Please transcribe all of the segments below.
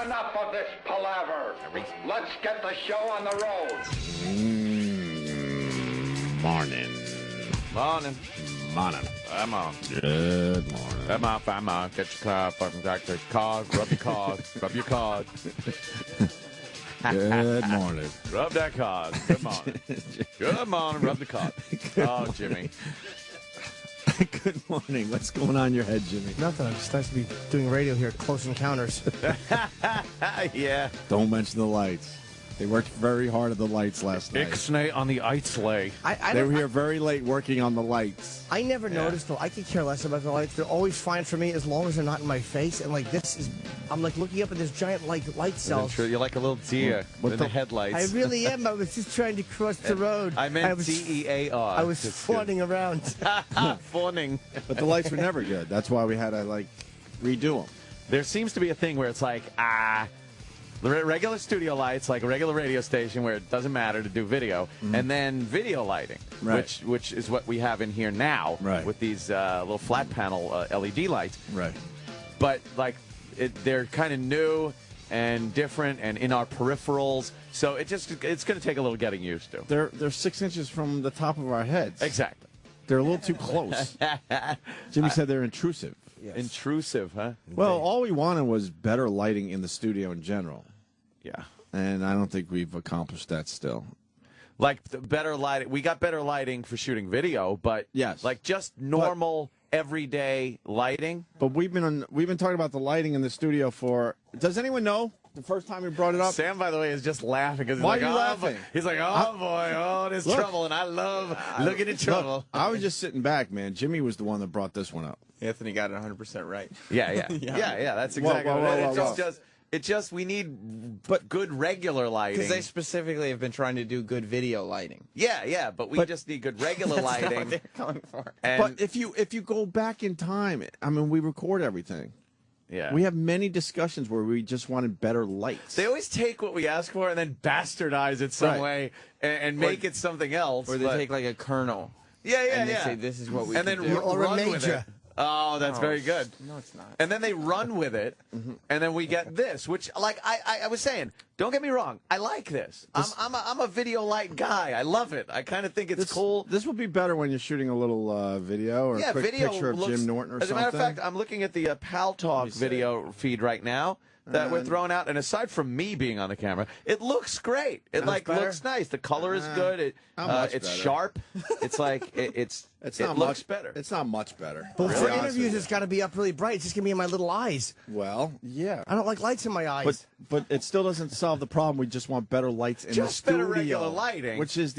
enough of this palaver. Let's get the show on the road. Morning. Morning. Morning. I'm on. Good morning. I'm on. Get your car, fucking doctor. Card, rub your card. Rub your card. Good morning. Rub that card. Good morning. Good morning. Rub the card. Oh, Jimmy. Good morning. What's going on in your head, Jimmy? Nothing. I'm just nice to be doing radio here at Close Encounters. Yeah. Don't mention the lights. They worked very hard at the lights last night. Ixnay on the Eitzley. They were here very late working on the lights. I never noticed, though. I could care less about the lights. They're always fine for me as long as they're not in my face. And, like, this is... I'm, like, looking up at this giant, like, light cells. Sure, you're like a little deer with the headlights. I really am. I was just trying to cross the road. I meant T-E-A-R. I was fawning around. Fawning. But the lights were never good. That's why we had to, like, redo them. There seems to be a thing where it's like, the regular studio lights, like a regular radio station where it doesn't matter to do video, and then video lighting, which is what we have in here now with these little flat panel LED lights. Right. But, like, they're kind of new and different and in our peripherals, so it's going to take a little getting used to. They're 6 inches from the top of our heads. Exactly. They're a little too close. Jimmy said they're intrusive. Yes. Intrusive, huh? Well, all we wanted was better lighting in the studio in general. Yeah. And I don't think we've accomplished that still. Like, the better lighting. We got better lighting for shooting video, but like just normal, everyday lighting. But we've been talking about the lighting in the studio for... Does anyone know? The first time we brought it up? Sam, by the way, is just laughing. Cause Why are you laughing? He's like, oh, boy, there's trouble, and I love looking at trouble. Look, I was just sitting back, man. Jimmy was the one that brought this one up. Anthony got it 100% right. Yeah. That's exactly what it is. It's just we need good regular lighting. Because they specifically have been trying to do good video lighting. Yeah, but we just need good regular lighting. That's not what they're going for. But if you go back in time, I mean, we record everything. Yeah. We have many discussions where we just wanted better lights. They always take what we ask for and then bastardize it some way and make it something else. Or they take like a kernel. And they say, this is what we and can then do. run with it. Oh, that's very good. No, it's not. And then they run with it, and then we get this, which, like I was saying, don't get me wrong, I like this. I'm a video light guy. I love it. I kind of think it's cool. This would be better when you're shooting a little video or a quick picture of Jim Norton or something. As a matter of fact, I'm looking at the Pal Talk video feed right now that we're throwing out, and aside from me being on the camera, it looks great. It looks nice. The color is good. It's sharp. It's like it looks better. It's not much better. But for interviews, it's got to be up really bright. It's just going to be in my little eyes. Well, yeah. I don't like lights in my eyes. But it still doesn't solve the problem. We just want better lights in the studio. Just better regular lighting. Which is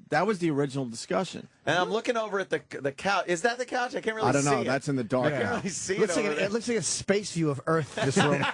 that was the original discussion. And I'm looking over at the couch. Is that the couch? I can't really see it. I don't know. That's in the dark. I can't really see it. It looks like a space view of Earth, this room.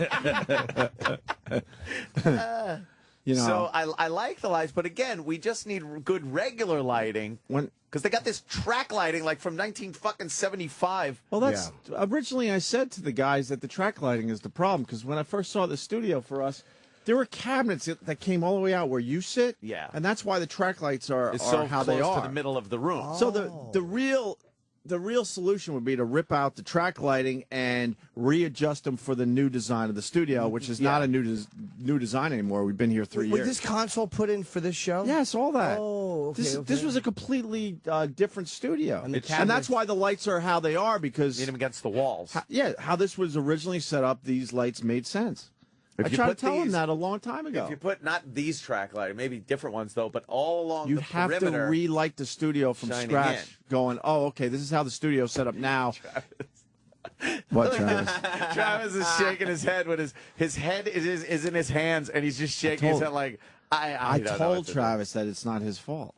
So I like the lights, but again, we just need good regular lighting. Because they got this track lighting like from 1975. Well, that's originally I said to the guys that the track lighting is the problem, because when I first saw the studio for us, there were cabinets that came all the way out where you sit. Yeah. And that's why the track lights are so how close they are. to the middle of the room. Oh. So the real solution would be to rip out the track lighting and readjust them for the new design of the studio, which is not a new design anymore. We've been here 3 years. Was this console put in for this show? Yes, all that. Oh, okay. This was a completely different studio. And that's why the lights are how they are, because... Need them against the walls. How this was originally set up, these lights made sense. I tried to tell him that a long time ago. If you put not these track lighting, maybe different ones though, but all along the perimeter. You have to relight the studio from scratch. Going, oh, okay, this is how the studio's set up now. What, Travis? Travis is shaking his head with his head is in his hands, and he's just shaking his head like I told Travis that it's not his fault.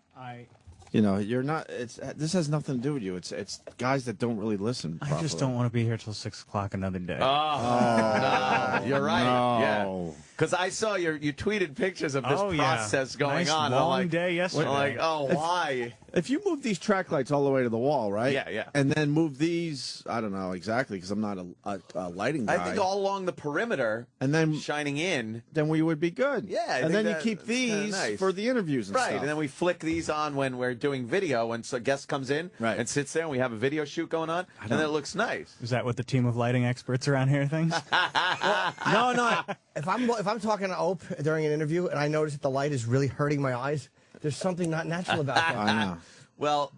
You know, you're not. This has nothing to do with you. It's guys that don't really listen properly. I just don't want to be here till 6 o'clock another day. No, you're right. No. Yeah, because I saw you tweeted pictures of this process going on. Long day yesterday. I'm like, why? If you move these track lights all the way to the wall, right? Yeah. And then move these, I don't know exactly because I'm not a lighting guy. I think all along the perimeter, and then shining in, then we would be good. Yeah, and then you keep these for the interviews and stuff. Right, and then we flick these on when we're doing video when a guest comes in and sits there and we have a video shoot going on, and then it looks nice. Is that what the team of lighting experts around here thinks? No. If I'm talking to Ope during an interview and I notice that the light is really hurting my eyes, there's something not natural about that. I know. Well,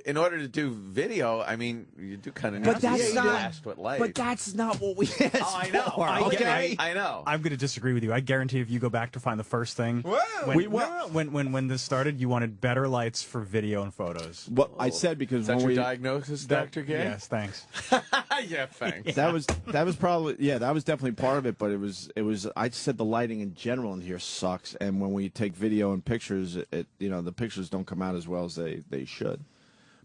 in order to do video, I mean, you do kind of need But to that's be not- flashed with light. But that's not what we asked Oh, I know. for. I know. I'm going to disagree with you. I guarantee if you go back to find the first thing, when this started, you wanted better lights for video and photos. What I said because Is that when your we diagnosis, Dr. Gay? Yes, thanks. Yeah, thanks. that was probably that was definitely part of it, but it was I said the lighting in general in here sucks, and when we take video and pictures, the pictures don't come out as well as they should.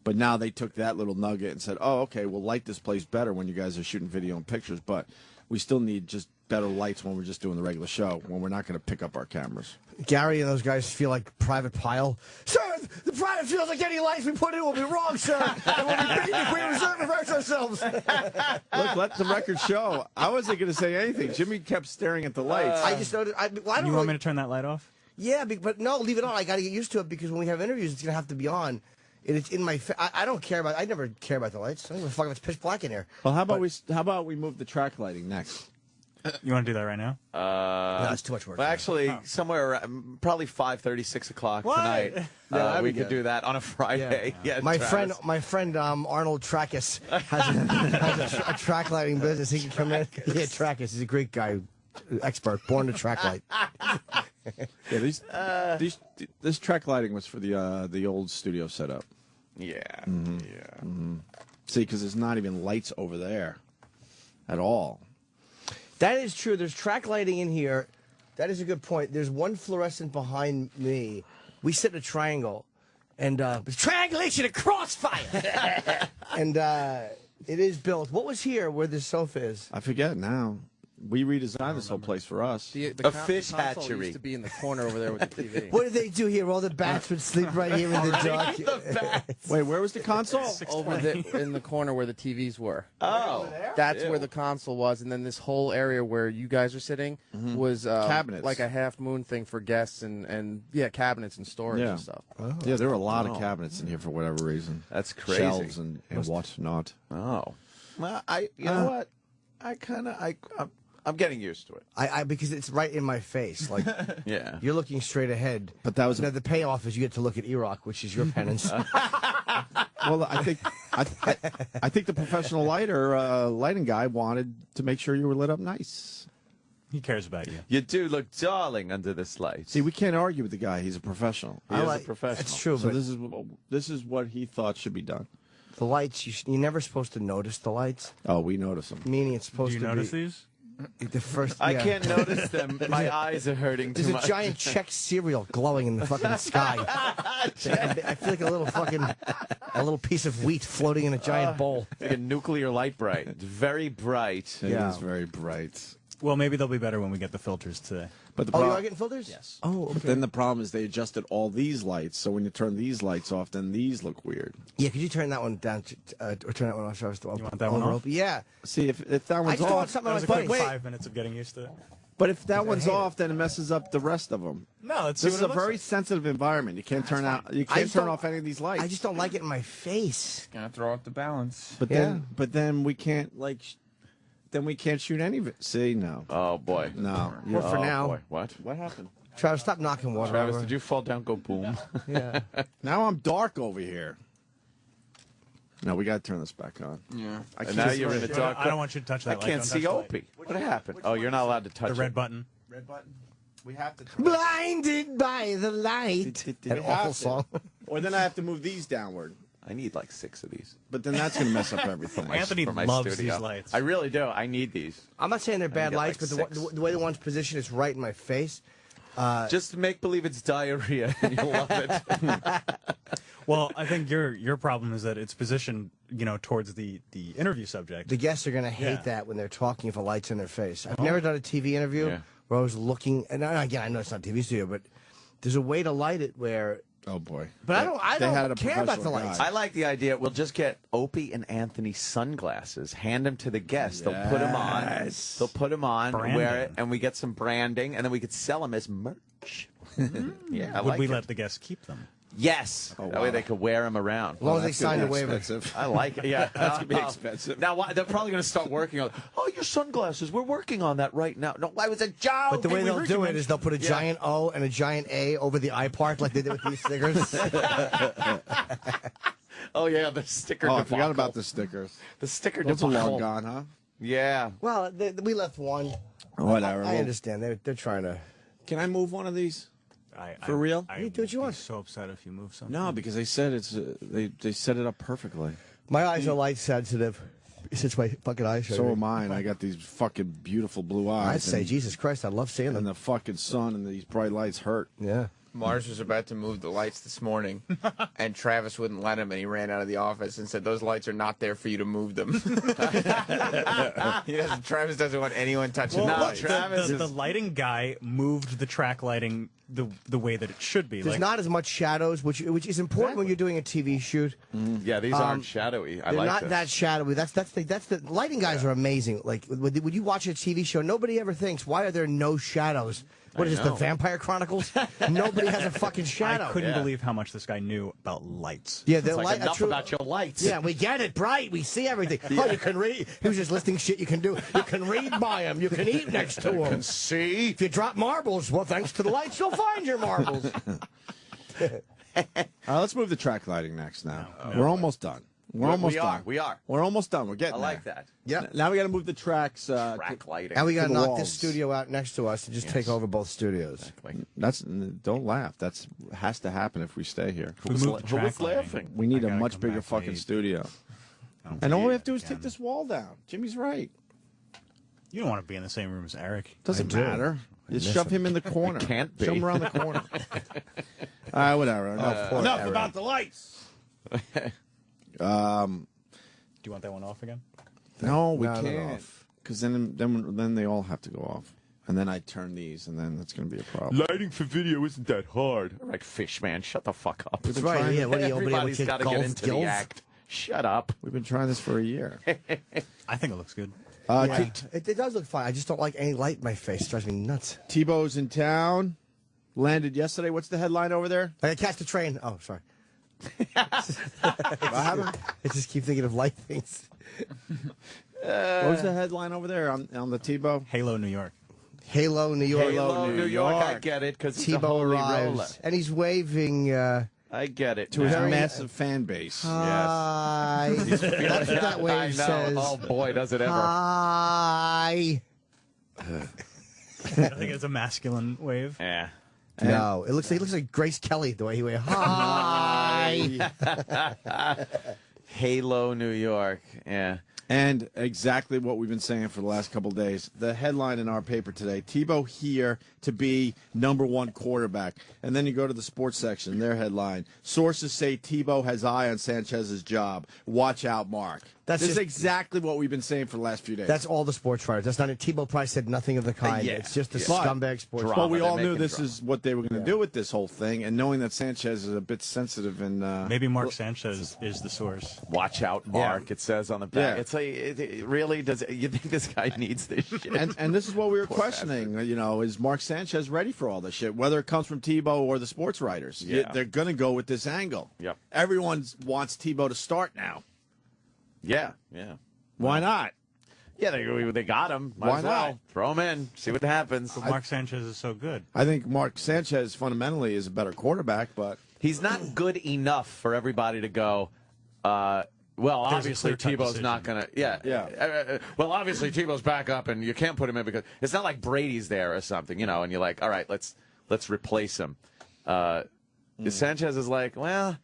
But now they took that little nugget and said, "Oh, okay, we'll light this place better when you guys are shooting video and pictures, but we still need just better lights when we're just doing the regular show, when we're not going to pick up our cameras." Gary and those guys feel like Private Pile. Sir, the private feels like any lights we put in will be wrong, sir. And we'll be beaten if we reverse ourselves. Look, let the record show. I wasn't going to say anything. Jimmy kept staring at the lights. I just noticed. I don't You really, want me to turn that light off? Yeah, but no, leave it on. I got to get used to it because when we have interviews, it's going to have to be on. And it's in my. I don't care about. I never care about the lights. I don't give a fuck if it's pitch black in here. Well, how about we move the track lighting next? You want to do that right now? No, that's too much work. Well, actually, somewhere around, probably 5:30, 6 o'clock tonight, we could do that on a Friday. Yeah, my Travis. friend Arnold Trackus has a track lighting business. He can come in. Yeah, Trackus. He's a great guy, expert, born to track light. Yeah, this track lighting was for the old studio setup. Yeah, See, because there's not even lights over there at all. That is true. There's track lighting in here. That is a good point. There's one fluorescent behind me. We sit in a triangle, and triangulation and crossfire. And it is built. What was here where this sofa is? I forget now. We redesigned this whole place for us. A fish console hatchery. used to be in the corner over there with the TV. What did they do here? All the bats would sleep right here in the dark. Wait, where was the console? Over in the corner where the TVs were. Oh, That's where the console was, and then this whole area where you guys are sitting was Cabinets. like a half moon thing for guests and cabinets and storage and stuff. Yeah, there were a lot of cabinets in here for whatever reason. that's crazy. Shelves and whatnot. Oh, well, you know what? I'm getting used to it. Because it's right in my face. Like Yeah. you're looking straight ahead. But that was the payoff is you get to look at Iraq, which is your penance. well. I think the professional lighting guy wanted to make sure you were lit up nice. He cares about you. You do look darling under this light. See, we can't argue with the guy. He's a professional. He is a professional. That's true. So But this is what he thought should be done. the lights, you're never supposed to notice the lights. Oh, we notice them. Meaning it's supposed Do you to notice be these? the first. I yeah. can't notice them. My eyes are hurting too There's a much. giant Czech cereal glowing in the fucking sky. I feel like a little piece of wheat floating in a giant bowl. Like a nuclear light bright. It's very bright. It Yeah. is very bright. Well, maybe they'll be better when we get the filters today. But the Oh, you pro- are getting filters? Yes. Oh, okay. But then the problem is they adjusted all these lights, so when you turn these lights off, then these look weird. Yeah, could you turn that one down or turn that one off? So You want that one off? Yeah. See, if that I one's just want off, something That on was my a quick face. 5 minutes of getting used to it. but if that one's hate it. off, then it messes up the rest of them. No, let's see This what is it a looks very like. sensitive environment. You can't turn out. You I can't just turn don't- off any of these lights. I just don't like it in my face. Gonna throw off the balance. But then we can't then we can't shoot any of it. See, no, Oh, boy. no. Well, for Oh, now. boy. What? What happened? Travis, stop knocking water Travis, over. did you fall down, go boom? Yeah. Now I'm dark over here. No, we got to turn this back on. Yeah. I And now you're in the I dark. don't want you to touch I that light. can't Don't see touch the light. Opie. What happened? Oh, you're not allowed to touch The red it. button. Red button. We have to. Blinded by the light. That awful song. Or then I have to move these downward. I need like 6 of these. But then that's going to mess up everything. Anthony for my loves studio. these lights. I really do. I need these. I'm not saying they're bad get lights, like but six. the way the one's positioned is right in my face. Just make believe it's diarrhea and you'll love it. Well, I think your problem is that it's positioned, towards the interview subject. The guests are going to hate Yeah. that when they're talking if a light's in their face. I've never done a TV interview Yeah. where I was looking, and again, I know it's not a TV studio, but there's a way to light it where. Oh boy. But I They had a don't care about the professional lights. guy. I like the idea. We'll just get Opie and Anthony sunglasses, hand them to the guests. They'll put them on. Yes. They'll put them on, Branding. wear it, and we get some branding, and then we could sell them as merch. Yeah, I Would like we it. let the guests keep them? Yes. Oh, that wow. way they could wear them around. As long as they sign the waiver. I like it. Yeah, That's gonna be expensive. Now they're probably going to start working on. Oh, your sunglasses. We're working on that right now. No, I was a joke. But the way they'll do it is they'll put a giant O and a giant A over the eye part like they did with these stickers. Oh yeah, the sticker. Oh, I debacle. forgot about the stickers. The sticker. Those are debacle. long gone, huh? Yeah. Well, we left one. Whatever. I understand. They're trying to. Can I move one of these? For real? I You do what you would want. be so upset if you move something. No, because they said it's they set it up perfectly. My eyes are light sensitive. Since my fucking eyes are. So am mine. I got these fucking beautiful blue eyes. I'd say, and, Jesus Christ, I love seeing and them. the fucking sun and these bright lights hurt. Yeah. Mars was about to move the lights this morning, and Travis wouldn't let him, and he ran out of the office and said, "Those lights are not there for you to move them." Travis doesn't want anyone touching the lights. The lighting guy moved the track lighting the way that it should be. There's not as much shadows, which is important when you're doing a TV shoot. Yeah, these aren't shadowy. I They're like not this. that shadowy. That's the lighting guys are amazing. Like when you watch a TV show, nobody ever thinks, why are there no shadows? What is this, the Vampire Chronicles? Nobody has a fucking shadow. I couldn't believe how much this guy knew about lights. Yeah, the It's like light. enough about your lights. Yeah, we get it, bright. We see everything. Oh, you can read. He was just listing shit you can do. You can read by him. You can eat next to him. See? If you drop marbles, well, thanks to the lights, you'll find your marbles. Let's move the track lighting next now. We're almost done. We're almost done. We are. We're almost done. We're getting I like there. that. Yeah. Now we got to move the tracks. Track lighting. And we got to the knock walls. this studio out next to us to just take over both studios. Don't laugh. That's has to happen if we stay here. We moved the Who was track lighting. laughing? We need I a gotta much come bigger back fucking late. studio. Don't And all we forget have to do is again. take this wall down. Jimmy's right. You don't want to be in the same room as Eric. Doesn't I do. matter. Just shove him in the corner. can't be. Shove him around the corner. All right, whatever. Enough Eric. about the lights. Do you want that one off again? No, we No, no, can't. off. Because then they all have to go off. And then I turn these, and then that's going to be a problem. Lighting for video isn't that hard. Like fish, man. Shut the fuck up. That's right. Yeah, what are you opening up Everybody's with got to golf get into the gills? act. Shut up. We've been trying this for a year. I think it looks good. Yeah, it does look fine. I just don't like any light in my face. It drives me nuts. Tebow's in town. Landed yesterday. What's the headline over there? I catch the train. Oh, sorry. What happened? I just keep thinking of light things. What was the headline over there on the Tebow? Halo, New York. Halo, New York. Hello, New York. I York. get it because it's a Tebow holy roller. arrives, and he's waving. I get it. To his now. massive fan base. Hi. That's what that I wave know. says. Oh boy, does it ever. Hi. I think it's a masculine wave. Yeah. No, it looks like Grace Kelly the way he waves. Hi. Halo, New York. Yeah. And exactly what we've been saying for the last couple of days. The headline in our paper today, Tebow here to be #1 quarterback. And then you go to the sports section, their headline, sources say Tebow has eye on Sanchez's job. Watch out, Mark. That's This is just- exactly what we've been saying for the last few days. That's all the sports writers. That's not it. Tebow probably said nothing of the kind. Yeah. It's just the Yeah. scumbag sports Drama. Well, we They're all knew making this drama. is what they were going to do with this whole thing, and knowing that Sanchez is a bit sensitive and Maybe Mark Sanchez is the source. Watch out, Mark. It says on the back. Yeah. It's like, it really does. You think this guy needs this shit? and this is what we were Poor questioning. You know, is Mark Sanchez ready for all this shit? Whether it comes from Tebow or the sports writers, Yeah. they're going to go with this angle. Yep. Everyone wants Tebow to start now. Yeah, yeah. Why not? Yeah, they got him. Might Why as well. not? Throw him in. See what happens. But Mark Sanchez is so good. I think Mark Sanchez fundamentally is a better quarterback, but He's not good enough for everybody to go, well, obviously clear-cut Tebow's decision. not going to, Yeah. well, obviously Tebow's back up and you can't put him in because it's not like Brady's there or something, you know, and you're like, all right, let's replace him. Sanchez is like, well,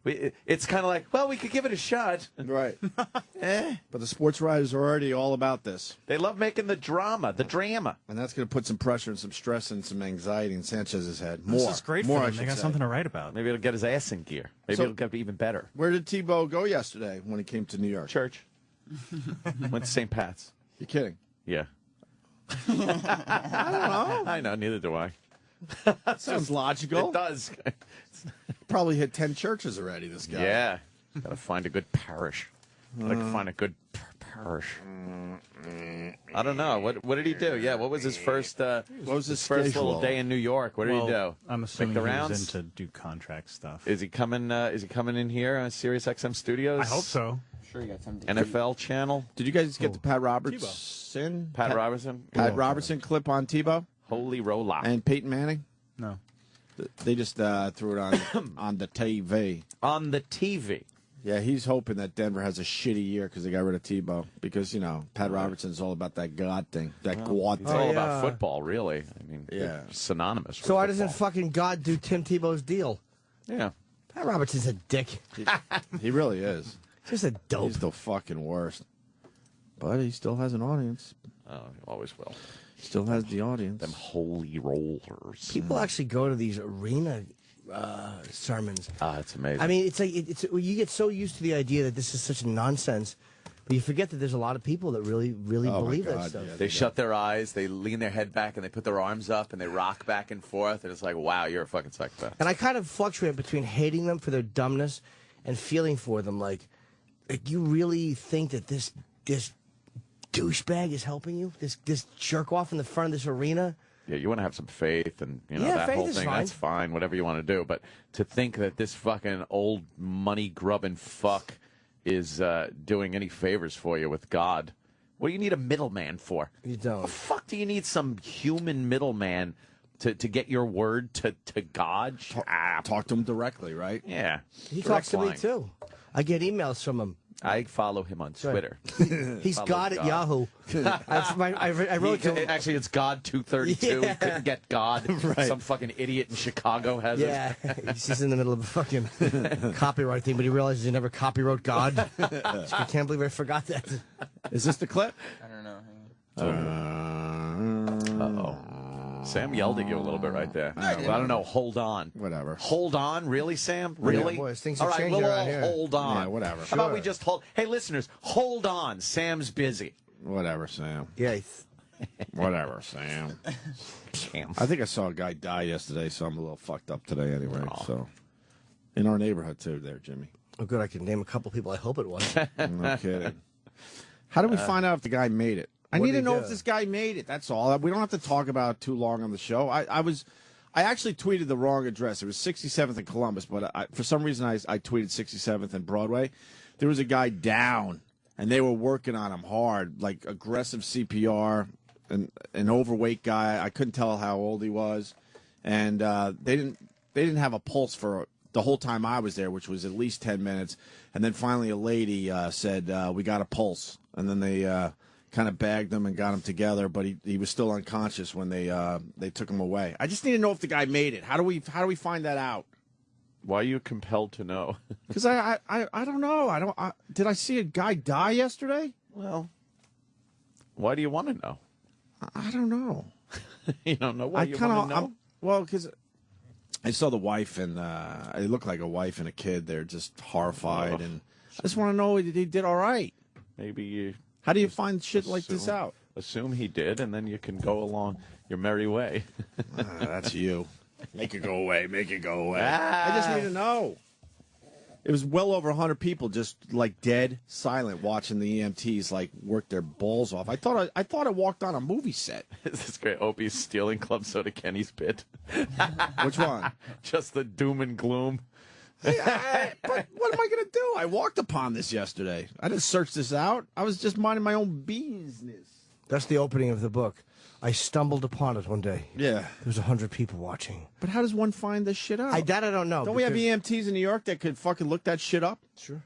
it's kind of like, well, we could give it a shot. right. But the sports writers are already all about this, They love making the drama. and that's going to put some pressure and some stress and some anxiety in Sanchez's head. This More, is great more, for I them. They should got say. something to write about. Maybe it'll get his ass in gear. Maybe So- it'll get even better. Where did Tebow go yesterday when he came to New York? Church. Went to St. Pat's. You're kidding. Yeah. I don't know. I know. Neither do I. Sounds logical. It does. Probably hit 10 churches already. This guy. Yeah. Got to find a good parish. Like find a good I don't know. What did he do? Yeah, what was his first? What was his first schedule? little day in New York? What did he do? I'm assuming Make the he rounds? was in to do contract stuff. Is he coming? Is he coming in here on Sirius XM Studios? I hope so. Sure, you got something. NFL channel. Did you guys get the Pat Robertson? Pat Robertson. Pat Robertson clip on Tebow Holy rolla. and Peyton Manning? No. They just threw it on the TV. On the TV. Yeah, he's hoping that Denver has a shitty year because they got rid of Tebow. Because, Pat Robertson's all about that God thing. That God It's thing. all about football, really. I mean, Yeah. they're synonymous. So why doesn't football. fucking God do Tim Tebow's deal? Yeah. Pat Robertson's a dick. He really is. Just a dope. He's the fucking worst. But he still has an audience. Oh, always will. Still has the audience. Them holy rollers. People actually go to these arena sermons. Ah, it's amazing. I mean, it's like you get so used to the idea that this is such nonsense, but you forget that there's a lot of people that really Oh, my believe that God, stuff. yeah. they shut their eyes, they lean their head back, and they put their arms up, and they rock back and forth, and it's like, wow, you're a fucking psychopath. And I kind of fluctuate between hating them for their dumbness and feeling for them. Like you really think that this douchebag is helping you? This jerk off in the front of this arena? Yeah, you want to have some faith, and Yeah, that faith whole is thing. fine. That's fine, whatever you want to do. But to think that this fucking old money grubbing fuck is doing any favors for you with God, what do you need a middleman for? You don't. The fuck do you need some human middleman to get your word to God? Talk to him directly, right? Yeah, He direct talks to me line. too. I get emails from him. I follow him on Twitter. He's Follow God at God. Yahoo. I wrote to him. Actually, it's God 232. Yeah. He couldn't get God. Right. Some fucking idiot in Chicago has it. Yeah, he's just in the middle of a fucking copyright thing, but he realizes he never copywrote God. I can't believe I forgot that. Is this the clip? I don't know. Uh-oh. Sam yelled at you a little bit right there. I don't know. Hold on. Whatever. Hold on? Really, Sam? Really? boys, things all are right, changing we'll around all here. hold on. Yeah, whatever. How about Sure. we just hold? Hey, listeners, hold on. Sam's busy. Whatever, Sam. Yeah, Whatever, Sam. I think I saw a guy die yesterday, so I'm a little fucked up today anyway. So, in our neighborhood, too, there, Jimmy. oh good. I can name a couple people. I hope it was. No kidding. How do we find out if the guy made it? I What need did to he know do? if this guy made it. That's all. We don't have to talk about it too long on the show. I actually tweeted the wrong address. It was 67th and Columbus, but for some reason I tweeted 67th and Broadway. There was a guy down, and they were working on him hard, like aggressive CPR, an overweight guy. I couldn't tell how old he was, and they didn't have a pulse for the whole time I was there, which was at least 10 minutes. And then finally a lady said, we got a pulse. And then they kind of bagged him and got him together, but he was still unconscious when they took him away. I just need to know if the guy made it. How do we find that out? Why are you compelled to know? Because I don't know. Did I see a guy die yesterday? Well, why do you want to know? I don't know. You don't know why I you kind want to know? of well, because I saw the wife and it looked like a wife and a kid. They're just horrified, and I just want to know he did all right. Maybe you How do you find shit like this out? assume he did, and then you can go along your merry way. That's you. Make it go away. Make it go away. I just need to know. It was well over 100 people just like dead silent watching the EMTs like work their balls off. I thought I walked on a movie set. This is great. Opie's stealing Club Soda Kenny's bit. Which one? Just the doom and gloom. But what am I going to do? I walked upon this yesterday. I didn't search this out. I was just minding my own business. That's the opening of the book. I stumbled upon it one day. Yeah. There was 100 people watching. But how does one find this shit out? I don't know. Don't we have because- EMTs in New York that could fucking look that shit up? Sure.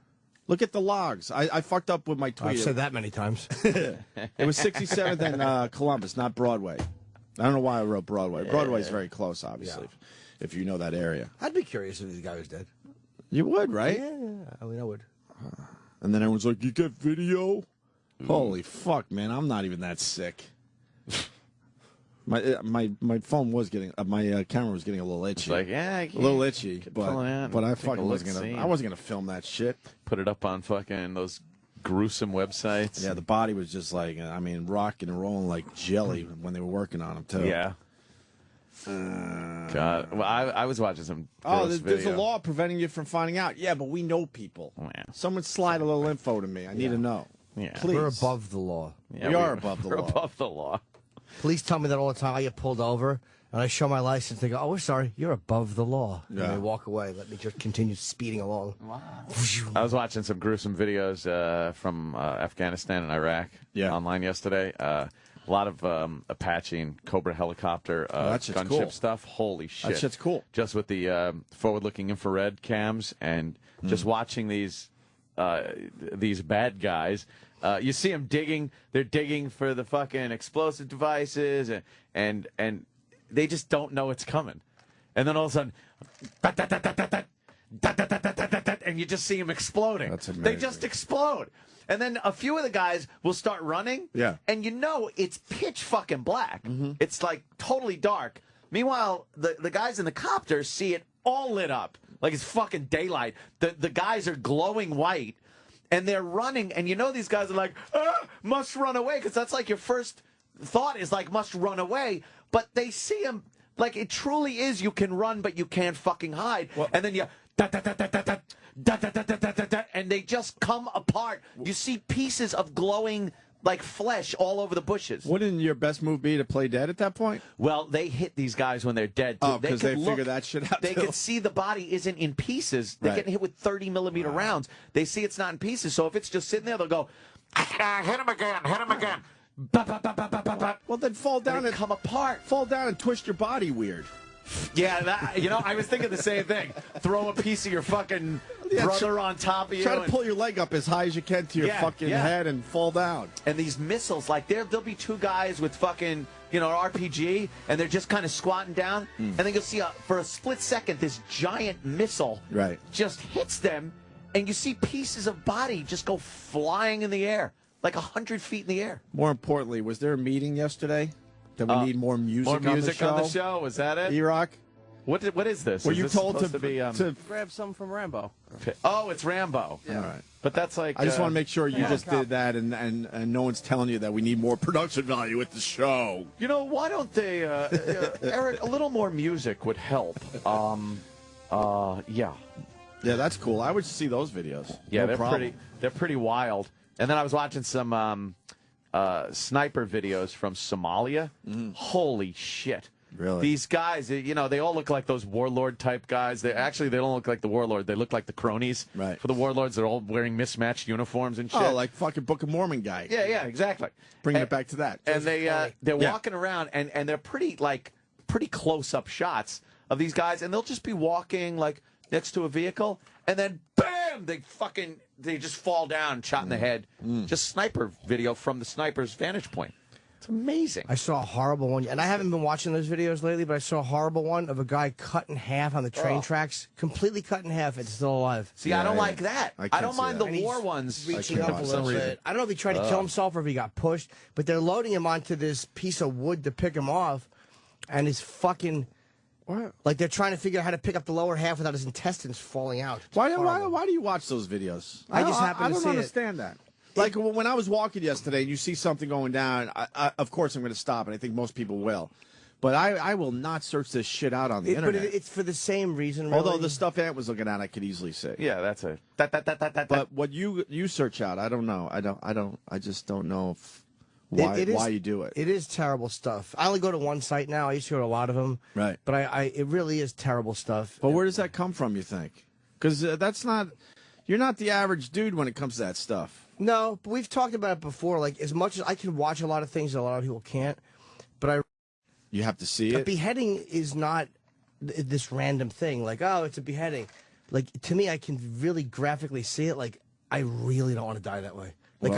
Look at the logs. I fucked up with my tweet. I've said that many times. It was 67th and Columbus, not Broadway. I don't know why I wrote Broadway. Broadway's very close, obviously, if you know that area. I'd be curious if the guy was dead. You would, right? Yeah. I mean, I would. And then everyone's like, you get video? Holy fuck, man. I'm not even that sick. My phone was getting, my camera was getting a little itchy. It's like, yeah, a little itchy, pull it out but I and take a fucking wasn't look-see. gonna. I wasn't gonna film that shit. Put it up on fucking those gruesome websites. Yeah, the body was just like, I mean, rocking and rolling like jelly when they were working on him too. Yeah. God, well, I was watching some. Oh, gross there's a video. law preventing you from finding out. Yeah, but we know people. Oh, yeah. Someone slide a little info to me. I need to know. Yeah. Please. We're above the law. Yeah, we are above the we're law. above the law. Police tell me that all the time. I get pulled over, and I show my license. They go, "Oh, we're sorry. You're above the law." Yeah. And they walk away. Let me just continue speeding along. Wow. I was watching some gruesome videos from Afghanistan and Iraq online yesterday. A lot of Apache and Cobra helicopter gunship cool. stuff. Holy shit. That shit's cool. Just with the forward-looking infrared cams and just watching these bad guys. You see them digging. They're digging for the fucking explosive devices, and they just don't know it's coming. And then all of a sudden, and you just see them exploding. That's amazing. They just explode. And then a few of the guys will start running. Yeah. And you know it's pitch fucking black. It's like totally dark. Meanwhile, the guys in the copters see it all lit up. Like it's fucking daylight. The guys are glowing white. And they're running, and you know these guys are like, must run away, because that's like your first thought is like, must run away. But they see him, like it truly is, you can run, but you can't fucking hide. Well, and then you, and they just come apart. You see pieces of glowing, like flesh all over the bushes. Wouldn't your best move be to play dead at that point? Well, they hit these guys when they're dead. Too. Oh, because they figure that shit out. They too. can see the body isn't in pieces. They're getting hit with 30-millimeter rounds. They see it's not in pieces. So if it's just sitting there, they'll go, hit him again, hit him again. Well, then fall down and come apart. Fall down and twist your body weird. Yeah, I was thinking the same thing. Throw a piece of your fucking brother on top of you. Try to pull your leg up as high as you can to your fucking head and fall down. And these missiles, like there'll be two guys with fucking, RPG, and they're just kind of squatting down, and then you'll see for a split second this giant missile just hits them, and you see pieces of body just go flying in the air, like 100 feet in the air. More importantly, was there a meeting yesterday? That we need more music, on the show. Was that it? E-Rock? What is this? Were is you this told to be to grab some from Rambo? Oh, it's Rambo. Yeah. All right. But that's like I just want to make sure you just did that, and no one's telling you that we need more production value at the show. Why don't they, Eric? A little more music would help. Yeah, that's cool. I would see those videos. Yeah, no they're pretty wild. And then I was watching some sniper videos from Somalia. Holy shit. Really? These guys, they all look like those warlord type guys. They don't look like the warlord. They look like the cronies. Right. For the warlords, they're all wearing mismatched uniforms and shit. Oh, like fucking Book of Mormon guy. Yeah, exactly. Bringing it back to that. And they're walking around, and they're pretty close up shots of these guys, and they'll just be walking like next to a vehicle, and then bam, they just fall down, shot in the head. Just sniper video from the sniper's vantage point. It's amazing. I saw a horrible one, and I haven't been watching those videos lately, but I saw a horrible one of a guy cut in half on the train tracks, completely cut in half, and still alive. See, I don't like that. I don't mind the war ones. Reaching up a little bit. I don't know if he tried to kill himself or if he got pushed, but they're loading him onto this piece of wood to pick him off, and his fucking... Like they're trying to figure out how to pick up the lower half without his intestines falling out. Why do you watch those videos? I just happen to see it. I don't understand that. Like when I was walking yesterday and you see something going down, of course I'm going to stop, and I think most people will. But I will not search this shit out on the internet. But it's for the same reason, really. Although the stuff Ant was looking at, I could easily see. Yeah, that's a... But what you search out, I don't know. I just don't know if... Why you do it? It is terrible stuff. I only go to one site now. I used to go to a lot of them. Right. But it really is terrible stuff. But where does that come from, you think? Because you're not the average dude when it comes to that stuff. No, but we've talked about it before. Like, as much as I can watch a lot of things that a lot of people can't, but you have to see it. A beheading is not this random thing. Like, oh, it's a beheading. Like, to me, I can really graphically see it. Like, I really don't want to die that way. Like,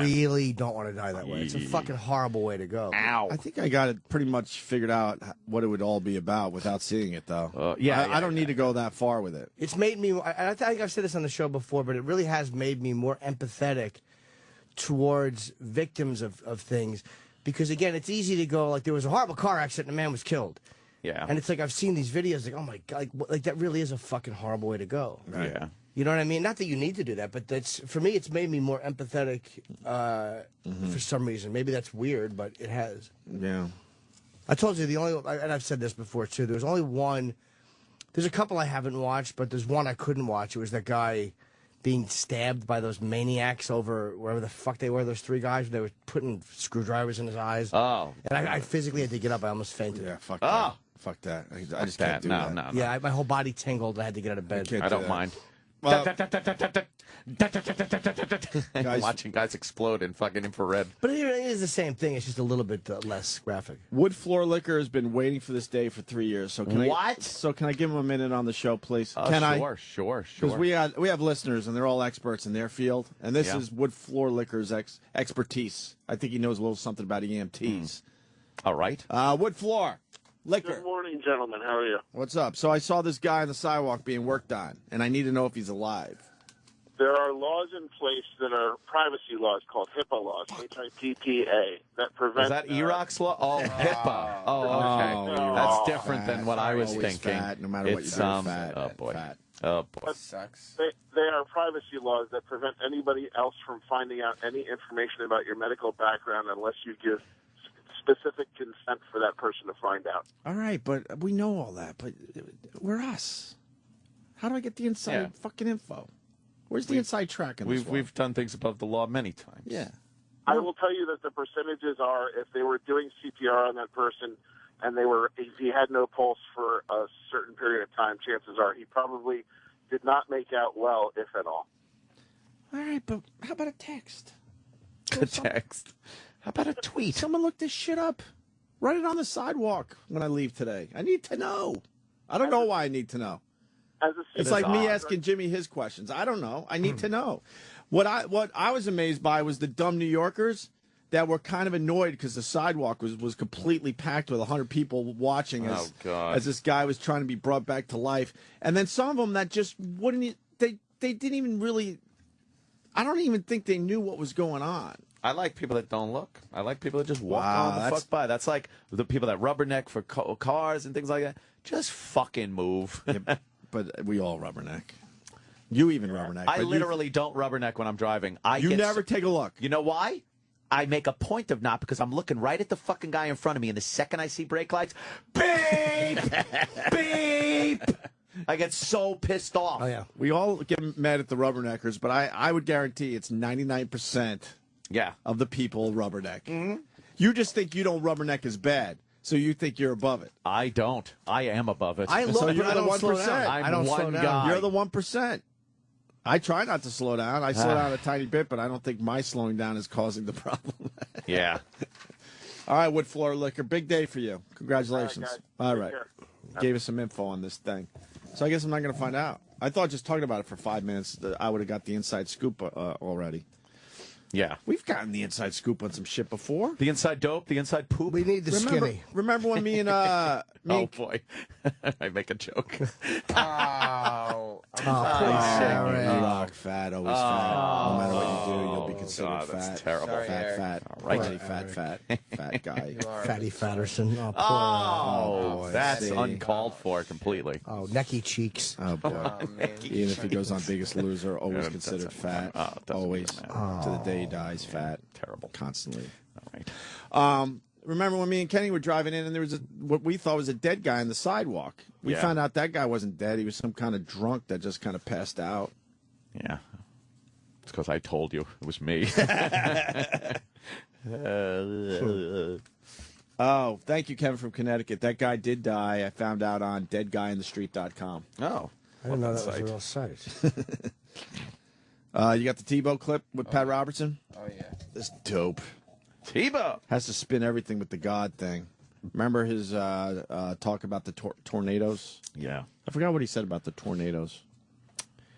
really don't want to die that way. It's a fucking horrible way to go. Ow. I think I got it pretty much figured out what it would all be about without seeing it, though. I don't need to go that far with it. It's made me, I think I've said this on the show before, but it really has made me more empathetic towards victims of things. Because, again, it's easy to go, like, there was a horrible car accident and a man was killed. Yeah. And it's like, I've seen these videos, like, oh, my God, like that really is a fucking horrible way to go. Right. Yeah. You know what I mean? Not that you need to do that, but for me, it's made me more empathetic for some reason. Maybe that's weird, but it has. Yeah. I told you and I've said this before too, there's only one, there's a couple I haven't watched, but there's one I couldn't watch. It was that guy being stabbed by those maniacs over wherever the fuck they were, those 3 guys. They were putting screwdrivers in his eyes. Oh. And I physically had to get up. I almost fainted. Yeah, fuck that. Fuck that. I just can't do that. No. Yeah, my whole body tingled. I had to get out of bed. I don't mind. Guys, Watching guys explode in fucking infrared. But it is the same thing. It's just a little bit less graphic. Wood Floor Liquor has been waiting for this day for 3 years. So can can I give them a minute on the show, please? Can I? Sure. Because we have listeners and they're all experts in their field, and this is Wood Floor Liquor's expertise. I think he knows a little something about EMTs. All right. Wood Floor Liquor. Good morning, gentlemen. How are you? What's up? So I saw this guy on the sidewalk being worked on, and I need to know if he's alive. There are laws in place that are privacy laws called HIPAA laws, HIPPA, that prevent... Is that Iraq's law? Oh, HIPAA. Oh, okay. That's different than what I was Always thinking. Fat, no matter what you do, fat. Oh, boy. Fat. Oh, boy. That sucks. They are privacy laws that prevent anybody else from finding out any information about your medical background unless you give specific consent for that person to find out. All right, but we know all that, but we're us. How do I get the inside fucking info? Where's the inside track in this one? We've done things above the law many times. Yeah. I will tell you that the percentages are, if they were doing CPR on that person and if he had no pulse for a certain period of time, chances are he probably did not make out well, if at all. All right, but how about a text? A text. How about a tweet? Someone look this shit up. Write it on the sidewalk when I leave today. I need to know. I don't know why I need to know. It's like me asking Jimmy his questions. I don't know. I need to know. What I was amazed by was the dumb New Yorkers that were kind of annoyed because the sidewalk was completely packed with 100 people watching as this guy was trying to be brought back to life. And then some of them that just wouldn't. They didn't even really. I don't even think they knew what was going on. I like people that don't look. I like people that just walk on the fuck by. That's like the people that rubberneck for cars and things like that. Just fucking move. But we all rubberneck. You even rubberneck. I literally don't rubberneck when I'm driving. You never take a look. You know why? I make a point of not because I'm looking right at the fucking guy in front of me, and the second I see brake lights, beep, beep. I get so pissed off. Oh yeah, we all get mad at the rubberneckers, but I would guarantee it's 99% of the people rubberneck. Mm-hmm. You just think you don't rubberneck as bad. So you think you're above it? I don't. I am above it. So you're the 1%. I don't slow down. You're the 1%. I try not to slow down. I slow down a tiny bit, but I don't think my slowing down is causing the problem. Yeah. All right, Wood Floor Liquor. Big day for you. Congratulations. All right. Gave us some info on this thing. So I guess I'm not going to find out. I thought just talking about it for 5 minutes, I would have got the inside scoop already. Yeah. We've gotten the inside scoop on some shit before. The inside dope, the inside poop. We need the skinny. Remember when me and oh boy, I make a joke. Rock fat, always fat. No matter what you do, you'll be considered fat. That's terrible. Sorry, Fat. Right. Fat guy. Fatty Fatterson. Oh, poor. boy. That's See? uncalled for completely. Oh, necky cheeks. Oh boy. man. Even if he goes on Biggest Loser, always considered fat. Always to the day he dies, fat. Terrible. Constantly. All right. Remember when me and Kenny were driving in and there was what we thought was a dead guy on the sidewalk? We found out that guy wasn't dead. He was some kind of drunk that just kind of passed out. Yeah. It's because I told you it was me. Oh, thank you, Kevin from Connecticut. That guy did die. I found out on deadguyinthestreet.com. Oh. I didn't know that was a real site. You got the Tebow clip with Pat Robertson? Oh, yeah. This dope. Tebow Has to spin everything with the God thing. Remember his talk about the tornadoes? Yeah. I forgot what he said about the tornadoes.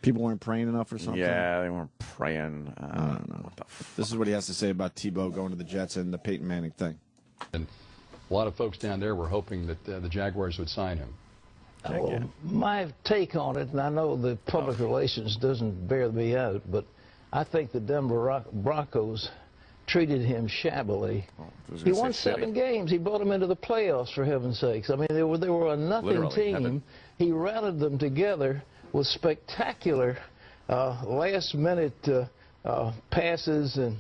People weren't praying enough or something? Yeah, they weren't praying. I don't know. This is what he has to say about Tebow going to the Jets and the Peyton Manning thing. And a lot of folks down there were hoping that the Jaguars would sign him. Well, my take on it, and I know the public relations doesn't bear me out, but I think the Denver Broncos treated him shabbily. He won 7 games. He brought them into the playoffs, for heaven's sakes. I mean, they were a nothing team. He rallied them together with spectacular last-minute passes, and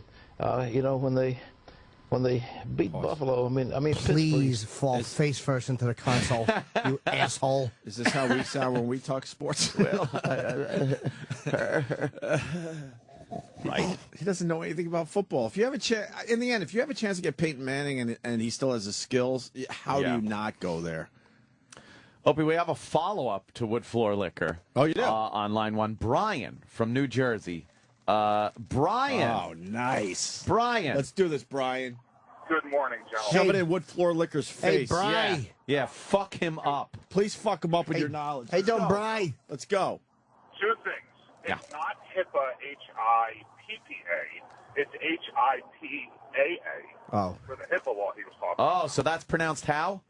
you know, when when they beat Buffalo. I mean, Please Pittsburgh. fall face first into the console, you asshole. Is this how we sound when we talk sports? Right. He doesn't know anything about football. If you have a chance, in the end, if you have a chance to get Peyton Manning and he still has the skills, how do you not go there? Opie, we have a follow-up to Wood Floor Liquor. Oh, you do? On line one. Brian from New Jersey. Brian. Oh, nice. Brian. Let's do this, Brian. Good morning, gentlemen. Shove it in Wood Floor Liquor's face. Hey, Bri. Yeah, fuck him up. Please fuck him up with your knowledge. Hey, don't Bri. Let's go. Two things. It's not HIPAA, H-I-P-P-A. It's H-I-P-A-A. Oh. For the HIPAA law he was talking Oh, so that's pronounced how?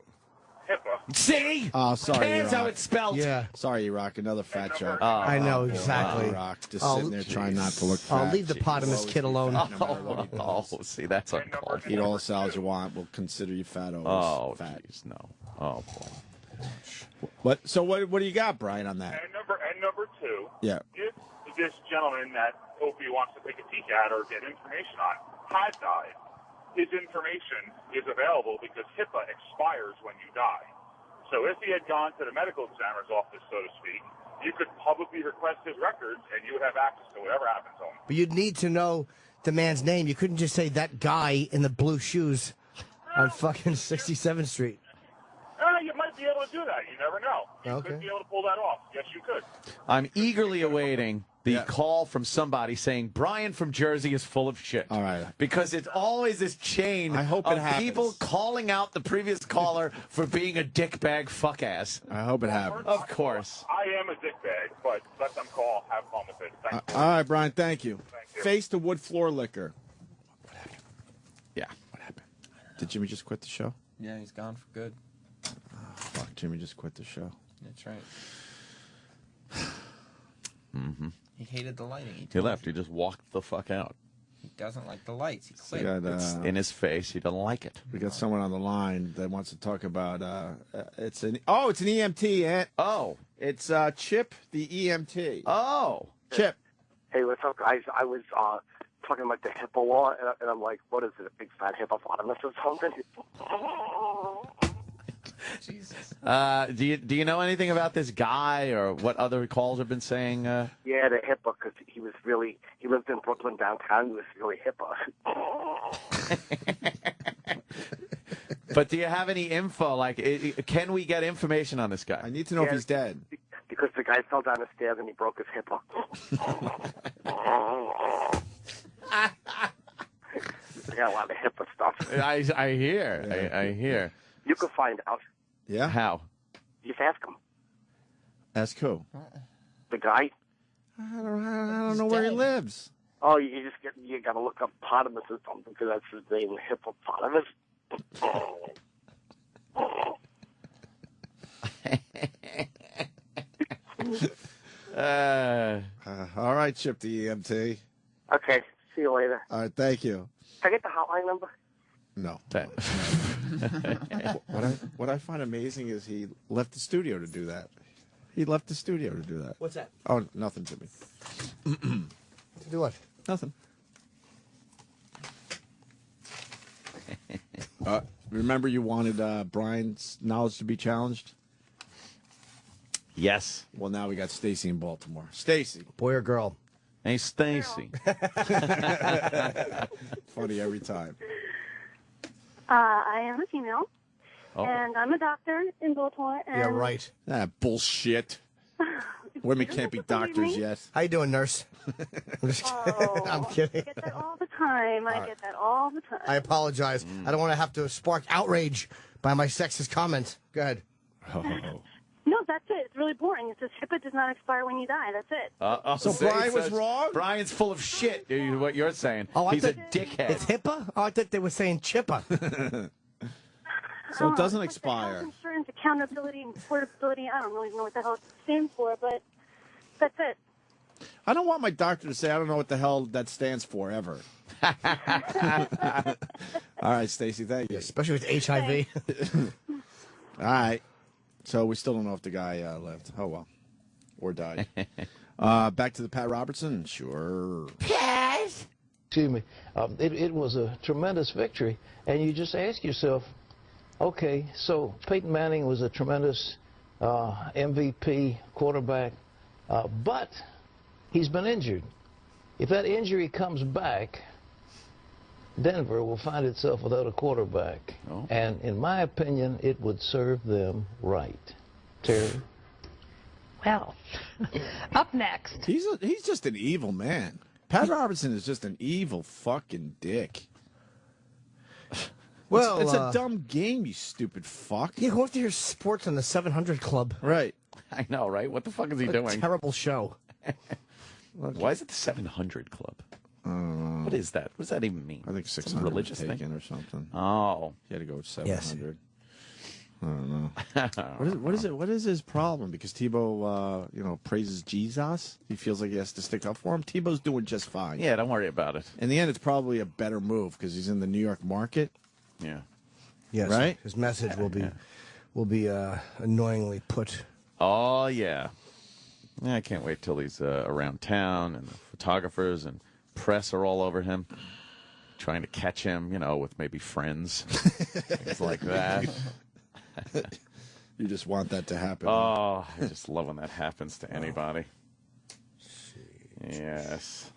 HIPAA. See? Oh, sorry, That's how Iraq. it's spelled. Yeah. Sorry, Iraq. Another fat joke. I know, exactly. Iraq. Just sitting there trying not to look fat. I'll leave the potamus kid alone. See, that's uncalled for. Eat all the salads you want. We'll consider you fat. Oh, fat. jeez, no. Oh, boy. What? So what do you got, Brian, on that? And number two, Yeah. if this gentleman that Opie wants to take a peek at or get information on had died, his information is available because HIPAA expires when you die. So if he had gone to the medical examiner's office, so to speak, you could publicly request his records and you would have access to whatever happens to him. But you'd need to know the man's name. You couldn't just say that guy in the blue shoes on fucking 67th Street. You might be able to do that. You never know. You could be able to pull that off. Yes, you could. I'm eagerly awaiting the call from somebody saying Brian from Jersey is full of shit. All right. Because it's always this chain of people calling out the previous caller for being a dickbag fuck ass. I hope it happens. Of course. I am a dickbag, but let them call. Have fun with it. Thank you. All right, Brian. Thank you. Thank you. Face to Wood Floor Liquor. What happened? Yeah. What happened? Did Jimmy just quit the show? Yeah, he's gone for good. Fuck, Jimmy just quit the show. That's right. Mm-hmm. He hated the lighting. He left. He just walked the fuck out. He doesn't like the lights. He We quit. got, It's in his face. He doesn't like it. we got someone on the line that wants to talk about. It's an EMT. It's Chip, the EMT. Oh, Chip. Hey, what's up, guys? I was talking about the HIPAA law, and I'm like, what is it, a big fat hippopotamus or something? Jesus. Do you know anything about this guy or what other calls have been saying? Yeah, the HIPAA, because he lived in Brooklyn downtown. He was really HIPAA. But do you have any info? Like, can we get information on this guy? I need to know if he's dead. Because the guy fell down the stairs and he broke his HIPAA. I got a lot of HIPAA stuff. I hear. Yeah. I hear. You can find out. Yeah? How? Just ask him. Ask who? The guy. I don't know where he lives. Oh, you got to look up potamus or something because that's his name, hippopotamus. All right, Chip, the EMT. Okay, see you later. All right, thank you. Can I get the hotline number? No. What I find amazing is he left the studio to do that. He left the studio to do that. What's that? Oh, nothing, Jimmy. To do what? Nothing. Remember you wanted Brian's knowledge to be challenged? Yes. Well, now we got Stacy in Baltimore. Stacy. Boy or girl? Hey, Stacy. Funny every time. I am a female, Oh. and I'm a doctor in Baltimore. And Yeah, right. Ah, bullshit. Women can't be doctors yet. How you doing, nurse? I'm just kidding. I'm kidding. I get that all the time. I get that all the time. I apologize. I don't want to have to spark outrage by my sexist comments. Go ahead. Oh. No, that's it. It's really boring. It says HIPAA does not expire when you die. That's it. So see, Brian was says wrong? Brian's full of shit, is what you're saying. Oh, He's a thought- dickhead. It's HIPAA? Oh, I thought they were saying Chippa. So it doesn't It's like the expire. health insurance, accountability, and portability. I don't really know what the hell it stands for, but that's it. I don't want my doctor to say I don't know what the hell that stands for ever. All right, Stacy, thank you. Especially with HIV. All right. So we still don't know if the guy lived. Oh, well. Or died. Back to the Pat Robertson? Sure. Yes. excuse me, it was a tremendous victory. And you just ask yourself, okay, so Peyton Manning was a tremendous MVP quarterback, but he's been injured. If that injury comes back, Denver will find itself without a quarterback. Oh. And in my opinion, it would serve them right. Terry? Well, up next. He's just an evil man. Pat Robertson is just an evil fucking dick. Well, it's a dumb game, you stupid fuck. Yeah, who wants to hear sports on the 700 Club? Right. I know, right? What the fuck is he doing? Terrible show. Why is it the 700 Club? What is that? What does that even mean? I think 600 Some religious taken thing or something. Oh, he had to go with 700. Yes. I don't know. What is it? What is his problem? Because Tebow, praises Jesus. He feels like he has to stick up for him. Tebow's doing just fine. Yeah, don't worry about it. In the end, it's probably a better move because he's in the New York market. Yeah. Yes. Right. His message will be annoyingly put. Oh yeah. I can't wait till he's around town and the photographers and press are all over him, trying to catch him, with maybe friends, things like that. You just want that to happen. Oh, I just love when that happens to anybody. Yes.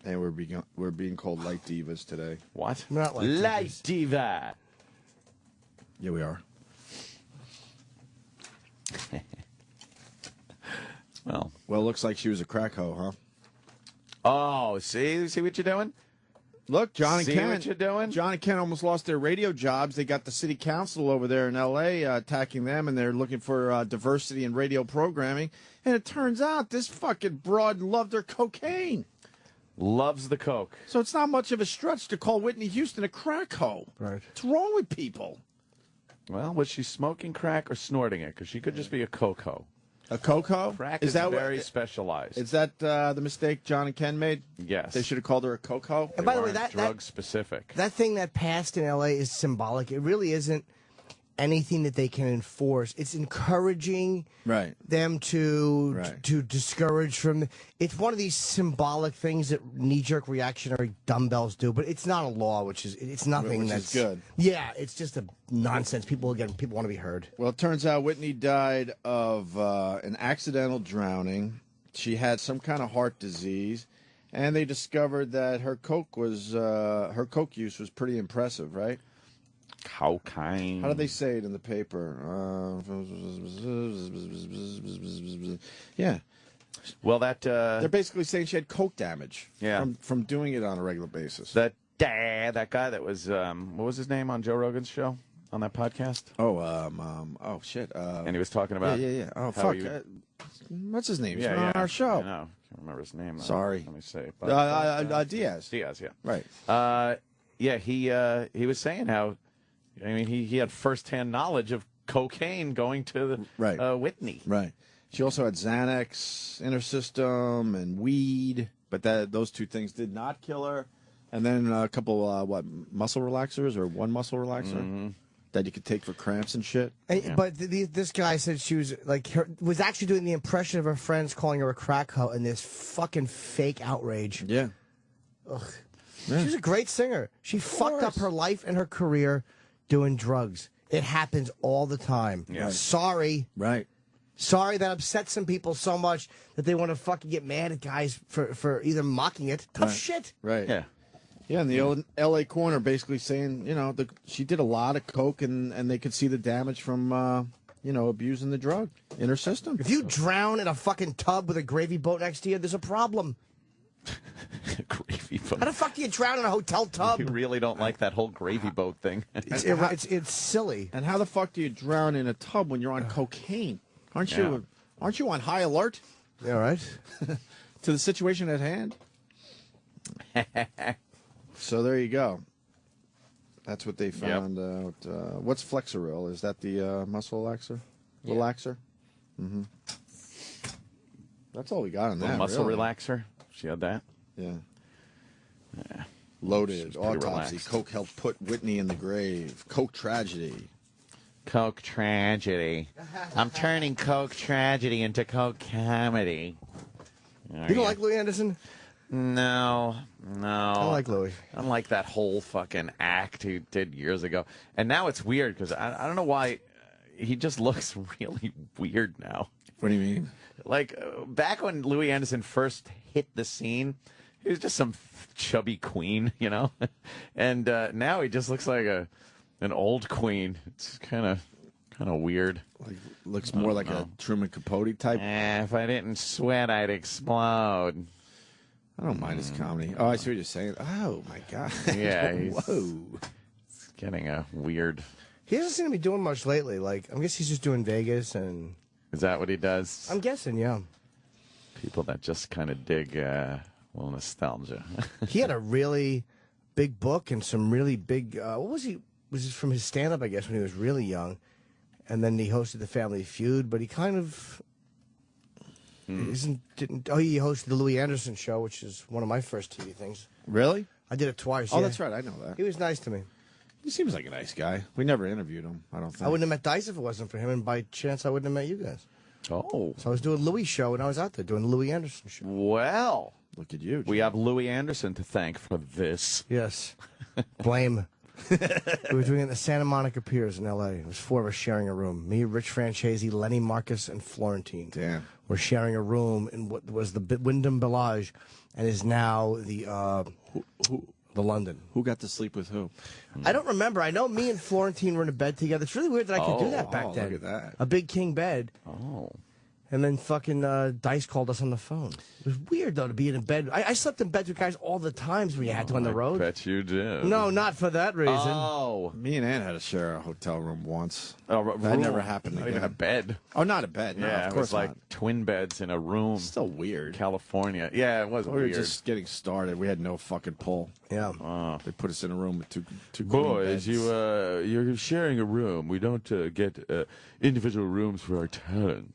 And we're being called light divas today. What? We're not light diva. Yeah, we are. Well, looks like she was a crack hoe, huh? Oh, see what you're doing? Look, John and See Ken. what you're doing? John and Ken almost lost their radio jobs. They got the city council over there in L.A. Attacking them, and they're looking for diversity in radio programming. And it turns out this fucking broad loved her cocaine. Loves the coke. So it's not much of a stretch to call Whitney Houston a crack hoe. Right. What's wrong with people? Well, was she smoking crack or snorting it? Because she could just be a coke hoe. A cocoa? Crack is very specialized. Is that the mistake John and Ken made? Yes. They should have called her a cocoa. And by the way, drug specific. That thing that passed in L.A. is symbolic. It really isn't anything that they can enforce. It's encouraging them to discourage from. It's one of these symbolic things that knee-jerk reactionary dumbbells do, but it's not a law, it's nothing that's good. Yeah, it's just a nonsense. People want to be heard. Well, it turns out Whitney died of an accidental drowning. She had some kind of heart disease, and they discovered that her coke use was pretty impressive, right? Cocaine. How do they say it in the paper? Yeah. Well, they're basically saying she had coke damage. Yeah. From doing it on a regular basis. That guy that was what was his name on Joe Rogan's show on that podcast? Oh shit. And he was talking about yeah. Oh fuck. What's his name? He's been on our show. I know. Can't remember his name. Sorry. Let me see. Diaz. Diaz. Yeah. Right. Yeah. He was saying how. I mean, he had firsthand knowledge of cocaine going to Whitney. Right. She also had Xanax in her system and weed, but those two things did not kill her. And then a couple, muscle relaxers or one muscle relaxer that you could take for cramps and shit. But this guy said she was was actually doing the impression of her friends calling her a crack hoe in this fucking fake outrage. Yeah. Ugh. Yeah. She's a great singer. She fucked up her life and her career doing drugs. It happens all the time. Yeah. Sorry. Right. Sorry that upset some people so much that they want to fucking get mad at guys for either mocking it. Tough shit. Right. Yeah. Yeah, and the L.A. Corner basically saying, she did a lot of coke and they could see the damage from, abusing the drug in her system. If you drown in a fucking tub with a gravy boat next to you, there's a problem. Gravy boat. How the fuck do you drown in a hotel tub? You really don't like that whole gravy boat thing. It's silly. And how the fuck do you drown in a tub when you're on cocaine? Aren't you on high alert? Yeah, right. To the situation at hand. So there you go. That's what they found out. What's Flexeril? Is that the muscle relaxer? Relaxer? Mm-hmm. That's all we got on that. Muscle really. relaxer. She had that. Yeah. Yeah. Loaded. Autopsy. Relaxed. Coke helped put Whitney in the grave. Coke tragedy. Coke tragedy. I'm turning Coke tragedy into Coke comedy. You don't like Louis Anderson? No. I like Louis. I don't like that whole fucking act he did years ago. And now it's weird because I don't know why he just looks really weird now. What do you mean? Like, back when Louis Anderson first hit the scene, he was just some chubby queen, you know? And now he just looks like an old queen. It's kind of weird. Like, looks more like a Truman Capote type. If I didn't sweat, I'd explode. I don't mind his comedy. Oh, I see what you're saying. Oh, my God. Yeah. Whoa. It's getting a weird... He doesn't seem to be doing much lately. Like, I guess he's just doing Vegas and... Is that what he does? I'm guessing, yeah. People that just kind of dig a little nostalgia. He had a really big book and some really big... what was he... Was it from his stand-up, I guess, when he was really young. And then he hosted the Family Feud, but he kind of... he hosted the Louis Anderson show, which is one of my first TV things. Really? I did it twice. Oh, yeah. that's right. I know that. He was nice to me. He seems like a nice guy. We never interviewed him, I don't think. I wouldn't have met Dice if it wasn't for him, and by chance, I wouldn't have met you guys. Oh. So I was doing Louis' show, and I was out there doing the Louis Anderson show. Well. Look at you. We have Louis Anderson to thank for this. Yes. Blame. We were doing it at the Santa Monica Piers in L.A. It was 4 of us sharing a room. Me, Rich Francesi, Lenny Marcus, and Florentine. Damn. We're sharing a room in what was the Wyndham Village and is now the London. Who got to sleep with who? I don't remember. I know me and Florentine were in a bed together. It's really weird that I could do that back then. Look at that. A big king bed. Oh. And then fucking Dice called us on the phone. It was weird, though, to be in a bed. I slept in beds with guys all the times when you had to on the road. I bet you did. No, not for that reason. Oh. Me and Ann had to share a hotel room once. Oh, that never happened Not again. even a bed. Oh, not a bed. No, Yeah, of it course was like not. twin beds in a room. Still weird. California. Yeah, it was We were weird. just getting started. We had no fucking pull. Yeah. They put us in a room with two queen Boys, beds. you're sharing a room. We don't get individual rooms for our talent.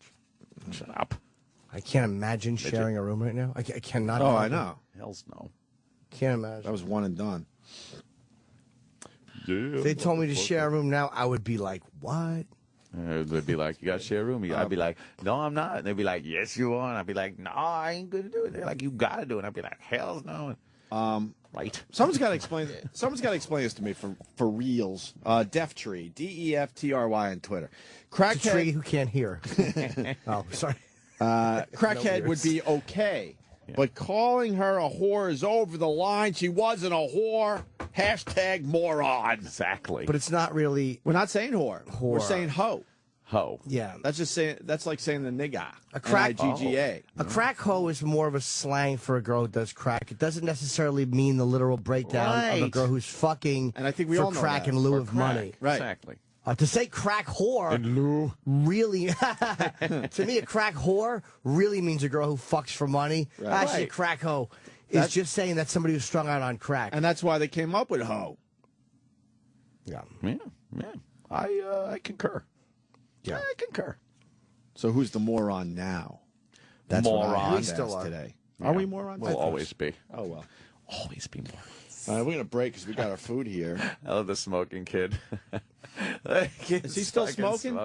Shut up. I can't imagine sharing a room right now. I cannot. Oh, I imagine. know. Hell's no. Can't imagine. That was one and done. Yeah. If they told me to share a room now, I would be like, what? They'd be like, you got to share a room? I'd be like, no, I'm not. And they'd be like, yes, you are. And I'd be like, no, I ain't going to do it. They're like, you got to do it. And I'd be like, hell's no. Right. Someone's got to explain. Someone's got to explain this to me for reals. Deftry, DEFTRY on Twitter. It's a tree who can't hear. Oh, sorry. Crackhead would be okay, but calling her a whore is over the line. She wasn't a whore. Hashtag moron. Exactly. But it's not really. We're not saying whore. We're saying hoe. Hoe. Yeah. That's just saying. That's like saying the nigga. A crack. N-I-G-G-A. A crack hoe is more of a slang for a girl who does crack. It doesn't necessarily mean the literal breakdown of a girl who's fucking. And I think we for all know crack that. in lieu For of crack. money. Right. Exactly. To say crack whore, really, to me, a crack whore really means a girl who fucks for money. Right. Actually, Right. crack hoe is just saying that somebody who's strung out on crack. And that's why they came up with hoe. Yeah. Yeah. I concur. Yeah. I concur. So who's the moron now? That's what I Moron. asked We still are. today. Yeah. Are we morons? We'll always be. Oh well. Always be morons. All right, we're gonna break because we got our food here. I love the smoking kid. Is he still smoking?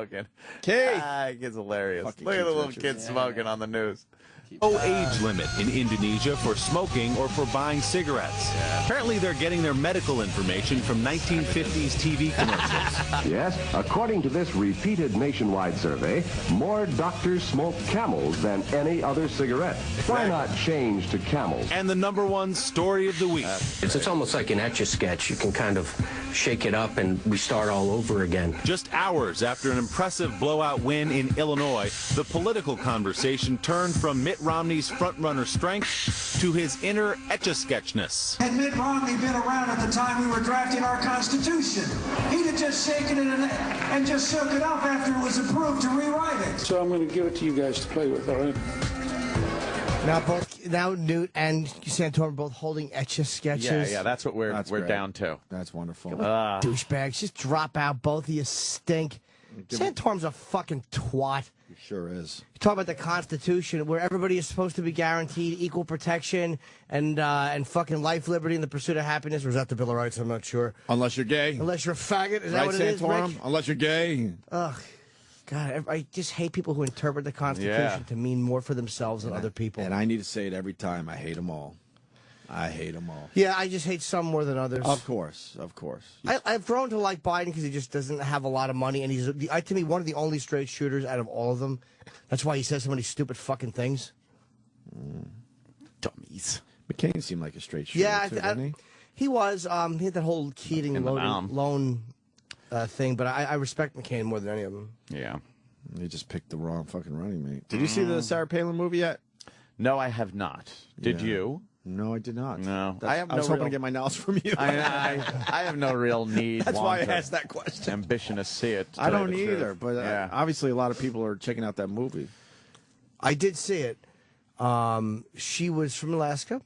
Kid. Kid's hilarious. Fucking Look at the Keith little Richards. kid smoking on the news. No age limit in Indonesia for smoking or for buying cigarettes. Apparently, they're getting their medical information from 1950s TV commercials. Yes, according to this repeated nationwide survey, more doctors smoke Camels than any other cigarette. Why not change to Camels? And the #1 story of the week. It's almost like an Etch-a-Sketch. You can kind of shake it up and we start all over again. Just hours after an impressive blowout win in Illinois, the political conversation turned from Mitt Romney's frontrunner strength to his inner Etch-a-Sketchness. Had Mitt Romney been around at the time we were drafting our Constitution, he'd have just shaken it and just shook it up after it was approved to rewrite it. So I'm going to give it to you guys to play with, all right? Now Newt and Santorum are both holding Etch-a-Sketches. Yeah, that's what we're great. down to. That's wonderful. Douchebags, just drop out. Both of you stink. Santorum's a fucking twat. He sure is. You talk about the Constitution, where everybody is supposed to be guaranteed equal protection and fucking life, liberty, and the pursuit of happiness. Or is that the Bill of Rights? I'm not sure. Unless you're gay. Unless you're a faggot. Is that Right, what it is, Santorum? Rick? Unless you're gay. Ugh. God, I just hate people who interpret the Constitution to mean more for themselves than other people. And I need to say it every time. I hate them all. I hate them all. Yeah, I just hate some more than others. Of course, of course. I've grown to like Biden because he just doesn't have a lot of money, and he's, to me, one of the only straight shooters out of all of them. That's why he says so many stupid fucking things. Dummies. McCain seemed like a straight shooter, Yeah, too, didn't he? He was. He had that whole Keating loan thing, but I respect McCain more than any of them. Yeah. They just picked the wrong fucking running mate. Did you see the Sarah Palin movie yet? No, I have not. Did Yeah. you? No, I did not. No. I was hoping to get my knowledge from you. I have no real need. That's why I want, or asked that question. Ambition to see it. to I tell don't you the either, truth. but yeah. obviously a lot of people are checking out that movie. I did see it. She was from Alaska.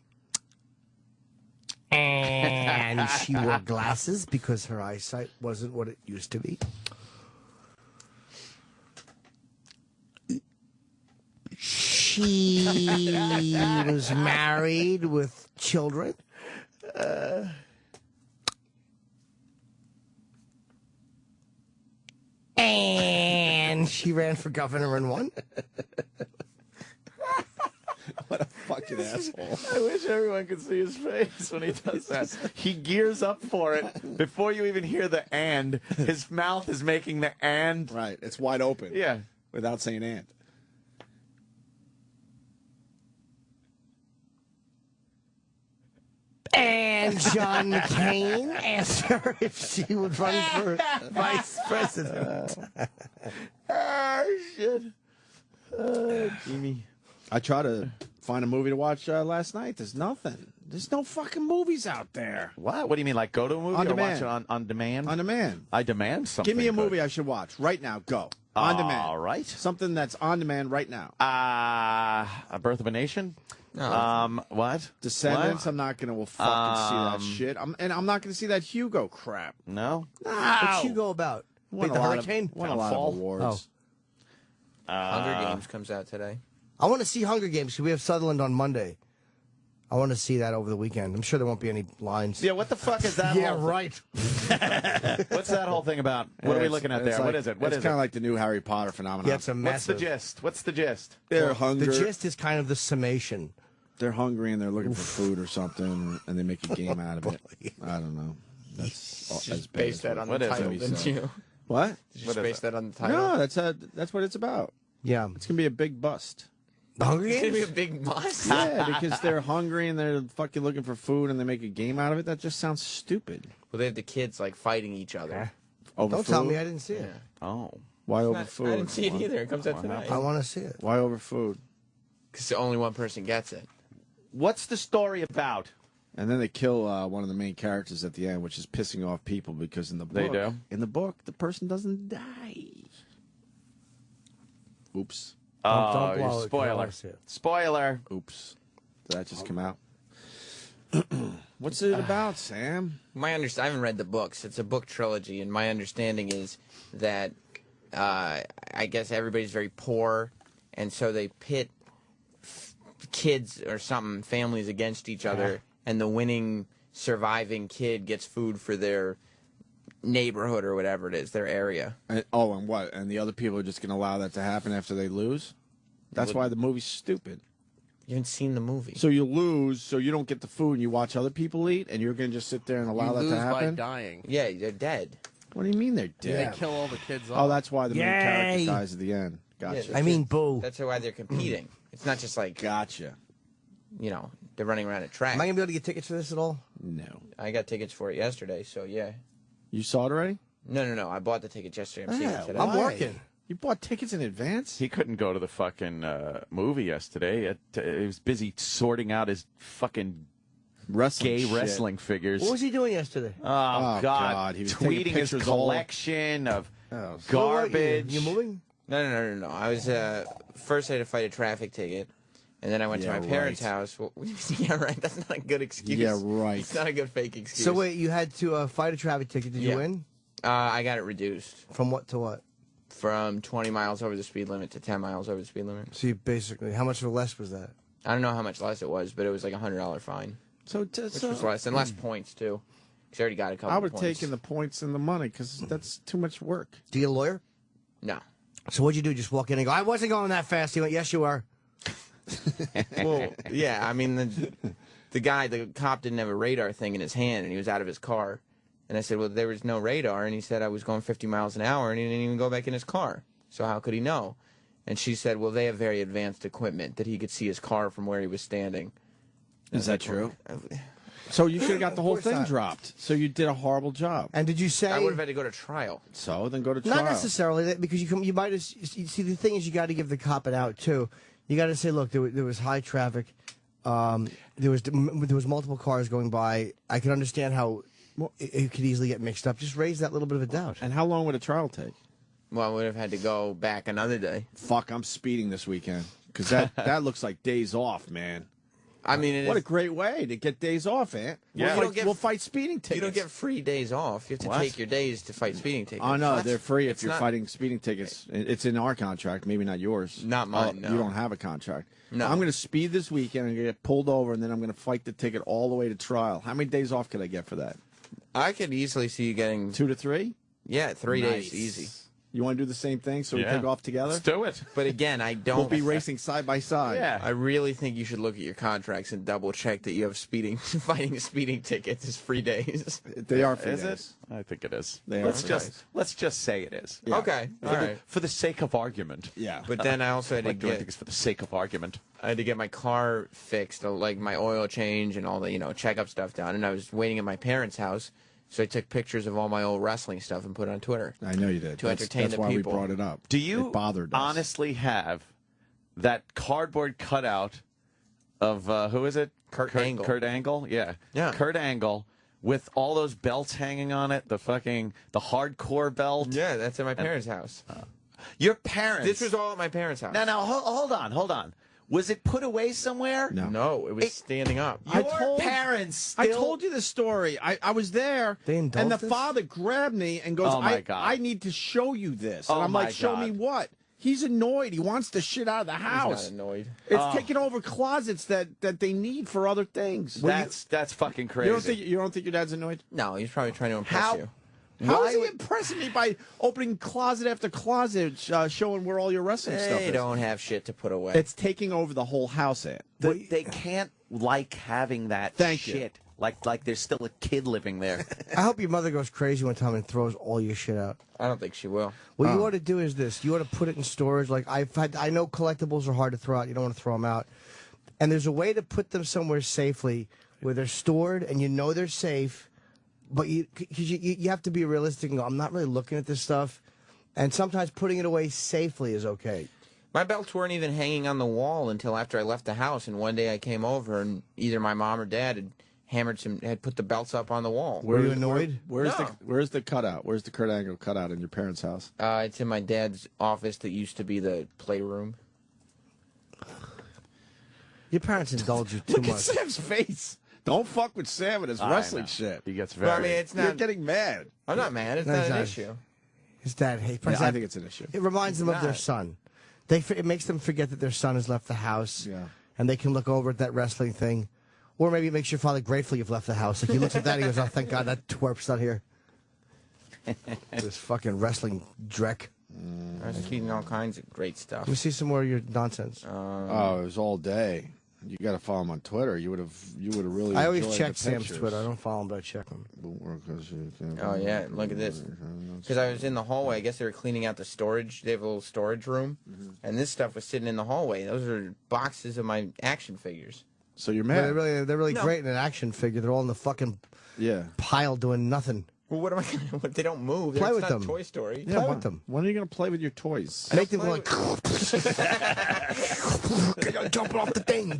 And she wore glasses because her eyesight wasn't what it used to be. She was married with children. And she ran for governor and won. What a fucking asshole. I wish everyone could see his face when he does that. He gears up for it before you even hear the and. His mouth is making the and. Right. It's wide open. Yeah. Without saying and. And John McCain asked her if she would run for vice president. Oh, shit. Jimmy. I tried to find a movie to watch last night. There's nothing. There's no fucking movies out there. What? What do you mean? Like go to a movie On or demand. watch it on demand? On demand. I demand something. Give me a good. movie I should watch right now. Go. On demand. All right. Something that's on demand right now. A Birth of a Nation? What? Descendants. What? I'm not going to fucking see that shit. I'm not going to see that Hugo crap. No? What's Hugo about? Won Like the a lot hurricane? Won a lot of awards. Hunger Games comes out today. I want to see Hunger Games because we have Sutherland on Monday. I want to see that over the weekend. I'm sure there won't be any lines. Yeah, what the fuck is that? Yeah, whole right. What's that whole thing about? What are we looking at there? Like, what is it? What it's is kind it? of like the new Harry Potter phenomenon. Yeah, it's a massive. What's the gist? What's the gist? They're hungry. The gist is kind of the summation. They're hungry and they're looking for food or something, and they make a game out of it. I don't know. That's as bad Base as that what- on what the is title, it? didn't you? What? Did you base that on the title? No, that's what it's about. Yeah, it's gonna be a big bust. The Hunger It's Games? gonna be a big must. Yeah, because they're hungry and they're fucking looking for food and they make a game out of it. That just sounds stupid. Well, they have the kids like fighting each other. Over Don't food? tell me I didn't see it. Oh. Why over Not- food? I didn't see it either. It comes out tonight. I want to see it. Why over food? Because only one person gets it. What's the story about? And then they kill one of the main characters at the end, which is pissing off people because in the book, They do? in the book, the person doesn't die. Oops. Don't Oh, blow it, 'cause I spoiler. wanna see it. Spoiler. Oops. Did that just come out? What's it about, Sam? I haven't read the books. It's a book trilogy, and my understanding is that I guess everybody's very poor, and so they pit kids or something, families against each other, and the winning surviving kid gets food for their neighborhood or whatever it is, their area. And what? And the other people are just going to allow that to happen after they lose? That's why the movie's stupid. You haven't seen the movie. So you lose, so you don't get the food, and you watch other people eat, and you're going to just sit there and allow that lose to by happen? dying. Yeah, they're dead. What do you mean they're dead? They kill all the kids off. Oh, that's why the main character Yay. dies at the end. Gotcha. Yeah, I mean, boo. That's why they're competing. It's not just like, Gotcha. you know, they're running around a track. Am I going to be able to get tickets for this at all? No. I got tickets for it yesterday, so yeah. You saw it already? No. I bought the tickets yesterday. I'm seeing it today. I'm working. You bought tickets in advance? He couldn't go to the fucking movie yesterday. He was busy sorting out his fucking gay shit. wrestling figures. What was he doing yesterday? Oh, God. He was taking Tweeting his pictures all- collection of Oh, garbage. You moving? No. I was first I had to fight a traffic ticket, and then I went to Yeah, my parents' right. house. Well, yeah, right. That's not a good excuse. Yeah, right. It's not a good fake excuse. So wait, you had to fight a traffic ticket. Did you Yeah. win? I got it reduced From what to what? from 20 miles over the speed limit to 10 miles over the speed limit. So you basically, how much of a less was that? I don't know how much less it was, but it was like $100 fine, So, which was less and less points too. Because I already got a couple. I would of have points. taken the points and the money because that's too much work. Do you get a lawyer? No. So what'd you do? Just walk in and go, I wasn't going that fast. He went, yes, you were. Well, yeah. I mean, the cop didn't have a radar thing in his hand, and he was out of his car. And I said, well, there was no radar. And he said I was going 50 miles an hour, and he didn't even go back in his car. So how could he know? And she said, well, they have very advanced equipment that he could see his car from where he was standing. Is that true? So you should have got the whole thing dropped. So you did a horrible job. And did you say... I would have had to go to trial. So then go to trial. Not necessarily, because you might have... You see, the thing is, you got to give the cop an out, too. You got to say, look, there was high traffic. There was multiple cars going by. I can understand how it could easily get mixed up. Just raise that little bit of a doubt. And how long would a trial take? Well, I would have had to go back another day. Fuck, I'm speeding this weekend. Because that looks like days off, man. I mean, what a great way to get days off, Ant. Yeah. We'll fight speeding tickets. You don't get free days off. You have to take your days to fight speeding tickets. Oh, no, they're free if you're fighting speeding tickets. It's in our contract, maybe not yours. Not mine, no. You don't have a contract. No. I'm going to speed this weekend. I'm going to get pulled over, and then I'm going to fight the ticket all the way to trial. How many days off could I get for that? I could easily see you getting... 2 to 3? Yeah, 3 days, easy. You want to do the same thing so we take off together? Let's do it. But again, I don't... We'll be racing side by side. Yeah. I really think you should look at your contracts and double check that you have fighting speeding tickets as free days. They are free Is days. it? I think it is. They let's are let's just say it is. Yeah. Okay. All right. For the sake of argument. Yeah. But then I also had to I think it's for the sake of argument. I had to get my car fixed, like my oil change and all the checkup stuff done. And I was waiting at my parents' house. So I took pictures of all my old wrestling stuff and put it on Twitter. I know you did. To entertain that's the why people. we brought it up. Do you it bothered us. honestly have that cardboard cutout of, who is it? Kurt Angle. Kurt Angle? Yeah. Yeah. Kurt Angle with all those belts hanging on it, the hardcore belt. Yeah, that's at my parents' house. Your parents. This was all at my parents' house. Now, hold on. Was it put away somewhere? No, it was standing up. Your parents I still... told you the story. I was there, and the father grabbed me and goes, Oh, my God. I need to show you this. Oh, And I'm my like, show me God. what? He's annoyed. He wants the shit out of the house. He's not annoyed. It's taking over closets that they need for other things. That's fucking crazy. You don't think your dad's annoyed? No, he's probably trying to impress you. How is he impressing me by opening closet after closet, showing where all your wrestling stuff is? They don't have shit to put away. It's taking over the whole house, Ed. They can't like having that Thank you. shit. Like there's still a kid living there. I hope your mother goes crazy one time and throws all your shit out. I don't think she will. What you ought to do is this. You ought to put it in storage. Like I know collectibles are hard to throw out. You don't want to throw them out. And there's a way to put them somewhere safely where they're stored and you know they're safe. But you have to be realistic and go, I'm not really looking at this stuff. And sometimes putting it away safely is okay. My belts weren't even hanging on the wall until after I left the house. And one day I came over and either my mom or dad had put the belts up on the wall. Were you annoyed? Where's the cutout? Where's the Kurt Angle cutout in your parents' house? It's in my dad's office that used to be the playroom. Your parents indulge you too Look much. at Sam's face. Don't fuck with Sam and his wrestling shit. He gets very... Well, I mean, it's not... You're getting mad. I'm not mad. It's No, not he's an not. issue. His dad hates. Yeah, I think it's an issue. It reminds them of their not. son. It makes them forget that their son has left the house. Yeah. And they can look over at that wrestling thing. Or maybe it makes your father grateful you've left the house. Like he looks at that and he goes, oh, thank God that twerp's not here. This fucking wrestling dreck. I was feeding all kinds of great stuff. Let me see some more of your nonsense. Oh, it was all day. You got to follow him on Twitter. You would have really. I always enjoyed check the Sam's pictures. Twitter. I don't follow him, but I check him. Oh, yeah. Look at this. Because I was in the hallway. I guess they were cleaning out the storage. They have a little storage room. And this stuff was sitting in the hallway. Those are boxes of my action figures. So you're But mad? they're really No. great in an action figure. They're all in the fucking pile doing nothing. Well, what am I going to... They don't move. Play It's with not them. Toy Story. Play with them. When are you going to play with your toys? Make them go like... jumping off the thing.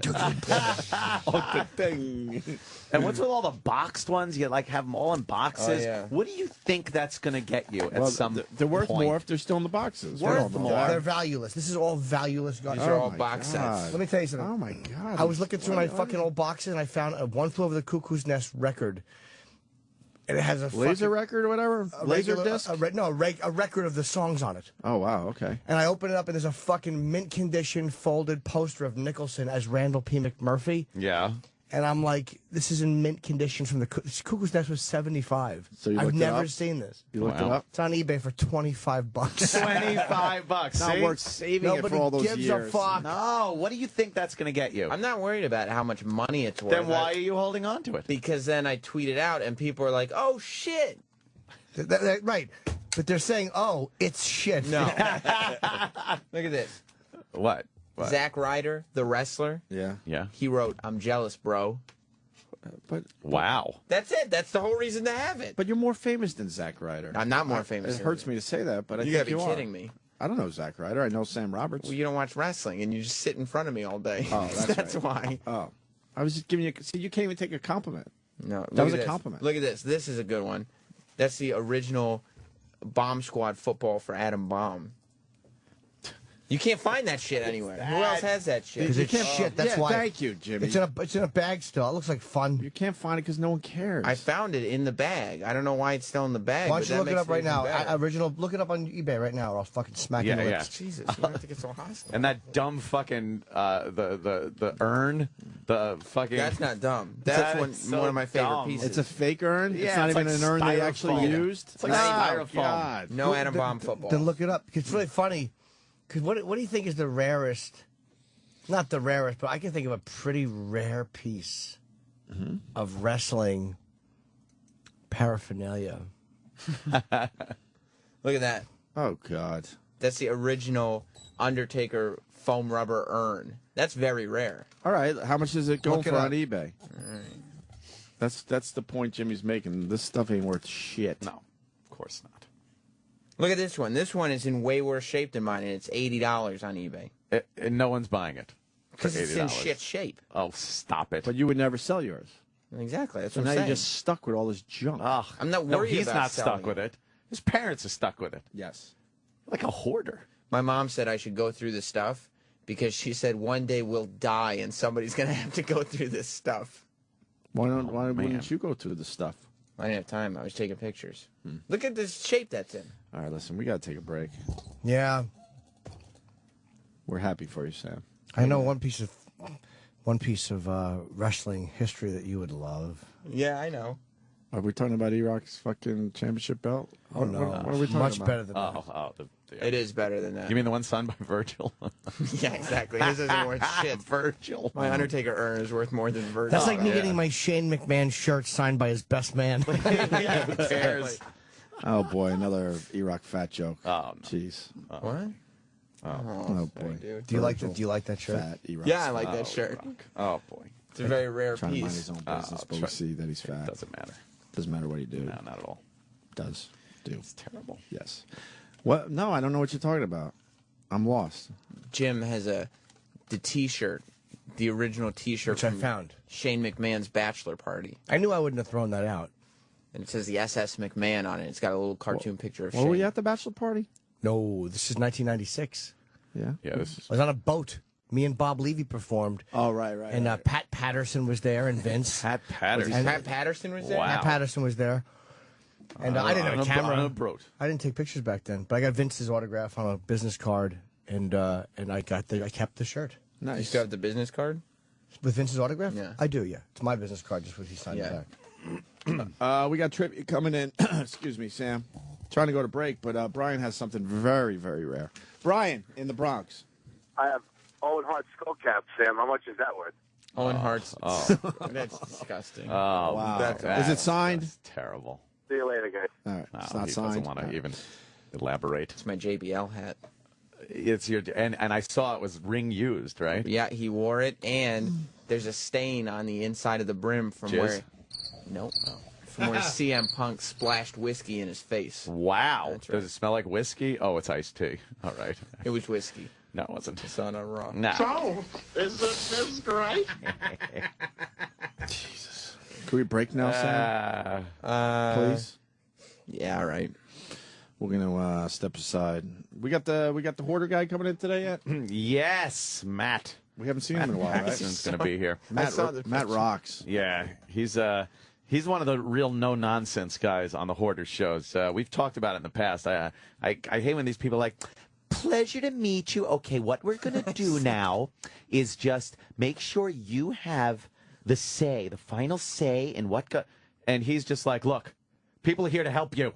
Off the thing. And what's with all the boxed ones? You like have them all in boxes. Oh, yeah. What do you think that's going to get you at some they're worth point? more if they're still in the boxes. Worth more. They're valueless. This is all valueless. These are all box sets. Let me tell you something. Oh my God! I was looking through my fucking old boxes and I found a One Flew Over the Cuckoo's Nest record. And it has a laser fucking, record or whatever. Laser disc. a record of the songs on it. Oh wow. Okay. And I open it up and there's a fucking mint condition folded poster of Nicholson as Randall P. McMurphy. Yeah. And I'm like, this is in mint condition from the Cuckoo's Nest was $75. So you I've looked it never up? seen this. You looked it up? It's on eBay for $25. $25. Not See? worth saving it Nobody for all those gives years. a fuck. No, what do you think that's going to get you? I'm not worried about how much money it's worth. Then why are you holding on to it? Because then I tweet it out and people are like, "Oh shit!" Right, but they're saying, "Oh, it's shit." No. Look at this. What? Zack Ryder, the wrestler. Yeah. Yeah. He wrote, "I'm jealous, bro." But wow. That's it. That's the whole reason to have it. But you're more famous than Zack Ryder. I'm not more famous. It hurts me to say that, but I You think gotta be you kidding are. me. I don't know Zack Ryder. I know Sam Roberts. Well, you don't watch wrestling, and you just sit in front of me all day. Oh, that's right. why. Oh, I was just giving you. See, you can't even take a compliment. No, That was look a at this. compliment. Look at this. This is a good one. That's the original Bomb Squad football for Adam Bomb. You can't find that shit anywhere. Who else has that shit? Because it's shit. That's why. Thank you, Jimmy. It's in a bag still. It looks like fun. You can't find it because no one cares. I found it in the bag. I don't know why it's still in the bag. Why but don't you that look it makes up right even now? better. Original. Look it up on eBay right now, or I'll fucking smack you in the Yeah, lips. Jesus, you don't have to get so hostile. And that dumb fucking the urn, the fucking. That's not dumb. That's one, so one of my favorite dumb. pieces. It's a fake urn. Yeah, it's not it's even like an urn they actually styrofoam. used. It's like Oh, styrofoam. God. no Adam Bomb football. Then look it up. It's really funny. Because what do you think is the rarest? Not the rarest, but I can think of a pretty rare piece of wrestling paraphernalia. Look at that. Oh God. That's the original Undertaker foam rubber urn. That's very rare. All right. How much is it going Look it for up. on eBay? That's the point Jimmy's making. This stuff ain't worth shit. No, of course not. Look at this one. This one is in way worse shape than mine, and it's $80 on eBay. And no one's buying it. Because it's in shit shape. Oh, stop it. But you would never sell yours. Exactly. That's So what now I'm you're saying. just stuck with all this junk. Ugh. I'm not No, worried he's about not selling stuck with it. His parents are stuck with it. Yes. Like a hoarder. My mom said I should go through the stuff because she said one day we'll die and somebody's going to have to go through this stuff. Why wouldn't you go through the stuff? I didn't have time. I was taking pictures. Look at this shape that's in. All right, listen, we got to take a break. Yeah, We're happy for you, Sam. I know one piece of wrestling history that you would love. Yeah, I know. Are we talking about E-Rock's fucking championship belt? Oh no, What are we talking much about? better than that. It is better than that. You mean the one signed by Virgil? Yeah, exactly. This isn't worth shit. Virgil. My Undertaker urn is worth more than Virgil. That's like me getting my Shane McMahon shirt signed by his best man. Yeah, who cares? Oh boy, another E-Rock fat joke. Oh, no. Jeez. What? Oh boy. Dude. Do you like that? Do you like that shirt? Fat E-Rock. Yeah, I like that shirt. Oh, boy. It's a very rare Trying to mind piece. his own business, but we see that he's fat. Doesn't matter. Doesn't matter what he do. No, not at all. Does do. It's terrible. Yes. What? No, I don't know what you're talking about. I'm lost. Jim has the T-shirt, the original T-shirt Which I from found. Shane McMahon's bachelor party, I knew I wouldn't have thrown that out. and it says the SS McMahon on it. It's got a little cartoon picture of Were Shane. we at the bachelor party? No, this is 1996. Yeah. Yeah, this is. I was on a boat. Me and Bob Levy performed. Oh, right. And Pat Patterson was there, and Vince. Pat Patterson. And Pat Patterson was there. Wow. Pat Patterson was there. And I didn't have a camera. On a boat. I didn't take pictures back then, but I got Vince's autograph on a business card, and I kept the shirt You still have the business card? with Vince's autograph. Yeah. I do. Yeah, it's my business card, just what he signed Yeah. back. We got trivia coming in. Excuse me, Sam. Trying to go to break, but Brian has something very, very rare. Brian in the Bronx. I have Owen Hart skull cap, Sam. How much is that worth? Owen Hart's. Oh. That's disgusting. Oh, Wow. that's Is it signed? That's terrible. See you later, guys. All right. No, It's not he signed. doesn't want to even elaborate. It's my JBL hat. It's your and I saw it was ring used, right? Yeah, he wore it, and there's a stain on the inside of the brim from Jizz? where. Nope. From where CM Punk splashed whiskey in his face. Wow. That's right. Does it smell like whiskey? Oh, it's iced tea. All right. It was whiskey. No, it wasn't. So I'm not wrong. No. So, isn't this great? Jesus. Can we break now, Sam? Please. Yeah, all right. We're gonna step aside. We got the hoarder guy coming in today yet? Yes, Matt. We haven't seen him in a while, right? Maxon's going to be here. Matt rocks. Yeah, he's one of the real no nonsense guys on the Hoarder shows. We've talked about it in the past. I hate when these people are like, pleasure to meet you. Okay, what we're going to do now is just make sure you have the final say in what and he's just like, look, people are here to help you.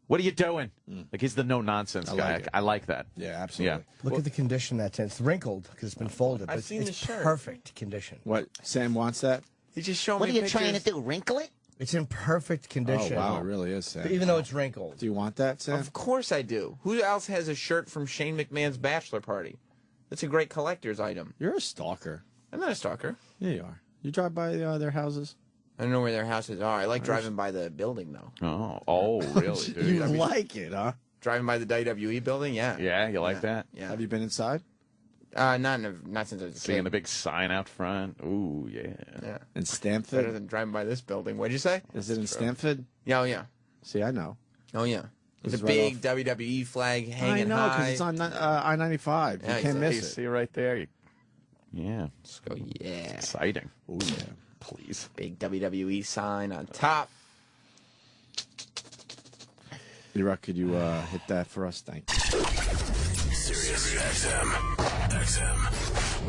What are you doing? Like, he's the no-nonsense guy. like it. I like that. Yeah, absolutely. Look at the condition that's in. It's wrinkled because it's been folded. But I've seen it's the shirt. perfect condition. What, Sam wants that? He's just showing What me are you pictures. trying to do? Wrinkle it? It's in perfect condition. Oh, wow, it really is, Sam. Even though it's wrinkled. Do you want that, Sam? Of course I do. Who else has a shirt from Shane McMahon's bachelor party? That's a great collector's item. You're a stalker. I'm not a stalker. Yeah, you are. You drive by their houses? I don't know where their houses are. I like driving by the building, though. Oh, really, dude? You like it, huh? Driving by the WWE building, yeah. Yeah, you like that? Yeah. Have you been inside? Not since I was a Seeing kid. the big sign out front. Ooh, yeah. Yeah. In Stamford? Better than driving by this building. What'd you say? Is it in Stamford? Yeah, oh yeah. See, I know. Oh yeah. There's It's a right big WWE flag hanging I know, high. because it's on I-95. Yeah, You can't miss You it. see right there? Yeah. Let's go, yeah. Exciting. Oh, yeah. Please. Big WWE sign on top. D-Rock, could you hit that for us? Thank you. Sirius XM.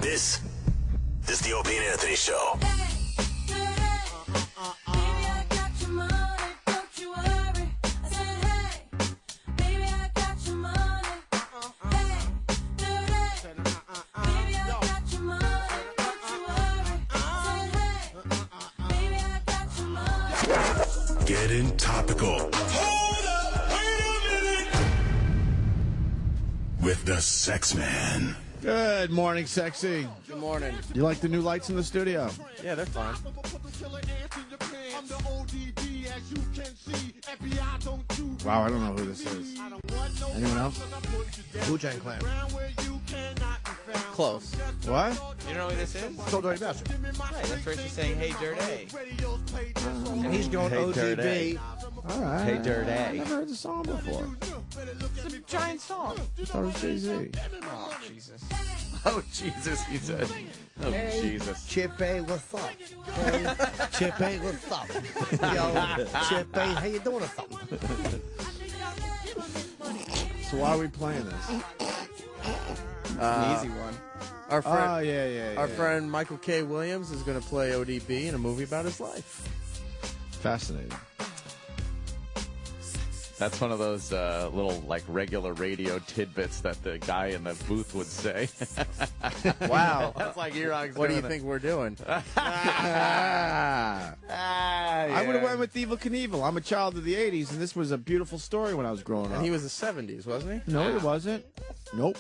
This is the Opie and Anthony Show. Getting topical. With the Sex Man. Good morning, sexy. Good morning. You like the new lights in the studio? Yeah, they're fine. Wow, I don't know who this is. Anyone else? Wu-Tang Clan. Close. What? You know who this is? So Dirty Bastard. Right, that's where she's saying, hey, Dirty. And he's going Hey, ODB. Dirty. All right. Hey, Dirty. I never heard the song before. It's a giant song. I thought it was Jay-Z. Oh, Jesus. Oh, Jesus, he said. Oh, Jesus. Chip A, what's up? Hey, Chip A, what's up? Yo, Chip A, how you doing or something? So why are we playing this? An easy one. Our friend, Oh, yeah. our friend Michael K. Williams is going to play ODB in a movie about his life. Fascinating. That's one of those little, like, regular radio tidbits that the guy in the booth would say. Wow. That's like Erock's What do you doing it. think we're doing? I would have went with Evel Knievel. I'm a child of the 80s, and this was a beautiful story when I was growing up. And he was the 70s, wasn't he? No, it wasn't. Nope.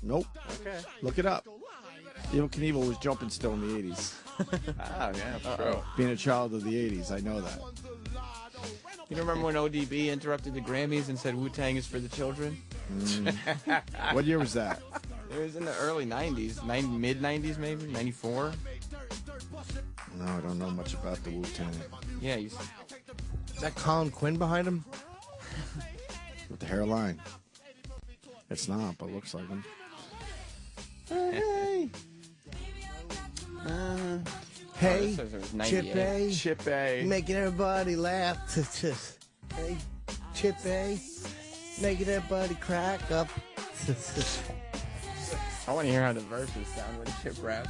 Okay. Look it up. Evel Knievel was jumping still in the 80s. Oh, yeah, that's true. Being a child of the 80s, I know that. You don't remember when ODB interrupted the Grammys and said Wu-Tang is for the children? What year was that? It was in the early 90s, mid-90s maybe, 94. No, I don't know much about the Wu-Tang. Yeah, Is that Colin Quinn behind him? With the hairline. It's not, but it looks like him. Hey, says it was Chip 98. A, Chip A. making everybody laugh. Hey, Chip A, making everybody crack up. I want to hear how the verses sound when Chip raps.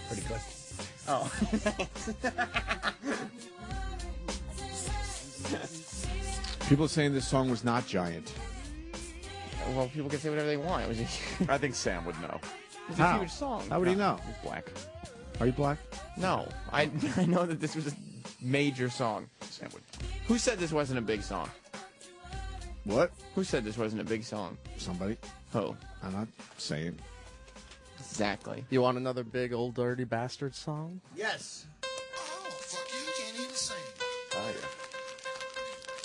Pretty good. Oh. People are saying this song was not giant. Well, people can say whatever they want. It was I think Sam would know. How? a huge song. How would he know? He's black. Are you black? No, I know that this was a major song. Sam would. Who said this wasn't a big song? What? Who said this wasn't a big song? Somebody. Who? I'm not saying. Exactly. You want another big old dirty bastard song? Yes. Oh, yeah.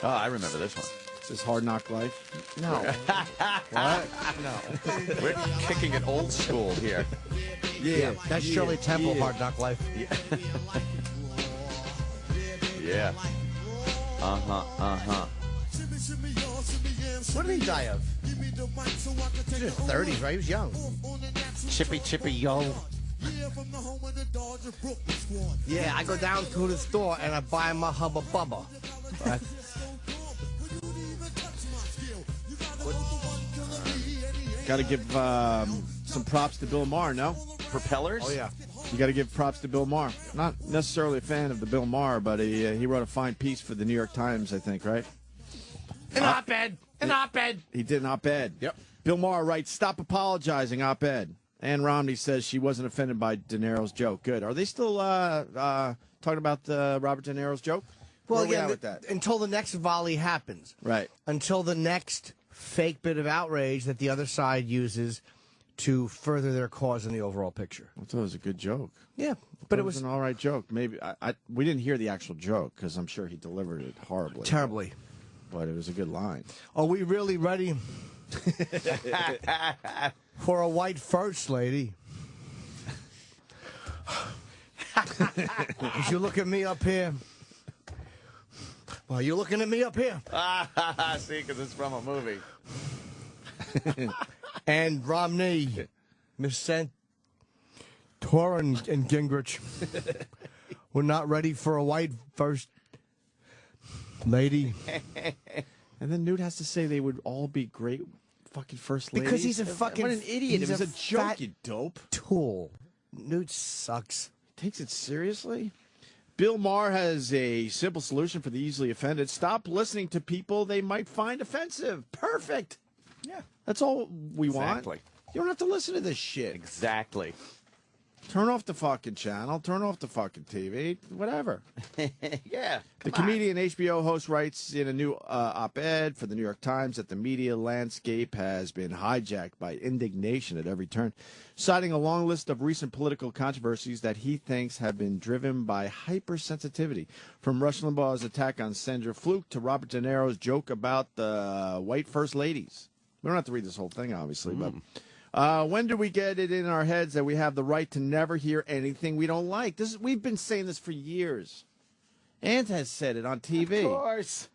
Oh, I remember this one. Is this Hard Knock Life? No. What? No. We're kicking it old school here. Yeah. That's Shirley Temple, Hard Knock Life. Yeah. Uh-huh. What did he die of? He was in his 30s, right? He was young. Chippy, yo. Yeah, I go down to the store and I buy my Hubba Bubba. Got to give some props to Bill Maher, no? Propellers? Oh, yeah. You got to give props to Bill Maher. Not necessarily a fan of the Bill Maher, but he wrote a fine piece for the New York Times, I think, right? An op-ed. An op-ed. He did an op-ed. Yep. Bill Maher writes, "Stop apologizing," op-ed. Ann Romney says she wasn't offended by De Niro's joke. Good. Are they still talking about Robert De Niro's joke? Well, Where are we yeah, at with that? until the next volley happens. Right. Until the next fake bit of outrage that the other side uses to further their cause in the overall picture. I thought it was a good joke. Yeah, but it was an all right joke. Maybe we didn't hear the actual joke because I'm sure he delivered it horribly. Terribly. But it was a good line. Are we really ready for a white first lady? As you look at me up here. Well, you're looking at me up here. See, because it's from a movie. And Romney, Miss Santorum and Gingrich, we're not ready for a white first lady. And then Newt has to say they would all be great fucking first ladies. Because he's a fucking... What an idiot. He's It was a joke, fat you dope. Tool. Newt sucks. Takes it seriously? Bill Maher has a simple solution for the easily offended. Stop listening to people they might find offensive. Perfect. Yeah. That's all we want. Exactly. You don't have to listen to this shit. Exactly. Turn off the fucking channel. Turn off the fucking TV. Whatever. Yeah. The comedian HBO host writes in a new op-ed for the New York Times that the media landscape has been hijacked by indignation at every turn, citing a long list of recent political controversies that he thinks have been driven by hypersensitivity, from Rush Limbaugh's attack on Sandra Fluke to Robert De Niro's joke about the white first ladies. We don't have to read this whole thing, obviously, but... when do we get it in our heads that we have the right to never hear anything we don't like? We've been saying this for years. Ant has said it on TV. Of course.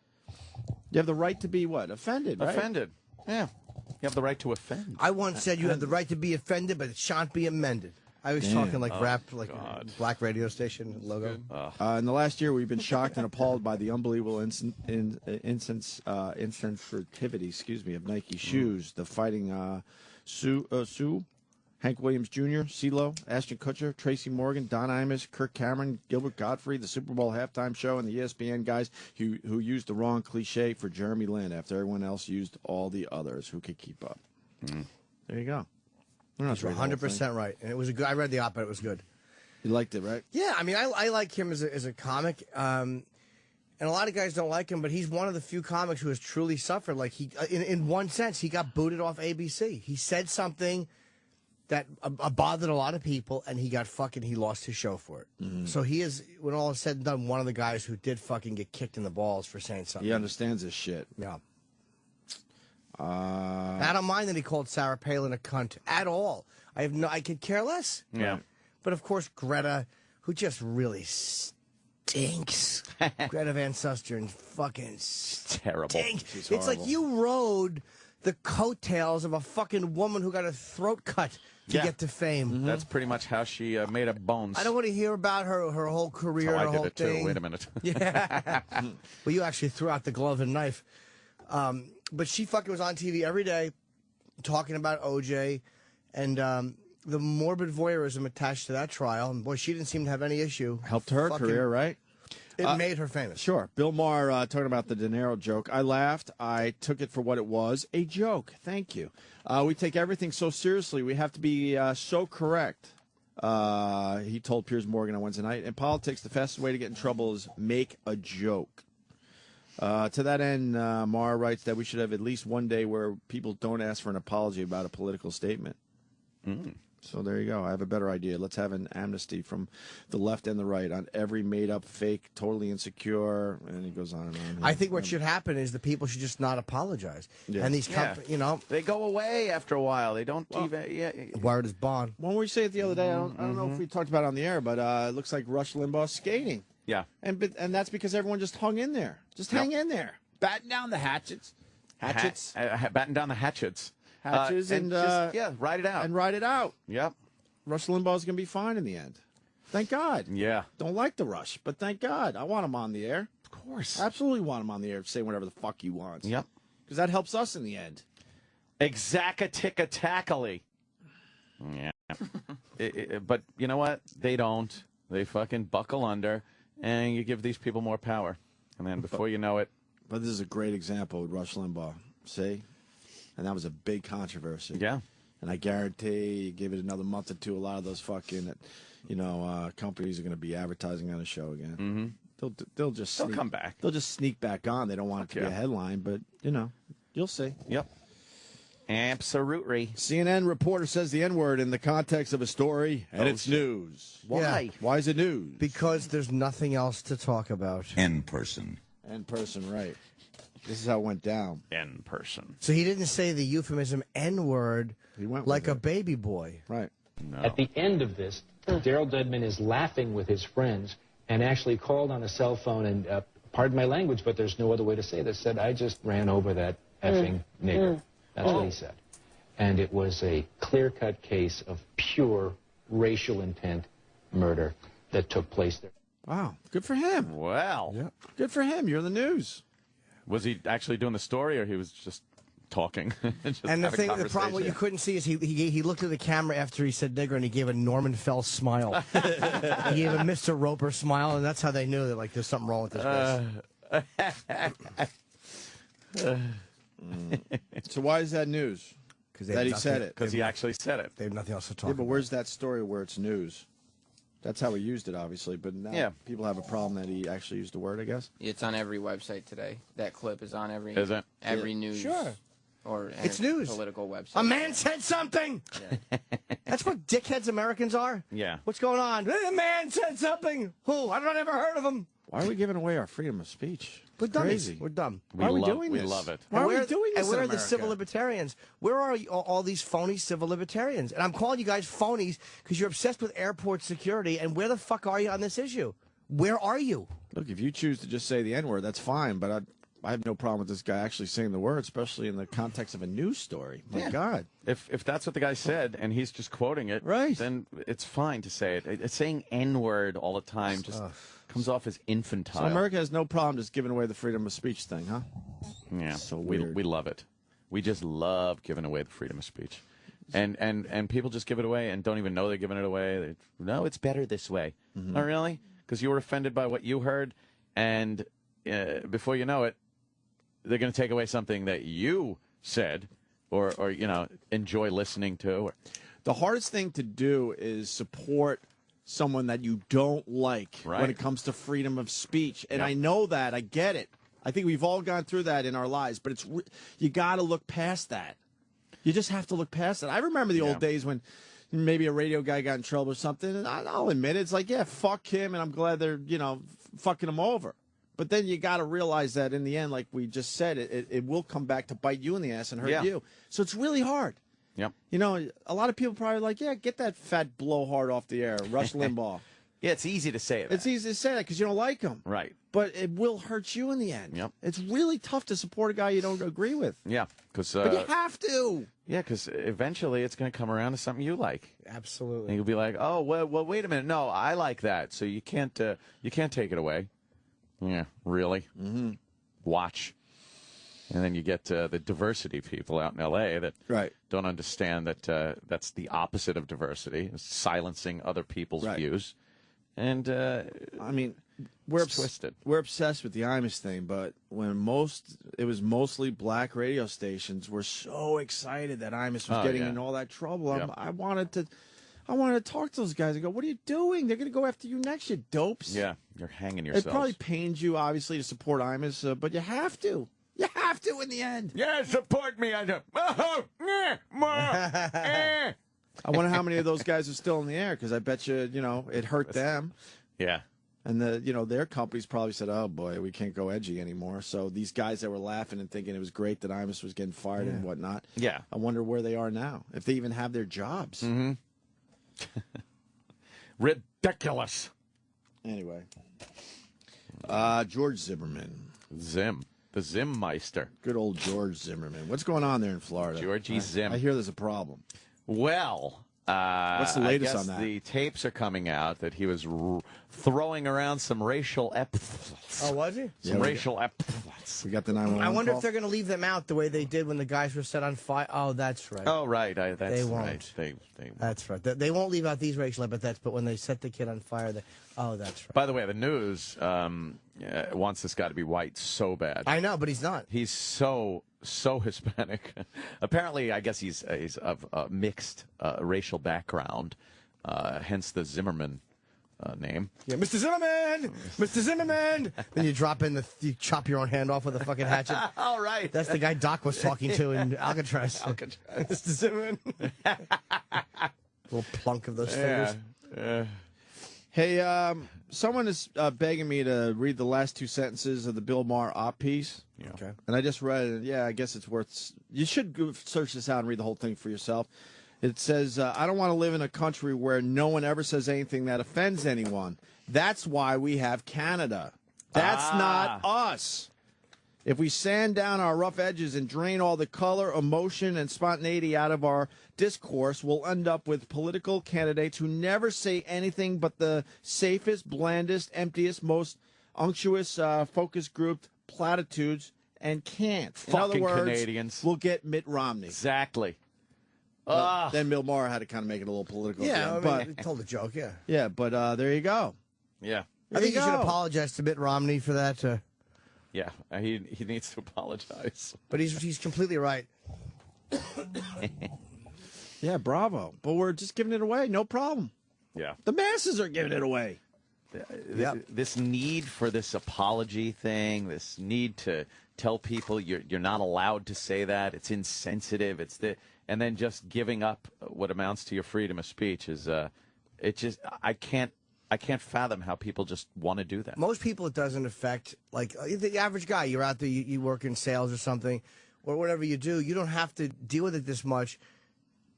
You have the right to be what? Offended, right? Offended. Yeah. You have the right to offend. I once said you have the right to be offended, but it shan't be amended. I was talking like rap, like black radio station logo. In the last year, we've been shocked and appalled by the unbelievable insensitivity, of Nike shoes. The Fighting Sue, Hank Williams Jr., CeeLo, Ashton Kutcher, Tracy Morgan, Don Imus, Kirk Cameron, Gilbert Gottfried, the Super Bowl halftime show, and the ESPN guys who used the wrong cliche for Jeremy Lin after everyone else used all the others. Who could keep up? There you go. You're 100% right. And it was a good. I read the op-ed. It was good. You liked it, right? Yeah, I mean, I like him as a comic. And a lot of guys don't like him, but he's one of the few comics who has truly suffered. Like in one sense, he got booted off ABC. He said something that bothered a lot of people, and he lost his show for it. So he is, when all is said and done, one of the guys who did fucking get kicked in the balls for saying something. He understands this shit. Yeah. I don't mind that he called Sarah Palin a cunt at all. I could care less. Yeah. But of course, Greta, who just really stinks. Greta Van Susteren fucking terrible. Stinks. It's like you rode the coattails of a fucking woman who got a throat cut to get to fame. That's pretty much how she made up bones. I don't want to hear about her whole career, I her did whole it thing. too. Wait a minute. Yeah. Well, you actually threw out the glove and knife. But she fucking was on TV every day talking about OJ and the morbid voyeurism attached to that trial. And boy, she didn't seem to have any issue. Helped her career, right? It made her famous. Sure. Bill Maher talking about the De Niro joke. I laughed. I took it for what it was, a joke. Thank you. We take everything so seriously. We have to be so correct. He told Piers Morgan on Wednesday night. In politics, the fastest way to get in trouble is make a joke. To that end, Maher writes that we should have at least one day where people don't ask for an apology about a political statement. So there you go. I have a better idea. Let's have an amnesty from the left and the right on every made-up, fake, totally insecure, and it goes on and on. I think what should happen is the people should just not apologize. Yeah. And these you know. They go away after a while. They don't even... Word is bond. When we say it the other day, I don't know if we talked about it on the air, but it looks like Rush Limbaugh's skating. Yeah. And that's because everyone just hung in there. Just hang in there. Batten down the hatchets. Batten down the hatchets. Hatches and just, ride it out. And ride it out. Yep. Rush Limbaugh's going to be fine in the end. Thank God. Yeah. Don't like the Rush, but thank God. I want him on the air. Of course. Absolutely want him on the air to say whatever the fuck he wants. Yep. Because that helps us in the end. Exaca-ticka-tackly. Yeah. but you know what? They don't. They fucking buckle under, and you give these people more power. And then before you know it. But this is a great example with Rush Limbaugh. See? And that was a big controversy. Yeah. And I guarantee you give it another month or two, a lot of those fucking, companies are going to be advertising on the show again. Mm-hmm. They'll come back. They'll just sneak back on. They don't want it to be a headline, but, you'll see. Yep. Absolutely. CNN reporter says the N-word in the context of a story, and it's news. Why? Yeah. Why is it news? Because there's nothing else to talk about. N-person. N-person, right. This is how it went down. N-person. So he didn't say the euphemism N-word like a it. baby boy. Right. No. At the end of this, Daryl Dedman is laughing with his friends and actually called on a cell phone and, pardon my language, but there's no other way to say this, said, I just ran over that effing nigger. That's what he said. And it was a clear-cut case of pure racial intent murder that took place there. Wow. Good for him. Well. Yeah. Good for him. You're in the news. Was he actually doing the story, or he was just talking? Just And the having problem, what you conversation? couldn't see is he looked at the camera after he said nigger, and he gave a Norman Fell smile. He gave a Mr. Roper smile, and that's how they knew that there's something wrong with this place. So why is that news? That he said it. Because he actually said it. They have nothing else to talk Yeah, but about. where's that story where it's news? That's how he used it, obviously. But now people have a problem that he actually used the word, I guess. It's on every website today. That clip is on every Is it? every news. Sure. Or It's news. Political website. A man said something. That's what dickheads Americans are. Yeah. What's going on? A man said something. Who? I've never heard of him. Why are we giving away our freedom of speech? We're dummies. Crazy. We're dumb. Why are we doing this? We love it. Why are we doing this And where in are the America? civil libertarians? Where are all these phony civil libertarians? And I'm calling you guys phonies because you're obsessed with airport security. And where the fuck are you on this issue? Where are you? Look, if you choose to just say the N-word, that's fine. But I have no problem with this guy actually saying the word, especially in the context of a news story. My God. If that's what the guy said and he's just quoting it, right, then it's fine to say it. It's saying N-word all the time just comes off as infantile. So America has no problem just giving away the freedom of speech thing, huh? Yeah, so we weird. love it. We just love giving away the freedom of speech, and people just give it away and don't even know they're giving it away. No, it's better this way. Mm-hmm. Oh, really? Because you were offended by what you heard, and before you know it, they're going to take away something that you said, or enjoy listening to. The hardest thing to do is support someone that you don't like when it comes to freedom of speech. And I know that. I get it. I think we've all gone through that in our lives. But you got to look past that. You just have to look past it. I remember the old days when maybe a radio guy got in trouble or something. And I'll admit it. It's like, yeah, fuck him. And I'm glad they're, fucking him over. But then you got to realize that in the end, like we just said, it will come back to bite you in the ass and hurt you. So it's really hard. Yep. A lot of people probably like, yeah, get that fat blowhard off the air, Rush Limbaugh. Yeah, it's easy to say that. It's easy to say that because you don't like him. Right. But it will hurt you in the end. Yep. It's really tough to support a guy you don't agree with. Yeah, because but you have to. Yeah, because eventually it's going to come around to something you like. Absolutely. And you'll be like, oh, well, wait a minute. No, I like that. So you can't take it away. Yeah, really? Mm-hmm. Watch. And then you get the diversity people out in L.A. that don't understand that that's the opposite of diversity, silencing other people's views. And, I mean, we're twisted. We're obsessed with the Imus thing, but when it was mostly black radio stations, we're so excited that Imus was getting in all that trouble. Yep. I wanted to talk to those guys and go, what are you doing? They're going to go after you next, you dopes. Yeah, you're hanging yourselves. It probably pains you, obviously, to support Imus, but you have to. You have to in the end. Yeah, support me. I wonder how many of those guys are still in the air, because I bet you, it hurt them. Yeah. And their companies probably said, oh, boy, we can't go edgy anymore. So these guys that were laughing and thinking it was great that Imus was getting fired and whatnot, I wonder where they are now, if they even have their jobs. Mm-hmm. Ridiculous. Anyway. George Zimmerman. The Zimmeister. Good old George Zimmerman. What's going on there in Florida? Georgie Zim. I hear there's a problem. Well, What's the latest I guess on that? The tapes are coming out that he was throwing around some racial epithets. Oh, was he? Some racial epithets. We got the 911 I wonder call? if they're going to leave them out the way they did when the guys were set on fire. Oh, that's right. Oh, right. That's They won't. right. They That's right. They won't leave out these racial epithets, but when they set the kid on fire, oh, that's right. By the way, the news wants this guy to be white so bad. I know, but he's not. He's so Hispanic. Apparently, I guess he's of a mixed racial background, hence the Zimmerman name. Yeah, Mr. Zimmerman! Mr. Zimmerman! Then you drop in you chop your own hand off with a fucking hatchet. All right. That's the guy Doc was talking to in Alcatraz. Mr. Zimmerman. Little plunk of those fingers. Hey, someone is begging me to read the last two sentences of the Bill Maher op piece. Yeah. Okay. And I just read it. Yeah, I guess it's worth. You should go search this out and read the whole thing for yourself. It says, I don't want to live in a country where no one ever says anything that offends anyone. That's why we have Canada. That's not us. If we sand down our rough edges and drain all the color, emotion, and spontaneity out of our discourse, we'll end up with political candidates who never say anything but the safest, blandest, emptiest, most unctuous, focus grouped platitudes and can't. In other Fucking words, Canadians. we'll get Mitt Romney. Exactly. Then Bill Maher had to kind of make it a little political. Yeah, again. I mean, he told a joke, yeah. Yeah, but there you go. Yeah. I think you should apologize to Mitt Romney for that. Yeah, he needs to apologize. But he's completely right. Yeah, bravo. But we're just giving it away. No problem. Yeah. The masses are giving it away. This need for this apology thing, this need to tell people you're not allowed to say that, it's insensitive, and then just giving up what amounts to your freedom of speech is I can't fathom how people just want to do that. Most people it doesn't affect. Like the average guy, you're out there, you work in sales or something, or whatever you do, you don't have to deal with it this much.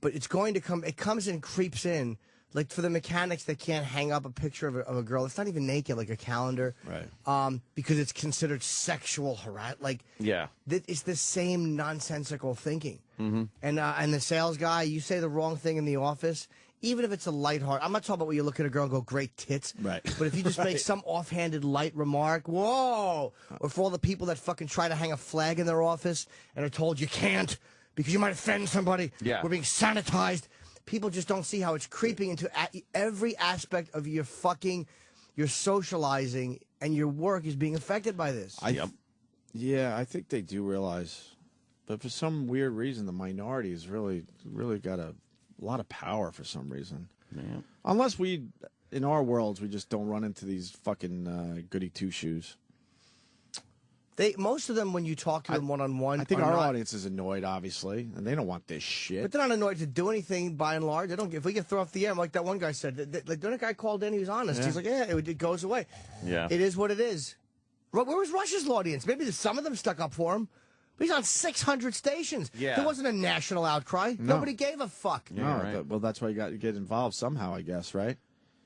But it's going to come. It comes and creeps in. Like for the mechanics that can't hang up a picture of a girl, it's not even naked, like a calendar, right? Because it's considered sexual harassment. Like, yeah, it's the same nonsensical thinking. Mm-hmm. And the sales guy, you say the wrong thing in the office, even if it's a lighthearted. I'm not talking about when you look at a girl and go, "Great tits," right? But if you just make some offhanded light remark, whoa, or for all the people that fucking try to hang a flag in their office and are told you can't because you might offend somebody. Yeah, we're being sanitized. People just don't see how it's creeping into every aspect of your socializing, and your work is being affected by this. Yeah, I think they do realize, but for some weird reason, the minority has really got a lot of power for some reason. Yeah. Unless in our worlds, we just don't run into these fucking goody two shoes. Most of them, when you talk to them one-on-one, I think our audience is annoyed, obviously, and they don't want this shit. But they're not annoyed to do anything, by and large. They don't. If we get thrown off the air, like that one guy said, like the guy called in, he was honest. Yeah. He's like, yeah, it goes away. Yeah. It is what it is. Where was Rush's audience? Maybe some of them stuck up for him. But he's on 600 stations. Yeah. There wasn't a national outcry. No. Nobody gave a fuck. Yeah, right. Well, that's why you got to get involved somehow, I guess, right?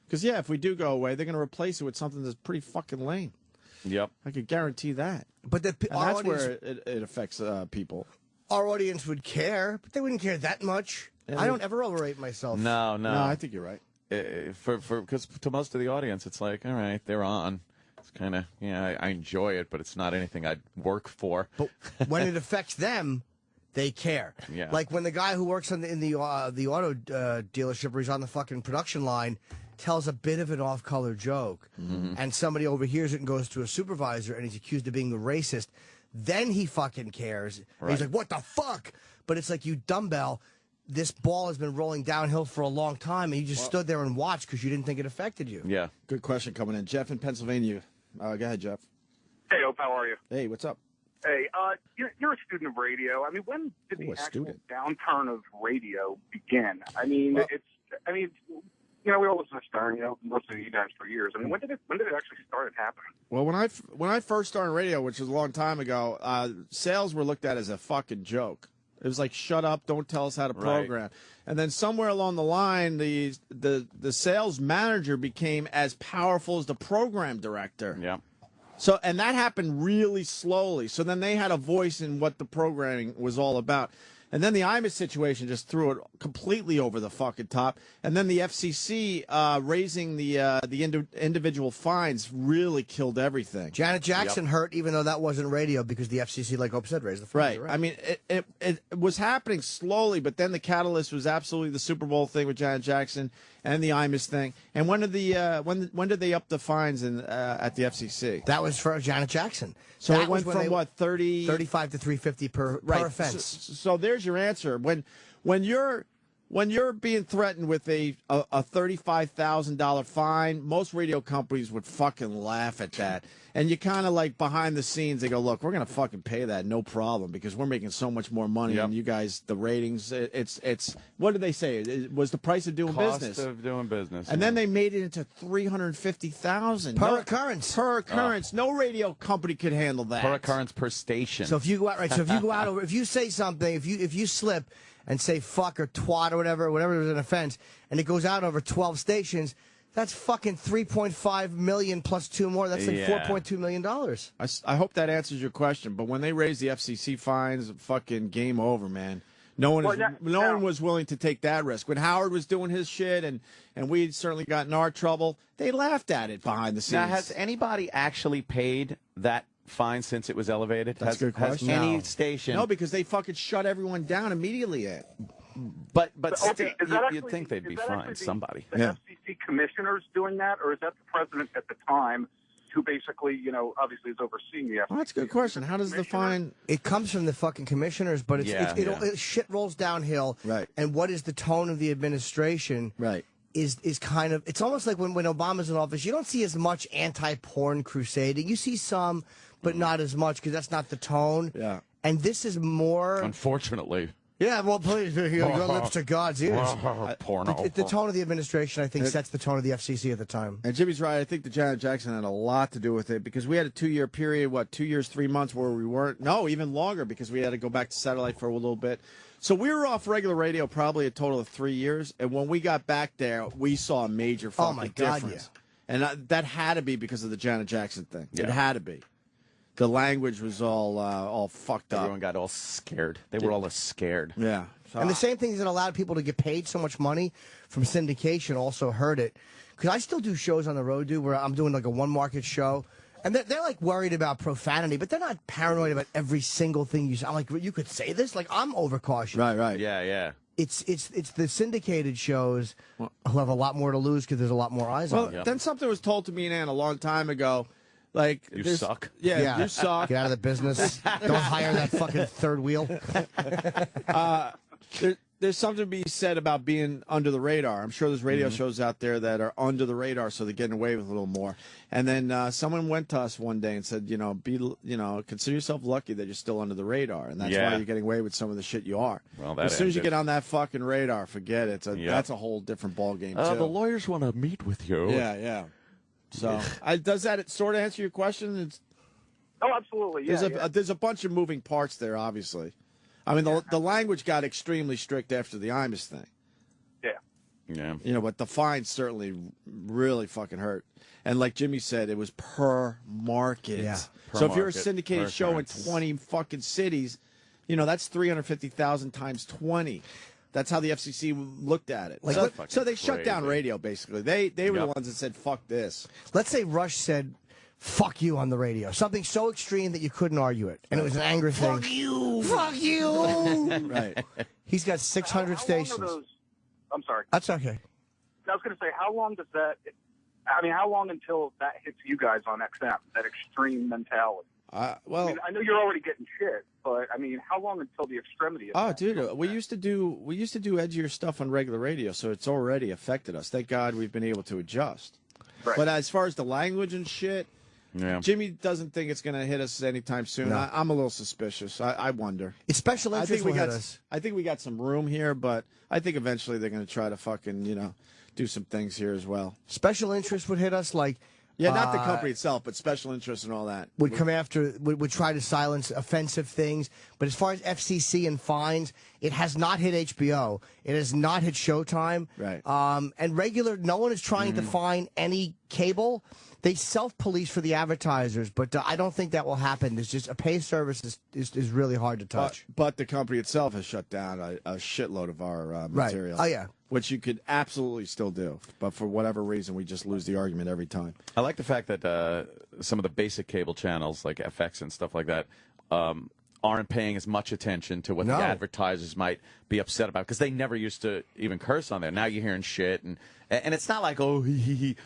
Because, yeah, if we do go away, they're going to replace it with something that's pretty fucking lame. Yep. I could guarantee that. But that's where it affects people. Our audience would care, but they wouldn't care that much. Yeah, I don't ever overrate myself. No, I think you're right. Because to most of the audience, it's like, all right, they're on. It's kind of, I enjoy it, but it's not anything I'd work for. But when it affects them, they care. Yeah. Like when the guy who works in the auto dealership, where he's on the fucking production line, tells a bit of an off-color joke, and somebody overhears it and goes to a supervisor, and he's accused of being a racist, then he fucking cares. And he's like, what the fuck? But it's like, you dumbbell, this ball has been rolling downhill for a long time, and you just stood there and watched because you didn't think it affected you. Yeah. Good question coming in. Jeff in Pennsylvania. Go ahead, Jeff. Hey, Ope, how are you? Hey, what's up? Hey, you're a student of radio. I mean, when did the actual downturn of radio begin? I mean, we all listen to Stern, most of you guys for years. I mean, when did it actually start happening? Well, when I first started radio, which was a long time ago, sales were looked at as a fucking joke. It was like, shut up, don't tell us how to program. Right. And then somewhere along the line, the sales manager became as powerful as the program director. Yeah. So, and that happened really slowly. So then they had a voice in what the programming was all about. And then the Imus situation just threw it completely over the fucking top. And then the FCC raising the individual fines really killed everything. Janet Jackson hurt, even though that wasn't radio, because the FCC, like Hope said, raised the fines. Right. I mean, it was happening slowly, but then the catalyst was absolutely the Super Bowl thing with Janet Jackson and the Imus thing. And when did they up the fines at the FCC? That was for Janet Jackson. So that it went from what, 35 to $350 per offense. So there's your answer. When you're being threatened with a $35,000 fine, most radio companies would fucking laugh at that. And you kind of like behind the scenes, they go, look, we're going to fucking pay that, no problem, because we're making so much more money. And you guys, the ratings, it's what did they say? It was the price of doing business. Cost of doing business. And then they made it into $350,000 per occurrence. Per occurrence. No radio company could handle that. Per occurrence per station. So if you go out, right? So if you go out, if you say something, if you slip and say fuck or twat or whatever is an offense, and it goes out over 12 stations, that's fucking $3.5 million plus 2 more. That's like $4.2 million. I hope that answers your question. But when they raised the FCC fines, fucking game over, man. No one was willing to take that risk. When Howard was doing his shit, and we certainly got in our trouble, they laughed at it behind the scenes. Now, has anybody actually paid that fine since it was elevated? That's a good question. Has any station? No, because they fucking shut everyone down immediately. But okay, still, you'd think they'd be fined somebody. The FCC commissioners doing that, or is that the president at the time who basically, obviously is overseeing the FCC? Well, that's a good question. How does the fine? It comes from the fucking commissioners, but shit rolls downhill. Right. And what is the tone of the administration? Right. Is kind of, it's almost like when Obama's in office, you don't see as much anti-porn crusading. You see some, but not as much, because that's not the tone. Yeah. And this is more. Unfortunately. Yeah, well, please, your lips to God's ears. Porno. The tone of the administration, I think, sets the tone of the FCC at the time. And Jimmy's right. I think the Janet Jackson had a lot to do with it, because we had a 2-year period, 2 years, 3 months, where we weren't. No, even longer, because we had to go back to satellite for a little bit. So we were off regular radio probably a total of 3 years, and when we got back there, we saw a major fucking difference. And that had to be because of the Janet Jackson thing. Yeah. It had to be. The language was all fucked up. Everyone got all scared. They were all scared. Yeah. So, and the same things that allowed people to get paid so much money from syndication also hurt it. Because I still do shows on the road, dude, where I'm doing like a one-market show. And they're like worried about profanity, but they're not paranoid about every single thing you say. I'm like, you could say this? Like, I'm overcautious. Right. Yeah. It's the syndicated shows who have a lot more to lose because there's a lot more eyes on them. Then something was told to me and Ann a long time ago. Like, you suck. Yeah, you suck. Get out of the business. Don't hire that fucking third wheel. There's something to be said about being under the radar. I'm sure there's radio shows out there that are under the radar, so they're getting away with a little more. And then someone went to us one day and said, consider yourself lucky that you're still under the radar, and that's why you're getting away with some of the shit you are. Well, as soon as you get on that fucking radar, forget it. That's a whole different ball game too. The lawyers want to meet with you. Yeah. So, does that sort of answer your question? Oh, absolutely. Yeah, there's a bunch of moving parts there, obviously. I mean, the language got extremely strict after the Imus thing. Yeah. But the fines certainly really fucking hurt. And like Jimmy said, it was per market. Yeah. So if you're a syndicated show in 20 fucking cities, that's 350,000 times 20. That's how the FCC looked at it. So they shut down radio, basically. They were the ones that said, fuck this. Let's say Rush said, fuck you on the radio. Something so extreme that you couldn't argue it. And it was an angry thing. Fuck you! Fuck you! Right. He's got 600 how stations. Long are those, I'm sorry. That's okay. I was going to say, how long does that... how long until that hits you guys on XM, that extreme mentality? I know you're already getting shit, but how long until the extremity? Oh, dude, we used to do edgier stuff on regular radio, so it's already affected us. Thank God we've been able to adjust. Right. But as far as the language and shit, Jimmy doesn't think it's going to hit us anytime soon. No. I'm a little suspicious. I wonder. It's special interest will hit us. I think we got some room here, but I think eventually they're going to try to fucking do some things here as well. Special interest would hit us like. Yeah, not the company itself, but special interests and all that. Would come after, would try to silence offensive things. But as far as FCC and fines, it has not hit HBO. It has not hit Showtime. Right. And regular, no one is trying to fine any cable they self-police for the advertisers, but I don't think that will happen. There's just a pay service is really hard to touch. But the company itself has shut down a shitload of our material. Right. Oh, yeah. Which you could absolutely still do. But for whatever reason, we just lose the argument every time. I like the fact that some of the basic cable channels, like FX and stuff like that, aren't paying as much attention to what the advertisers might be upset about, because they never used to even curse on there. Now you're hearing shit, and it's not like, oh,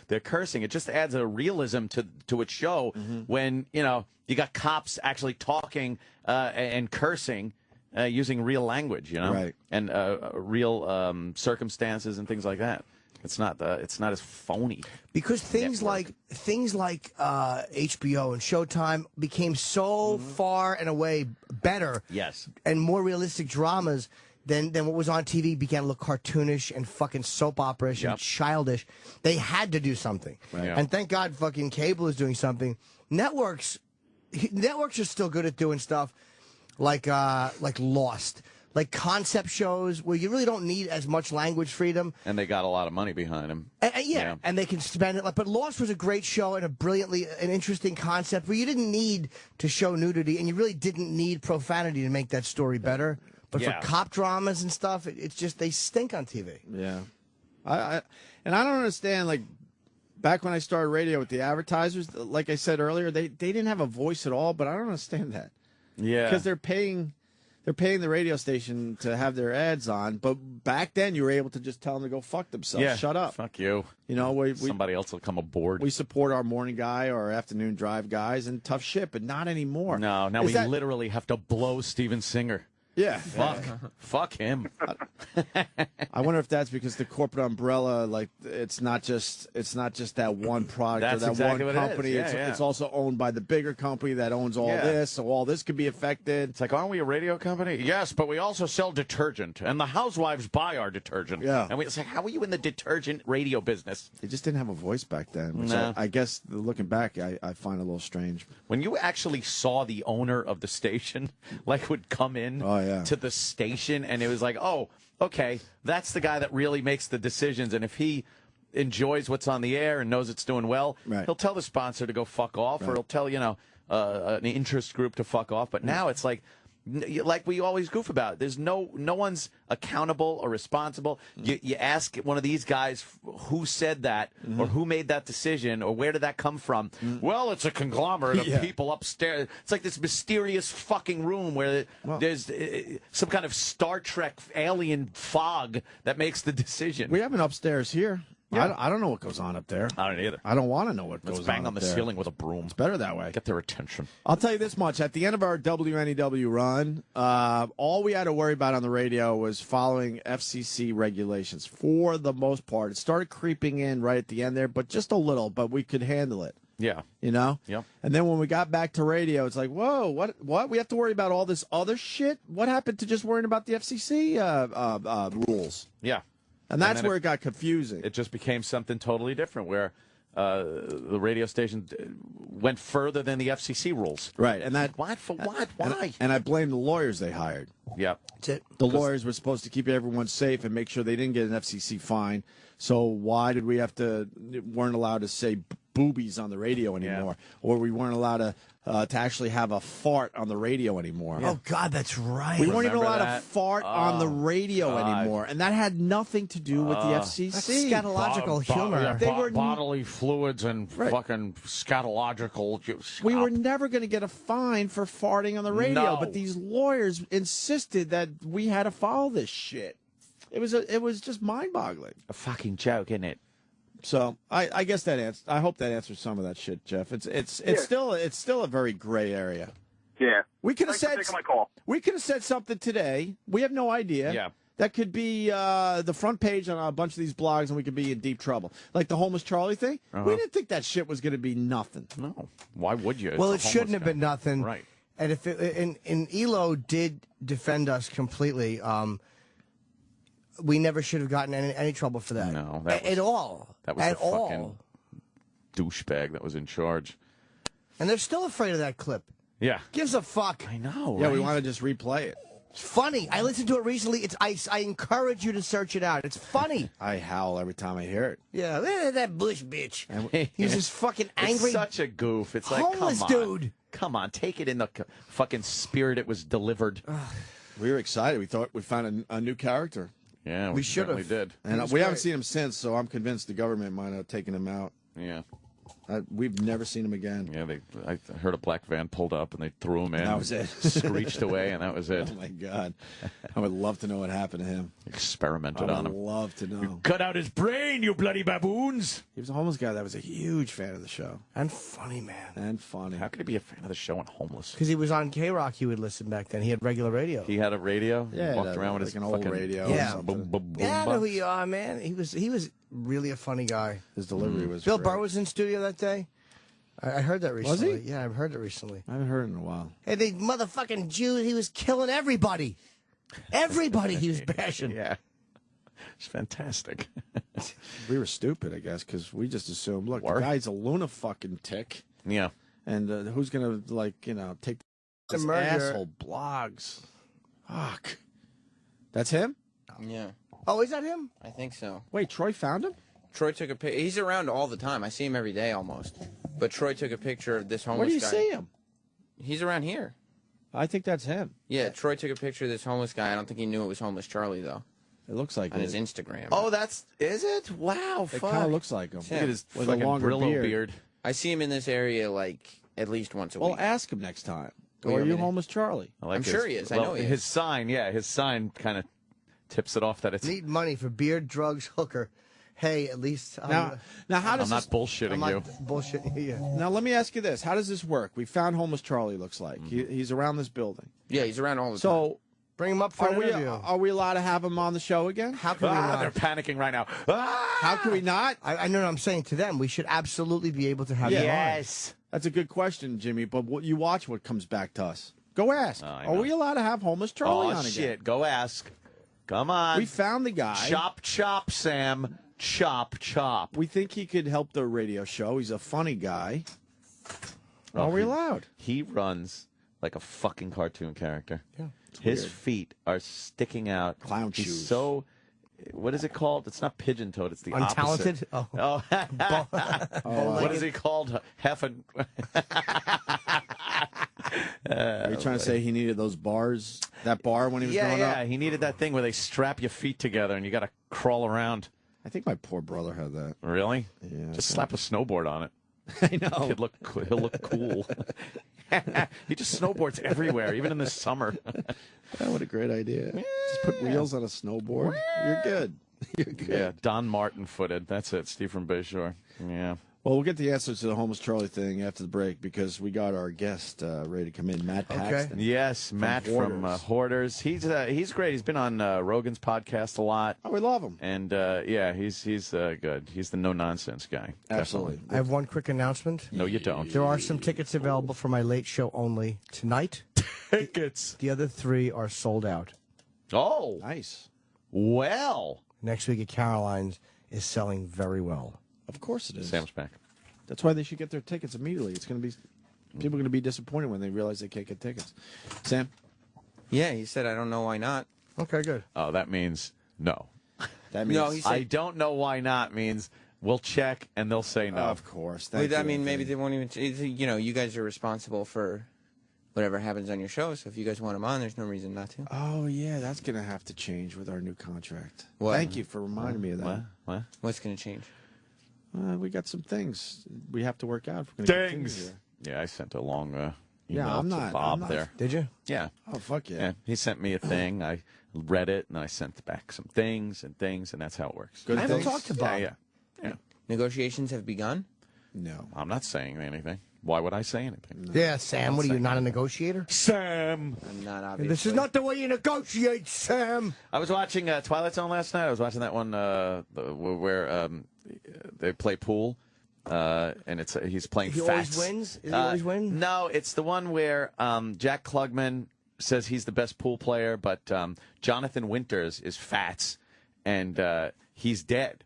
they're cursing. It just adds a realism to its show when, you know, you got cops actually talking and cursing using real language, you know, right, and real circumstances and things like that. It's not as phony, because things like HBO and Showtime became so far and away better, yes, and more realistic dramas than what was on TV. Began to look cartoonish and fucking soap opera-ish and childish. They had to do something, and thank God fucking cable is doing something. Networks are still good at doing stuff like Lost. Like concept shows where you really don't need as much language freedom. And they got a lot of money behind them. And they can spend it. But Lost was a great show and an interesting concept where you didn't need to show nudity and you really didn't need profanity to make that story better. But for cop dramas and stuff, it's just they stink on TV. Yeah. I don't understand, like, back when I started radio with the advertisers, like I said earlier, they didn't have a voice at all, but I don't understand that. Yeah. Because they're paying the radio station to have their ads on, but back then you were able to just tell them to go fuck themselves. Yeah, shut up. Fuck you. You know, somebody else will come aboard. We support our morning guy or our afternoon drive guys and tough shit, but not anymore. No, now we literally have to blow Steven Singer. Yeah. Fuck him. I wonder if that's because the corporate umbrella, like, it's not just that one product That's or that exactly one what it company. is. It's also owned by the bigger company that owns all this, so all this could be affected. It's like, aren't we a radio company? Yes, but we also sell detergent, and the housewives buy our detergent. Yeah. And it's like, how are you in the detergent radio business? They just didn't have a voice back then, which No. I guess, looking back, I find a little strange. When you actually saw the owner of the station, like, would come in to the station, and it was like, oh, okay, that's the guy that really makes the decisions, and if he enjoys what's on the air and knows it's doing well, he'll tell the sponsor to go fuck off, or he'll tell, an interest group to fuck off. But now it's like we always goof about, there's no one's accountable or responsible. You ask one of these guys who said that, or who made that decision, or where did that come from? Well, it's a conglomerate of people upstairs. It's like this mysterious fucking room where there's some kind of Star Trek alien fog that makes the decision. We have an upstairs here. Yeah. I don't know what goes on up there. I don't either. I don't want to know what Let's goes bang on on the up there. ceiling with a broom. It's better that way. Get their attention. I'll tell you this much. At the end of our WNEW run, all we had to worry about on the radio was following FCC regulations for the most part. It started creeping in right at the end there, but just a little, but we could handle it. Yeah. You know? Yep. And then when we got back to radio, it's like, whoa, what? We have to worry about all this other shit? What happened to just worrying about the FCC rules? Yeah. And that's where it got confusing. It just became something totally different, where the radio station went further than the FCC rules. Right, and that what for what? Why? And I blame the lawyers they hired. Yeah, that's it. The lawyers were supposed to keep everyone safe and make sure they didn't get an FCC fine. So why did we weren't allowed to say boobies on the radio anymore, or we weren't allowed to actually have a fart on the radio anymore? Oh God, that's right. We weren't even allowed to fart on the radio anymore, and that had nothing to do with the FCC. That's scatological humor. They were bodily fluids and fucking scatological. We were never going to get a fine for farting on the radio, No. but these lawyers insisted that we had to follow this shit. It was just mind-boggling. A fucking joke, isn't it? So I guess I hope that answers some of that shit, Jeff. It's still a very gray area. Yeah. We could have said taking my call. We could have said something today. We have no idea. Yeah. That could be the front page on a bunch of these blogs, and we could be in deep trouble. Like the homeless Charlie thing. We didn't think that shit was going to be nothing. No. Why would you? Well, it shouldn't have been nothing. Right. And if and Elo did defend us completely, we never should have gotten any trouble for that. No, at all. That was at the all. fucking douchebag that was in charge. And they're still afraid of that clip. Yeah. Gives a fuck. I know. Yeah, right? we want to just replay it. It's funny. I listened to it recently. I encourage you to search it out. It's funny. I howl every time I hear it. Yeah, that Bush bitch. He's just fucking angry. It's such a goof. It's like, homeless come on. dude. Come on, take it in the fucking spirit it was delivered. We were excited. We thought we found a new character. Yeah, we should have. Did. And we haven't seen him since, so I'm convinced the government might have taken him out. Yeah. We've never seen him again. Yeah, I heard a black van pulled up and they threw him in. That was it. Screeched away, and that was it. Oh my God! I would love to know what happened to him. Experimented on I him. would love to know. Cut out his brain, you bloody baboons! He was a homeless guy that was a huge fan of the show. And funny, man. And funny. How could he be a fan of the show and homeless? Because he was on K-Rock, he would listen back then. He had regular radio. He had a radio. Yeah, he walked around with his an old fucking radio. Yeah. Boom, boom, boom, Yeah, I know who box. you are, man. He was really a funny guy. His delivery was. Bill great. Burr was in studio that day. I heard that recently. Was he? Yeah, I've heard it recently. I haven't heard it in a while. Hey, the motherfucking Jews, he was killing everybody. Everybody he was bashing. Yeah. It's fantastic. We were stupid, I guess, because we just assumed, look, Were? the guy's a lunatic. Yeah. And who's going to, take The this murder. asshole blogs? Fuck. That's him? Yeah, Oh, is that him? I think so. Wait, Troy found him? Troy took a picture. He's around all the time. I see him every day almost. But Troy took a picture of this homeless Where do you guy. see him? He's around here. I think that's him. Yeah, Troy took a picture of this homeless guy. I don't think he knew it was Homeless Charlie, though, It looks like on it. his Instagram. Oh, is it? Wow, It fuck. kind of looks like him. Yeah. Look at his With a fucking longer Brillo beard. beard. I see him in this area, like, at least once a Well, week. ask him next time. Oh, you Or want you me to- homeless Charlie? I like I'm his- sure he is. I well, know he his is. sign, his sign kind of tips it off that it's. Need money for beard, drugs, hooker. Hey, at least Now how I'm does not this, bullshitting I'm you. not bullshitting you. Yeah. Now let me ask you this: how does this work? We found homeless Charlie. Looks like he's around this building. Yeah, he's around all the time. So Bring him up for are an we interview. allowed to have him on the show again? How can we They're not? panicking right now. Ah! How can we not? I know what I'm saying to them. We should absolutely be able to have him on. Yes. That's a good question, Jimmy. But you watch what comes back to us. Go ask. I Are know. we allowed to have homeless Charlie Oh on shit! again? Go ask. Come on. We found the guy. Chop, chop, Sam. Chop, chop. We think he could help the radio show. He's a funny guy. Are we allowed? He runs like a fucking cartoon character. Yeah. His weird. feet are sticking out. Clown He's shoes. so. What is it called? It's not pigeon-toed. It's the Untalented? opposite. Oh. What is he called? Half a. Are you trying to say he needed those bars? That bar when he was growing yeah. up? He needed that thing where they strap your feet together and you got to crawl around. I think my poor brother had that. Really? Yeah. Just slap a snowboard on it. I know. He'll look cool. He just snowboards everywhere, even in the summer. Oh, what a great idea. Just put wheels on a snowboard. You're good. You're good. Yeah, Don Martin footed. That's it. Steve from Bayshore. Yeah. Well, we'll get the answer to the homeless Charlie thing after the break because we got our guest ready to come in, Matt Paxton. Yes, Matt from Hoarders. He's great. He's been on Rogan's podcast a lot. Oh, we love him. And yeah, he's good. He's the no nonsense guy. Absolutely. I have one quick announcement. No, you don't. There are some tickets available for my late show only tonight. Tickets. The other 3 are sold out. Oh, nice. Well, next week at Caroline's is selling very well. Of course it is. Sam's back. That's why they should get their tickets immediately. It's going to be people are going to be disappointed when they realize they can't get tickets. Sam? Yeah, he said, I don't know why not. Okay, good. Oh, that means no. That means No, he said, I don't know why not means we'll check and they'll say no. Of course. Well, Thank you, I mean, maybe Anthony. they won't even. You know, you guys are responsible for whatever happens on your show. So if you guys want them on, there's no reason not to. Oh, yeah, that's going to have to change with our new contract. What? Thank you for reminding me of that. What? What's going to change? We got some things we have to work out. If we're gonna continue Things. here. Yeah, I sent a long email Yeah, I'm to not. Bob I'm not, there. Did you? Yeah. Oh, fuck yeah. Yeah, he sent me a thing. I read it and I sent back some things, and that's how it works. Good I haven't things? talked to Bob. Yeah. Negotiations have begun? No. I'm not saying anything. Why would I say anything? Yeah, Sam, what are you, not a negotiator? Sam. I'm not obviously. This is not the way you negotiate, Sam. I was watching Twilight Zone last night. I was watching that one where they play pool. And it's he's playing He fats. always wins? Does he always win? No, it's the one where Jack Klugman says he's the best pool player, but Jonathan Winters is fats, and he's dead.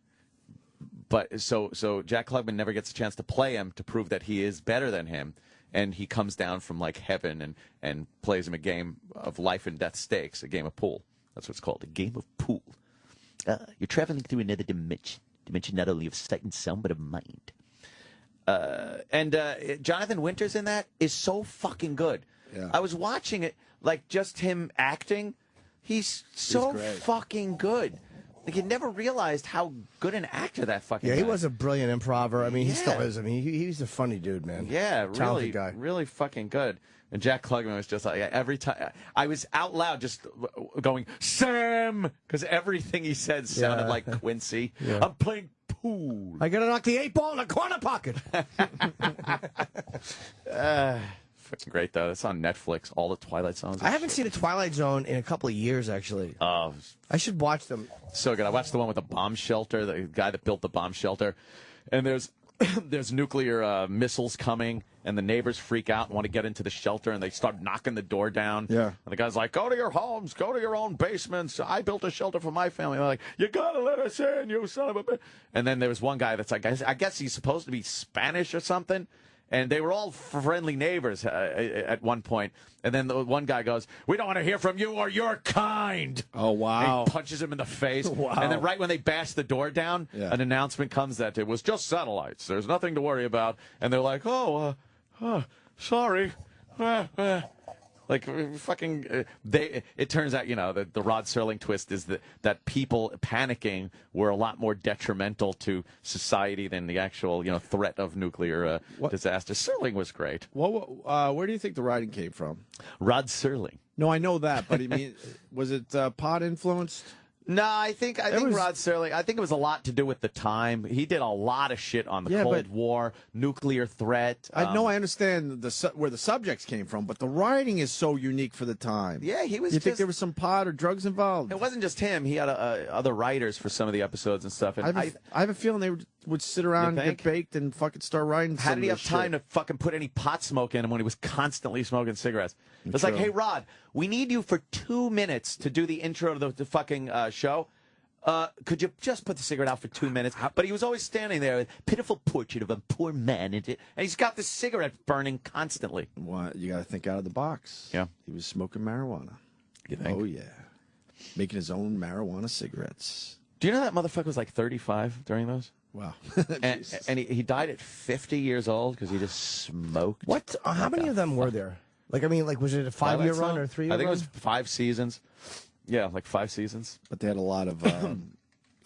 But so Jack Klugman never gets a chance to play him to prove that he is better than him. and he comes down from like heaven and plays him a game of life and death stakes, a game of pool. That's what it's called, a game of pool. You're traveling through another dimension not only of sight and sound, but of mind. Jonathan Winters in that is so fucking good. Yeah. I was watching it, like just him acting. He's so fucking good. Like you never realized how good an actor that fucking guy. He was a brilliant improver. I mean, he still is. I mean, he's a funny dude, man. Yeah, Talented really, guy. really fucking good. And Jack Klugman was just like, every time I was out loud just going, Sam, because everything he said sounded like Quincy. Yeah. I'm playing pool. I gotta knock the 8 ball in the corner pocket. Fucking great though. It's on Netflix. All the Twilight Zones. I haven't seen a Twilight Zone in a couple of years, actually. Oh, I should watch them. So good. I watched the one with the bomb shelter, the guy that built the bomb shelter, and there's nuclear missiles coming, and the neighbors freak out and want to get into the shelter, and they start knocking the door down. Yeah. And the guy's like, go to your homes, go to your own basements. I built a shelter for my family. And they're like, you gotta let us in, you son of a bitch. And then there was one guy that's like, I guess he's supposed to be Spanish or something. And they were all friendly neighbors at one point. And then the one guy goes, we don't want to hear from you or your kind. Oh, wow. And he punches him in the face. Wow. And then right when they bash the door down, an announcement comes that it was just satellites. There's nothing to worry about. And they're like, sorry. Like fucking, it turns out, the Rod Serling twist is that people panicking were a lot more detrimental to society than the actual, threat of nuclear disaster. Serling was great. Well, where do you think the writing came from? Rod Serling. No, I know that, but I mean, was it pod influenced? No, I think Rod Serling. I think it was a lot to do with the time. He did a lot of shit on the Cold War, nuclear threat. I know, I understand where the subjects came from, but the writing is so unique for the time. Yeah, he was. You think there was some pot or drugs involved? It wasn't just him. He had other writers for some of the episodes and stuff. And I have a feeling they would sit around, get baked, and fucking start writing. How did he have time to fucking put any pot smoke in him when he was constantly smoking cigarettes? It's like, hey, Rod, we need you for 2 minutes to do the intro to the fucking show. Could you just put the cigarette out for 2 minutes? But he was always standing there, a pitiful portrait of a poor man, and he's got the cigarette burning constantly. What? You got to think out of the box. Yeah. He was smoking marijuana. You think? Oh, yeah. Making his own marijuana cigarettes. Do you know that motherfucker was like 35 during those? Wow. and he died at 50 years old because he just smoked. What? How many of them were there? Like, I mean, like, was it a 5-year run or a 3-year run? I think it was 5 seasons. Yeah, like 5 seasons. But they had a lot of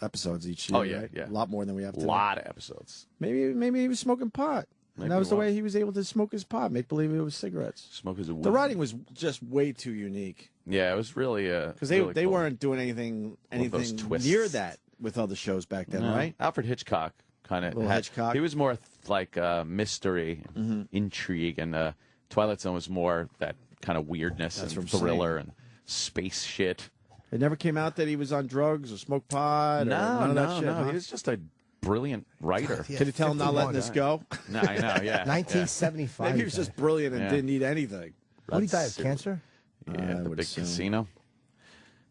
episodes each year. Oh, yeah, right? yeah. A lot more than we have today. A lot of episodes. Maybe he was smoking pot. Maybe And that was the he way was. he was able to smoke his pot, make believe it was cigarettes. Smoke his The writing was just way too unique. Yeah, it was really because really they cool. weren't doing anything those twists. near that with other shows back then, No. right? Alfred Hitchcock kind of had. Hitchcock. He was more like mystery, intrigue, and Twilight Zone was more that kind of weirdness That's and what I'm thriller and space shit. It never came out that he was on drugs or smoked pot. Or none of that shit, huh? He was just a brilliant writer. Can you tell him not letting this go? No, I know, yeah. 1975. Maybe he was just brilliant and Yeah. didn't need anything. What did he die of? Cancer? Yeah, the would big assume. casino.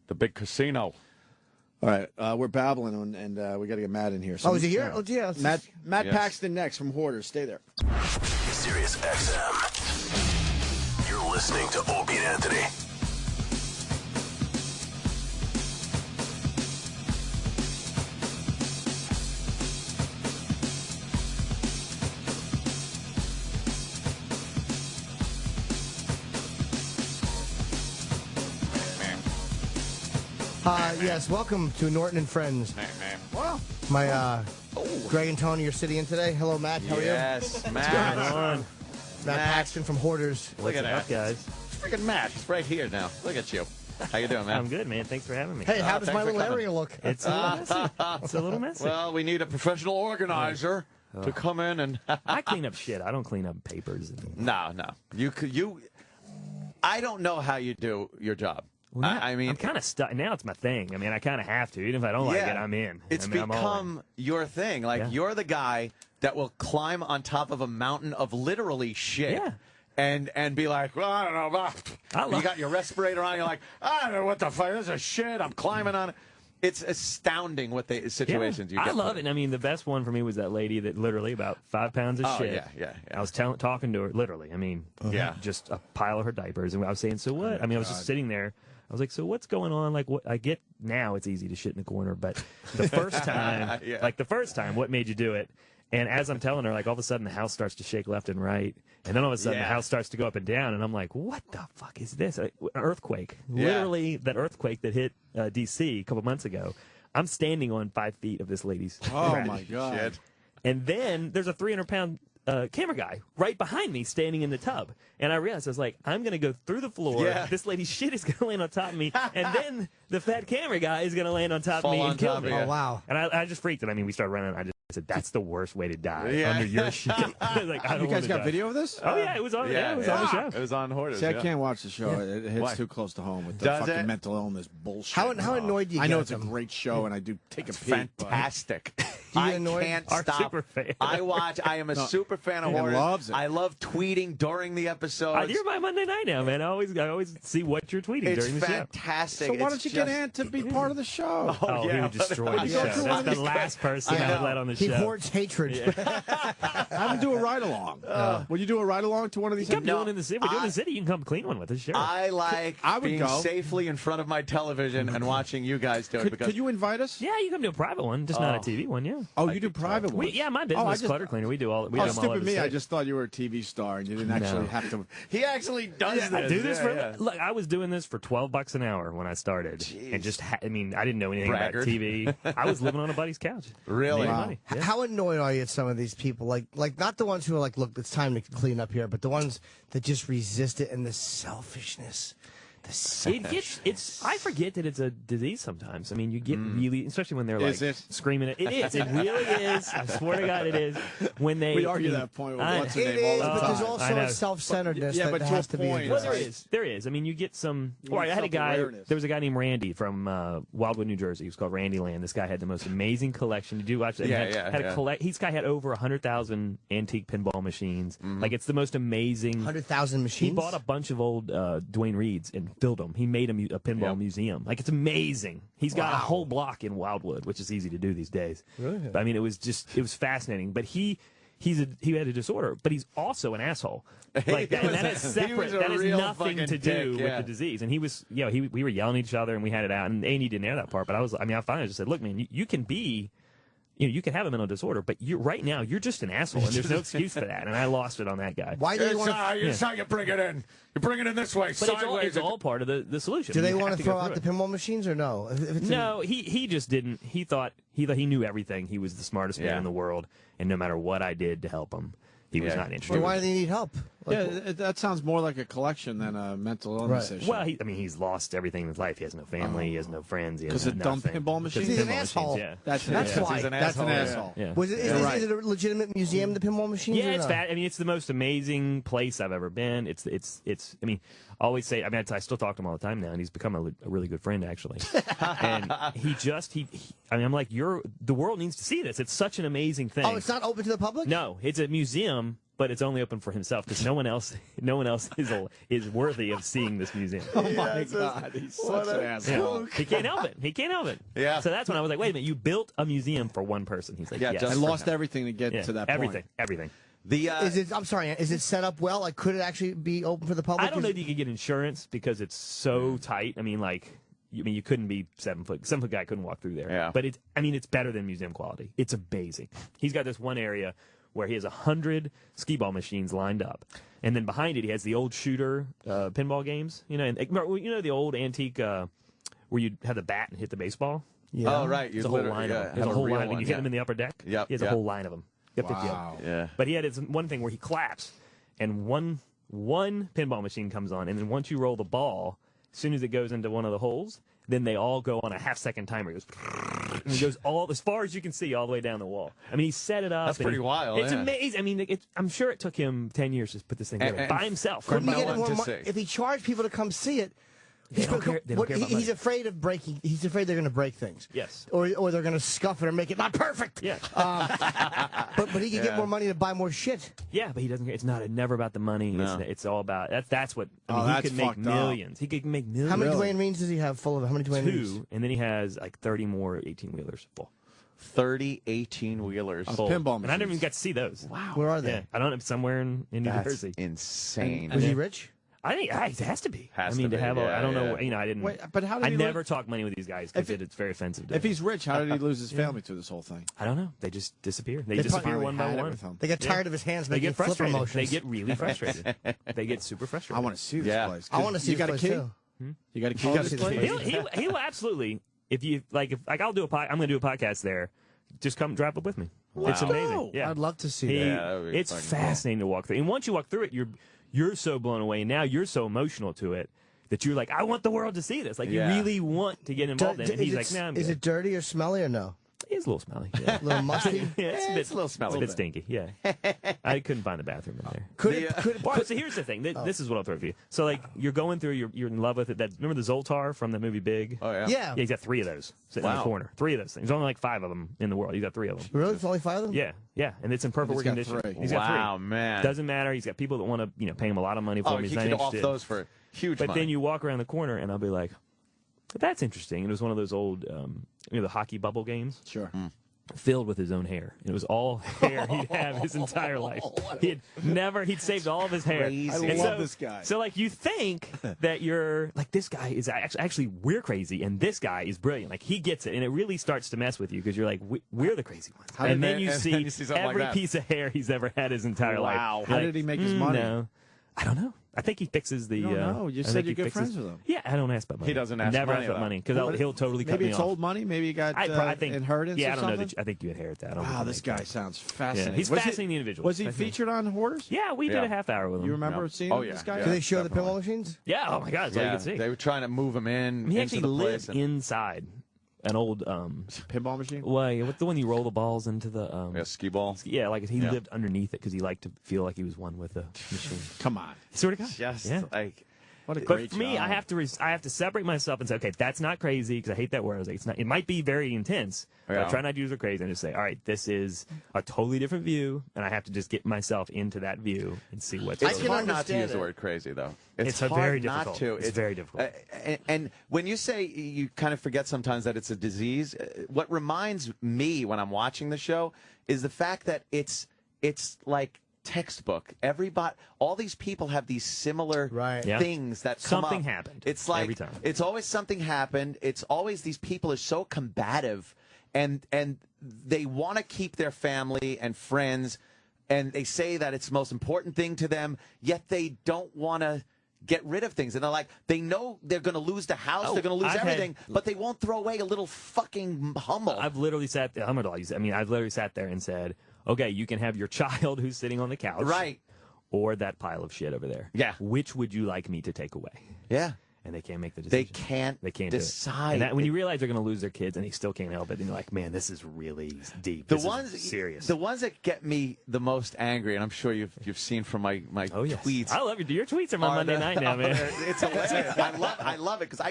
The big casino. All right, we're babbling, and we got to get Matt in here. Oh, is he here? Oh, yeah. Matt Yes. Paxton next from Hoarders. Stay there. Sirius XM. You're listening to Opie and Anthony. Yes, welcome to Norton and Friends. Well, my Greg and Tony are sitting in today. Hello, Matt. How are you? Yes, Matt. Matt Paxton from Hoarders. Look at that, guys. Freaking Matt. He's right here now. Look at you. How you doing, man? I'm good, man. Thanks for having me. Hey, how does thanks my for little coming. area look? It's a little messy. It's a little messy. Well, we need a professional organizer to come in and. I clean up shit. I don't clean up papers. No. You. I don't know how you do your job. Well, I mean, I'm kind of stuck. Now it's my thing. I mean, I kind of have to. Even if I don't like it, I'm in. It's I mean, I'm all in. become your thing. Like, you're the guy that will climb on top of a mountain of literally shit. Yeah. And be like, well, I don't know. You got your respirator on. You're like, I don't know what the fuck. This is shit. I'm climbing on it. It's astounding what situations you get. I love it. I mean, the best one for me was that lady that literally about 5 pounds of shit. Yeah. I was talking to her, literally. I mean, just a pile of her diapers. And I was saying, so what? I mean, I was just sitting there. I was like, so what's going on? Like, what I get now, it's easy to shit in the corner. But the first time, what made you do it? And as I'm telling her, like, all of a sudden the house starts to shake left and right. And then all of a sudden the house starts to go up and down. And I'm like, what the fuck is this? An earthquake. Yeah. Literally, that earthquake that hit D.C. a couple months ago. I'm standing on 5 feet of this lady's crash. My God. Shit. And then there's a 300-pound camera guy right behind me standing in the tub. And I realized, I was like, I'm going to go through the floor. Yeah. This lady's shit is going to land on top of me. And then the fat camera guy is going to land on top of me and kill me. Oh, wow. And I just freaked. And I mean, we started running. I said, that's the worst way to die, Yeah. under your shit. Like, I don't You guys wanna got die. video of this? Oh, yeah, it was on, it was on the show. It was on Hoarders. See, I can't watch the show. It hits Why? too close to home with the Does fucking it? mental illness bullshit. How annoyed do you I get know at it's a them? great show, and I do take a peek. Fantastic. Do you I annoy can't our stop. super fan? I watch. I am a super fan of He Hoarders. loves it. I love tweeting during the episodes. You're my Monday night now, man. I always see what you're tweeting It's during the show. fantastic. So why It's don't you just- get Ant to be part of the show? Oh, he would destroy the show. That's the last person I would let on the He show. hoards hatred. Have him do a ride along. Will you do a ride along to one of these? Come do it in the city. We do it in the city. You can come clean one with us, sure. I like I would being go. safely in front of my television and watching you guys do it. Because Could you invite us? Yeah, you come to a private one, just not a TV one, yeah. Oh, you do private We, ones? yeah, my Oh, I business, just- Clutter Cleaner. We do all. We Oh, do them all over stupid the me! I state. just thought you were a TV star and you didn't actually have to. he actually does this. I do this for. Yeah. Look, I was doing this for $12 an hour when I started, and just I mean, I didn't know anything Braggart. about TV. I was living on a buddy's couch. Really? Making Wow. money. Yeah. How annoyed are you at some of these people? Like not the ones who are like, look, it's time to clean up here, but the ones that just resist it and the selfishness. It's. I forget that it's a disease sometimes. I mean, you get really, especially when they're like Is it? screaming. It is. It really is. I swear to God, it is. When they We argue that point with what's her It name all is, the but time. there's I also know. a self-centeredness Yeah, that but to has a to be point, addressed. Well, there is. I mean, you get some. You Right, I had a guy. self-awareness. There was a guy named Randy from Wildwood, New Jersey. He was called Randy Land. This guy had the most amazing collection. You do watch that? This guy had over 100,000 antique pinball machines. Like, it's the most amazing. 100,000 machines. He bought a bunch of old Dwayne Reeds and filled them. He made a pinball museum. Like, it's amazing. He's got a whole block in Wildwood, which is easy to do these days. Really? But, I mean, it was fascinating. But he had a disorder, but he's also an asshole. Like that, and that is separate. That has nothing to do with the disease. And he was, we were yelling at each other, and we had it out. And A&E didn't air that part, but I finally just said, look, man, you can be. You can have a mental disorder, but right now you're just an asshole, and there's no excuse for that. And I lost it on that guy. Why do you want It's how you bring it in. You bring it in this way, But sideways. it's all part of the solution. Do they You want have to go throw out through the it. pinball machines or no? If it's No, he just didn't. He thought he knew everything. He was the smartest man in the world, and no matter what I did to help him, he was not interested. Well, why do they need help? That sounds more like a collection than a mental illness issue. Well, he's lost everything in his life. He has no family. He has no friends. He has Because of dumb nothing. pinball machines? He's an Pinball asshole. machines, yeah. That's why. He's an asshole. Yeah. Was it? Is it a legitimate museum? The pinball machines? Yeah, or it's no? bad. I mean, it's the most amazing place I've ever been. It's. I mean, I always say. I mean, I still talk to him all the time now, and he's become a really good friend actually. And he. I mean, I'm like, the world needs to see this. It's such an amazing thing. Oh, it's not open to the public? No, it's a museum, but it's only open for himself because no one else is worthy of seeing this museum. Oh my God, he's such an asshole. Yeah. He can't help it. Yeah. So that's when I was like, wait a minute, you built a museum for one person. He's like, Yeah, yes. just I for lost him. everything to get to that point. Everything. I'm sorry. Is it set up well? Like, could it actually be open for the public? I don't know if you could get insurance because it's so tight. I mean, like, you couldn't be 7 foot. 7 foot guy couldn't walk through there. Yeah. But it's better than museum quality. It's amazing. He's got this one area where he has 100 skee-ball machines lined up, and then behind it he has the old shooter pinball games. And the old antique where you have the bat and hit the baseball. Yeah. Oh, right. There's a whole line of them. There's a whole line. When you hit them in the upper deck, Yep. he has a whole line of them. Wow. Yeah. But he had his one thing where he claps, and one pinball machine comes on, and then once you roll the ball, as soon as it goes into one of the holes, then they all go on a half-second timer. It goes, and it goes all as far as you can see, all the way down the wall. I mean, he set it up. That's pretty wild. It's yeah. amazing. I mean, I'm sure it took him 10 years to put this thing together And by himself. Couldn't he no get one more to money? see. If he charged people to come see it, They don't care. They don't care about money. He's afraid of breaking. He's afraid they're going to break things. Yes. Or they're going to scuff it or make it not perfect. Yeah. But he can get more money to buy more shit. Yeah, but he doesn't. It's never about the money. No. It's all about that's what. I mean, that's he could make fucked up. millions. He could make millions. How many Dwayne Reeds does he have full of? How many Dwayne Reeds? 2, and then he has like 30 more 18-wheelers full. 30 18-wheelers Full. pinball And I never even got to see those. Wow. Where are they? Yeah, I don't know. Somewhere in New That's Jersey. insane. Was he rich? I think it has to be. Has I mean, to to be, have yeah, I don't know. yeah. I didn't. Wait, but how did I he never talk money with these guys because it's very offensive. To If them. he's rich, how did he lose his family to this whole thing? I don't know. They just disappear. They They disappear probably one by had it one. with him. They get tired of his hands They making get flipper frustrated. motions. They get really frustrated. They get super frustrated. I want to see this place. I want to see you got this a place key? too. You got a key? I wanna to see this this place? place. He will absolutely. If you like, I'm going to do a podcast there. Just come drive up with me. It's amazing. Yeah, I'd love to see that. Yeah, that would be it's fucking fascinating to walk through. And once you walk through it, you're so blown away. Now you're so emotional to it that you're like, I want the world to see this. Like Yeah. you really want to get involved in it. And he's like, nah, I'm Is good. it dirty or smelly or no? It's a little smelly. Yeah. A little musty? Yeah, it's a little smelly. It's a bit stinky. Yeah, I couldn't find the bathroom in there. Could Well, so here's the thing. This is what I'll throw for you. So like you're going through, you're in love with it. Remember the Zoltar from the movie Big? Oh yeah. Yeah. He's got 3 of those sitting in the Wow. corner. 3 of those things. There's only like 5 of them in the world. He's got 3 of them. Really? It's only 5 of them? Yeah, and it's in perfect He's got condition. 3. He's got 3. Wow, man. Doesn't matter. He's got people that want to, pay him a lot of money for Oh, him. He's he not could off interested. those for huge But money. then you walk around the corner, and I'll be like, "That's interesting." It was one of those old, the hockey bubble games. Sure. Filled with his own hair. It was all hair he'd have his entire life. He'd saved all of his hair. Crazy. I And love this guy. So like you think that you're like, this guy is actually, we're crazy and this guy is brilliant. Like he gets it and it really starts to mess with you because you're like, we're the crazy ones. How And did then they- you and see then you see something like every that. piece of hair he's ever had his entire life. Wow. How Like, did he make his money? No. I don't know. I think he fixes the. You don't know. You I said think you're he good fixes- friends with him. Yeah, I don't ask about money. He doesn't I ask never money ask about about money because he'll totally cut Maybe me it's off. old money. Maybe he got I think inheritance Yeah, or I don't know. something? I think you inherit that. I don't Wow, think this you guy inherit that. sounds fascinating. Yeah, he's Was he- fascinating individual. Was he Fascinating. featured on Hoarders? Yeah, we did Yeah. a half hour with him. You remember No. seeing Oh, this yeah, guy? yeah. Do they show the Definitely. pinball machines? Yeah, oh my God, that's all you Yeah, can see. they were trying to move him in. He into actually the lived place and- inside an old Pinball machine? what's the one you roll the balls into the Yeah, skee ball. yeah, like he Yeah. lived underneath it because he liked to feel like he was one with the machine. Come on. Sort of guy. Just Yeah. like What a But great for me, job. I have to separate myself and say, okay, that's not crazy because I hate that word. I was like, it's not. It might be very intense, but I Yeah. try not to use it crazy and just say, all right, this is a totally different view, and I have to just get myself into that view and see what's. It's going on. hard not to understand use the it. word crazy, though. It's a hard very not difficult. to. It's very difficult. And when you say you kind of forget sometimes that it's a disease, what reminds me when I'm watching the show is the fact that it's like textbook. All these people have these similar Yeah. things that come Something up. happened It's like every time. it's always something happened. It's always these people are so combative, and they want to keep their family and friends, and they say that it's the most important thing to them. Yet they don't want to get rid of things, and they're like, they know they're going to lose the house, Oh, they're going to lose I've had- everything, but they won't throw away a little fucking Hummel. I've literally sat there. I've literally sat there and said, okay, you can have your child who's sitting on the couch, Right. or that pile of shit over there. Yeah. Which would you like me to take away? Yeah. And they can't make the They decision. can't do it. decide. And that, when you realize they're going to lose their kids and they still can't help it, then you're like, man, this is really deep. The This ones is serious. The ones that get me the most angry, and I'm sure you've seen from my Oh, yes. tweets. I love you. Your tweets are my Monday night now, man. It's hilarious. I love it because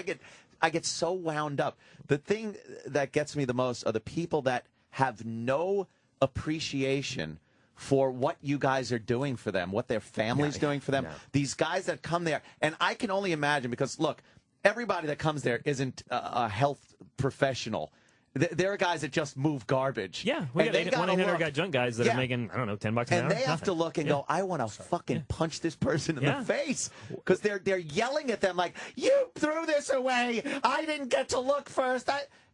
I get so wound up. The thing that gets me the most are the people that have no appreciation for what you guys are doing for them, what their family's doing for them. No. These guys that come there, and I can only imagine because look, everybody that comes there isn't a health professional. There are guys that just move garbage. Yeah, we And got they gotta 1-800 look- got junk guys that Yeah. are making, I don't know, $10 an hour. and they have Nothing. to look and Yeah. go, I want to fucking punch this person in Yeah. the face. Because they're yelling at them like, you threw this away. I didn't get to look first.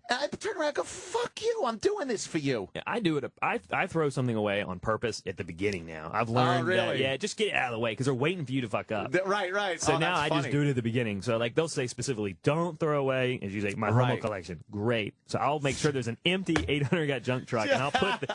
I turn around and go, fuck you. I'm doing this for you. Yeah, I do it. I throw something away on purpose at the beginning now. I've learned that, really? yeah, just get it out of the way because they're waiting for you to fuck up. Right. So Oh, now that's I just funny. do it at the beginning. So like they'll say specifically, don't throw away, as you say, my Hummel Right. collection. Great. So I'll make sure there's an empty 800 got junk truck, and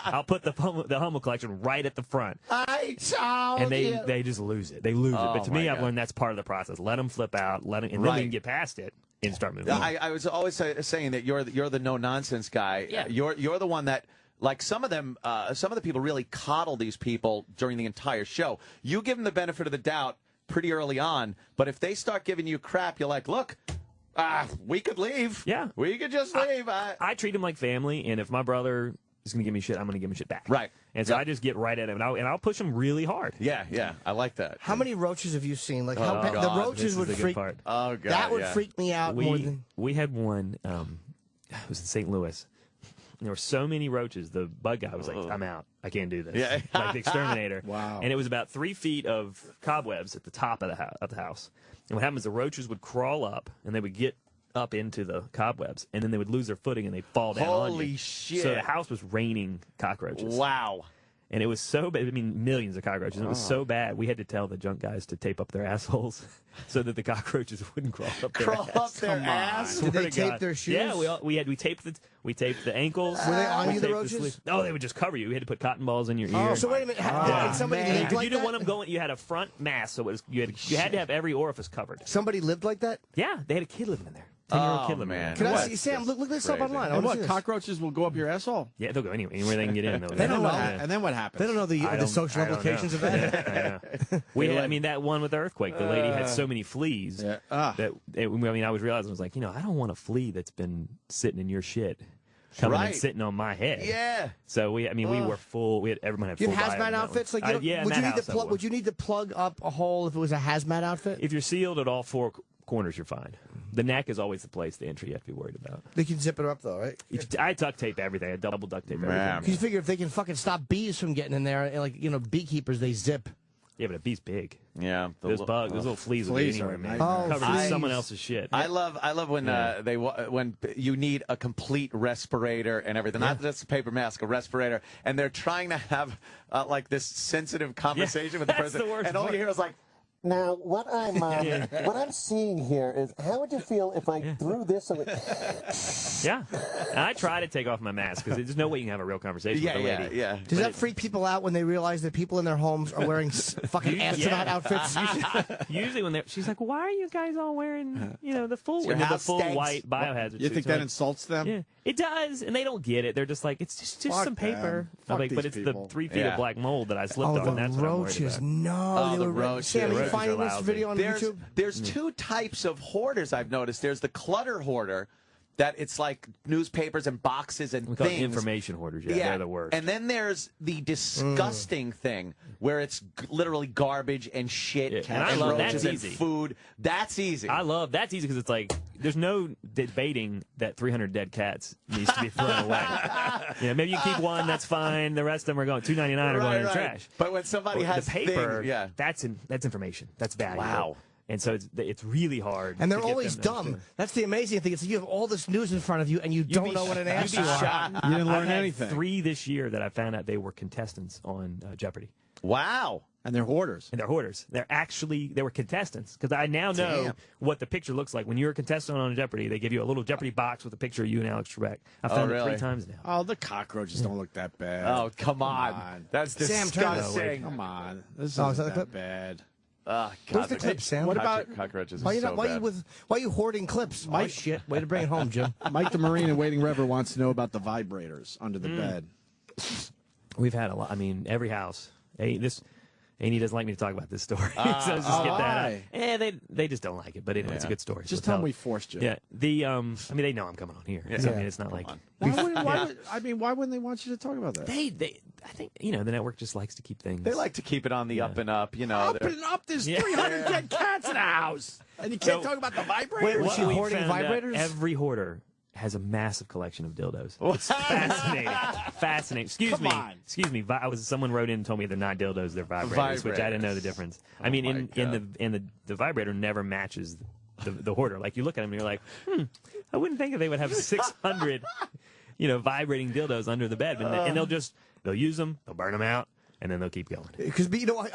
I'll put the Hummel collection right at the front. I told And you. they just lose it. They lose it. Oh, But to my me, I've God. learned that's part of the process. Let them flip out. And then Right. we can get past it and start moving. I was always saying that you're the no nonsense guy. Yeah. You're the one that, like, some of the people really coddle these people during the entire show. You give them the benefit of the doubt pretty early on, but if they start giving you crap, you're like, look, We could leave. Yeah. We could just leave. I treat him like family, and if my brother is going to give me shit, I'm going to give him shit back. Right. And so I just get right at him, and I'll push him really hard. Yeah. I like that. How many roaches have you seen? Like Oh, the God. roaches This would is the good freak. part. Oh, God. That would freak me out more than. We had one. It was in St. Louis. There were so many roaches. The bug guy was like, "I'm out. I can't do this." Yeah. Like the exterminator. Wow. And it was about 3 feet of cobwebs at the top of the house. And what happened is the roaches would crawl up, and they would get up into the cobwebs, and then they would lose their footing, and they'd fall down on you. Holy shit. So the house was raining cockroaches. Wow. And it was so bad. I mean, millions of cockroaches. And it was so bad, we had to tell the junk guys to tape up their assholes so that the cockroaches wouldn't crawl up their ass. Crawl up their ass? Did they Swear to tape God. their shoes? Yeah, we taped the ankles. Were they on We you, the taped roaches? sleeves. No, they would just cover you. We had to put cotton balls in your ear. Oh, so wait a minute. Did somebody live Because like you didn't that? want them going. You had a front mask, so it was you had to have every orifice covered. Somebody lived like that? Yeah, they had a kid living in there. 10-year-old kid living in there. Can I see, Sam? Look this up online. I And wanna what? see this. Cockroaches will go up your asshole? Yeah, they'll go anywhere they can get in. They don't know. And then what happens? They don't know the social implications of that. I mean, that one with the earthquake, the lady had so many fleas that I was realizing, I was like, I don't want a flea that's been sitting in your shit. Coming and sitting on my head. Yeah. So we were full. Everyone had You full. had hazmat outfits. Like, would you need to plug up a hole if it was a hazmat outfit? If you're sealed at all four corners, you're fine. The neck is always the place, the entry you have to be worried about. They can zip it up though, right? I duct tape everything. I double duct tape everything. Because you figure if they can fucking stop bees from getting in there, and like beekeepers, they zip. Yeah, but a bee's big. Yeah, those little fleas will be anywhere, man. Covered in someone else's shit. I love when when you need a complete respirator and everything, not just a paper mask, a respirator, and they're trying to have like this sensitive conversation with the that's person, the worst and all you hear is like. Now, what I'm seeing here is, how would you feel if I threw this away? Yeah, and I try to take off my mask because there's no way you can have a real conversation with a lady. Yeah. Does that freak people out when they realize that people in their homes are wearing fucking astronaut outfits? Usually when she's like, "Why are you guys all wearing the full Your house stinks. white biohazard?" You think that insults them? Yeah, it does, and they don't get it. They're just like, it's just Fuck some paper. them. I'm like, Fuck but these it's people. the 3 feet of black mold that I slipped on. the That's what I'm worried roaches. about. No, the roaches. Sam, are you Roaches finding are this lousy. video on YouTube? There's two types of hoarders I've noticed. There's the clutter hoarder, that it's like newspapers and boxes and We call it things. information hoarders. Yeah, they're the worst. And then there's the disgusting thing where it's literally garbage and shit and I love roaches that's and easy. food. That's easy. I love that's easy because it's like there's no debating that 300 dead cats needs to be thrown away. Maybe you keep one, that's fine. The rest of them are going $2.99 are going in the trash. But when somebody has the paper, things, that's information. That's valuable. Wow. And so it's really hard. And they're to get always them to dumb. understand. That's the amazing thing. It's like you have all this news in front of you, and you don't know what an ass you are. You didn't learn I've had anything. 3 this year that I found out they were contestants on Jeopardy. Wow. And they're hoarders. And they're hoarders. They were contestants. Because I now know what the picture looks like. When you're a contestant on Jeopardy, they give you a little Jeopardy box with a picture of you and Alex Trebek. I found it 3 times now. Oh, the cockroaches don't look that bad. Oh, come on. That's Sam, turn disgusting. Come on. This Oh, is isn't that that the bad. God, Where's the clip, Sam? What about cockroaches? Why Bad. are you hoarding clips? My shit. Way to bring it home, Jim. Mike the Marine in Waiting River wants to know about the vibrators under the bed. We've had a lot. I mean, every house. Amy doesn't like me to talk about this story. So let's just get that out. They just don't like it, but anyway, it's a good story. Just tell them we forced you. Yeah. I mean, they know I'm coming on here. So, I mean, it's not like Why wouldn't they want you to talk about that? I think the network just likes to keep things. They like to keep it on the up and up. Up and up. There's 300 dead cats in the house, and you can't talk about the vibrators. Wait, was she We hoarding found out vibrators? Every hoarder has a massive collection of dildos. It's fascinating. Fascinating. Excuse me. Someone wrote in and told me they're not dildos, they're vibrators, which I didn't know the difference. I mean, the vibrator never matches the hoarder. Like you look at them and you're like, I wouldn't think that they would have 600, vibrating dildos under the bed, and they'll use them, they'll burn them out. And then they'll keep going. Because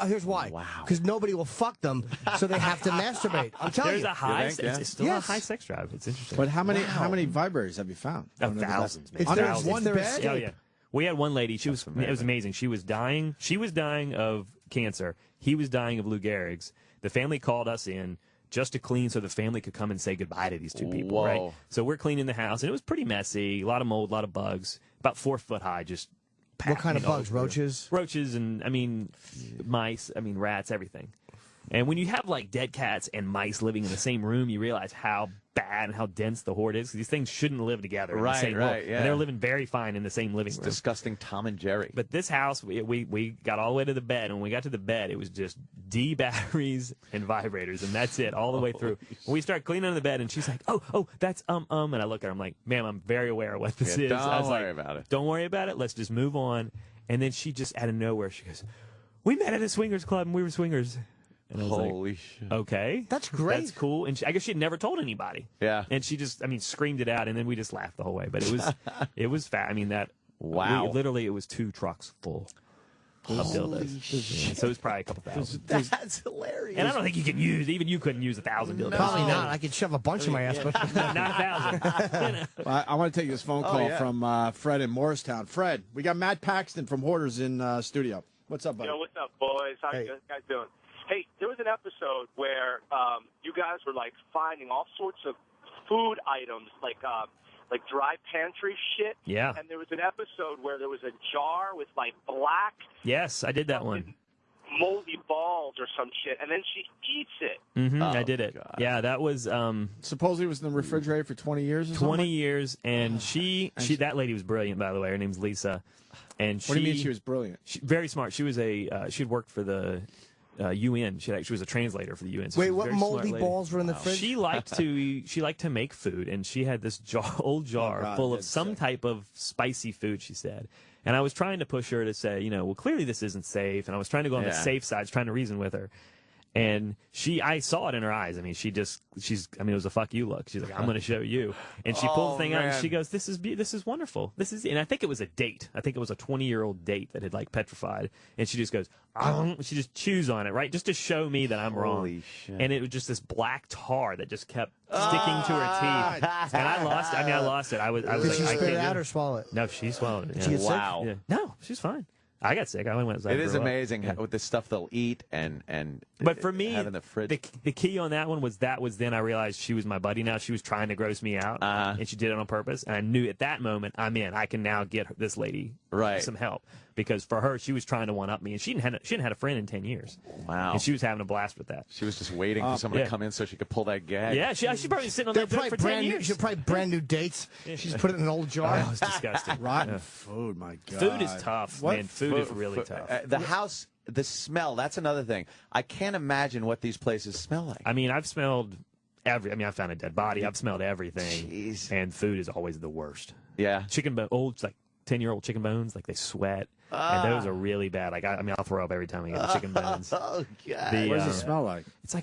here's why. Wow. Because nobody will fuck them, so they have to masturbate. I'm telling There's you. a high. It's still a high sex drive. It's interesting. But how many vibrators have you found? Thousands. It's under one bed. Oh yeah. We had one lady. It was amazing. She was dying. She was dying of cancer. He was dying of Lou Gehrig's. The family called us in just to clean, so the family could come and say goodbye to these 2 people. Whoa. Right. So we're cleaning the house, and it was pretty messy. A lot of mold, a lot of bugs. About 4 foot high, just. What kind of bugs? Roaches? Roaches and, mice, rats, everything. And when you have, dead cats and mice living in the same room, you realize how bad and how dense the horde is. These things shouldn't live together in the Right, same right, room. yeah. And they're living very fine in the same living room. Disgusting Tom and Jerry. But this house, we got all the way to the bed, and when we got to the bed, it was just D batteries and vibrators, and that's it all the way through. When we start cleaning the bed, and she's like, oh, that's and I look at her, I'm like, ma'am, I'm very aware of what this is. I was worry about it. Don't worry about it. Let's just move on. And then she just out of nowhere, she goes, we met at a swingers club, and we were swingers. And I was Holy like, shit. Okay. That's great. That's cool. And I guess she had never told anybody. Yeah. And she just, screamed it out, and then we just laughed the whole way. But it was fat. Wow. Literally, it was 2 trucks full of dildos. Yeah, so it was probably a couple thousand. That's hilarious. And I don't think you can use, even you couldn't use 1,000 dildos. Probably not. I could shove a bunch in my ass, but not 1,000. Well, I want to take this phone call from Fred in Morristown. Fred, we got Matt Paxton from Hoarders in studio. What's up, buddy? Yo, what's up, boys? How you guys doing? Hey, there was an episode where you guys were like finding all sorts of food items, like dry pantry shit. Yeah. And there was an episode where there was a jar with like black Yes, I did that one. moldy balls or some shit, and then she eats it. Mm-hmm, I did it. God. Yeah, that was supposedly it was in the refrigerator for 20 years or something? 20 years, and she that lady was brilliant, by the way. Her name's Lisa. And what do you mean she was brilliant? Very smart. She was she had worked for the UN. She was a translator for the UN. So wait, what moldy balls were in the fridge? She liked to make food, and she had this old jar full of some type of spicy food, she said. And I was trying to push her to say, well, clearly this isn't safe. And I was trying to go on the safe side, trying to reason with her. And I saw it in her eyes. it was a fuck you look. She's like, I'm going to show you. And she pulled the thing out, and she goes, this is wonderful. And I think it was a date. I think it was a 20-year-old date that had like petrified. And she just goes, she just chews on it, right? Just to show me that I'm wrong. Shit. And it was just this black tar that just kept sticking to her teeth. And I lost it. I lost it. I was Did like, she I spit it can't out do or swallow it? No, she swallowed it. Did she get sick? Wow. Yeah. No, she's fine. I got sick. I only went outside. It is amazing with the stuff they'll eat and But for me, have in the fridge. the key on that one was then I realized she was my buddy now. She was trying to gross me out, and she did it on purpose. And I knew at that moment, I'm in. I can now get this lady some help. Because for her, she was trying to one-up me, and she hadn't had a friend in 10 years. Wow. And she was having a blast with that. She was just waiting for someone to come in so she could pull that gag. Yeah, she's probably sitting on that bed for 10 years. She's probably brand new dates. She's put it in an old jar. Oh, it's disgusting. Rotten food, my God. Food is tough, man. Food is really tough. The house, the smell, that's another thing. I can't imagine what these places smell like. I've smelled I found a dead body. I've smelled everything. Jeez. And food is always the worst. Yeah. Chicken bone, old, like 10-year-old chicken bones, like they sweat. And those are really bad. Like I'll throw up every time I get the chicken bones. Oh God! What does it smell like? It's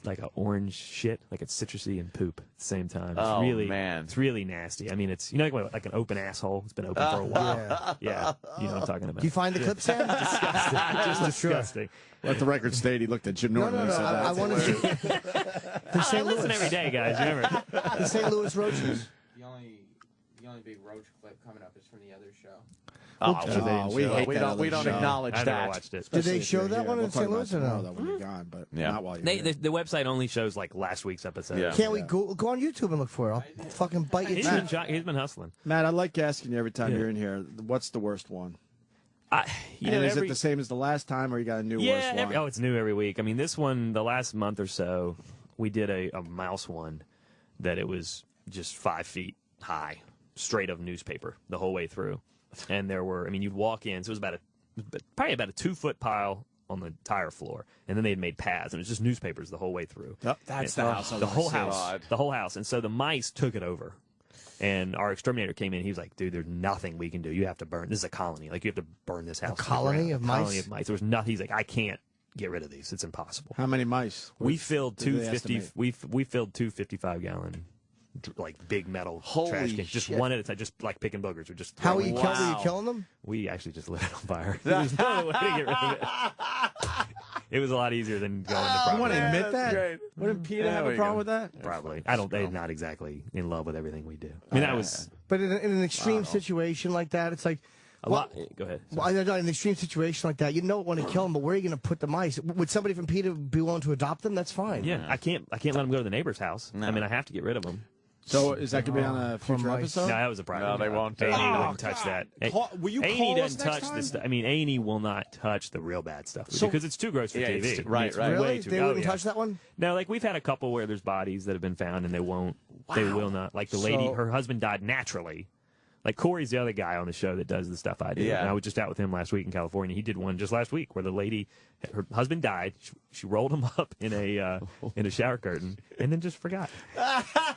like a orange shit, like it's citrusy and poop at the same time. It's man, it's really nasty. It's like an open asshole. It's been open for a while. Yeah, you know what I'm talking about. Do you find the clip, Sam? Disgusting. Just disgusting. Let the record state he looked at Jim Norton. No. I want to see I listen every day, guys. Remember the St. Louis Roaches. The only big roach clip coming up is from the other show. We don't acknowledge I that. never watched it. Did they show that one in St. Louis or no? That when you're gone, but not while you're here. The website only shows like last week's episode. Yeah. Can't we go on YouTube and look for it? I'll fucking bite your cheek. He's been hustling. Matt, I like asking you every time you're in here, what's the worst one? Is it the same as the last time, or you got a new worst one? It's new every week. This one, the last month or so, we did a mouse one that it was just 5 feet high, straight of newspaper the whole way through. And there were, you'd walk in, so it was probably about a 2-foot pile on the tire floor, and then they had made paths, and it was just newspapers the whole way through. That's the house. The whole house. The whole house. And so the mice took it over. And our exterminator came in. He was like, dude, there's nothing we can do. You have to burn. This is a colony. Like, you have to burn this house. A colony of mice? Colony of mice. There was nothing. He's like, I can't get rid of these. It's impossible. How many mice? We filled two 55-gallon like big metal trash cans, just one at a time, just like picking boogers. Or just how were you killing them? We actually just lit it on fire. There's no other way to get rid of it. It was a lot easier than going to property. You want to admit that? Wouldn't Peter have a problem with that? Probably. They're not exactly in love with everything we do. That was. But in an extreme situation like that, it's like. Go ahead. Well, in an extreme situation like that, you don't want to kill them, but where are you going to put the mice? Would somebody from PETA be willing to adopt them? That's fine. Yeah, I can't let them go to the neighbor's house. No. I have to get rid of them. So is that going to be on a future episode? No, that was a private. No, they won't. A&E Oh, wouldn't touch that. Will you A&E call us doesn't next touch time? this stuff. I mean, A&E will not touch the real bad stuff So- because it's too gross for Yeah, TV. it's- right, It's right. way Really? too- They oh, wouldn't yeah. touch that one? No, like we've had a couple where there's bodies that have been found and they won't. They will not. Like the lady, So- her husband died naturally. Like Corey's the other guy on the show that does the stuff I do. Yeah. And I was just out with him last week in California. He did one just last week where the lady, her husband died. She rolled him up in a shower curtain and then just forgot.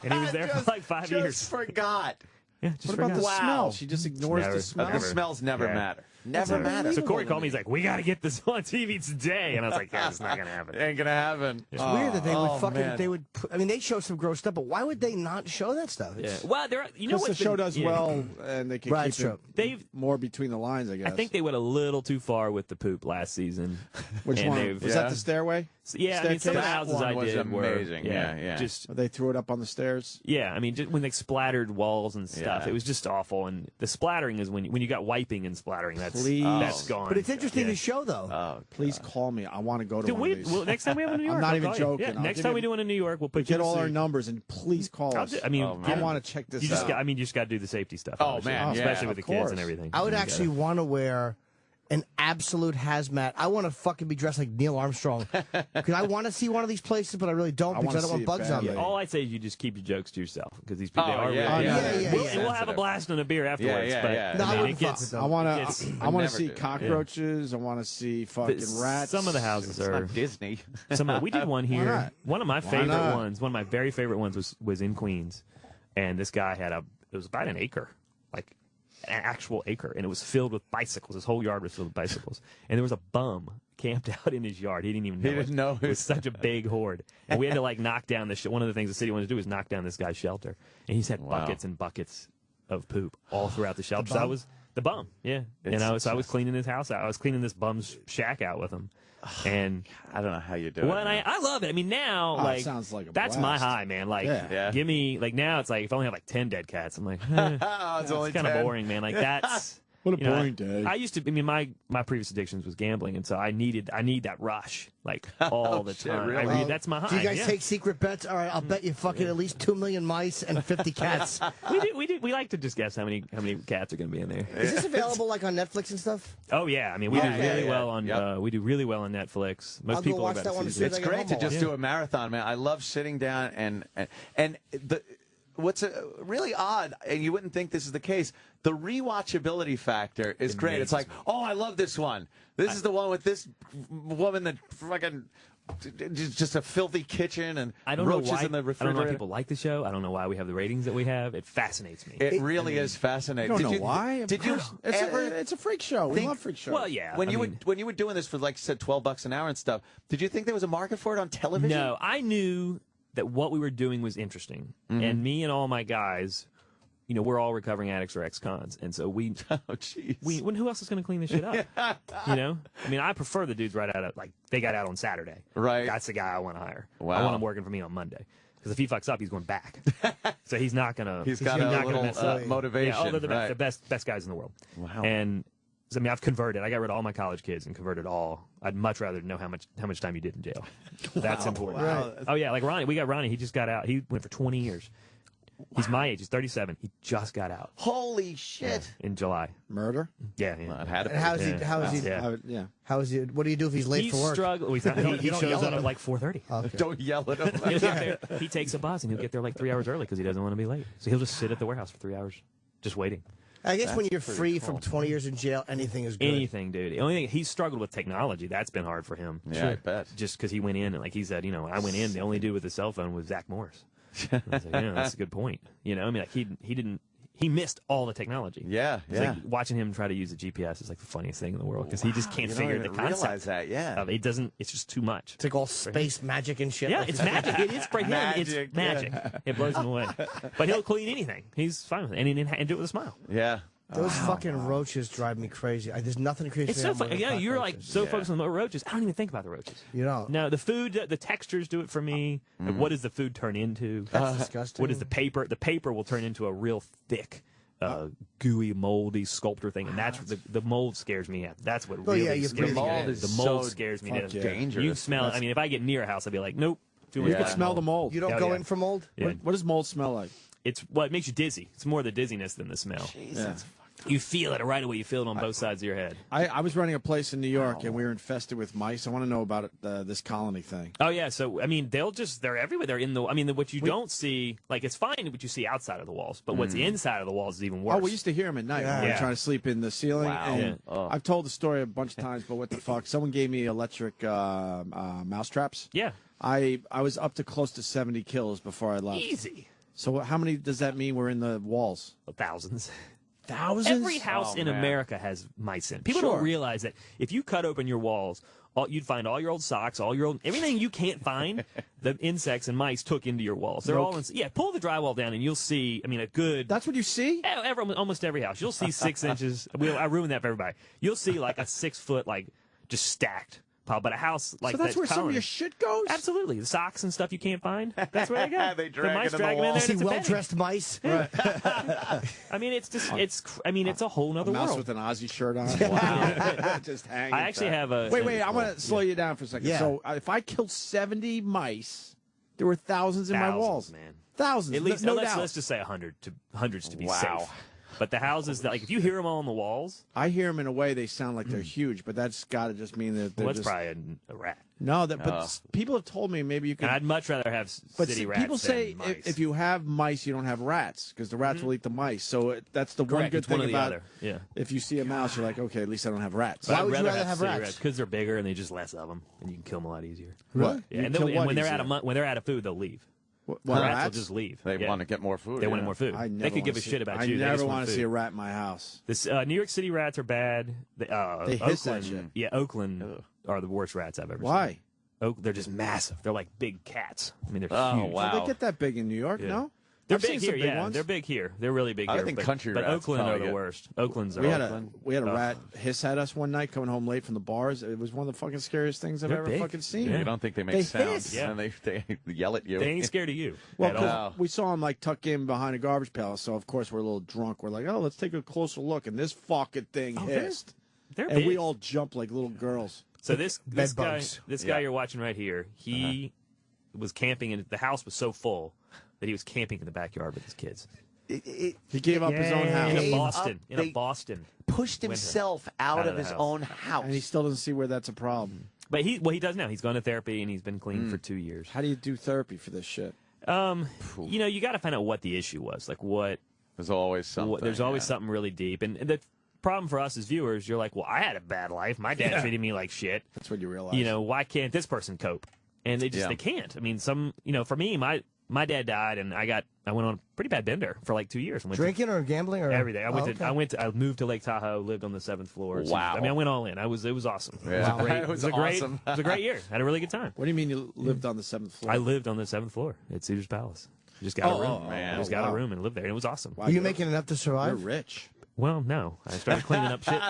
And he was there for like 5 years. Just forgot. Yeah, just What about forgot. the smell? She just ignores Never- the smell. The smells never Yeah. matter. Never matter. So Corey called me. He's like, "We got to get this on TV today," and I was like, "Yeah, it's not gonna happen." Ain't gonna happen. It's weird that they would fucking. man. They would. I mean, they show some gross stuff, but why would they not show that stuff? Yeah. Well, there. You know Because what the show does well, and they can Right, keep true. it They've- more between the lines, I guess. I think they went a little too far with the poop last season. Which And one? they've- Was that the stairway? Yeah, I mean, some of the Staircase? houses That I one was did were amazing. Yeah. Just They threw it up on the stairs. yeah, I mean, just when they splattered walls and stuff, Yeah. it was just awful. And the splattering is when you got wiping and splattering. That's Please. gone. But it's interesting Yeah. to show, though. Please call me. I want to go to Dude, one of these. well, next time we have one in New York, I'm not I'll even call you. joking. Yeah, I'll next give time you- we do one in New York, we'll put you Get in all the our suit. numbers and please call us. I mean, I want to check this you just out. got, I mean, you just got to do the safety stuff. Oh, obviously, man, yeah. especially with Of the kids course. and everything. I would You actually gotta- want to wear an absolute hazmat. I want to fucking be dressed like Neil Armstrong because I want to see one of these places, but I really don't I because I don't wanna want see it bugs on badly. me. All I'd say is you just keep your jokes to yourself because these people they Oh, are yeah, really. yeah. And we'll have a blast and a beer afterwards. yeah, but yeah. No, I I mean, wouldn't it gets. fuck I want it gets- to. I want never to see do. cockroaches. I want to see fucking rats. Some of the houses It's are. not Disney. We did one here. not? One of my Why favorite not? ones. One of my very favorite ones was in Queens, and this guy had it was about an acre, like an actual acre, and it was filled with bicycles. His whole yard was filled with bicycles, and there was a bum camped out in his yard. He didn't even know. He didn't know it was such a big horde, and we had to like knock down the. One of the things the city wanted to do was knock down this guy's shelter, and he's had buckets and buckets of poop all throughout the shelter. So I was the bum, yeah. And I was cleaning his house out. I was cleaning this bum's shack out with him. And I don't know how you do it. well, and I love it. I mean, now Oh, it like sounds like a that's my blast. high, man. Like, Yeah. give me like now it's like if I only have like 10 dead cats, I'm like, it's only kind of 10. boring, man. Like that's What a you know, boring day. I used to. I mean, my previous addictions was gambling, and so I need that rush like all the shit, time. really? That's my high. Do you guys yeah. take secret bets? All right, I'll bet you fucking at least 2 million mice and 50 cats. We like to just guess how many cats are going to be in there. Is this available like on Netflix and stuff? Oh yeah, I mean we do Yeah, really yeah, well on yep. we do really well on Netflix. Most I'll go people watch are about that to one see as soon it. as I It's get great home, to I'll just watch do a marathon, man. I love sitting down and what's really odd, and you wouldn't think this is the case. The rewatchability factor is great. It's like, oh, I love this one. This is the one with this woman that fucking just a filthy kitchen and I don't know roaches why. in the I don't know refrigerator. why people like the show. I don't know why we have the ratings that we have. It fascinates me. It really is fascinating. I don't Did know why. Did you ever? It's a freak show. We think- love freak shows. Well, yeah. When I you mean, when you were doing this for like you said $12 an hour and stuff, did you think there was a market for it on television? No, I knew that what we were doing was interesting, and me and all my guys, you know, we're all recovering addicts or ex-cons, and so we, Oh, jeez. who else is going to clean this shit up? You know, I mean, I prefer the dudes right out of like they got out on Saturday. Right. That's the guy I want to hire. Wow. I want him working for me on Monday. Because if he fucks up, he's going back. So he's not gonna. He's got not a gonna little mess up. motivation. Yeah, oh, they're the right. best guys in the world. Wow. And so, I mean, I've converted. I got rid of all my college kids and converted all. I'd much rather know how much time you did in jail. That's important. Wow. Oh yeah, like Ronnie. We got Ronnie. He just got out. He went for 20 years. He's my age. He's 37. He just got out Holy shit! in July. Murder? Yeah. Well, it had to And be. how is he? Yeah. How is he? Yeah. Yeah. How is he? What do you do if he's late He's for work? struggling. He You don't shows yell up at at him. like 4:30. Okay. Don't yell at him. He'll get there. He takes a bus and he'll get there like 3 hours early because he doesn't want to be late. So he'll just sit at the warehouse for 3 hours, just waiting. I guess when That's you're pretty free cool. from 20 years in jail, anything is good. Anything, dude. The only thing he's struggled with technology. That's been hard for him. Yeah, I bet. Just because he went in and like he said, you know, I went in. The only dude with a cell phone was Zach Morris. I was like, yeah, that's a good point. You know, I mean, like he missed all the technology. Yeah, It's yeah. like watching him try to use a GPS is like the funniest thing in the world because he just can't You figure don't the even concept. realize that, yeah. It doesn't. It's just too much. It's like all space magic and shit. Yeah, it's magic. It is for him. Magic, It's magic. It blows him away. But he'll clean anything. He's fine with it, and do it with a smile. Yeah. Those fucking roaches drive me crazy. There's nothing crazy. It's so funny. Yeah, you're like so Yeah. focused on the roaches. I don't even think about the roaches. You know. No, the food, the textures do it for me. Like, what does the food turn into? That's disgusting. What is the paper? The paper will turn into a real thick, gooey, moldy sculptor thing, and that's the mold scares me. That's what really yeah, you scares breathe me. it in. The mold So scares me. fuck to yeah. dangerous. You smell it. I mean, if I get near a house, I'd be like, nope. Too much You can bad smell the mold. You don't Oh, go yeah. in for mold? Yeah. What does mold smell like? it makes you dizzy. It's more the dizziness than the smell. Jesus. You feel it right away. You feel it on both sides of your head. I was running a place in New York, and we were infested with mice. I want to know about this colony thing. Oh, yeah. So, I mean, they're everywhere. They're in the, I mean, what you don't see, like, it's fine what you see outside of the walls, but what's inside of the walls is even worse. Oh, we used to hear them at night when we were trying to sleep in the ceiling. Wow. And I've told the story a bunch of times, but what the fuck? Someone gave me electric mouse traps. Yeah. I was up to close to 70 kills before I left. Easy. So how many does that mean were in the walls? Thousands. Thousands? Every house in America has mice in it. People don't realize that if you cut open your walls, you'd find all your old socks, everything you can't find, the insects and mice took into your walls. They're all pull the drywall down and you'll see, I mean, a good... That's what you see? Almost every house. You'll see 6 inches. I ruined that for everybody. You'll see like a 6 foot, like, just stacked pile, but a house like so that's where some of your shit goes? Absolutely. The socks and stuff you can't find, that's where they go. They the drag mice it in drag the them in wall. there. See well-dressed mice? Right. I mean, it's just, it's a whole nother mouse world. with an Aussie shirt on. Wow. Just hanging. I actually have a... Wait, I want to slow you down for a second. Yeah. So if I killed 70 mice, there were thousands in my walls. Man. Thousands. At least, no let's doubt. just say hundreds to be safe. But the houses, that, like, if you hear them all on the walls... I hear them in a way they sound like they're huge, but that's got to just mean that they're that's just... probably a rat. No, but people have told me maybe you can... And I'd much rather have city rats people say than mice. if you have mice, you don't have rats, because the rats will eat the mice. So that's the one Correct, good it's thing one or the about other. Yeah. if you see a mouse, you're like, okay, at least I don't have rats. Why would you rather have rats? Because they're bigger and they just less of them, and you can kill them a lot easier. What? Yeah, You and, kill and what when they're easier? when they're out of food, they'll leave. What, Rats rats? will just leave. They want to get more food. They wanted more food. I never They could give wanna a see- shit about I you. They never just want want to food. see a rat in my house. This New York City rats are bad. They Oakland, hiss that shit. Yeah, Oakland are the worst rats I've ever Why? seen. They're just massive. They're like big cats. I mean, they're Oh, huge. wow. They get that big in New York, Yeah. no? They're I've big seen here, some big yeah. ones. They're big here. They're really big I here. think but, country but rats Oakland are probably the get- worst. Oakland's are We had Oakland. a rat hiss at us one night coming home late from the bars. It was one of the fucking scariest things I've They're ever big. fucking seen. You don't think they make sounds, hiss. and they yell at you. They ain't scared of you. Well, at 'cause all. we saw him like tuck in behind a garbage pail, so of course we're a little drunk. We're like, oh, let's take a closer look, and this fucking thing hissed, They're and we big. all jumped like little girls. So this guy, bugs. guy you're watching right here, he was camping, and the house was so full that he was camping in the backyard with his kids. He gave up his own house. In a Boston. Pushed winter. himself out of the his house. own house. And he still doesn't see where that's a problem. But he does now. He's gone to therapy, and he's been clean for 2 years. How do you do therapy for this shit? You know, you got to find out what the issue was. Like what? There's always something. There's always something really deep, and the problem for us as viewers, you're like, well, I had a bad life. My dad treated me like shit. That's what you realize. You know, why can't this person cope? And they can't. I mean, for me, my dad died, and I went on a pretty bad bender for like 2 years. Drinking or gambling or everything. I moved to Lake Tahoe, lived on the 7th floor. Wow. I mean, I went all in. It was awesome. Yeah. It was Awesome. It was a great year. I had a really good time. What do you mean you lived on the 7th floor? I lived on the 7th floor at Caesar's Palace. Just got a room. man. Just got a room and lived there, and it was awesome. Are you making enough to survive? You're rich. Well, no. I started cleaning up shit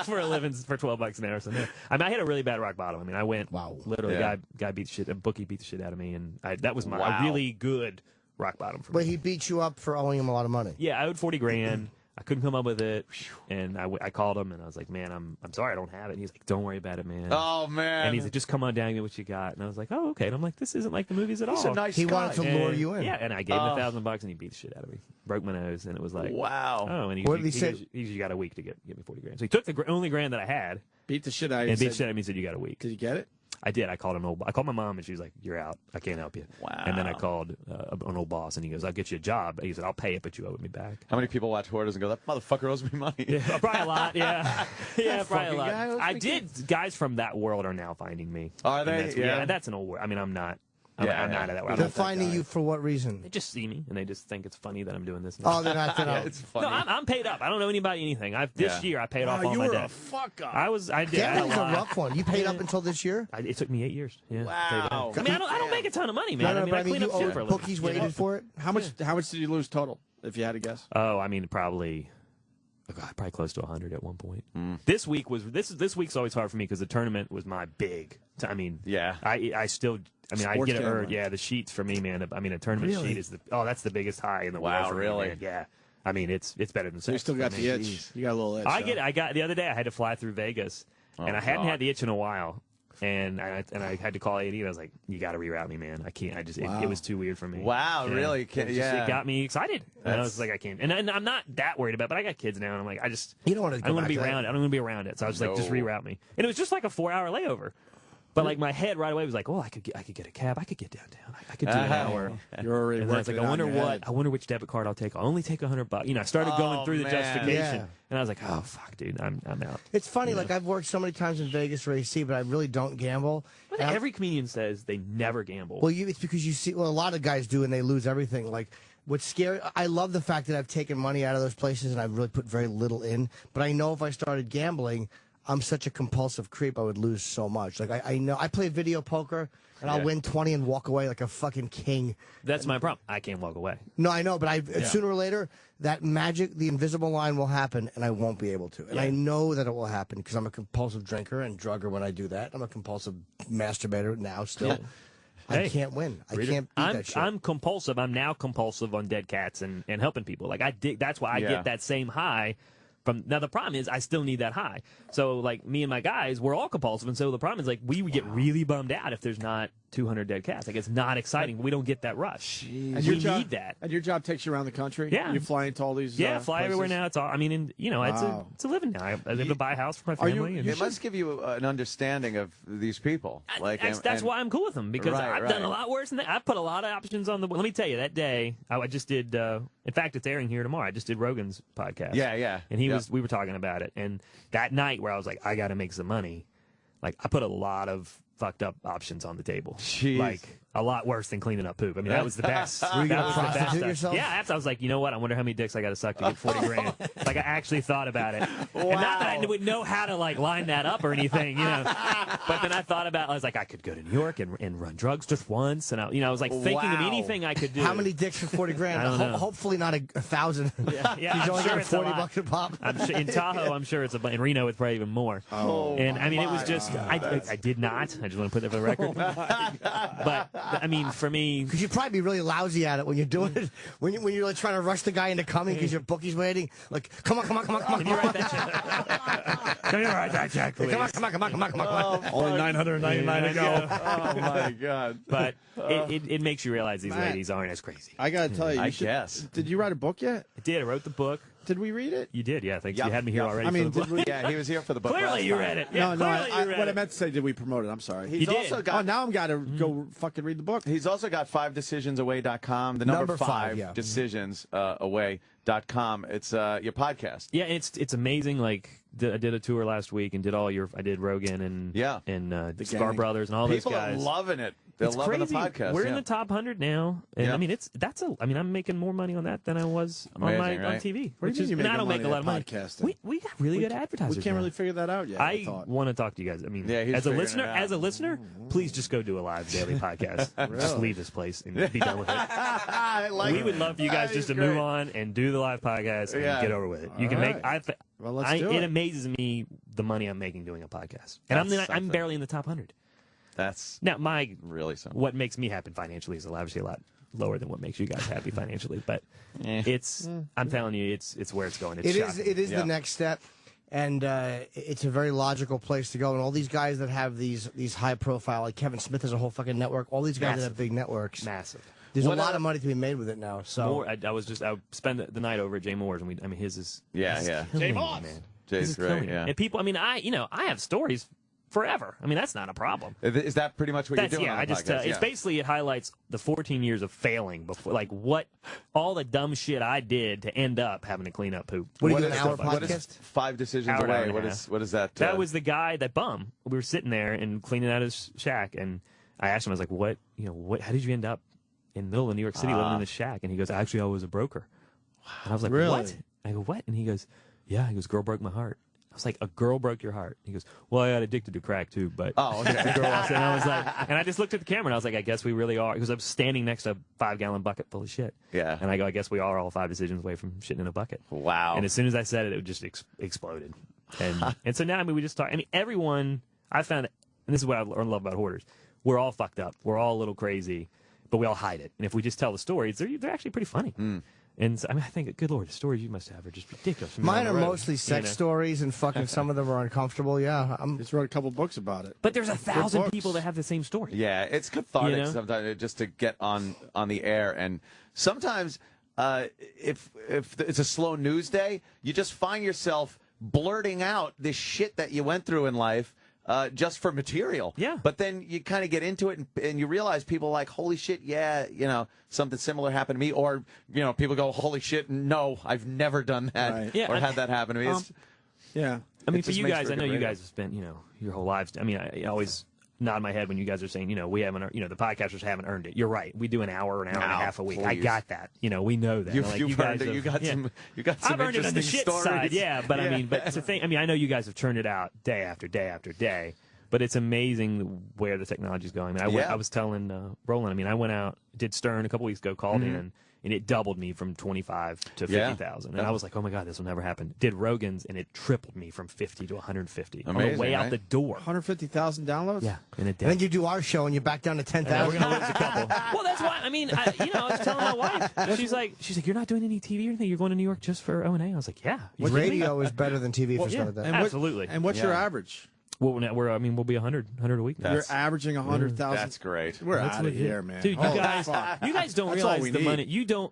for a living for $12 an hour. So no. I mean, I had a really bad rock bottom. I mean, I went literally. Yeah. Guy beat the shit. A bookie beat the shit out of me, and that was my Wow. a really good rock bottom for me. But he beat you up for owing him a lot of money. Yeah, I owed $40,000. I couldn't come up with it, and I called him, and I was like, "Man, I'm sorry, I don't have it." And he's like, "Don't worry about it, man." Oh man. And he's like, "Just come on down, get what you got." And I was like, "Oh, okay." And I'm like, "This isn't like the movies at all." He's a nice He guy. wanted to lure you in. Yeah, and I gave him $1,000, and he beat the shit out of me. Broke my nose, and it was like, Wow. Oh, and What did he say? You got a week to get me $40,000. So he took the only grand that I had, Beat the shit out of you. and beat the Said- shit out of me. And said, "You got a week." Did you get it? I did. I called I called my mom, and she was like, "You're out. I can't help you." Wow. And then I called an old boss, and he goes, "I'll get you a job." He said, "I'll pay it, but you owe it me back." How many people watch Hoarders and go, "That motherfucker owes me money"? Yeah, probably a lot. Yeah, yeah, probably a fucking lot. guy owes I me did. Guys from that world are now finding me. Are And they? That's, Yeah. that's an old word. I mean, I'm not. I'm Yeah, not yeah. out of that world. They're finding you for what reason? They just see me and they just think it's funny that I'm doing this. Now. Oh, they're not. Yeah, it's funny. No, I'm paid up. I don't owe anybody anything. This year I paid off all you my were debt. a fuck up. I did. I had Gambling's a lot. rough one. You paid up until this year? It took me 8 years. Yeah. Wow. I mean, I don't make a ton of money, man. No, I mean, but I clean you up shit owed for a living. bookies waited for it? How much did you lose total, if you had to guess? Oh, I mean, probably close to 100 at one point. This week's always hard for me because the tournament was my big. I mean, Yeah. I still. I mean, I Sports get it. gambling. Yeah, the sheets for me, man. I mean, a tournament Really? sheet is that's the biggest high in the Wow, world. For me, really? man. Yeah. I mean, it's better than So you sex still for got me. the itch. You got a little itch. I got the other day. I had to fly through Vegas, and I hadn't God. had the itch in a while. And I had to call AD, and I was like, "You got to reroute me, man. I can't. It was too weird for me." Wow, really? It got me excited. And I was like, "I can't." And I'm not that worried about it, but I got kids now, and I'm like, you don't want to. I don't want to be around it. I don't want to be around it. So I was like, just reroute me. And it was just like a 4-hour layover. But like my head right away was like, oh, I could get a cab. I could get downtown. I could do an hour. You're already. And then I was like, I wonder which debit card I'll take. I'll only take $100. You know, I started going through the justification, and I was like, oh fuck, dude, I'm out. It's funny. Like I've worked so many times in Vegas for AC, but I really don't gamble. Well, every comedian says they never gamble. Well, it's because you see. Well, a lot of guys do, and they lose everything. Like. What's scary, I love the fact that I've taken money out of those places and I've really put very little in. But I know if I started gambling, I'm such a compulsive creep, I would lose so much. Like, I know, I play video poker, and I'll win 20 and walk away like a fucking king. That's my problem. I can't walk away. No, I know, but sooner or later, that magic, the invisible line will happen, and I won't be able to. And I know that it will happen because I'm a compulsive drinker and drugger when I do that. I'm a compulsive masturbator now still. Yeah. I can't win. I can't beat that shit. I'm compulsive. I'm now compulsive on dead cats and helping people. Like that's why I get that same high. Now the problem is I still need that high. So like me and my guys, we're all compulsive, and so the problem is like we would get really bummed out if there's not 200 dead cats. Like it's not exciting. We don't get that rush. And we need that. And your job takes you around the country. Yeah, you fly into all these. Fly places? everywhere now. It's all. I mean, and, you know, it's a living now. I was able to buy a house for my family. It must give you an understanding of these people. Like that's why I'm cool with them because I've done a lot worse than that. I've put a lot of options on the. Let me tell you, that day I just did. In fact, it's airing here tomorrow. I just did Rogan's podcast. Yeah. And we were talking about it, and that night where I was like, I got to make some money. Like I put a lot of fucked up options on the table. Jeez. Like a lot worse than cleaning up poop. I mean, that was the best. Were you gonna prostitute yourself? Yeah, after I was like, you know what? I wonder how many dicks I got to suck to get 40 grand. Like I actually thought about it. Wow. And not that I would know how to like line that up or anything, you know. But then I thought about, I was like, I could go to New York and run drugs just once, and I was like thinking of anything I could do. How many dicks for 40 grand? I don't know. Hopefully not 1,000. Yeah, He's only got $40 a pop. In Tahoe, I'm sure it's in Reno, it's probably even more. And I mean, it was just I did not. I just want to put that for the record. But I mean, for me, because you'd probably be really lousy at it when you're doing it. When you're like trying to rush the guy into coming because your bookie's waiting. Like, come on. Can you write that check? Can you write that check, please? Come on. Only 999 to go. Oh my God! But it makes you realize these ladies aren't as crazy. I gotta tell you, I guess. Did you write a book yet? I did. I wrote the book. Did we read it? You did, yeah. I think you had me here already. I mean, for the book. Yeah, he was here for the book. Clearly, you read it. Yeah, no. What I meant to say, did we promote it? I'm sorry. He's also got. Oh, now I'm gotta go fucking read the book. He's also got 5decisionsaway.com. The number 5 decisionsaway.com. It's your podcast. Yeah, it's amazing. Like I did a tour last week and did I did Rogan and the Scar Brothers and all those guys. People are loving it. They're loving crazy. the podcast. We're in the top 100 now, and I mean I'm making more money on that than I was on TV. What do you mean? And I don't make a lot of money. We got really good advertisers. We can't really figure that out yet. I want to talk to you guys. I mean, as a listener, please just go do a live daily podcast. Just leave this place and be done with it. We would love for you guys just to move on and do the live podcast and get over with it. You can make. Well, let's do it. It amazes me the money I'm making doing a podcast, and I'm barely in the top 100. That's now really something. What makes me happy financially is obviously a lot lower than what makes you guys happy financially, but I'm telling you, it's where it's going. It is the next step, and it's a very logical place to go. And all these guys that have these high profile, like Kevin Smith has a whole fucking network. All these guys that have big networks, massive. There's a lot of money to be made with it now. So I spend the night over at Jay Moore's, and his is Jay Moore, man. Jay's great. Yeah. And people, I mean, I have stories forever. I mean, that's not a problem. Is that pretty much what you're doing? Yeah, on the podcast? It's basically, it highlights the 14 years of failing before, like all the dumb shit I did to end up having to clean up poop. What are you doing, an hour podcast? What is 5 decisions away? What is that? That was the guy, that bum. We were sitting there and cleaning out his shack, and I asked him, I was like, how did you end up in the middle of New York City living in this shack? And he goes, actually, I was a broker. And I was like, really? What? I go, what? And he goes, yeah. He goes, girl broke my heart. I was like, a girl broke your heart? He goes, well, I got addicted to crack too, but the girl also. And I was like, and I just looked at the camera and I was like, I guess we really are, because I'm standing next to a 5-gallon bucket full of shit. Yeah. And I go, I guess we are all 5 decisions away from shitting in a bucket. Wow. And as soon as I said it, it just exploded. And so now, I mean, we just talk. I mean, everyone, I found, and this is what I love about hoarders, we're all fucked up. We're all a little crazy, but we all hide it. And if we just tell the stories, they're actually pretty funny. And so, I mean, I think, good Lord, the stories you must have are just ridiculous. Mine are mostly sex stories, and fucking some of them are uncomfortable. Yeah, just wrote a couple books about it. But there's 1,000 people that have the same story. Yeah, it's cathartic You know? sometimes just to get on the air, and sometimes if it's a slow news day, you just find yourself blurting out this shit that you went through in life. Just for material. Yeah. But then you kind of get into it and you realize people are like, holy shit, yeah, something similar happened to me. Or, people go, holy shit, no, I've never done that Right. Yeah, or I- had that happen to me. Yeah. I mean, it for just you makes guys, for I know good you radio. guys have spent, your whole lives. I mean, I always nod my head when you guys are saying, we haven't, the podcasters haven't earned it. You're right. We do an hour and a half a week. I please. got that. We know that. You've you earned guys it. You have- got some. You got some I've earned it on the interesting shit stories. side, yeah. But I Yeah. mean, but it's a thing. I mean, I know you guys have turned it out day after day after day. But it's amazing where the technology's going. I mean, I was telling Roland. I mean, I went out, did Stern a couple weeks ago, called in, and it doubled me from 25 to 50,000. And I was like, oh my God, this will never happen. Did Rogan's, and it tripled me from 50 to 150 on the Amazing, way out right? the door. 150,000 downloads. Yeah, in a day. And then you do our show, and you're back down to 10,000. We're gonna lose a couple. Well, that's why. I mean, I was telling my wife. She's like, you're not doing any TV or anything. You're going to New York just for O&A. I was like, yeah. You kidding me? Radio is better than TV for yeah, stuff like that. And absolutely. And what's your average? Well, we'll be 100 a week. You're averaging 100,000. That's great. We're That's out of legit. here, man. Dude, Holy you guys fuck. don't That's all realize we the need. money. You don't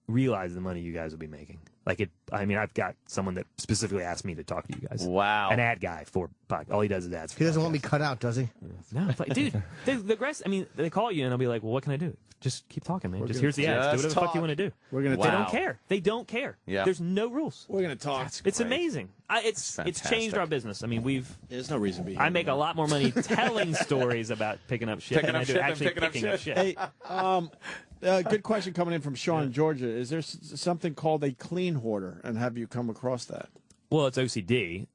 realize the money you guys will be making. Like I mean, I've got someone that specifically asked me to talk to you guys. Wow. An ad guy for podcast. All he does is ads. For He doesn't want me cut out, does he? No, it's like, dude, the rest. I mean, they call you and I'll be like, well, what can I do? Just keep talking, man. Just here's the ads. Do whatever the fuck you want to do. We're gonna. They don't care. They don't care. Yeah. There's no rules. We're gonna talk. It's amazing. It's fantastic. changed our business. I mean, There's no reason to be. I make a lot more money telling stories about picking up shit than I do actually picking up shit. Hey, good question coming in from Sean in Georgia. Is there something called a clean hoarder, and have you come across that? Well, it's OCD.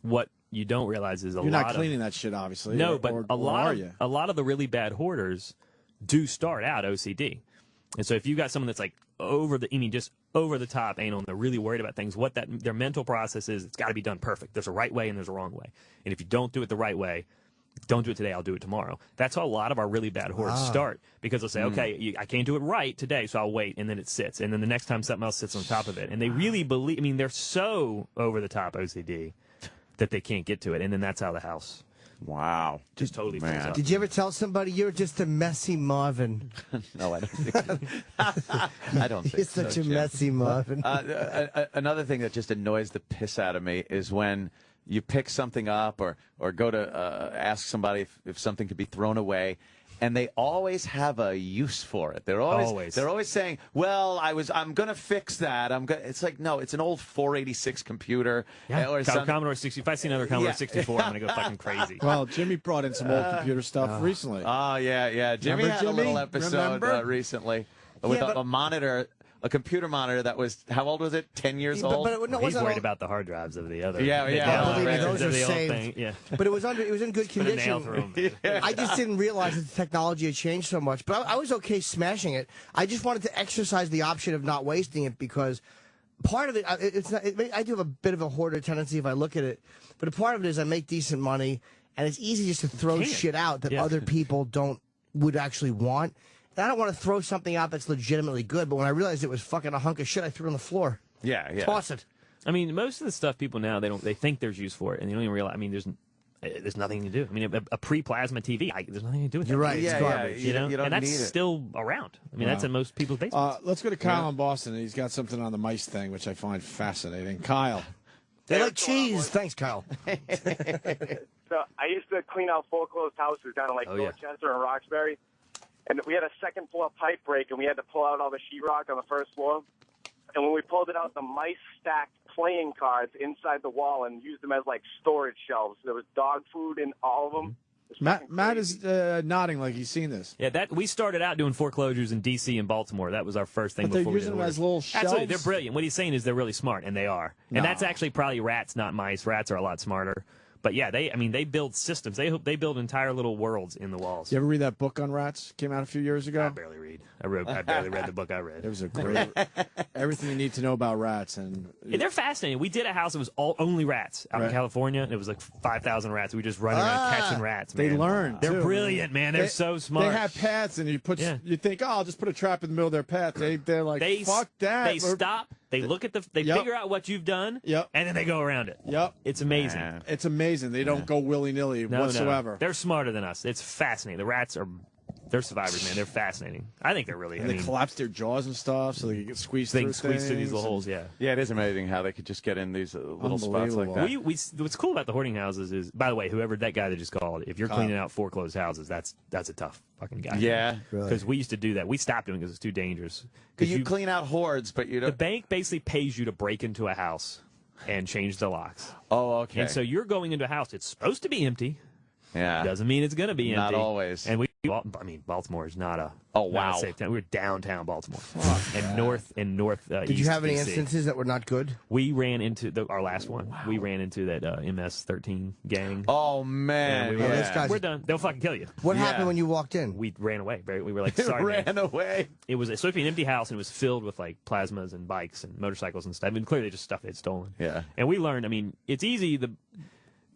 What you don't realize is You're lot not of cleaning that shit, obviously. no, or- but or- a or lot are of you? a lot of the really bad hoarders do start out OCD. And so if you got someone that's like just over the top anal, and they're really worried about things, what their mental process is, it's got to be done perfect. There's a right way and there's a wrong way. And if you don't do it the right way, don't do it today, I'll do it tomorrow. That's how a lot of our really bad hoarders start, because they'll say, okay, I can't do it right today, so I'll wait, and then it sits. And then the next time something else sits on top of it. And they really believe, I mean, they're so over the top OCD that they can't get to it. And then that's how the house Wow. just totally fills up. Did you ever tell somebody you're just a messy Marvin? No, I don't think so. I don't think You're so, such a Jim. messy Marvin. Another thing that just annoys the piss out of me is when you pick something up or go to ask somebody if something could be thrown away, and they always have a use for it. They're always saying, "Well, I'm going to fix that. It's like, no, it's an old 486 computer. Yeah, or something. Commodore 60. If I see another Commodore Yeah. 64, I'm going to go fucking crazy. Well, Jimmy brought in some old computer stuff recently. Oh, yeah. Jimmy Remember had a little Jimmy? episode Remember? recently with a monitor, a computer monitor that was, how old was it? 10 years old? But it, no, it He's wasn't worried all- about the hard drives of the other. Yeah, believe me, right. those are the old saved. thing, yeah. But it was in good Put a nail condition. through 'em. I just didn't realize that the technology had changed so much. But I was okay smashing it. I just wanted to exercise the option of not wasting it, because part of it, I do have a bit of a hoarder tendency if I look at it. But a part of it is I make decent money, and it's easy just to throw shit out that other people would actually want. And I don't want to throw something out that's legitimately good. But when I realized it was fucking a hunk of shit, I threw it on the floor. Yeah. Toss it. I mean, most of the stuff people now, they think there's use for it, and they don't even realize. I mean, there's nothing to do. I mean, a pre-plasma TV, there's nothing to do with that. You're right. Yeah, It's garbage. you don't and that's need it. still around. I mean, that's in most people's basements. Let's go to Kyle in Boston. He's got something on the mice thing, which I find fascinating. Kyle. They like cheese. Thanks, Kyle. So I used to clean out foreclosed houses down in like Dorchester and Roxbury, and we had a second floor pipe break, and we had to pull out all the sheetrock on the first floor. And when we pulled it out, the mice stacked playing cards inside the wall and used them as like storage shelves. There was dog food in all of them. Matt is nodding like he's seen this. Yeah, we started out doing foreclosures in D.C. and Baltimore. That was our first thing. But they're before we using did them as orders. little shelves? Absolutely, they're brilliant. What he's saying is they're really smart, and they are. No. And that's actually probably rats, not mice. Rats are a lot smarter. But yeah, they build systems. They build entire little worlds in the walls. You ever read that book on rats? Came out a few years ago. I barely read. I barely read the book I read. It was a great everything you need to know about rats, and they're fascinating. We did a house that was only rats out in California. And it was like 5,000 rats. We just running around catching rats. Man. They learn. They're too. brilliant, man. They're so smart. They have paths, and you think, oh, I'll just put a trap in the middle of their path. They're like, fuck that. They stop. They look at they figure out what you've done. Yep. And then they go around it. Yep. It's amazing. It's amazing. They don't go willy-nilly whatsoever. No. They're smarter than us. It's fascinating. The rats they're survivors, man. They're fascinating. I think they're really. And they collapse their jaws and stuff, so they can get squeezed through through these little holes. Yeah. Yeah, it is amazing how they could just get in these little spots like that. What's cool about the hoarding houses is, by the way, whoever that guy that just called, if you're cleaning out foreclosed houses, that's a tough fucking guy. Yeah, because we used to do that. We stopped doing it because it's too dangerous. Because you clean out hoards, but you don't. The bank basically pays you to break into a house and change the locks. Oh, okay. And so you're going into a house. It's supposed to be empty. Yeah. Doesn't mean it's going to be empty. Not always. And Baltimore is not a safe town. We were downtown Baltimore. North. Did you have any instances that were not good? We ran into our last one. Wow. We ran into that MS-13 gang. Oh man, those guys, we're done. They'll fucking kill you. What happened when you walked in? We ran away. We were like, sorry, ran away. It was supposed to be an empty house, and it was filled with like plasmas and bikes and motorcycles and stuff. I mean, clearly just stuff they'd stolen. Yeah. And we learned. I mean, it's easy.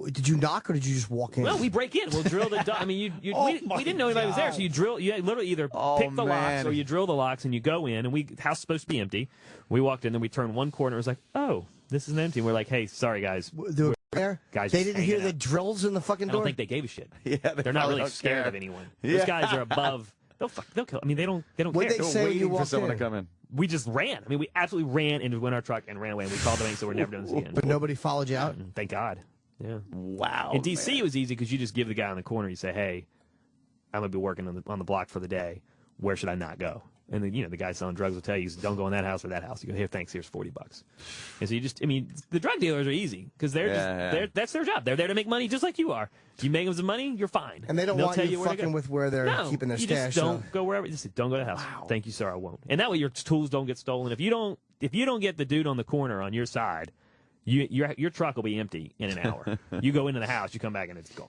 Did you knock or did you just walk in? Well, we break in. We'll drill the. I mean, we didn't know anybody was there, so you drill. You literally either pick the locks or you drill the locks, and you go in. And house is supposed to be empty. We walked in, then we turned one corner. It was like, oh, this isn't empty. And we're like, hey, sorry guys. Guys, they didn't hear the drills in the fucking door. I don't think they gave a shit. Yeah, they're not really scared of anyone. Those guys are above. They'll kill. I mean, they don't What'd care. they say when you walked for someone to come in. We just ran. I mean, we absolutely ran into our truck and ran away. And we called the bank, so we're never doing this again. But nobody followed you out? Thank God. Yeah. Wow. In D.C., it was easy because you just give the guy on the corner, you say, hey, I'm going to be working on the block for the day. Where should I not go? And then, the guy selling drugs will tell you, don't go in that house or that house. You go, here, thanks, here's $40. And so the drug dealers are easy because that's their job. They're there to make money just like you are. You make them some money, you're fine. And they don't want you fucking with where they're keeping their stash. Just don't go wherever. Just don't go to the house. Wow. Thank you, sir, I won't. And that way your tools don't get stolen. If you don't get the dude on the corner on your side, your truck will be empty in an hour. You go into the house, you come back, and it's gone.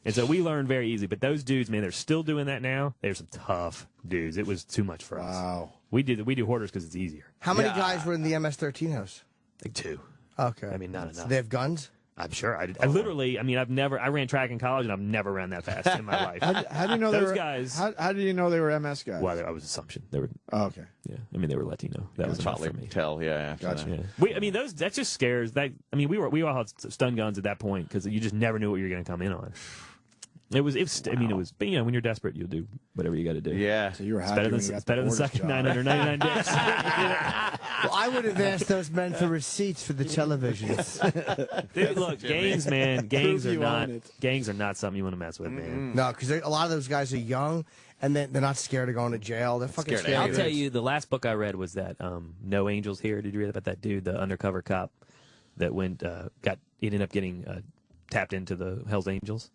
And so we learned very easily. But those dudes, man, they're still doing that now. They're some tough dudes. It was too much for us. Wow. We do hoarders because it's easier. How many guys were in the MS-13 house? Like 2. Okay. I mean, not enough. They have guns? I'm sure. I ran track in college, and I've never ran that fast in my life. How do you know those guys? How do you know they were MS guys? Well, I was assumption. They were. Oh, okay. Yeah. I mean, they were Latino. That was enough for me. Tell. Yeah. Gotcha. Yeah. That just scares. We all had stun guns at that point because you just never knew what you were going to come in on. It was. But when you're desperate, you'll do whatever you got to do. Yeah. So you were happy. It's better than sucking 999 dicks. Well, I would have asked those men for receipts for the televisions. Dude, look, gangs, man. Gangs are not something you want to mess with, man. No, because a lot of those guys are young, and they're not scared of going to jail. They're fucking scared. I'll tell you, the last book I read was that No Angels Here. Did you read about that dude, the undercover cop that ended up getting tapped into the Hell's Angels?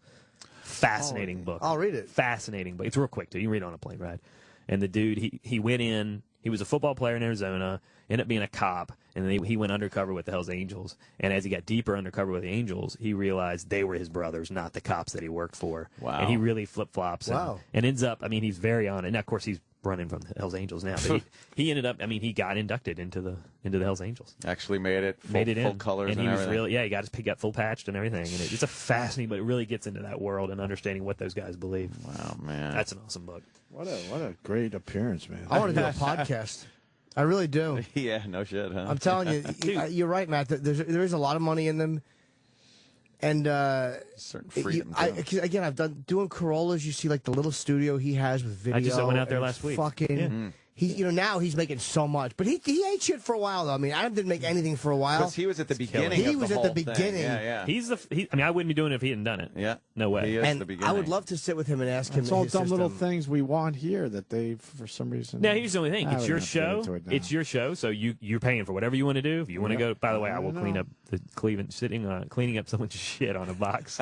Fascinating book. I'll read it. Fascinating book. It's real quick, too. You can read it on a plane ride. And the dude, he went in. He was a football player in Arizona, ended up being a cop, and then he went undercover with the Hells Angels. And as he got deeper undercover with the Angels, he realized they were his brothers, not the cops that he worked for. Wow. And he really flip-flops. Wow. And ends up, he's very on it. And, of course, he's running from the Hells Angels now. But he ended up, he got inducted into the Hells Angels. Actually made it full colors and he everything. Was really, he got full patched and everything. And it's a fascinating, but it really gets into that world and understanding what those guys believe. Wow, man. That's an awesome book. What a great appearance, man. I want to do a podcast. I really do. Yeah, no shit, huh? I'm telling you, you're right, Matt. There is a lot of money in them. And certain freedom. Again, I've doing Corollas. You see, like the little studio he has with video. I just went out there last week. Fucking, now he's making so much, but he ate shit for a while though. I mean, Adam didn't make anything for a while because he was at the beginning. He was at the beginning. Yeah. I wouldn't be doing it if he hadn't done it. Yeah, no way. He is and the beginning. I would love to sit with him and ask him. It's all dumb little things we want here that they, for some reason. Now here's the only thing: it's your show. It's your show, so you're paying for whatever you want to do. If you want to go, by the way, I will clean up the cleaning up someone's shit on a box.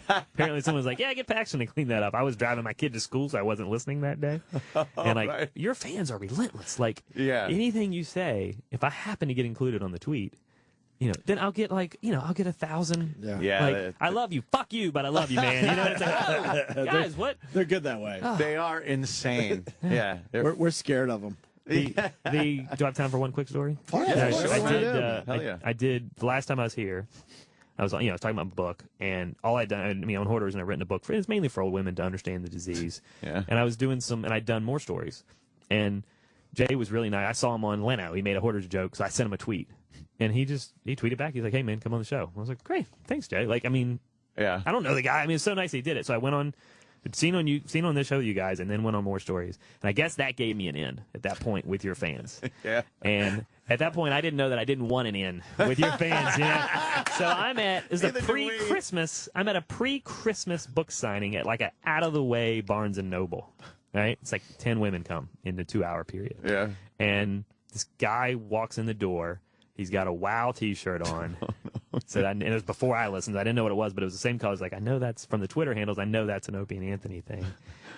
Apparently, someone was like, "Yeah, get Paxton to clean that up." I was driving my kid to school, so I wasn't listening that day. And your fans are relentless. Like, anything you say, if I happen to get included on the tweet, then I'll get I'll get 1,000. Yeah. Like, I love you. Fuck you, but I love you, man. It's like, oh, guys, what? They're good that way. They are insane. Yeah. We're scared of them. Do I have time for one quick story? I did the last time I was here. I was talking about my book, and all I'd done, on Hoarders, and I've written a book it's mainly for old women to understand the disease. Yeah. And I was doing and I'd done more stories. And Jay was really nice. I saw him on Leno. He made a Hoarders joke, so I sent him a tweet. And he tweeted back. He's like, "Hey man, come on the show." I was like, "Great, thanks, Jay." I don't know the guy. It's so nice he did it. So I went on, seen on this show with you guys, and then went on more stories. And I guess that gave me an in at that point with your fans. Yeah. And at that point, I didn't know that I didn't want an in with your fans. So I'm at a pre-Christmas book signing at like an out of the way Barnes and Noble. Right? It's like 10 women come in the 2-hour period. Yeah. And this guy walks in the door. He's got a WoW T-shirt on. And it was before I listened. I didn't know what it was, but it was the same colors. Like, I know that's from the Twitter handles. I know that's an Opie and Anthony thing. And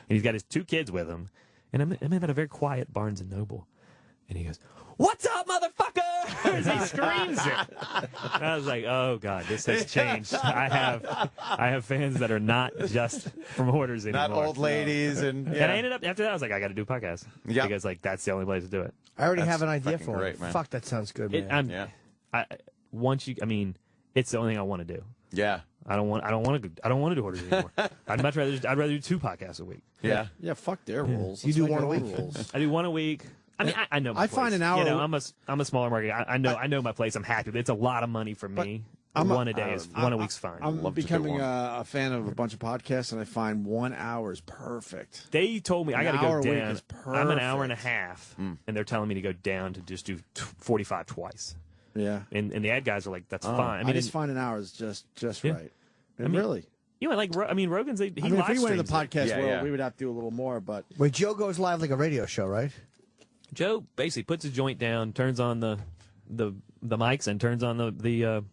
he's got his 2 kids with him. And I'm at a very quiet Barnes and Noble. And he goes, "What's up, motherfucker?" He screams it. And I was like, "Oh God, this has changed. I have fans that are not just from Hoarders anymore. Not old ladies and I ended up after that. I was like, I got to do a podcast because that's the only place to do it. I already have an idea for great, it. man. Fuck, that sounds good, man. It's the only thing I want to do. Yeah. I don't want to do Hoarders anymore. I'd rather do 2 podcasts a week. Yeah. Yeah. Fuck their rules. You do one a week. Rules. I do one a week. I know. My I place. find an hour. I'm a smaller market. I know my place. I'm happy. It's a lot of money for me. One a week's fine. I'm becoming a fan of a bunch of podcasts, and I find 1 hour is perfect. They told me I got to go down. I'm an hour and a half, and they're telling me to go down to just do 45 twice. Yeah. And the ad guys are like, "That's fine." I just find an hour is just right. Really. Rogan's. If we went to the podcast world, we would have to do a little more. But wait, Joe goes live like a radio show, right? Joe basically puts his joint down, turns on the mics, and turns on the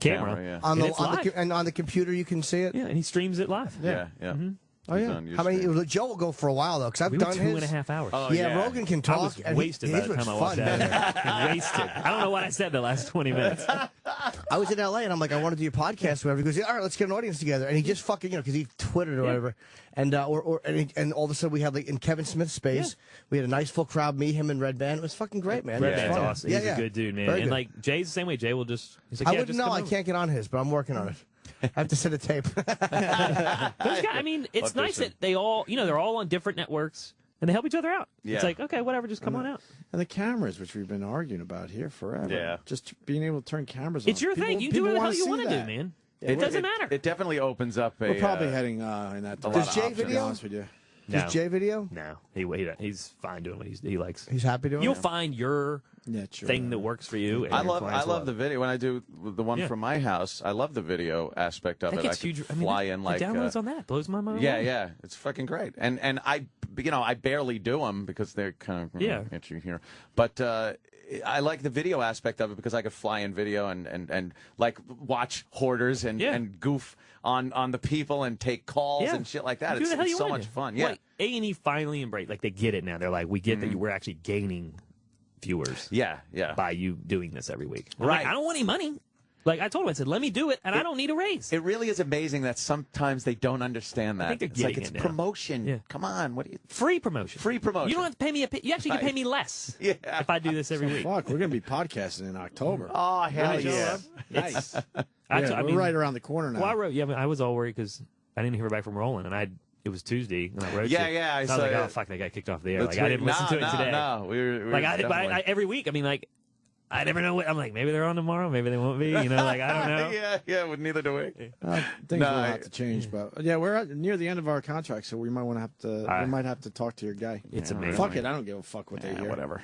camera. On the computer you can see it. Yeah, and he streams it live. Yeah. Mm-hmm. Oh yeah. How many? Joe will go for a while though, because I've done 2.5 hours. Oh, yeah, Rogan can talk. I was wasted by the time I walked out of there. Wasted. I don't know what I said the last 20 minutes. I was in L.A. and I'm like, I want to do your podcast. Or whatever. He goes, all right, let's get an audience together. And he just fucking, because he Twittered or whatever, and and all of a sudden we had like in Kevin Smith's space, we had a nice full crowd. Me, him, and Red Band. It was fucking great, man. Red Band's awesome. He's a good dude, man. Very and good. like Jay's the same way. Jay will just. He's like, I wouldn't know. I can't get on his, but I'm working on it. I have to send a tape. Those guys, it's nice that they all, they're all on different networks and they help each other out. Yeah. It's like, okay, whatever, just come on out. And the cameras, which we've been arguing about here forever. Yeah. Just being able to turn cameras on. It's your thing. You do what the hell you want to do, man. It doesn't matter. It definitely opens up a. We're probably heading in that direction. Does Jay video? To be honest with you. No. Does Jay video? No, he's fine doing what he likes. He's happy doing it? You'll find your thing that works for you. And I love the video. When I do the one from my house, I love the video aspect of it. I could fly in like downloads on that blows my mind. Yeah, it's fucking great. And I barely do them because they're kind of itchy here. But I like the video aspect of it because I could fly in video and like watch Hoarders and goof on the people and take calls and shit like that. It's so much fun. Yeah. Like, A&E finally embraced, like they get it now. They're like, we get that we're actually gaining viewers. Yeah. By you doing this every week. I'm Right. like, I don't want any money. Like I told him, I said, let me do it, and I don't need a raise. It really is amazing that sometimes they don't understand that. I think they're it's like getting it's it now. promotion. Yeah. Come on, what do you? Free promotion. Free promotion. You don't have to pay me you actually can pay me less. Yeah. If I do this every week. Fuck, we're gonna be podcasting in October. Oh hell Nice. yeah! Nice. I we're right around the corner now. Well, I was all worried because I didn't hear back from Roland, and it was Tuesday, and I wrote Yeah, you. yeah, I So I was saw like, it. oh fuck, they got kicked off the air. That's Like I didn't listen to it no, today. No, we were like definitely... every week. I mean, like I never know. I'm like, maybe they're on tomorrow, maybe they won't be. You know, like I don't know. yeah, well, neither do we. Things will have to change, but yeah, we're near the end of our contract, so we might want to have to. We might have to talk to your guy. It's amazing. Fuck it, I don't give a fuck what they hear. Whatever.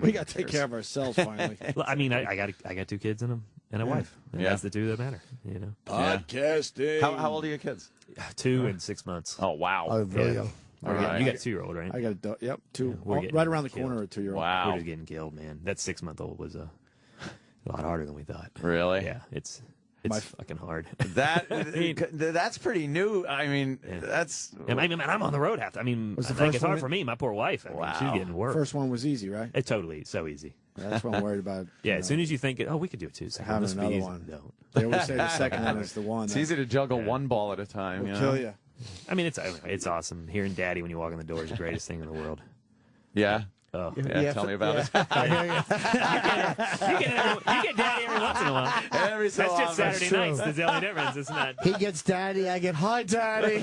We got to take care of ourselves finally. I mean, I got 2 kids and a wife. And that's the 2 that matter. You know, podcasting. How old are your kids? 2 and 6 months. Oh wow. Oh, very young. You got a 2-year-old, right? I got a 2. we're getting Right around the killed. corner, a 2-year-old. Wow. We're just getting killed, man. That 6-month-old was a lot harder than we thought. Really? Yeah, it's fucking hard. That's pretty new. I mean, that's. I'm on the road half. I mean, Was the like, first it's hard one- for me. My poor wife. I mean, she's getting work. First one was easy, right? It's totally so easy. That's what I'm worried about. Yeah, as soon as you think, we could do it too. Having This would be another easy. one. No. They always say the second one is the one. It's easy to juggle one ball at a time. Will you know? kill you. I mean, it's awesome. Hearing Daddy when you walk in the door is the greatest thing in the world. Yeah. Oh, yeah. Tell me about it. you get Daddy every once in a while. Every so That's just often. Saturday nights. That's the only difference. It's not. He gets Daddy, I get Hi, Daddy.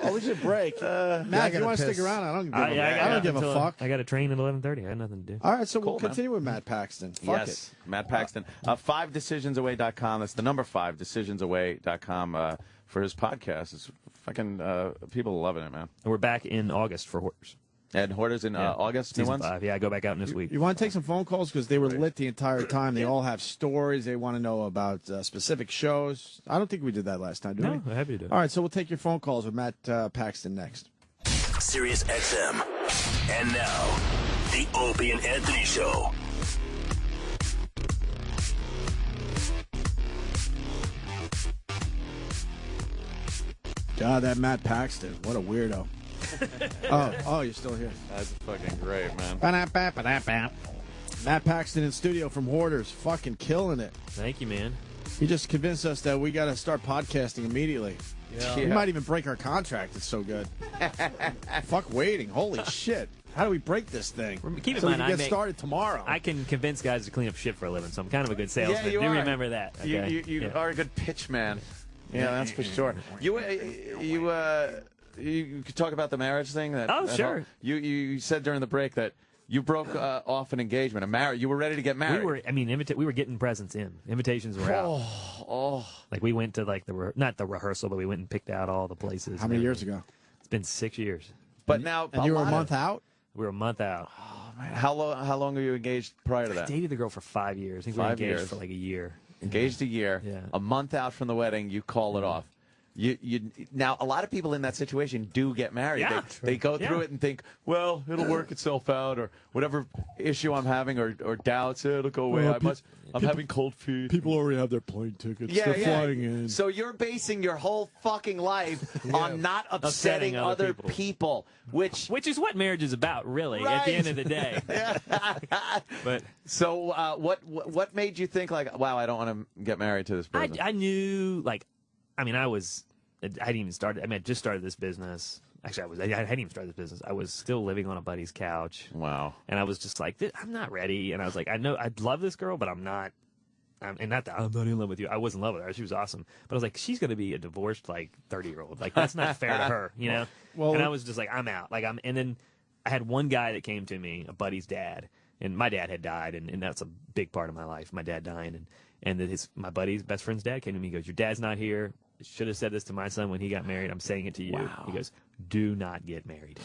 Well, we should break. Matt, if you want to stick around, I don't give a fuck. I got a train at 11:30. I had nothing to do. All right, so we'll Cool, man. continue with Matt Paxton. Fuck Yes, Matt Paxton. 5decisionsaway.com. That's the number 5decisionsaway.com for his podcast. It's fucking people are loving it, man. And we're back in August for Hoarders. And Hoarders in August, new Season ones? 5. Yeah, I go back out this week. You want to take some phone calls because they were lit the entire time. They all have stories. They want to know about specific shows. I don't think we did that last time, did we? No, I'm happy to do it. All right, so we'll take your phone calls with Matt Paxton next. Sirius XM. And now, the Opie and Anthony Show. God, that Matt Paxton. What a weirdo. oh, you're still here. That's fucking great, man. Matt Paxton in studio from Hoarders. Fucking killing it. Thank you, man. He just convinced us that we got to start podcasting immediately. Yeah. We might even break our contract. It's so good. Fuck waiting. Holy shit. How do we break this thing? Keep in so mind, we I can get started tomorrow. I can convince guys to clean up shit for a living, so I'm kind of a good salesman. Yeah, you Do are. remember that. Okay? You are a good pitch man. Yeah, that's for sure. You could talk about the marriage thing. Sure. You said during the break that you broke off an engagement, a marriage. You were ready to get married. We were getting presents in. Invitations were out. Like we went to not the rehearsal, but we went and picked out all the places. How many years ago? It's been 6 years. But now, and you were a month out. We were a month out. Oh man, how long were you engaged prior to that? I dated the girl for 5 years. I think we were engaged for like a year. Engaged a year. Yeah. A month out from the wedding, you call it off. Now a lot of people in that situation do get married. Yeah. They go through it and think, well, it'll work itself out, or whatever issue I'm having, or doubts, it'll go away. I'm having cold feet. People already have their plane tickets. Yeah, They're flying in. So you're basing your whole fucking life on not upsetting other people, which is what marriage is about, really. At the end of the day. But so what made you think like, wow, I don't want to get married to this person? I knew, like, I hadn't even started. I just started this business. Actually, I hadn't even started this business. I was still living on a buddy's couch. Wow. And I was just like, I'm not ready. And I was like, I know I'd love this girl, but I'm not. And not that I'm not in love with you. I was in love with her. She was awesome. But I was like, she's going to be a divorced, 30-year-old. Like, that's not fair to her, you know? Well, and I was just like, I'm out. And then I had one guy that came to me, a buddy's dad. And my dad had died, and that's a big part of my life, my dad dying. And my buddy's best friend's dad came to me. He goes, your dad's not here. Should have said this to my son when he got married. I'm saying it to you. Wow. He goes, do not get married.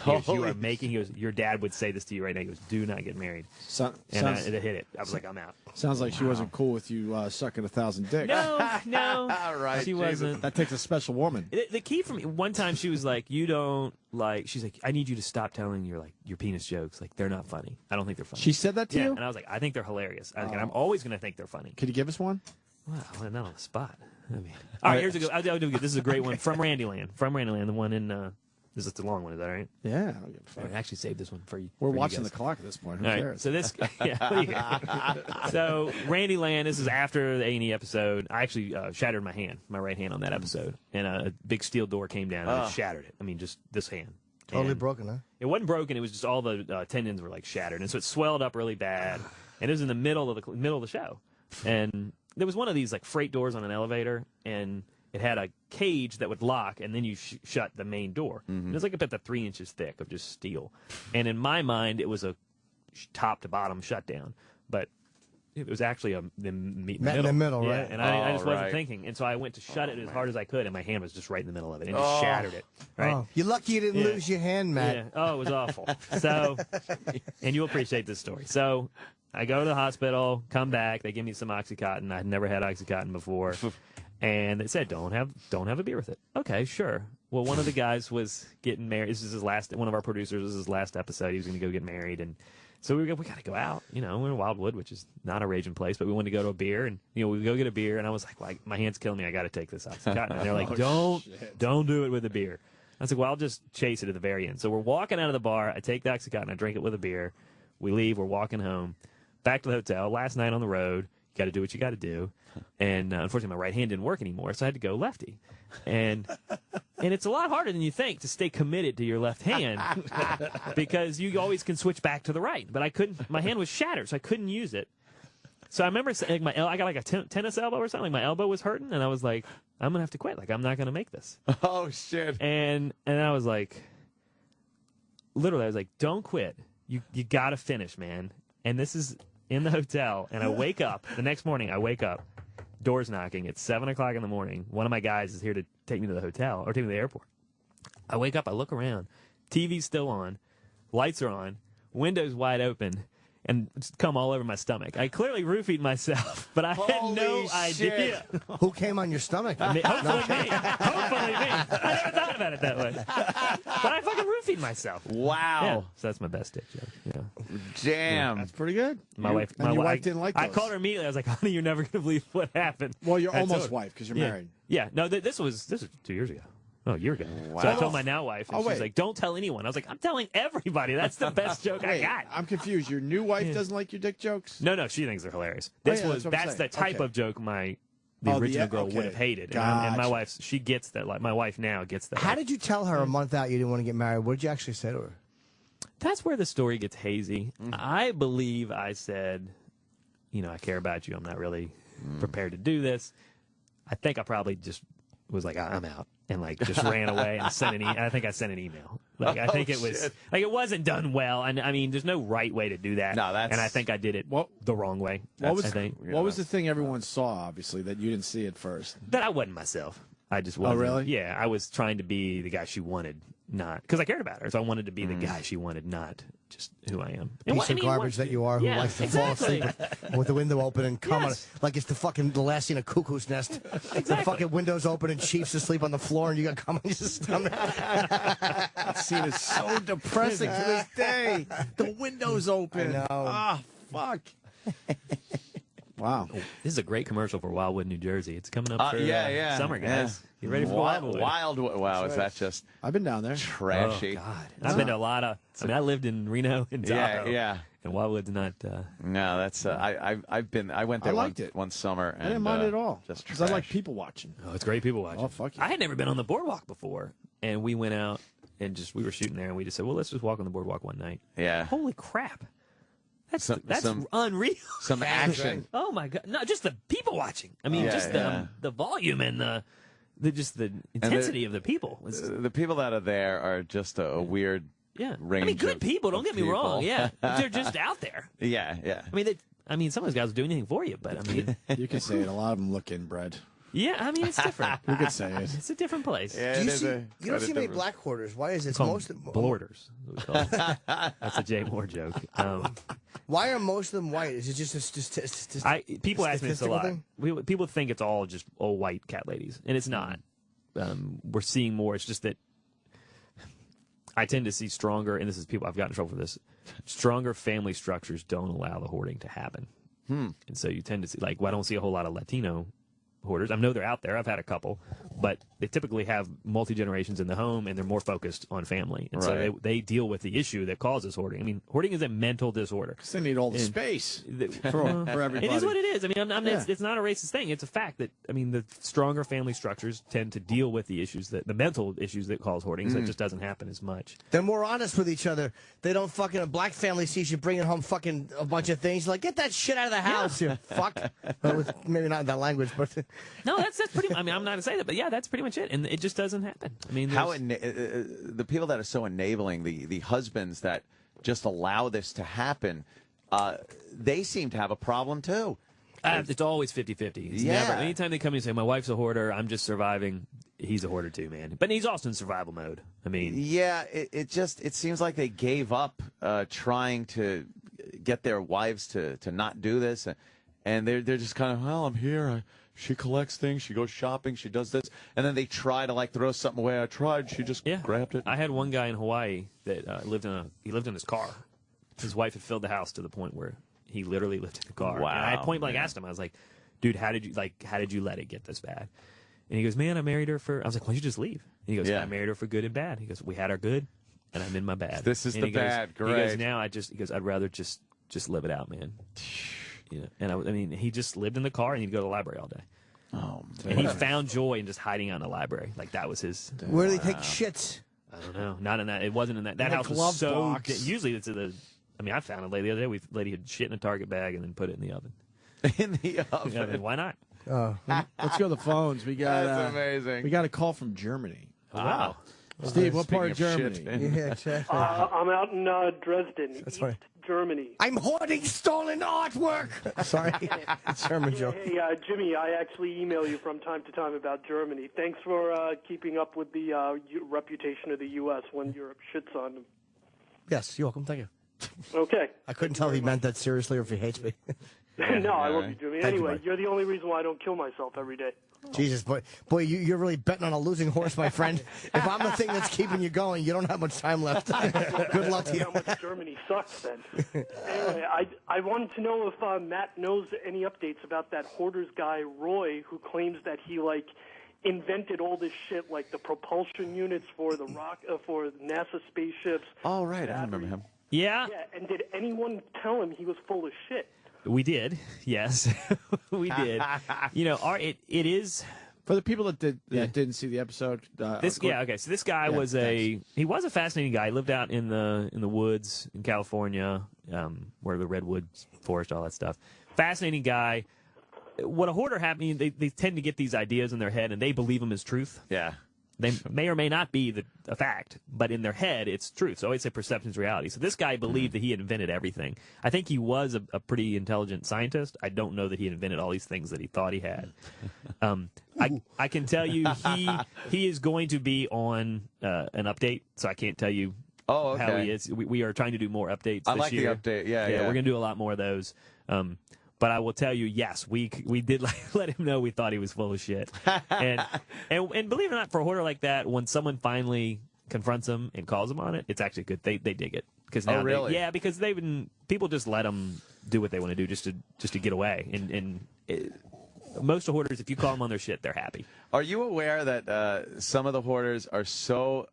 He goes, you are making. He goes, your dad would say this to you right now. He goes, do not get married. It hit it. I was like, I'm out. Sounds like she wasn't cool with you sucking 1,000 dicks. No, right, she wasn't. That takes a special woman. The key for me, one time she was like, you don't like. She's like, I need you to stop telling your penis jokes. Like, they're not funny. I don't think they're funny. She said that to you? And I was like, I think they're hilarious. And I'm always going to think they're funny. Could you give us one? Wow, not on the spot. All right, here's a good. I'll do good. This is a great one from Randyland. The one in. This is the long one. Is that all right? Yeah, I don't give a fuck. I actually saved this one for you. We're for you watching guys. the clock at this point. Who All right, cares? so this. So Randyland. This is after the A&E episode. I actually shattered my right hand on that episode, and a big steel door came down and it shattered it. I mean, just this hand. Totally And broken, huh? It wasn't broken. It was just all the tendons were shattered, and so it swelled up really bad. And it was in the middle of the show, and there was one of these freight doors on an elevator, and it had a cage that would lock, and then you shut the main door. Mm-hmm. It was about 3 inches thick of just steel. And in my mind, it was a top to bottom shutdown, but it was actually in the middle, right? And I just wasn't thinking, and so I went to shut it as hard as I could, and my hand was just right in the middle of it, and just shattered it. Right? Oh, you're lucky you didn't lose your hand, Matt. Yeah. Oh, it was awful. So, and you'll appreciate this story. So, I go to the hospital, come back. They give me some OxyContin. I'd never had OxyContin before, and they said, "Don't have a beer with it." Okay, sure. Well, one of the guys was getting married. This is his last. One of our producers. This is his last episode. He was going to go get married, and so we got to go out. We're in Wildwood, which is not a raging place, but we wanted to go to a beer, and we go get a beer. And I was like, my hand's killing me. I got to take this OxyContin. And they're like, don't do it with a beer. I was like, well, I'll just chase it at the very end. So we're walking out of the bar. I take the Oxycontin. I drink it with a beer. We leave. We're walking home. Back to the hotel. Last night on the road. You got to do what you got to do. And unfortunately, my right hand didn't work anymore, so I had to go lefty. And it's a lot harder than you think to stay committed to your left hand because you always can switch back to the right. But I couldn't. My hand was shattered, so I couldn't use it. So I remember saying, I got like a tennis elbow or something. Like my elbow was hurting, and I was like, I'm gonna have to quit. Like I'm not gonna make this. Oh shit! And I was like, literally, I was like, don't quit. You got to finish, man. And this is in the hotel, and I wake up the next morning. I wake up, doors knocking. It's 7 o'clock in the morning. One of my guys is here to take me to the hotel or take me to the airport. I wake up. I look around. TV's still on. Lights are on. Windows wide open. And just come all over my stomach. I clearly roofied myself, but I had no idea. Who came on your stomach? Hopefully me. Hopefully me. I never thought about it that way. But I fucking roofied myself. Wow. Yeah. So that's my best dick joke. Yeah. Damn. That's pretty good. My wife didn't like those. I called her immediately. I was like, honey, you're never going to believe what happened. Well, you're I almost told her. wife because you're Yeah. married. Yeah. No, this was 2 years ago. Oh, a year ago. Wow. So I told my now wife, and Oh, she's wait. like, don't tell anyone. I was like, I'm telling everybody. That's the best joke I Wait, got. I'm confused. Your new wife doesn't like your dick jokes? No, she thinks they're hilarious. Oh, This yeah, was that's what I'm that's the saying. type Okay. of joke the original girl would have hated. And my Gotcha. wife, she gets that. Like my wife now gets that. How did you tell her a month out you didn't want to get married? What did you actually say to her? That's where the story gets hazy. I believe I said, I care about you. I'm not really prepared to do this. I think I probably just was like, I'm out. And like just ran away and sent I think I sent an email. Like I think it was shit. like it wasn't done well. And I mean, there's no right way to do that. No, that's- and I think I did it the wrong way. What was, I think. what was the thing everyone saw, obviously, that you didn't see at first? That I wasn't myself. I just wasn't. really? Yeah, I was trying to be the guy she wanted, not because I cared about her. So I wanted to be the guy she wanted, not just who I am. And Piece of garbage that you are who likes to fall asleep with the window open and come on like it's the last scene of Cuckoo's Nest. The fucking window's open and Chief's asleep on the floor and you got cum on your stomach. That scene is so depressing to this day. The window's open. I know. Ah, fuck. Wow. This is a great commercial for Wildwood, New Jersey. It's coming up for summer, guys. Yeah. Get ready for Wildwood. Wow, is that just I've been down there. trashy? Oh, God. I've been to a lot of. I mean, I lived in Reno and Tahoe. Yeah. And Wildwood's not. No, that's I've been. I went there I liked it. one summer. And, I didn't mind it at all. Just Because I like trash. people watching. Oh, it's great people watching. Oh, fuck yeah. I had never been on the boardwalk before, and we went out and we were shooting there, and we just said, well, let's just walk on the boardwalk one night. Yeah. Holy crap. That's Some unreal. Some action. Oh my God! No, just the people watching. I mean, just the volume and the intensity of the people. The people that are there are just a weird Yeah, range. I mean, good of- people. Don't of get me wrong. people. Yeah, they're just out there. Yeah. I mean, some of those guys will do anything for you, but I mean, You can say it. A lot of them look inbred. yeah, I mean, it's different. You could say it. It's a different place. Yeah, Do it you is see? a- You quite don't a see many different- black quarters. Why is it? It's Call most them blorders. That's a Jay Moore joke. Why are most of them white? Is it just People ask me this a lot. thing? People think it's all just old white cat ladies, and it's not. We're seeing more. It's just that I tend to see stronger, and this is people I've gotten in trouble for this. Stronger family structures don't allow the hoarding to happen, and so you tend to see I don't see a whole lot of Latino hoarders. I know they're out there. I've had a couple, but they typically have multi-generations in the home, and they're more focused on family. And so Right. they deal with the issue that causes hoarding. I mean, hoarding is a mental disorder. Because they need all the And- space for everybody. It is what it is. I mean, it's not a racist thing. It's a fact that, I mean, the stronger family structures tend to deal with the issues the mental issues that cause hoarding, so it just doesn't happen as much. They're more honest with each other. They don't fucking. A black family sees you bringing home fucking a bunch of things. Like, get that shit out of the house, you fuck. Well, maybe not in that language, but No, that's pretty. I mean, I'm not going to say that, but yeah, that's pretty much it. And it just doesn't happen. I mean, the people that are so enabling, the husbands that just allow this to happen, they seem to have a problem too. it's always 50-50. It's Yeah. never. Anytime they come in and say, my wife's a hoarder, I'm just surviving, he's a hoarder too, man. But he's also in survival mode. I mean, Yeah, it seems like they gave up trying to get their wives to not do this, and they're just kind of, well, I'm here. She collects things. She goes shopping. She does this, and then they try to throw something away. I tried. She just grabbed it. I had one guy in Hawaii that lived in his car. His wife had filled the house to the point where he literally lived in the car. Wow, And I point blank man. asked him. I was like, "Dude, how did you let it get this bad?" And he goes, man, I married her for. I was like, why don't you just leave? And he goes, I married her for good and bad. He goes, we had our good, and I'm in my bad. This is and the he goes, bad. Great. He goes, now he goes, I'd rather just live it out, man. Yeah. And I mean, he just lived in the car and he'd go to the library all day. Oh, and he found joy in just hiding out in the library. Like that was his. Where do they take shits? I don't know. Not in that. It wasn't in that. That In a house was glove so. box. Usually it's in the. I mean, I found a lady the other day. Lady had shit in a Target bag and then put it in the oven. In the oven. Yeah, I mean, why not? Let's go to the phones. We got That's amazing. We got a call from Germany. Wow. Steve, what part of Speaking of Germany? shit. Yeah, exactly. I'm out in Dresden, That's East funny. Germany. I'm hoarding stolen artwork. Sorry, it's German joke. Hey, Jimmy, I actually email you from time to time about Germany. Thanks for keeping up with the reputation of the U.S. when Europe shits on them. Yes, you're welcome. Thank you. Okay. I couldn't tell if he meant that seriously or if he hates me. No, I love you, Jimmy. Thank you, Anyway, bud. you're the only reason why I don't kill myself every day. Jesus, boy, you're really betting on a losing horse, my friend. If I'm the thing that's keeping you going, you don't have much time left. Good luck to you. How much Germany sucks, then. Anyway, I wanted to know if Matt knows any updates about that hoarders guy, Roy, who claims that he, invented all this shit, like the propulsion units for the for NASA spaceships. Oh, right. I remember him. Yeah. Yeah, and did anyone tell him he was full of shit? We did. Yes, we did. You know, it is. For the people that didn't see the episode, okay. So this guy was he was a fascinating guy. He lived out in the woods in California, where the redwood forest, all that stuff. Fascinating guy. What a hoarder happens, they tend to get these ideas in their head and they believe them as truth. Yeah. They may or may not be a fact, but in their head, it's truth. So I always say perception's reality. So this guy believed that he had invented everything. I think he was a pretty intelligent scientist. I don't know that he had invented all these things that he thought he had. I can tell you he is going to be on an update, so I can't tell you how he is. We are trying to do more updates I this like year. the update. Yeah. We're going to do a lot more of those. But I will tell you, yes, we did let him know we thought he was full of shit. And believe it or not, for a hoarder like that, when someone finally confronts him and calls him on it, it's actually good. They dig it. Now really? Because people just let them do what they want to do just to get away. Most of hoarders, if you call them on their shit, they're happy. Are you aware that some of the hoarders are so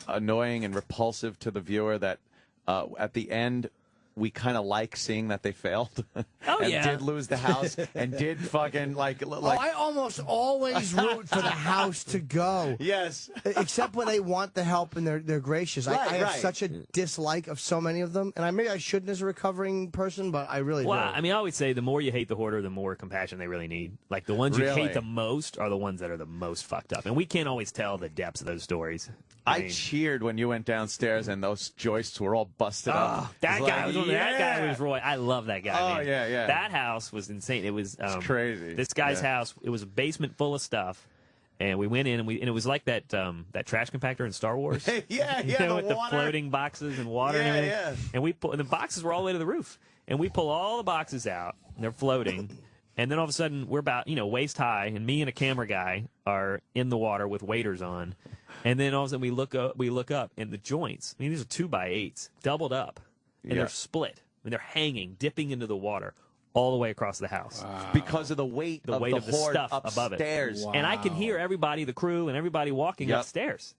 annoying and repulsive to the viewer that at the end we kind of like seeing that they failed and did lose the house and did fucking like I almost always root for the house to go. Yes. Except when they want the help and they're gracious. I have right. such a dislike of so many of them. And maybe I shouldn't as a recovering person, but I really do. I mean, I always say the more you hate the hoarder, the more compassion they really need. Like the ones you hate the most are the ones that are the most fucked up. And we can't always tell the depths of those stories. I cheered when you went downstairs and those joists were all busted up. That guy was Roy. I love that guy. Oh, man. yeah. That house was insane. It was crazy. This guy's house. It was a basement full of stuff, and we went in and it was like that trash compactor in Star Wars. The with the floating boxes and water and everything. Yeah. And the boxes were all the way to the roof, and we pull all the boxes out, and they're floating. And then all of a sudden, we're about waist high, and me and a camera guy are in the water with waders on. And then all of a sudden, we look up, and the joints. I mean, these are 2x8s, doubled up, and they're split. I mean, they're hanging, dipping into the water, all the way across the house. Wow. Because of the weight of the hoard stuff above it. upstairs. Wow. And I can hear everybody, the crew, and everybody walking upstairs.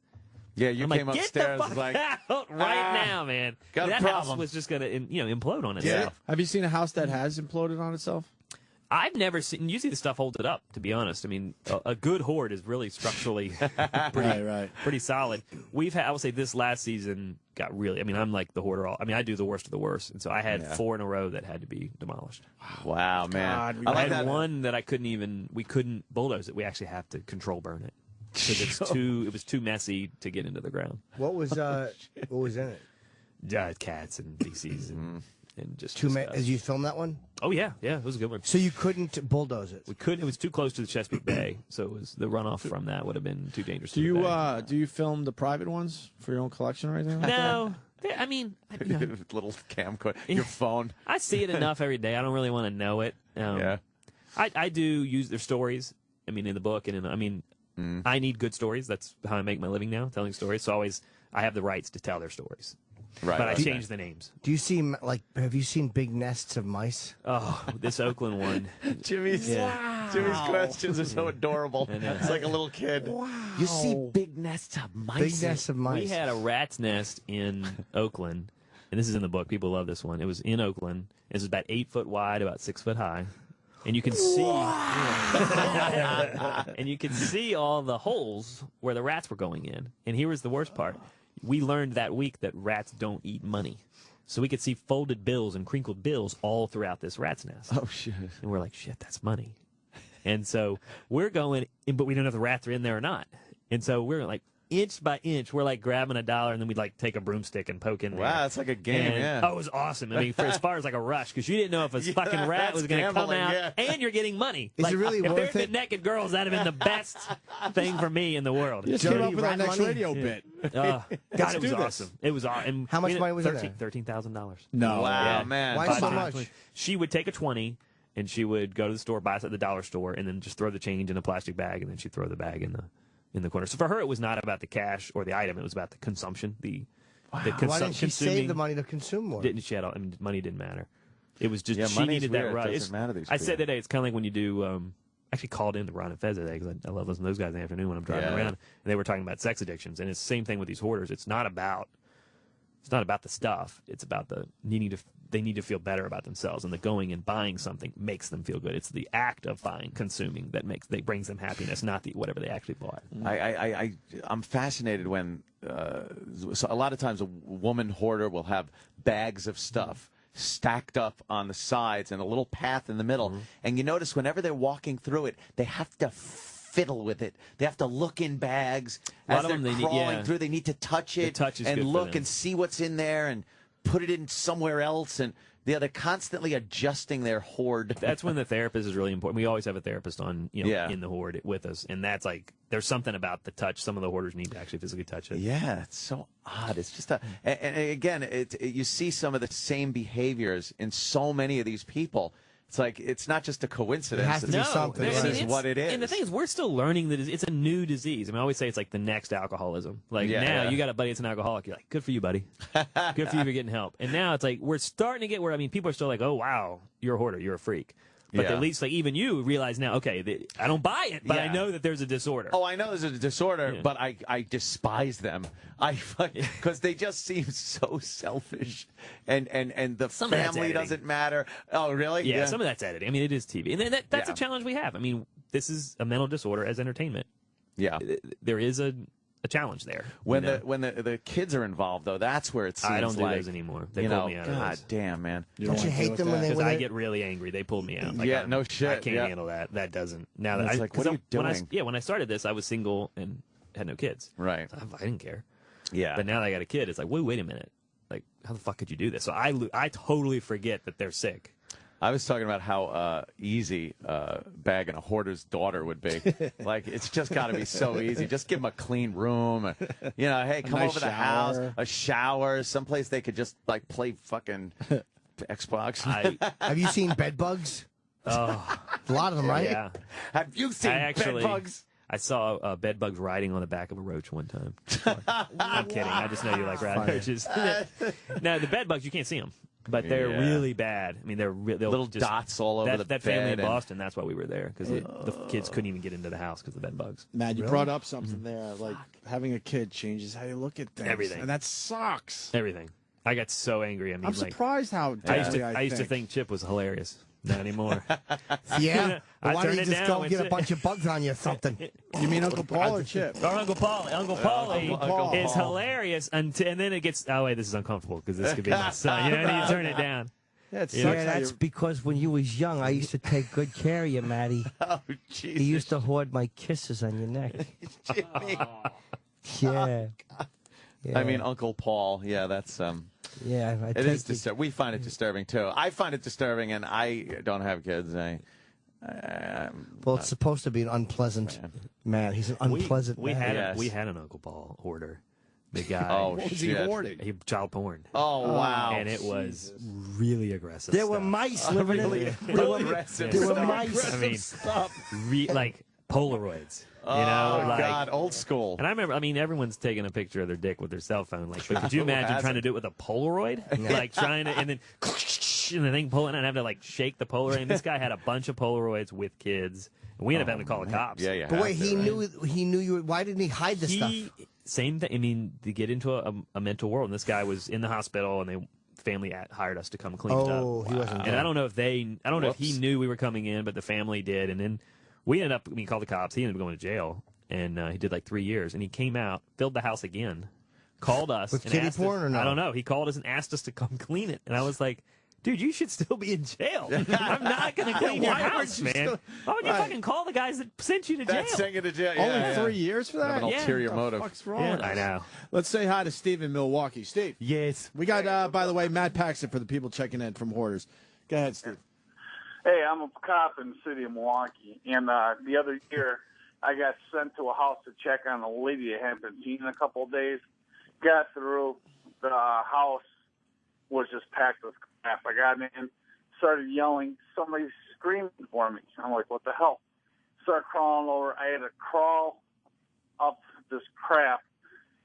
Yeah, you came Get upstairs the fuck out now, man. Got a that problem. house was just going to implode on itself. Have you seen a house that has imploded on itself? I've never seen. Usually, the stuff holds it up. To be honest, I mean, a good hoard is really structurally pretty solid. I will say this last season got really. I mean, I'm like the hoarder. I do the worst of the worst, and so I had 4 in a row that had to be demolished. Wow, man! I had one that we couldn't bulldoze it. We actually have to control burn it because it was too messy to get into the ground. What was in it? Cats and feces and just Did you film that one? Oh yeah, it was a good one. So you couldn't bulldoze it? We couldn't. It was too close to the Chesapeake Bay, so it was the runoff from that would have been too dangerous. Do you film the private ones for your own collection or anything? Like no, I mean, little camcorder, your phone. I see it enough every day. I don't really want to know it. I do use their stories. I mean, in the book, and I need good stories. That's how I make my living now, telling stories. So I have the rights to tell their stories. Right. But I changed the names. Do you see, like, have you seen big nests of mice? Oh, this Oakland one. Jimmy's questions are so adorable. It's like a little kid. Wow. You see big nests of mice. Big nests of mice. We had a rat's nest in Oakland, and this is in the book. People love this one. It was in Oakland. It was about 8 foot wide, about 6 foot high. And you can see, and you can see all the holes where the rats were going in. And here was the worst part: we learned that week that rats don't eat money, so we could see folded bills and crinkled bills all throughout this rat's nest. Oh shit! And we're like, shit, that's money. And so we're going, but we don't know if the rats are in there or not. And so we're like, inch by inch, we're like grabbing $1, and then we'd like take a broomstick and poke in there. Wow, it's like a game, yeah. Oh, it was awesome. I mean, as far as like a rush, because you didn't know if a fucking rat was going to come out, and you're getting money. Is it really if worth there'd been it? naked girls, that'd have been the best thing for me in the world. Just came up with our next radio bit. God, it was awesome. It was awesome. How much money was in there? $13,000. No. Wow, man. Why so much? She would take a 20, and she would go to the store, buy us at the dollar store, and then just throw the change in a plastic bag, and then she'd throw the bag in the corner. So for her, it was not about the cash or the item; it was about the consumption. Why didn't she save the money to consume more? Didn't she? Money didn't matter. It was just she money's needed weird. that rush. It doesn't matter these I said people. today it's kind of like when you do. Actually called in to Ron and Fez today because I love listening to those guys in the afternoon when I'm driving around, and they were talking about sex addictions, and it's the same thing with these hoarders. It's not about the stuff. It's about they need to feel better about themselves, and the going and buying something makes them feel good. It's the act of buying, consuming that brings them happiness, not whatever they actually bought. I'm fascinated when so a lot of times a woman hoarder will have bags of stuff stacked up on the sides and a little path in the middle, and you notice whenever they're walking through it, they have to fiddle with it. They have to look in bags as they're crawling through. They need to touch it and look and see what's in there and put it in somewhere else, and they're constantly adjusting their hoard. That's when the therapist is really important. We always have a therapist on, in the hoard with us, and that's like there's something about the touch. Some of the hoarders need to actually physically touch it. Yeah, it's so odd. It's just and again, you see some of the same behaviors in so many of these people. It's like it's not just a coincidence. It has to be something. This is what it is. And the thing is, we're still learning that it's a new disease. I mean, I always say it's like the next alcoholism. Like you got a buddy that's an alcoholic. You're like, good for you, buddy. Good for you for getting help. And now it's like we're starting to get where people are still like, oh wow, you're a hoarder, you're a freak. But at least, like, even you realize now, okay, I don't buy it, but I know that there's a disorder. Oh, I know there's a disorder, but I despise them. Because they just seem so selfish, and the family doesn't matter. Oh, really? Yeah, some of that's editing. I mean, it is TV, and that's a challenge we have. I mean, this is a mental disorder as entertainment. Yeah, there is a challenge there. When the kids are involved, though, that's where it seems I don't do like, those anymore. They pulled me out. God damn, man. Don't you hate them when they? Because I get really angry. They pulled me out. Like, no shit. I can't handle that. That doesn't. Now that like, what are you doing? When I started this, I was single and had no kids. Right. So I didn't care. Yeah. But now that I got a kid, it's like, wait a minute. Like, how the fuck could you do this? So I totally forget that they're sick. I was talking about how easy bagging a hoarder's daughter would be. Like, it's just got to be so easy. Just give them a clean room. Hey, come over the house, a shower, someplace they could just, like, play fucking Xbox. Have you seen bed bugs? Oh. A lot of them, right? Yeah. Have you seen bed bugs? I saw bed bugs riding on the back of a roach one time. I'm kidding. I just know you like rat roaches. Now, the bed bugs, you can't see them. But they're really bad. I mean, they'll little just, dots all over that bed. family in Boston, that's why we were there, because the kids couldn't even get into the house because of the bed bugs. Man, you brought up something there. Like, having a kid changes how you look at things. Everything. And that sucks. Everything. I got so angry. I mean, I'm surprised how I used to think Chip was hilarious. Not anymore. Yeah. I Why don't you turned it just down go get a bunch of bugs on you or something? You mean Uncle Paul or Chip? Or Uncle Paul. Uncle Paulie is hilarious, and then it gets, oh, wait, this is uncomfortable because this could be my son. You know, you turn it down. Yeah, that's because when you was young, I used to take good care of you, Maddie. Oh, Jesus. He used to hoard my kisses on your neck. Jimmy. Yeah. I mean, Uncle Paul. Yeah, that's Yeah, it is disturbing. We find it disturbing too. I find it disturbing, and I don't have kids. Well, it's supposed to be an unpleasant man. He's an unpleasant man. We had an Uncle Paul hoarder. The guy. Oh, what was he hoarding? Child porn. Oh, wow. And it was really aggressive. There were mice living in it. There were mice. I mean, like Polaroids. Oh, You know, like, God, old school. And I remember, I mean, everyone's taking a picture of their dick with their cell phone. Like, but could you imagine trying to do it with a Polaroid? Like trying to, and then and the thing pulling and have to like shake the Polaroid. And this guy had a bunch of Polaroids with kids. And we ended up having to call the cops. Yeah, yeah. But wait, he knew you. Why didn't he hide the stuff? Same thing. I mean, to get into a mental world. And this guy was in the hospital, and family hired us to come clean it up. Oh, he wasn't. And I don't know if he knew we were coming in, but the family did. And then we ended up, called the cops. He ended up going to jail, and he did like 3 years. And he came out, filled the house again, called us. With and kitty asked porn us, or no? I don't know. He called us and asked us to come clean it. And I was like, dude, you should still be in jail. I'm not going to clean your house, man. Why would you fucking call the guys that sent you to jail? That's sent you to jail. Only 3 years for that? An ulterior motive. What the fuck's wrong with I us? know. Let's say hi to Steve in Milwaukee. Steve. Yes. We got, by the way, Matt Paxton for the people checking in from Hoarders. Go ahead, Steve. Hey, I'm a cop in the city of Milwaukee, and the other year I got sent to a house to check on a lady I hadn't been seen in a couple of days. Got through, the house was just packed with crap. I got in, started yelling, somebody's screaming for me. I'm like, what the hell? Started crawling over. I had to crawl up this crap,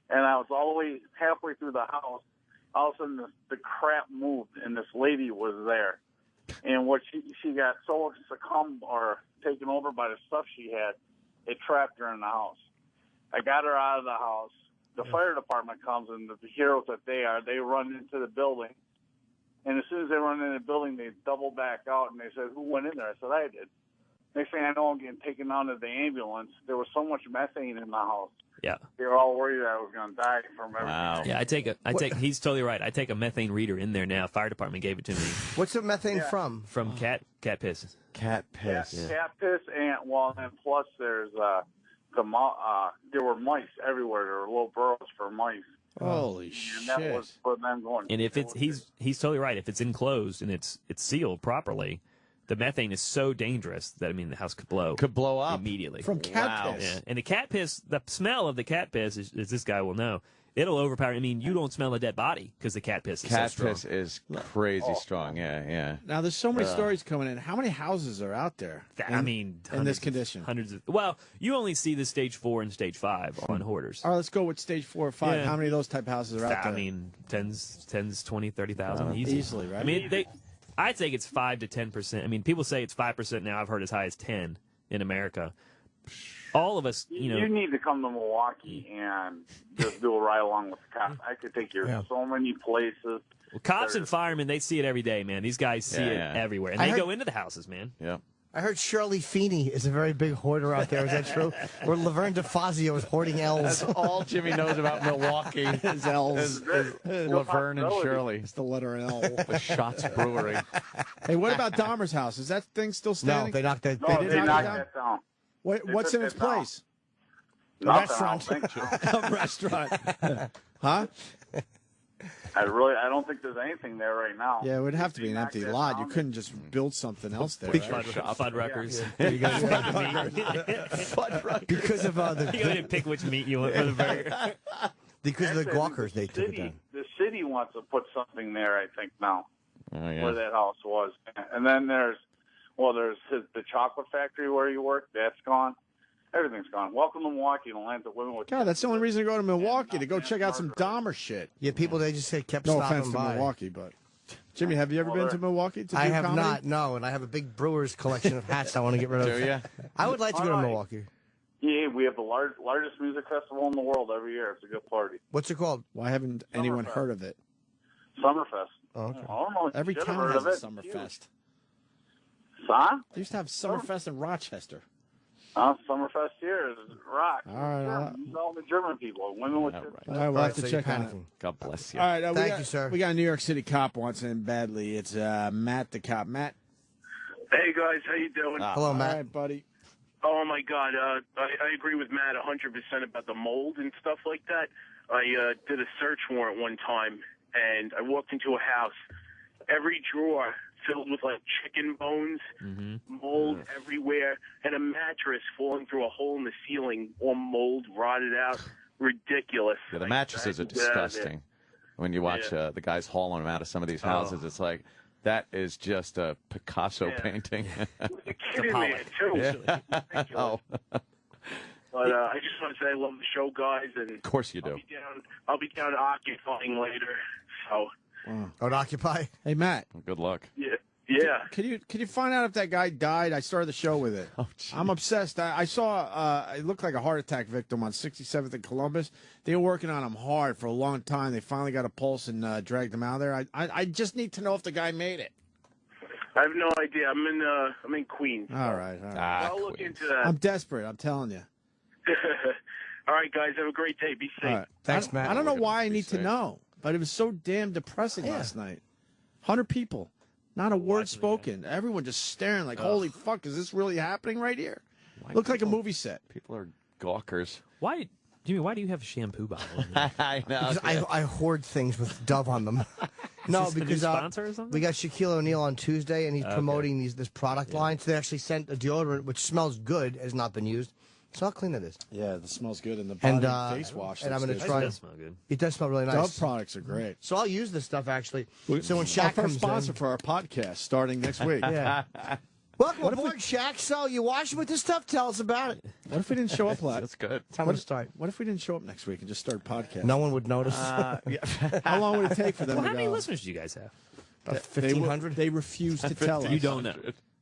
and I was all the way halfway through the house. All of a sudden, the crap moved, and this lady was there. And what she got so succumbed or taken over by the stuff she had, it trapped her in the house. I got her out of the house. The fire department comes, and the heroes that they are, they run into the building. And as soon as they run into the building, they double back out, and they said, who went in there? I said, I did. Next thing I know, I'm getting taken onto the ambulance. There was so much methane in the house. Yeah. They were all worried that I was going to die from everything. Wow. Yeah, he's totally right. I take a methane reader in there now. Fire department gave it to me. What's the methane from? From cat piss. Cat piss. Yeah. Cat piss, and plus there's there were mice everywhere. There were little burrows for mice. Holy and shit! That was for them going. And if it's he's totally right. If it's enclosed and it's sealed properly, the methane is so dangerous that the house could blow up immediately from cat piss. Yeah. And the cat piss, the smell of the cat piss, as this guy will know, it'll overpower. You don't smell a dead body because the cat piss is so strong. Cat piss is crazy strong. Yeah. Now there's so many stories coming in. How many houses are out there? In this condition, hundreds of. Well, you only see the stage 4 and stage 5 on Hoarders. All right, let's go with stage 4 or 5. Yeah. How many of those type houses are out there? Tens, 20, 30,000 easily, right? I'd say it's 5 to 10%. People say it's 5% now. I've heard as high as 10 in America. All of us, You need to come to Milwaukee and just do a ride along with the cops. I could take you to so many places. Well, cops and firemen, they see it every day, man. These guys see it everywhere. And they go into the houses, man. Yeah. I heard Shirley Feeney is a very big hoarder out there. Is that true? Or Laverne DeFazio is hoarding L's. That's all Jimmy knows about Milwaukee. Is L's. Laverne and Shirley. It's the letter L. The Schatz Brewery. Hey, what about Dahmer's house? Is that thing still standing? No, they knocked that. No, they knocked that down. What's in its place? A restaurant. A restaurant. Huh? I don't think there's anything there right now. Yeah, it would have to be an empty lot. You couldn't just build something else there. Right? Fuddruckers. Yeah. You got Fuddruckers. Because of You gotta pick which meat you want for the burger. Because of the gawkers, they took it down. The city wants to put something there, I think, now, yeah. where that house was. And then there's the chocolate factory where you work. That's gone. Everything's gone. Welcome to Milwaukee, the land of women with. God, that's the only reason to go to Milwaukee, to go check out some Dahmer shit. Yeah, people, they just kept no stopping offense by. to Milwaukee, but Jimmy, have you ever been to Milwaukee to do I have comedy? not, no, and I have a big Brewers collection of hats I want to get rid of. Do you? I would like to go to Milwaukee. Yeah, we have the largest music festival in the world every year. It's a good party. What's it called? Why haven't anyone heard of it? Summerfest. Oh, okay. I don't know if Every you should have town heard has of a it. Summerfest. Huh? They used to have Summerfest in Rochester. Summerfest here is rock. All right. All the German people, women with All right, we'll have to check on it. God bless you. All right, Thank you, sir. We got a New York City cop wants in badly. It's Matt the cop. Matt. Hey guys, how you doing? Hello, Matt. All right, buddy. Oh my God, I agree with Matt 100% about the mold and stuff like that. I did a search warrant one time, and I walked into a house. Every drawer filled with like chicken bones, mold everywhere, and a mattress falling through a hole in the ceiling, all mold rotted out. Ridiculous. Yeah, the mattresses are disgusting. When you watch the guys hauling them out of some of these houses, it's like, That is just a Picasso painting. The kid in there, too. Yeah. Ridiculous. But I just want to say I love the show, guys. And Of course you do. I'll be down occupying later. So, Oh, to Occupy? Hey, Matt. Good luck. yeah. Can you find out if that guy died? I started the show with it. I'm obsessed. I saw it looked like a heart attack victim on 67th and Columbus. They were working on him hard for a long time. They finally got a pulse and dragged him out of there. I just need to know if the guy made it. I have no idea. I'm in Queens. All right. I'll look into that. I'm desperate. I'm telling you. All right, guys. Have a great day. Be safe. All right. Thanks, Matt. I don't know why I need to know, but it was so damn depressing last night. 100 people. Not a word spoken. Everyone just staring like, holy fuck, is this really happening right here? Looked like a movie set. People are gawkers. Why, Jimmy? Why do you have a shampoo bottle? I know. Because I hoard things with Dove on them. No, Is this the new because sponsor or something? we got Shaquille O'Neal on Tuesday, and he's promoting this product line. So they actually sent a deodorant, which smells good, has not been used. So how clean that is. Yeah, it smells good in the body face wash. And I'm going to looks try. good. It does smell good. It does smell really nice. Dove products are great. So I'll use this stuff actually. So when Our Shaq first comes sponsor in, for our podcast starting next week. Yeah. Welcome aboard, Shaq. So you washing with this stuff? Tell us about it. What if we didn't show up That's good. Time to start. What if we didn't show up next week and just start podcasting? No one would notice. How long would it take for them Well, to how many go? listeners do you guys have? About They 1,500. They refuse to tell us. You don't know.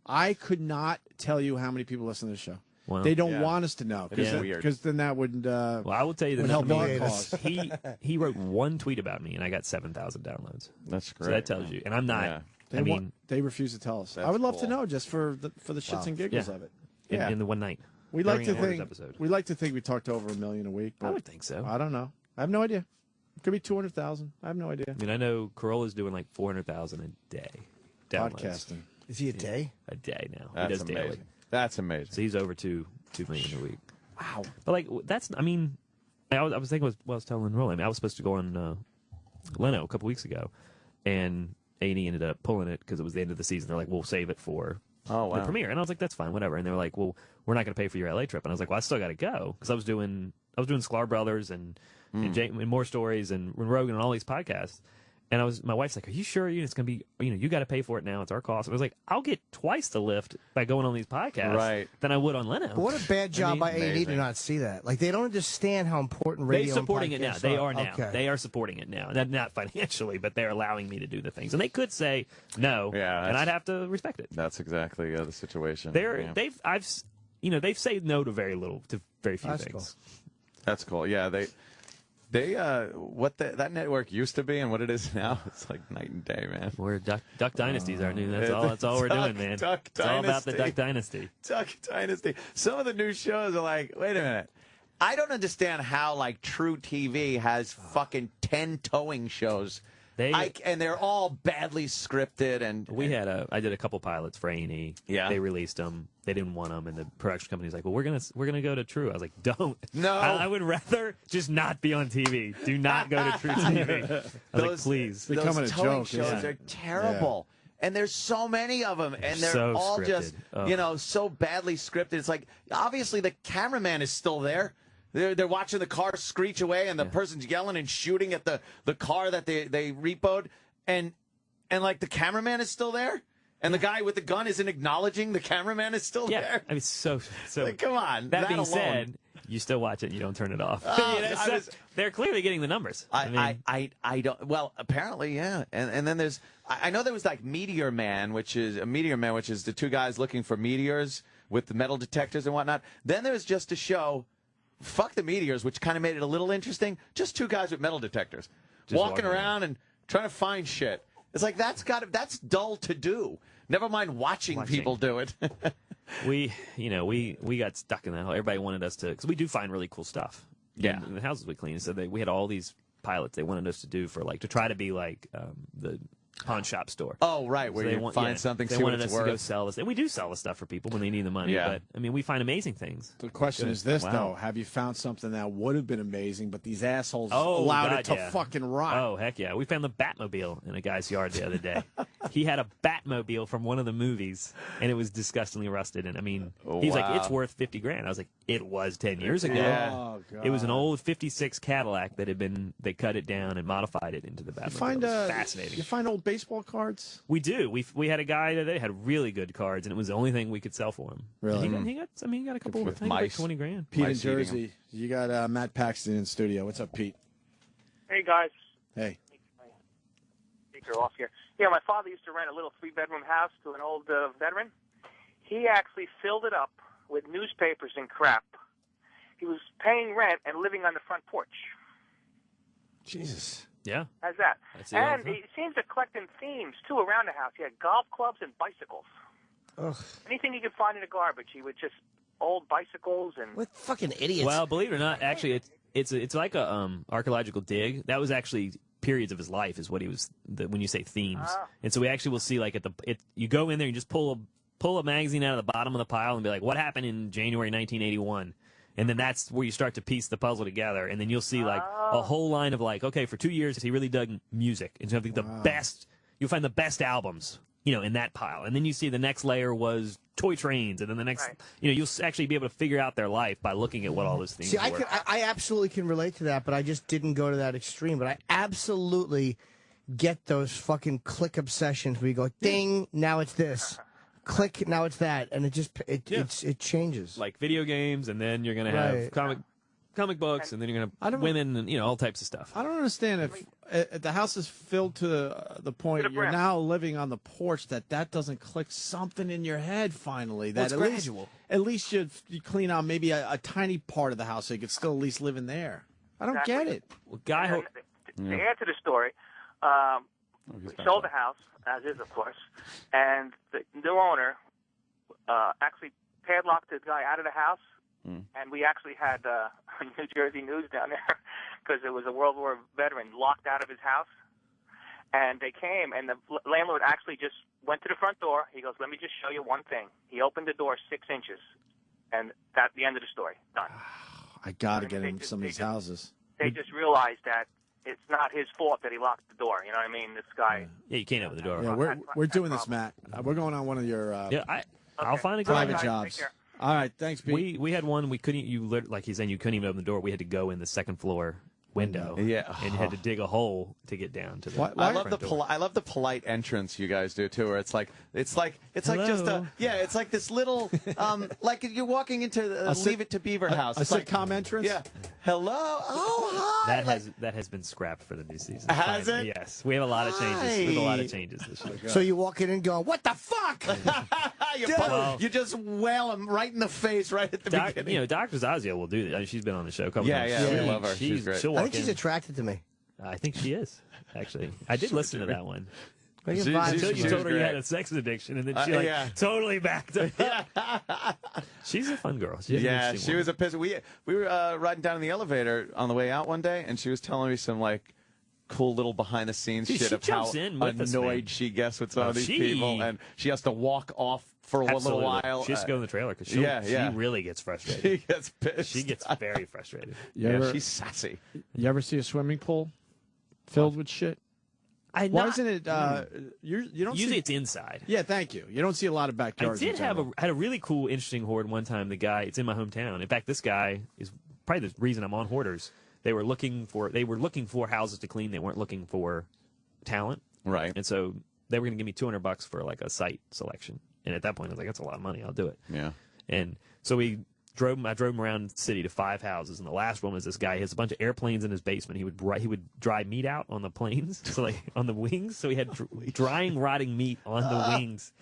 I could not tell you how many people listen to the show. Well, They don't want us to know It is because weird. then that wouldn't. Well, I will tell you would that help our me. cause. he wrote one tweet about me, and I got 7,000 downloads. That's great. So that tells you. And I'm not. Yeah. They I mean, they refuse to tell us. I That's would love to cool. know just for the shits and giggles Yeah. of it. in the one night. We like during to an Orders think episode. we like to think we talk to over 1 million a week. I But would think so. I don't know. I have no idea. It could be 200,000. I have no idea. I mean, I know Corolla's doing like 400,000 a day. Downloads. Podcasting. Is he a day? A day now. That's he does amazing. daily. That's amazing. So he's over 2 million a week. Wow. But like that's, I mean, I was thinking what I was telling Rolly. I mean, I was supposed to go on Leno a couple weeks ago, and A&E ended up pulling it because it was the end of the season. They're like, we'll save it for the premiere, and I was like, that's fine, whatever. And they were like, well, we're not going to pay for your LA trip, and I was like, well, I still got to go because I was doing Sklar Brothers and More Stories and Rogan and all these podcasts. And my wife's like, are you sure it's going to be, you got to pay for it now. It's our cost. And I was like, I'll get twice the lift by going on these podcasts than I would on Leno. But what a bad job by A&E to not see that. Like, they don't understand how important radio They're supporting it and now. podcasts They are now. Okay. They are supporting it now. Not financially, but they're allowing me to do the things. And they could say no, and I'd have to respect it. That's exactly the situation. They've said no to very few things. Cool. That's cool. Yeah, that network used to be and what it is now, it's like night and day, man. We're Duck Dynasty's our new. That's all we're doing, man. Duck it's all about the Duck Dynasty. Duck Dynasty. Some of the new shows are like, wait a minute. I don't understand how like True TV has fucking 10 towing shows. And they're all badly scripted. And I did a couple pilots for A&E. Yeah, they released them. They didn't want them, and the production company's like, "Well, we're gonna go to True." I was like, "Don't." No, I would rather just not be on TV. Do not go to True TV. I was like, please. Those towing shows are terrible. Yeah. And there's so many of them, and they're so all scripted. just so badly scripted. It's like obviously the cameraman is still there. They're watching the car screech away, and the person's yelling and shooting at the car that they repoed, and like the cameraman is still there, and the guy with the gun isn't acknowledging the cameraman is still there. I mean, so like, come on. That being alone. said, you still watch it, and you don't turn it off. They're clearly getting the numbers. I don't. Well, apparently, yeah. And then there's. I know there was like Meteor Man, which is the two guys looking for meteors with the metal detectors and whatnot. Then there was just a show. Fuck the meteors, which kind of made it a little interesting. Just two guys with metal detectors walking around and trying to find shit. It's like that's dull to do. Never mind watching people do it. We got stuck in that hole. Everybody wanted us to, because we do find really cool stuff. Yeah, in the houses we clean. So we had all these pilots they wanted us to do for to try to be like the pawn shop store. Oh, right, where you find something, they see what wanted it's us to go worth. sell this, and we do sell the stuff for people when they need the money. Yeah. But I mean, we find amazing things. The question is this, though: have you found something that would have been amazing, but these assholes Oh, allowed God, it to yeah. fucking rot? Oh, heck yeah. We found the Batmobile in a guy's yard the other day. He had a Batmobile from one of the movies, and it was disgustingly rusted. And I mean, he's like, it's worth $50,000. I was like, it was 10 years ago. Yeah. Oh, God. It was an old '56 Cadillac that they cut it down and modified it into the Batmobile. It was fascinating. You find old baseball cards? We do. We had a guy that had really good cards, and it was the only thing we could sell for him. Really? He got a couple. I think like 20 grand. Pete in Jersey. You got Matt Paxton in studio. What's up, Pete? Hey, guys. Hey. Speaker off here. Yeah, my father used to rent a little 3-bedroom house to an old veteran. He actually filled it up with newspapers and crap. He was paying rent and living on the front porch. Jesus. Yeah. How's that? That's And he seems to collect in themes, too, around the house. He had golf clubs and bicycles. Ugh. Anything he could find in the garbage, he would just old bicycles and... What fucking idiots. Well, believe it or not, actually, it's like a archaeological dig. That was actually periods of his life, is what he was. When you say themes, and so we actually will see like you go in there, you just pull a magazine out of the bottom of the pile and be like, what happened in January 1981? And then that's where you start to piece the puzzle together, and then you'll see like a whole line of like, okay, for 2 years he really dug music, and so I think the best, you'll find the best albums, in that pile, and then you see the next layer was toy trains, and then the next, you'll actually be able to figure out their life by looking at what all those things. See, were. I absolutely can relate to that, but I just didn't go to that extreme. But I absolutely get those fucking click obsessions where you go, ding, now it's this. Click, now it's that, and it changes. Like video games, and then you're gonna have comic books, and then you're gonna have women, and all types of stuff. I don't understand if the house is filled to the point you're now living on the porch that doesn't click something in your head finally. That it's at gradual. At least you clean out maybe a tiny part of the house so you could still at least live in there. I don't get it. Well, To add to the story, we sold the house, as is, of course, and the new owner actually padlocked the guy out of the house, and we actually had New Jersey News down there because it was a World War veteran locked out of his house. And they came, and the landlord actually just went to the front door. He goes, let me just show you one thing. He opened the door 6 inches, and that's the end of the story. Done. I got to get in some of these houses. They just realized that it's not his fault that he locked the door. You know what I mean? This guy. Yeah, you can't open the door. Yeah, we're doing this, Matt. We're going on one of your I'll find a private guy. jobs. All right, thanks, Pete. We had one. We couldn't. Like he's saying, you couldn't even open the door. We had to go in the second floor window. Yeah, and you had to dig a hole to get down to the. I love I love the polite entrance you guys do too, where it's like just it's like this little like you're walking into Leave It to Beaver house. A sitcom entrance. Yeah. Hello. Oh, hi. That has been scrapped for the new season. Has it? Yes, we have a lot of changes. We have a lot of changes this year. So you walk in and go, what the fuck? You just wail him right in the face right at the beginning. Dr. Zazia will do that. I mean, she's been on the show a couple times. Yeah, we love her. She's great. She'll I walk think she's in. attracted to me. I think she is, actually. I did listen to that one. Until you told her you had a sex addiction, and then she totally backed up. She's a fun girl. She was a piss. We were riding down in the elevator on the way out one day, and she was telling me some like cool little behind the scenes shit of how annoyed she gets with some of these people, and she has to walk off for a little while. She has to go in the trailer because she really gets frustrated. She gets pissed. She gets very frustrated. She's sassy. You ever see a swimming pool filled with shit? Why isn't it? You don't. Usually see, it's inside. Yeah, thank you. You don't see a lot of backyards. I did had a really cool, interesting hoard one time. The guy, it's in my hometown. In fact, this guy is probably the reason I'm on Hoarders. They were looking for houses to clean. They weren't looking for talent, right? And so they were going to give me $200 for like a site selection. And at that point, I was like, "That's a lot of money. I'll do it." Yeah. And so I drove him around the city to 5 houses, and the last one was this guy. He has a bunch of airplanes in his basement. He would dry meat out on the planes, so like on the wings. So he had drying rotting meat on the wings,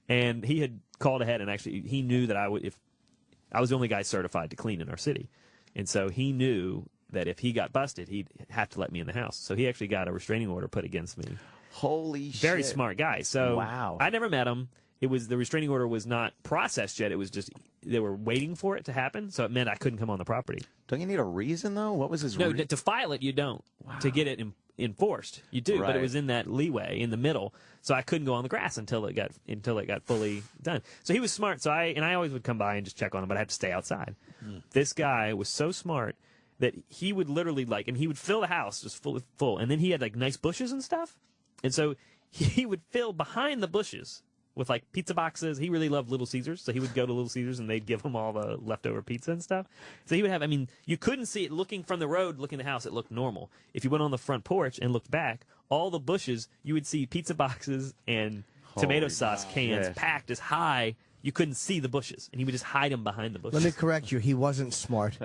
and he had called ahead and actually he knew that I was the only guy certified to clean in our city, and so he knew that if he got busted, he'd have to let me in the house. So he actually got a restraining order put against me. Holy shit! Very smart guy. So wow. I never met him. The restraining order was not processed yet. It was just they were waiting for it to happen, so it meant I couldn't come on the property. Don't you need a reason though? What was his? No, to file it you don't. Wow. To get it enforced, you do. Right. But it was in that leeway in the middle, so I couldn't go on the grass until it got fully done. So he was smart. So I always would come by and just check on him, but I had to stay outside. This guy was so smart that he would literally and he would fill the house just full, and then he had like nice bushes and stuff, and so he would fill behind the bushes with like pizza boxes. He really loved Little Caesars, so he would go to Little Caesars and they'd give him all the leftover pizza and stuff. So he would have, you couldn't see it looking from the road, looking at the house, it looked normal. If you went on the front porch and looked back, all the bushes, you would see pizza boxes and tomato sauce cans packed as high. You couldn't see the bushes, and he would just hide them behind the bushes. Let me correct you. He wasn't smart.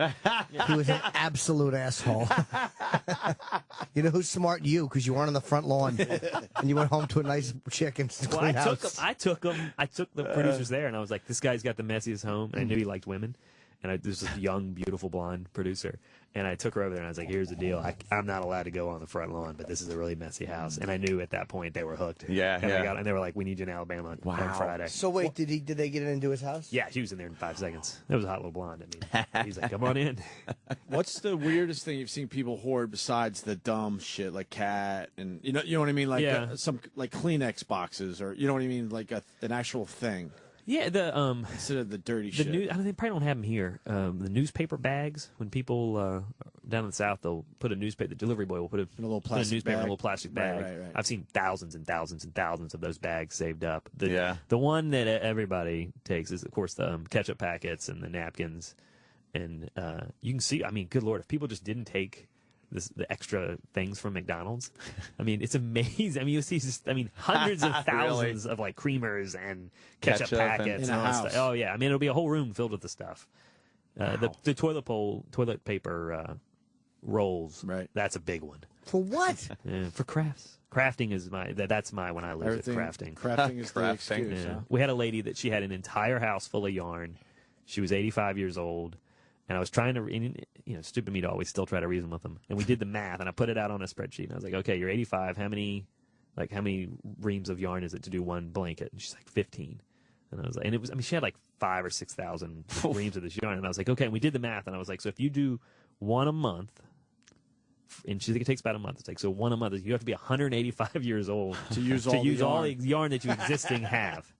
He was an absolute asshole. You know who's smart? You, because you weren't on the front lawn, and you went home to a nice chick and clean house. I took the producers there, and I was like, this guy's got the messiest home, and I knew he liked women. And there's this young, beautiful blonde producer. And I took her over there, and I was like, here's the deal. I'm not allowed to go on the front lawn, but this is a really messy house. And I knew at that point they were hooked. Yeah, and they were like, we need you in Alabama on Friday. So wait, did they get into his house? Yeah, she was in there in 5 seconds. It was a hot little blonde. I mean, he's like, come on in. What's the weirdest thing you've seen people hoard besides the dumb shit like cat and you know what I mean, like some like Kleenex boxes or you know what I mean, like an actual thing? Yeah, instead of the dirty shit. I don't think probably don't have them here. The newspaper bags. When people down in the South, they'll put a newspaper. The delivery boy will put a little plastic bag. in a little plastic bag. Right. I've seen thousands and thousands and thousands of those bags saved up. The one that everybody takes is, of course, the ketchup packets and the napkins. And you can see. I mean, good Lord, if people just didn't take the extra things from McDonald's. I mean, it's amazing. I mean, you see, hundreds of thousands of like creamers and ketchup packets and all that stuff. Oh yeah, I mean, it'll be a whole room filled with the stuff. The toilet paper rolls. Right, that's a big one. For what? For crafts. Crafting is that's my when I lose it. Crafting. Crafting is the excuse. Yeah. We had a lady that she had an entire house full of yarn. She was 85 years old. And I was trying to, stupid me to always still try to reason with them. And we did the math, and I put it out on a spreadsheet. And I was like, okay, you're 85. How many reams of yarn is it to do one blanket? And she's like, 15. And I was like, she had like 5,000 or 6,000 reams of this yarn. And I was like, okay. And we did the math, and I was like, so if you do one a month, and she's like, it takes about a month. It's like, so one a month, you have to be 185 years old to use all the yarn that you existing have.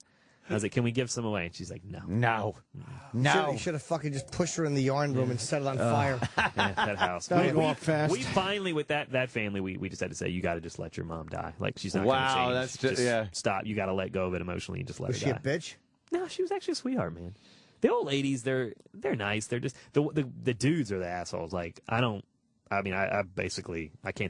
I was like, can we give some away? And she's like, no. You should have fucking just pushed her in the yarn room and set it on fire. Yeah, that house. That would go off fast. We finally, with that family, we just had to say, you got to just let your mom die. Like, she's not going to change. Wow, that's just stop. You got to let go of it emotionally and just let her die. Was she a bitch? No, she was actually a sweetheart, man. The old ladies, they're nice. They're just, the dudes are the assholes. Like, I can't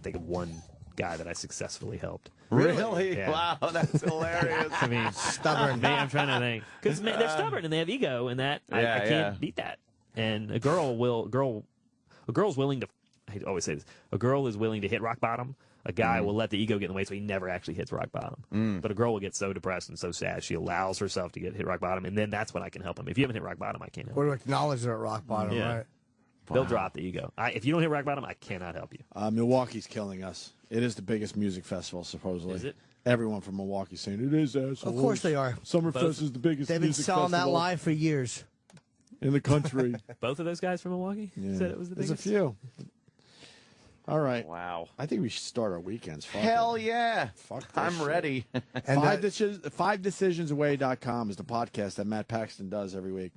think of one guy that I successfully helped. Really? Yeah. Wow, that's hilarious. I mean, stubborn. I'm trying to think because they're stubborn and they have ego, and that I can't beat that. And a girl's willing to. I always say this: a girl is willing to hit rock bottom. A guy will let the ego get in the way, so he never actually hits rock bottom. But a girl will get so depressed and so sad, she allows herself to hit rock bottom, and then that's when I can help him. If you haven't hit rock bottom, I can't help. Or to acknowledge they're at rock bottom, right? They'll drop the ego. If you don't hit rock bottom, I cannot help you. Milwaukee's killing us. It is the biggest music festival, supposedly. Is it? Everyone from Milwaukee saying it is, assholes. Of course they are. Summerfest is the biggest They've been music selling festival that lie for years. in the country. Both of those guys from Milwaukee said it was the There's biggest. a few. All right. Wow. I think we should start our weekends. Fuck Hell it. yeah. Fuck this I'm shit. ready. And 5decisionsaway.com is the podcast that Matt Paxton does every week.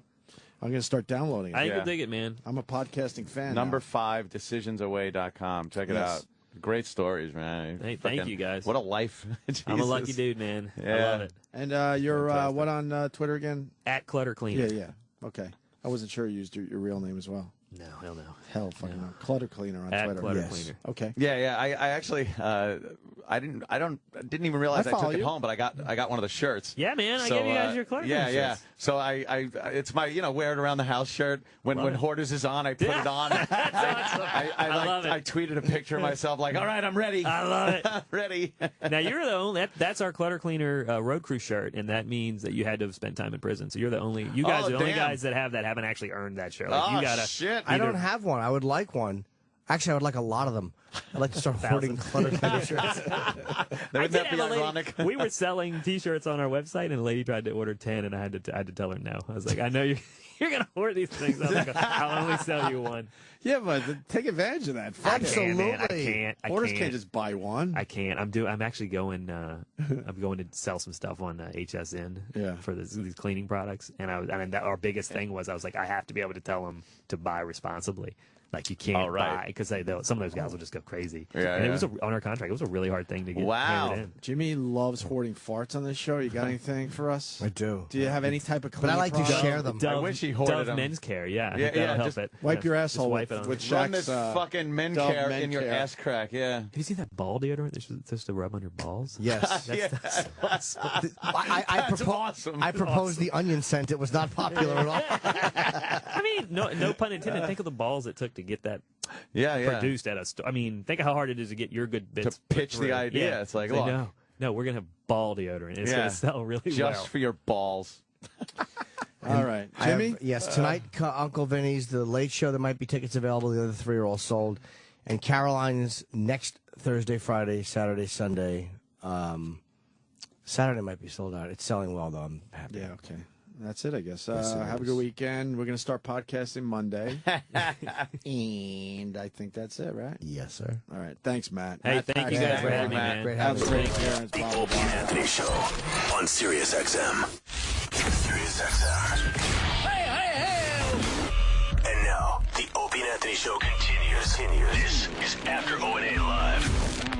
I'm going to start downloading it. I can dig it, man. I'm a podcasting fan. Number now. 5, decisionsaway.com. Check it out. Great stories, man. Hey, thank you, guys. What a life. I'm a lucky dude, man. Yeah. I love it. And you're what on Twitter again? At Clutter Cleaner. Yeah. Okay. I wasn't sure you used your real name as well. No, hell no. Hell fucking no. Clutter Cleaner on At Twitter. Clutter Cleaner. Okay. Yeah. I actually I didn't even realize I took it home, but I got one of the shirts. Yeah, man. I gave you guys your Clutter Cleaner Yeah. shirts. So I it's my wear it around the house shirt. When Hoarders is on, I put it on. That's awesome. I love it. I tweeted a picture of myself like, all right, I'm ready. I love it. I'm ready. Now you're the only. That's our Clutter Cleaner road crew shirt, and that means that you had to have spent time in prison. So you're the only. You guys are the only guys that have that haven't actually earned that shirt. Like, you gotta. Shit! I don't have one. I would like one. Actually, I would like a lot of them. I'd like to start hoarding Clutter Cleaner shirts. Wouldn't that be ironic? We were selling T-shirts on our website, and a lady tried to order 10, and I had to tell her no. I was like, I know you're gonna hoard these things. I was like, I'll only sell you one. Yeah, but take advantage of that. Fuck Absolutely. I can't. Hoarders can't just buy one. I can't. I'm actually going. I'm going to sell some stuff on HSN. For these cleaning products, and our biggest thing was I was like, I have to be able to tell them to buy responsibly. like you can't buy because some of those guys will just go crazy. And it was on our contract. It was a really hard thing to get handed in. Jimmy loves hoarding farts on this show. You got anything for us? I do. Do you have any type of But I cleaning like to product? share them. I wish he hoarded Dove them. men's care, that'll help it. Wipe your asshole wipe it with on. Run Shaq's, this fucking men Dove care men in your care. ass crack, yeah. Have you seen that ball deodorant that's supposed to rub on your balls? Yes. That's awesome. I awesome. I proposed the onion scent. It was not popular at all. I mean, no pun intended. Think of the balls it took to get that produced at a store. I mean, think of how hard it is to get your good bits To pitch through. the idea. Yeah. It's like, Say, look. no, we're going to have ball deodorant. It's going to sell really well. Just for your balls. All right. Jimmy? Yes, tonight, Uncle Vinny's, the late show. There might be tickets available. The other three are all sold. And Caroline's next Thursday, Friday, Saturday, Sunday. Saturday might be sold out. It's selling well, though. I'm happy. Yeah, okay. That's it, I guess. Have a good weekend. We're going to start podcasting Monday. And I think that's it, right? Yes, sir. All right. Thanks, Matt. Hey, Matt, thank you guys for having me, man. Great Have having a you. great appearance. The Blah, blah, Opie and blah. Anthony Show on Sirius XM. Sirius XM. And now, the Opie and Anthony Show continues. This is After O&A Live.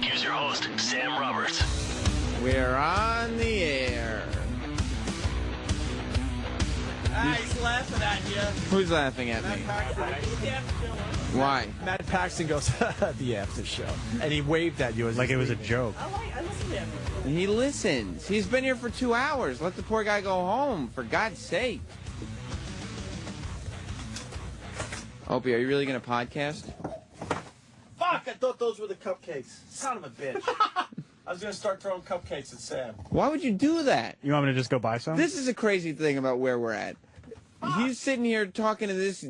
Here's your host, Sam Roberts. We're on the air. He's laughing at you. Who's laughing at me? Why? Matt Paxton goes, the after show. And he waved at you as like it was a joke. He listens. He's been here for 2 hours. Let the poor guy go home, for God's sake. Opie, are you really going to podcast? Fuck, I thought those were the cupcakes. Son of a bitch. I was going to start throwing cupcakes at Sam. Why would you do that? You want me to just go buy some? This is a crazy thing about where we're at. He's sitting here talking to this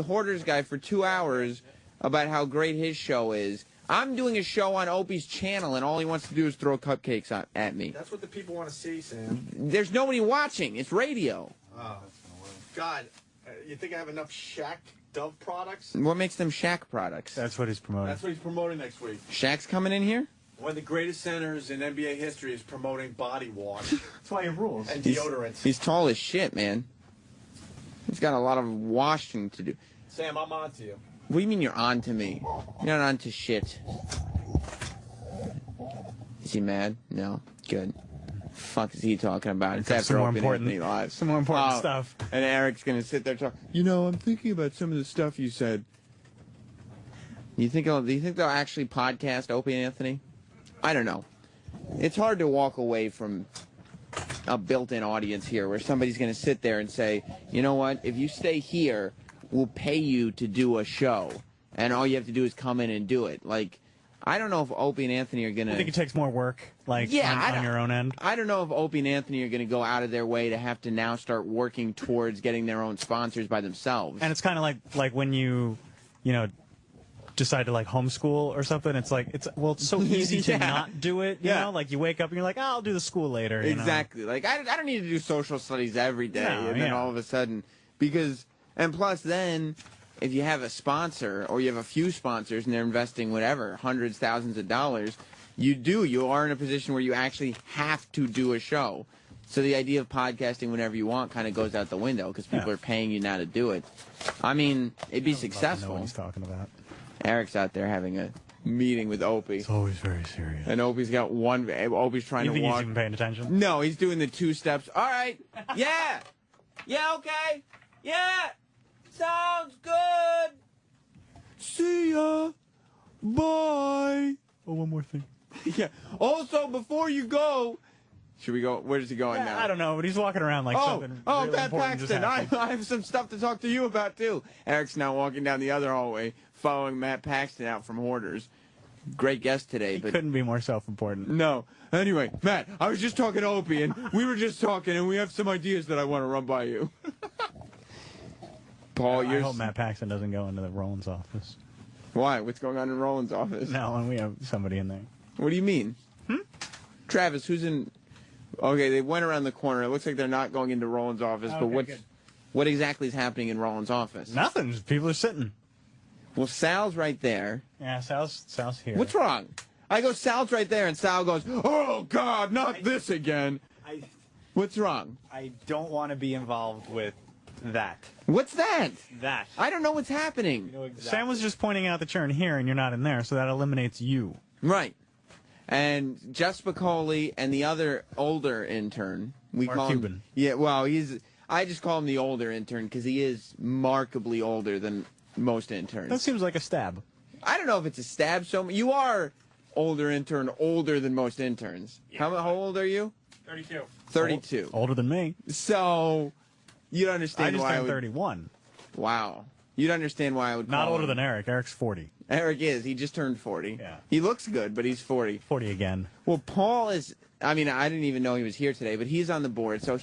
Hoarders guy for 2 hours about how great his show is. I'm doing a show on Opie's channel, and all he wants to do is throw cupcakes at me. That's what the people want to see, Sam. There's nobody watching. It's radio. Oh, God. You think I have enough Shaq Dove products? What makes them Shaq products? That's what he's promoting. That's what he's promoting next week. Shaq's coming in here? One of the greatest centers in NBA history is promoting body wash. That's why he rules. And He's- deodorant. He's tall as shit, man. He's got a lot of washing to do. Sam, I'm on to you. What do you mean you're on to me? You're not on to shit. Is he mad? No. Good. Fuck is he talking about? It's after Some more Opie and important- Anthony Live. some more important stuff. And Eric's going to sit there talking. You know, I'm thinking about some of the stuff you said. Do you think they'll actually podcast Opie and Anthony? I don't know. It's hard to walk away from a built-in audience here where somebody's going to sit there and say, you know what, if you stay here, we'll pay you to do a show, and all you have to do is come in and do it. Like, I don't know if Opie and Anthony are going to... I think it takes more work, like, on your own end. I don't know if Opie and Anthony are going to go out of their way to have to now start working towards getting their own sponsors by themselves. And it's kind of like when you decide to like homeschool or something. It's like it's so easy to not do it. You know, like you wake up and you're like, I'll do the school later. You Exactly. Like I don't need to do social studies every day, No, and then all of a sudden, and plus then, if you have a sponsor or you have a few sponsors and they're investing whatever hundreds, thousands of dollars, you are in a position where you actually have to do a show. So the idea of podcasting whenever you want kind of goes out the window because people are paying you now to do it. I mean, it'd be successful. I know what he's talking about. Eric's out there having a meeting with Opie. It's always very serious. And Opie's got Opie's trying You to think walk. he's even paying attention? No, he's doing the 2 steps. All right. Yeah. Yeah, okay. Yeah. Sounds good. See ya. Bye. Oh, one more thing. Yeah. Also, before you go, should we go? Where is he going now? I don't know, but he's walking around like something really Matt important just Paxton, happened. I have some stuff to talk to you about, too. Eric's now walking down the other hallway, following Matt Paxton out from Hoarders. Great guest today, but couldn't be more self-important. No. Anyway, Matt, I was just talking to Opie, and we were just talking, and we have some ideas that I want to run by you. Paul, I hope Matt Paxton doesn't go into the Rollins office. Why? What's going on in Roland's office? No, and we have somebody in there. What do you mean? Travis, who's in... Okay, they went around the corner. It looks like they're not going into Roland's office, but what exactly is happening in Roland's office? Nothing. Just people are sitting. Well, Sal's right there. Yeah, Sal's here. What's wrong? I go, Sal's right there, and Sal goes, oh, God, not this again. What's wrong? I don't want to be involved with That. What's that? That. I don't know what's happening. Sam was just pointing out that you're in here and you're not in there, so that eliminates you. Right. And Jeff Spicoli and the other older intern, we Mark call him. Cuban. Yeah, well, I just call him the older intern because he is markedly older than most interns. That seems like a stab. I don't know if it's a stab. So you are older intern, older than most interns. Yeah. How old are you? 32. 32. Older than me. So you don't understand I just why turned 31. Wow. You'd understand why I would call Not older him. than Eric. Eric's 40. Eric is. He just turned 40. Yeah. He looks good, but he's 40. 40 again. Well, Paul is, I mean, I didn't even know he was here today, but he's on the board. So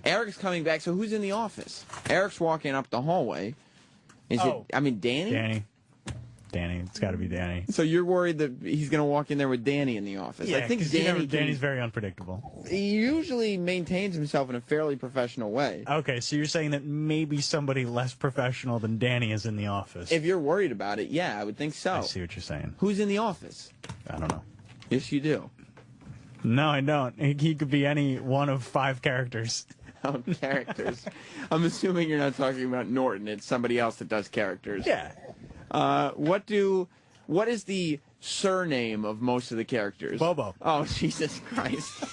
Eric's coming back. So who's in the office? Eric's walking up the hallway. Is it, I mean, Danny? Danny. It's got to be Danny. So you're worried that he's going to walk in there with Danny in the office? Yeah, I think Danny's very unpredictable. He usually maintains himself in a fairly professional way. Okay, so you're saying that maybe somebody less professional than Danny is in the office. If you're worried about it, yeah, I would think so. I see what you're saying. Who's in the office? I don't know. Yes, you do. No, I don't. He could be any one of 5 characters. Oh, characters. I'm assuming you're not talking about Norton. It's somebody else that does characters. Yeah. What is the surname of most of the characters? Bobo. Oh, Jesus Christ.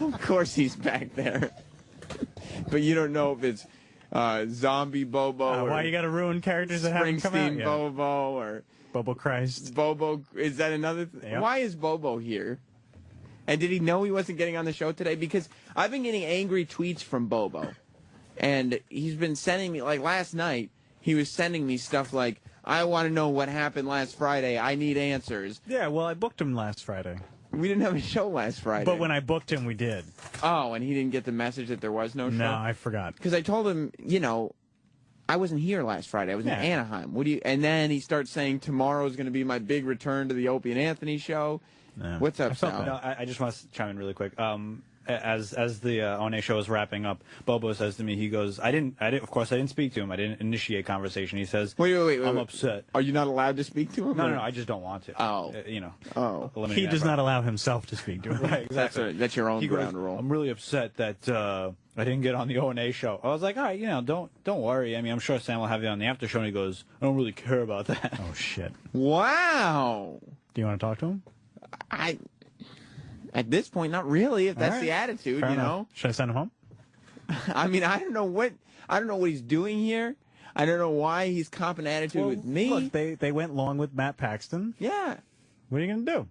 Of course he's back there. But you don't know if it's Zombie Bobo or why you got to ruin characters that haven't come out Springsteen yet? Bobo or Bobo Christ. Bobo, is that another? Yep. Why is Bobo here? And did he know he wasn't getting on the show today? Because I've been getting angry tweets from Bobo. And he's been sending me, like last night, he was sending me stuff like, I want to know what happened last Friday. I need answers. Yeah, well, I booked him last Friday. We didn't have a show last Friday. But when I booked him, we did. Oh, and he didn't get the message that there was no show? No, I forgot. Because I told him, I wasn't here last Friday. I was in Anaheim. And then he starts saying tomorrow's going to be my big return to the Opie and Anthony show. No. What's up, Sal? No, I just want to chime in really quick. As the ONA show is wrapping up, Bobo says to me, he goes, of course I didn't speak to him. I didn't initiate conversation. He says, wait, I'm upset. Are you not allowed to speak to him? No, I just don't want to. Oh. He does not allow himself to speak to him. Right, exactly. That's your own He goes, ground rule. I'm really upset that I didn't get on the ONA show. I was like, all right, don't worry. I mean, I'm sure Sam will have you on the after show. And he goes, I don't really care about that. Oh, shit. Wow. Do you want to talk to him? At this point, not really. If that's right. the attitude, Fair you enough. know. Should I send him home? I mean, I don't know what he's doing here. I don't know why he's comping attitude with me. Look, they went long with Matt Paxton. Yeah. What are you gonna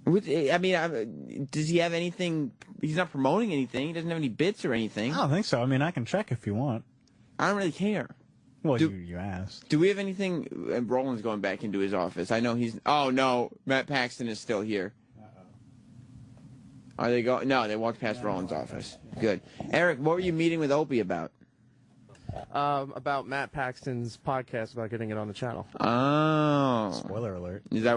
do? I mean, does he have anything? He's not promoting anything. He doesn't have any bits or anything. I don't think so. I mean, I can check if you want. I don't really care. Well, you asked. Do we have anything? Roland's going back into his office. I know he's. Oh no, Matt Paxton is still here. Are they going? No, they walked past Roland's office. Good. Eric, what were you meeting with Opie about? About Matt Paxton's podcast about getting it on the channel. Oh. Spoiler alert. Is that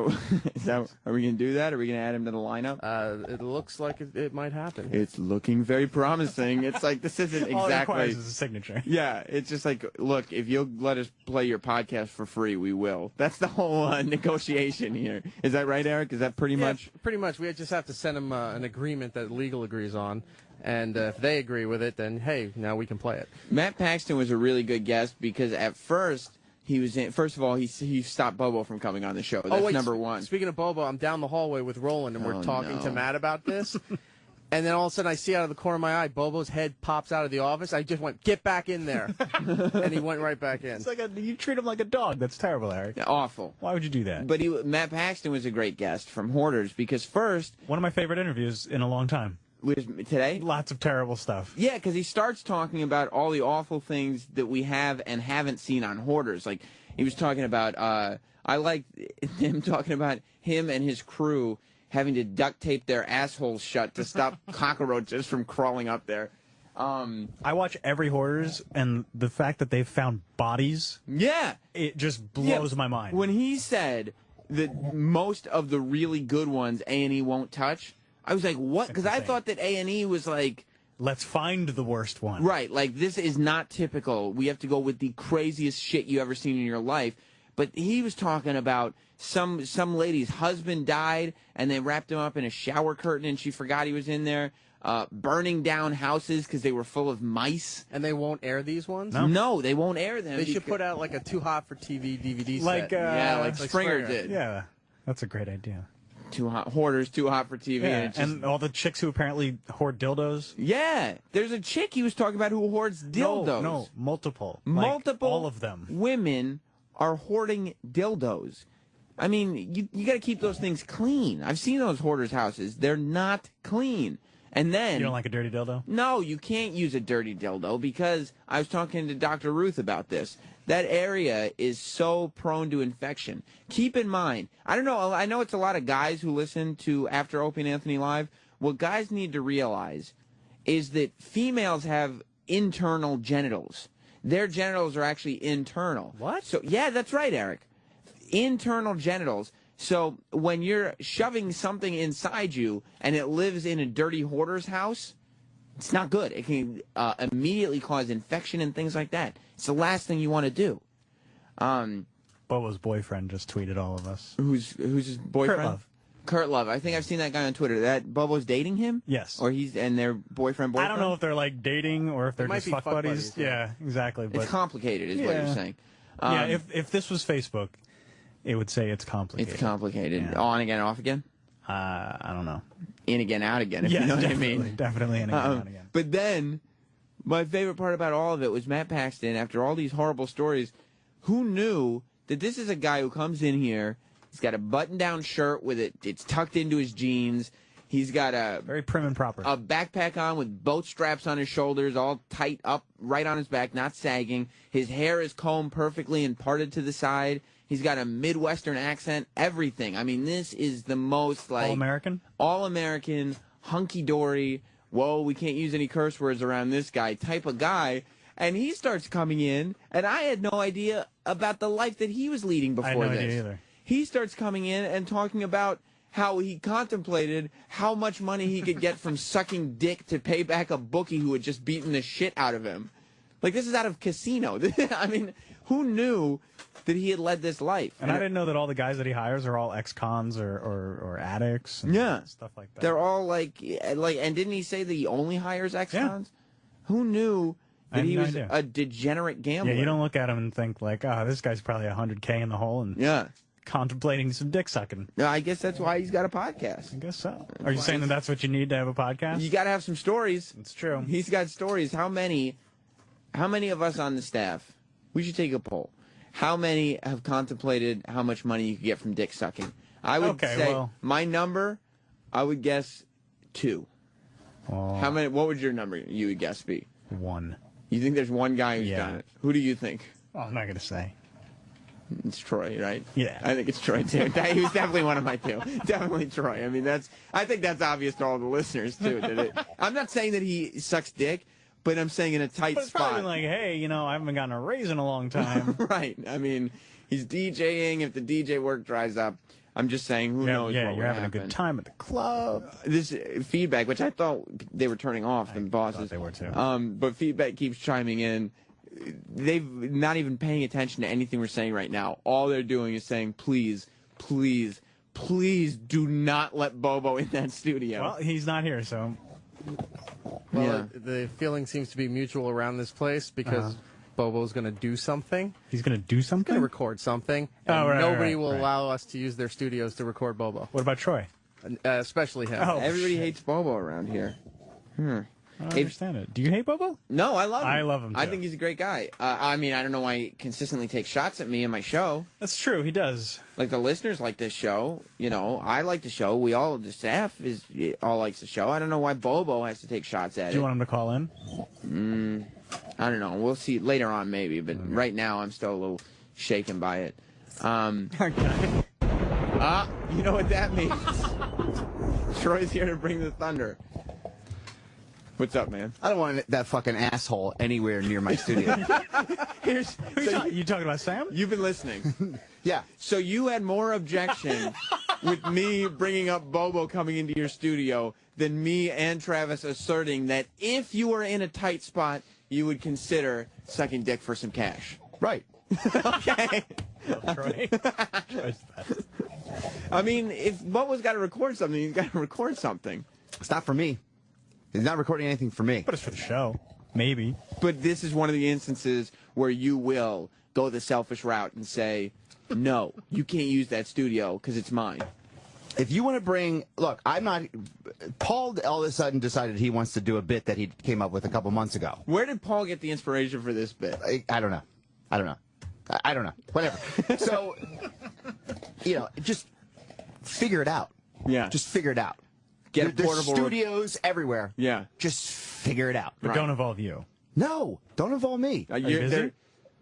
are we going to do that? Are we going to add him to the lineup? It looks like it might happen. It's looking very promising. It's like, this isn't All it exactly. requires is a signature. Yeah, it's just like, look, if you'll let us play your podcast for free, we will. That's the whole negotiation here. Is that right, Eric? Is that pretty much? Pretty much. We just have to send them an agreement that legal agrees on. And if they agree with it, then, hey, now we can play it. Matt Paxton was a really good guest because at first he was in. First of all, he stopped Bobo from coming on the show. That's number one. Speaking of Bobo, I'm down the hallway with Roland, and we're talking to Matt about this. And then all of a sudden, I see out of the corner of my eye, Bobo's head pops out of the office. I just went, get back in there. And he went right back in. It's like you treat him like a dog. That's terrible, Eric. Yeah, awful. Why would you do that? But Matt Paxton was a great guest from Hoarders because first. One of my favorite interviews in a long time. Today? Lots of terrible stuff. Yeah, because he starts talking about all the awful things that we have and haven't seen on Hoarders. Like, he was talking about, I like him talking about him and his crew having to duct tape their assholes shut to stop cockroaches from crawling up there. I watch every Hoarders, and the fact that they've found bodies, it just blows my mind. When he said that most of the really good ones A&E won't touch, I was like, what? Because I thought that A&E was like, let's find the worst one. Right, like this is not typical. We have to go with the craziest shit you ever seen in your life. But he was talking about some lady's husband died and they wrapped him up in a shower curtain and she forgot he was in there. burning down houses because they were full of mice. And they won't air these ones? No, they won't air them. They should put out like a Too Hot for TV DVD Like, set. like Springer did. Yeah, that's a great idea. Too hot hoarders, too hot for TV. Yeah, And, it's just, and all the chicks who apparently hoard dildos. yeah, there's a chick he was talking about who hoards dildos. No, multiple. Multiple, Like, all of them. Women are hoarding dildos. I mean, you got to keep those things clean. I've seen those hoarders' houses; they're not clean. And then You don't like a dirty dildo? no, you can't use a dirty dildo because I was talking to Dr. Ruth about this. That area is so prone to infection. Keep in mind, I don't know, I know it's a lot of guys who listen to After Opie and Anthony Live. What guys need to realize is that females have internal genitals. Their genitals are actually internal. What? So yeah, that's right, Eric. Internal genitals. So when you're shoving something inside you and it lives in a dirty hoarder's house, it's not good. It can immediately cause infection and things like that. It's the last thing you want to do. Bobo's boyfriend just tweeted all of us. Who's his boyfriend? Kurt Love. Kurt Love. I think I've seen that guy on Twitter. That Bobo's dating him? Yes. Or he's and their boyfriend. I don't know if they're like dating or if they're might just be fuck fuck buddies. buddies, Yeah, exactly. But It's complicated, is what you're saying. yeah, if this was Facebook, it would say it's complicated. It's complicated. Yeah. On again, off again? I don't know. In again, out again, if Yeah, you know what I definitely, mean. definitely in again, out again. But then, my favorite part about all of it was Matt Paxton, after all these horrible stories, who knew that this is a guy who comes in here, he's got a button-down shirt with it's tucked into his jeans, he's got a very prim and proper, a backpack on with boat straps on his shoulders, all tight up right on his back, not sagging. His hair is combed perfectly and parted to the side. He's got a Midwestern accent, everything. I mean, this is the most like all-American, hunky-dory, whoa, we can't use any curse words around this guy type of guy. And he starts coming in, and I had no idea about the life that he was leading before I had no this. idea either. He starts coming in and talking about how he contemplated how much money he could get from sucking dick to pay back a bookie who had just beaten the shit out of him. Like, this is out of Casino. I mean, who knew that he had led this life? And I didn't know that all the guys that he hires are all ex-cons or addicts and stuff like that. They're all like, and didn't he say that he only hires ex-cons? Who knew I that had he no was idea. a degenerate gambler? Yeah, you don't look at him and think like, oh, this guy's probably $100K in the hole and contemplating some dick sucking. No, I guess that's why he's got a podcast. I guess so. Are you saying that that's what you need to have a podcast? You got to have some stories. It's true. He's got stories. How many of us on the staff? We should take a poll. How many have contemplated how much money you could get from dick sucking? I would say my number. I would guess 2. How many? What would your number? You would guess be 1. You think there's one guy who's done it? Who do you think? Oh, I'm not gonna say. It's Troy, right? Yeah. I think it's Troy too. He was definitely one of my 2. Definitely Troy. I mean, I think that's obvious to all the listeners too. I'm not saying that he sucks dick, but I'm saying in a tight But it's spot. probably like, hey, I haven't gotten a raise in a long time. Right. I mean, he's DJing. If the DJ work dries up, I'm just saying, who knows Yeah, what you're would having a happen. good time at the club. This feedback, which I thought they were turning off, the bosses. they were too. But feedback keeps chiming in. They've not even paying attention to anything we're saying right now. All they're doing is saying, please, please, please do not let Bobo in that studio. Well, he's not here, so. Well, the feeling seems to be mutual around this place because Bobo's going to do something. He's going to do something? Going to record something. Oh, And right, nobody right, will right. allow us to use their studios to record Bobo. What about Troy? Especially him. Oh, Everybody hates Bobo around here. I don't understand it. Do you hate Bobo? No, I love him. I love him, I too. think he's a great guy. I mean, I don't know why he consistently takes shots at me in my show. That's true. He does. Like, the listeners like this show. I like the show. The staff all likes the show. I don't know why Bobo has to take shots at Do you it. want him to call in? I don't know. We'll see later on, maybe. But right now, I'm still a little shaken by it. You know what that means? Troy's here to bring the thunder. What's up, man? I don't want that fucking asshole anywhere near my studio. You talking about Sam? You've been listening. Yeah. So you had more objection with me bringing up Bobo coming into your studio than me and Travis asserting that if you were in a tight spot, you would consider sucking dick for some cash. Right. Okay. Troy. I mean, if Bobo's got to record something, he's got to record something. It's not for me. He's not recording anything for me. But it's for the show. Maybe. But this is one of the instances where you will go the selfish route and say, no, you can't use that studio because it's mine. If you want to bring, look, I'm not. Paul all of a sudden decided he wants to do a bit that he came up with a couple months ago. Where did Paul get the inspiration for this bit? I don't know. I don't know. Whatever. So, just figure it out. Yeah. Just figure it out. Get There's portable studios everywhere. Yeah. Just figure it out. But don't involve you. No, don't involve me. Are you busy?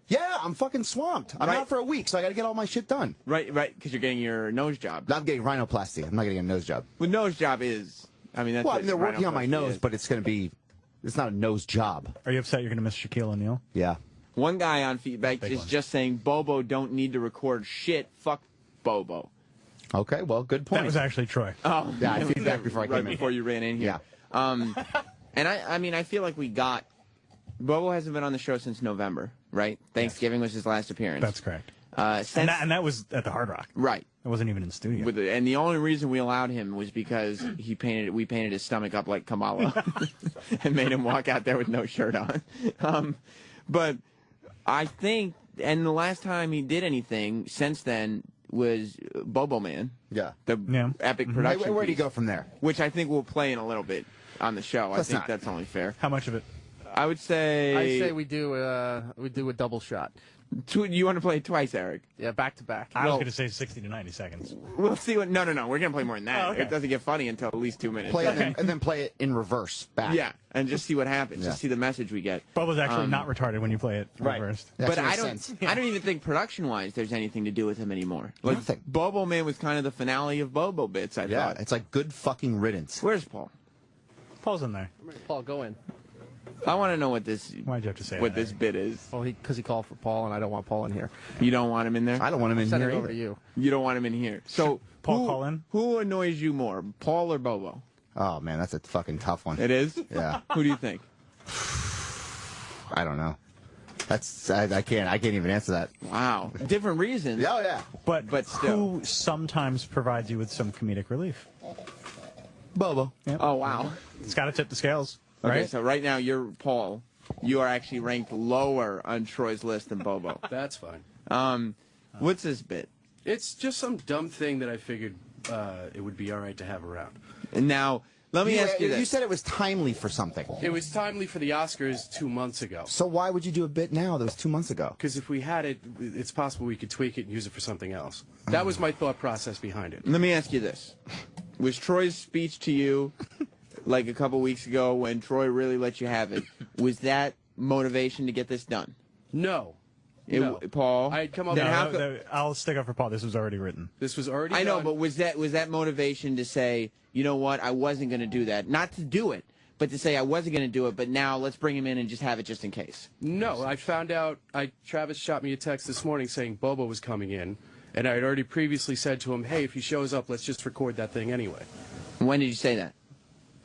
Yeah, I'm fucking swamped. I'm out for a week, so I got to get all my shit done. Right, because you're getting your nose job. I'm getting rhinoplasty. I'm not getting a nose job. Well, nose job is, that's well, what they're working on my rhinoplasty nose, is. but it's going to be, it's not a nose job. Are you upset you're going to miss Shaquille O'Neal? Yeah. One guy on feedback is just saying Bobo don't need to record shit. Fuck Bobo. Okay, well, good point. That was actually Troy. Oh, yeah, I feedback before I came in. Right before you ran in here. Yeah. And I feel like we got Bobo hasn't been on the show since November, right? Thanksgiving was his last appearance. That's correct. Since, and that was at the Hard Rock. Right. It wasn't even in the studio. And the only reason we allowed him was because we painted his stomach up like Kamala and made him walk out there with no shirt on. But I think, and the last time he did anything since then was Bobo Man. Yeah. The epic production. Where do you piece, go from there? Which I think we'll play in a little bit on the show. I think not. that's only fair. How much of it? I would say. I say we do a double shot. You want to play it twice, Eric? Yeah, back to back. I was going to say 60 to 90 seconds. We'll see what. No. We're going to play more than that. Oh, okay. It doesn't get funny until at least 2 minutes. Play it and then play it in reverse back. Yeah, and just see what happens. Yeah. Just see the message we get. Bubba's actually not retarded when you play it reversed. But I don't even think production-wise there's anything to do with him anymore. Like, Nothing. Bobo Man was kind of the finale of Bobo bits, I thought. It's like good fucking riddance. Where's Paul? Paul's in there. Paul, go in. I want to know what this. Why'd you have to say what that, this bit is? Well, because he called for Paul, and I don't want Paul in here. You don't want him in there? I don't want him in Send here it over either. to you. You don't want him in here. So Paul call in? Who annoys you more, Paul or Bobo? Oh man, that's a fucking tough one. It is? Yeah. Who do you think? I don't know. I can't even answer that. Wow. Different reasons. Oh yeah. But still. who sometimes provides you with some comedic relief? Bobo. Yep. Oh wow. It's got to tip the scales, Okay, right? so right now you're Paul. You are actually ranked lower on Troy's list than Bobo. That's fine. What's this bit? It's just some dumb thing that I figured it would be all right to have around. And now, let me ask you this. You said it was timely for something. It was timely for the Oscars 2 months ago. So why would you do a bit now that was 2 months ago? Because if we had it, it's possible we could tweak it and use it for something else. That was my thought process behind it. Let me ask you this. Was Troy's speech to you, like a couple weeks ago when Troy really let you have it, was that motivation to get this done? No. Paul? I had come up I'll stick up for Paul. This was already written. This was already I know, done. but was that motivation to say, you know what, I wasn't going to do that? Not to do it, but to say I wasn't going to do it, but now let's bring him in and just have it just in case. No, I found out, Travis shot me a text this morning saying Bobo was coming in, and I had already previously said to him, hey, if he shows up, let's just record that thing anyway. When did you say that?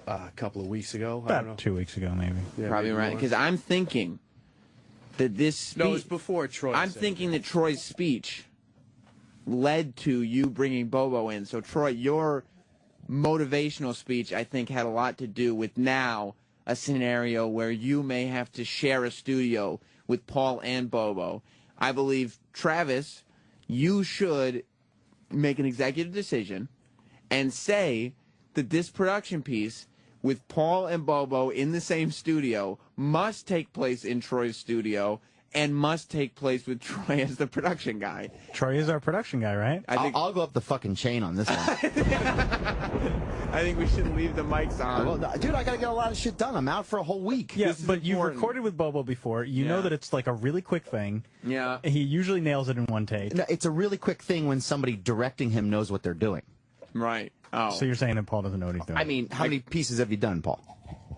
A couple of weeks ago. I About don't know. 2 weeks ago, maybe. Yeah, Probably maybe right, more. because I'm thinking that this speech... No, it was before Troy I'm said thinking that Troy's speech led to you bringing Bobo in. So, Troy, your motivational speech, I think, had a lot to do with now a scenario where you may have to share a studio with Paul and Bobo. I believe, Travis, you should make an executive decision and say that this production piece with Paul and Bobo in the same studio must take place in Troy's studio and must take place with Troy as the production guy. Troy is our production guy, right? I'll go up the fucking chain on this one. I think we should leave the mics on. Well, dude, I got to get a lot of shit done. I'm out for a whole week. Yeah, but you've recorded with Bobo before. You know that it's like a really quick thing. Yeah. He usually nails it in one take. No, it's a really quick thing when somebody directing him knows what they're doing. Right. Oh. So you're saying that Paul doesn't know what he's doing? I mean, how many pieces have you done, Paul?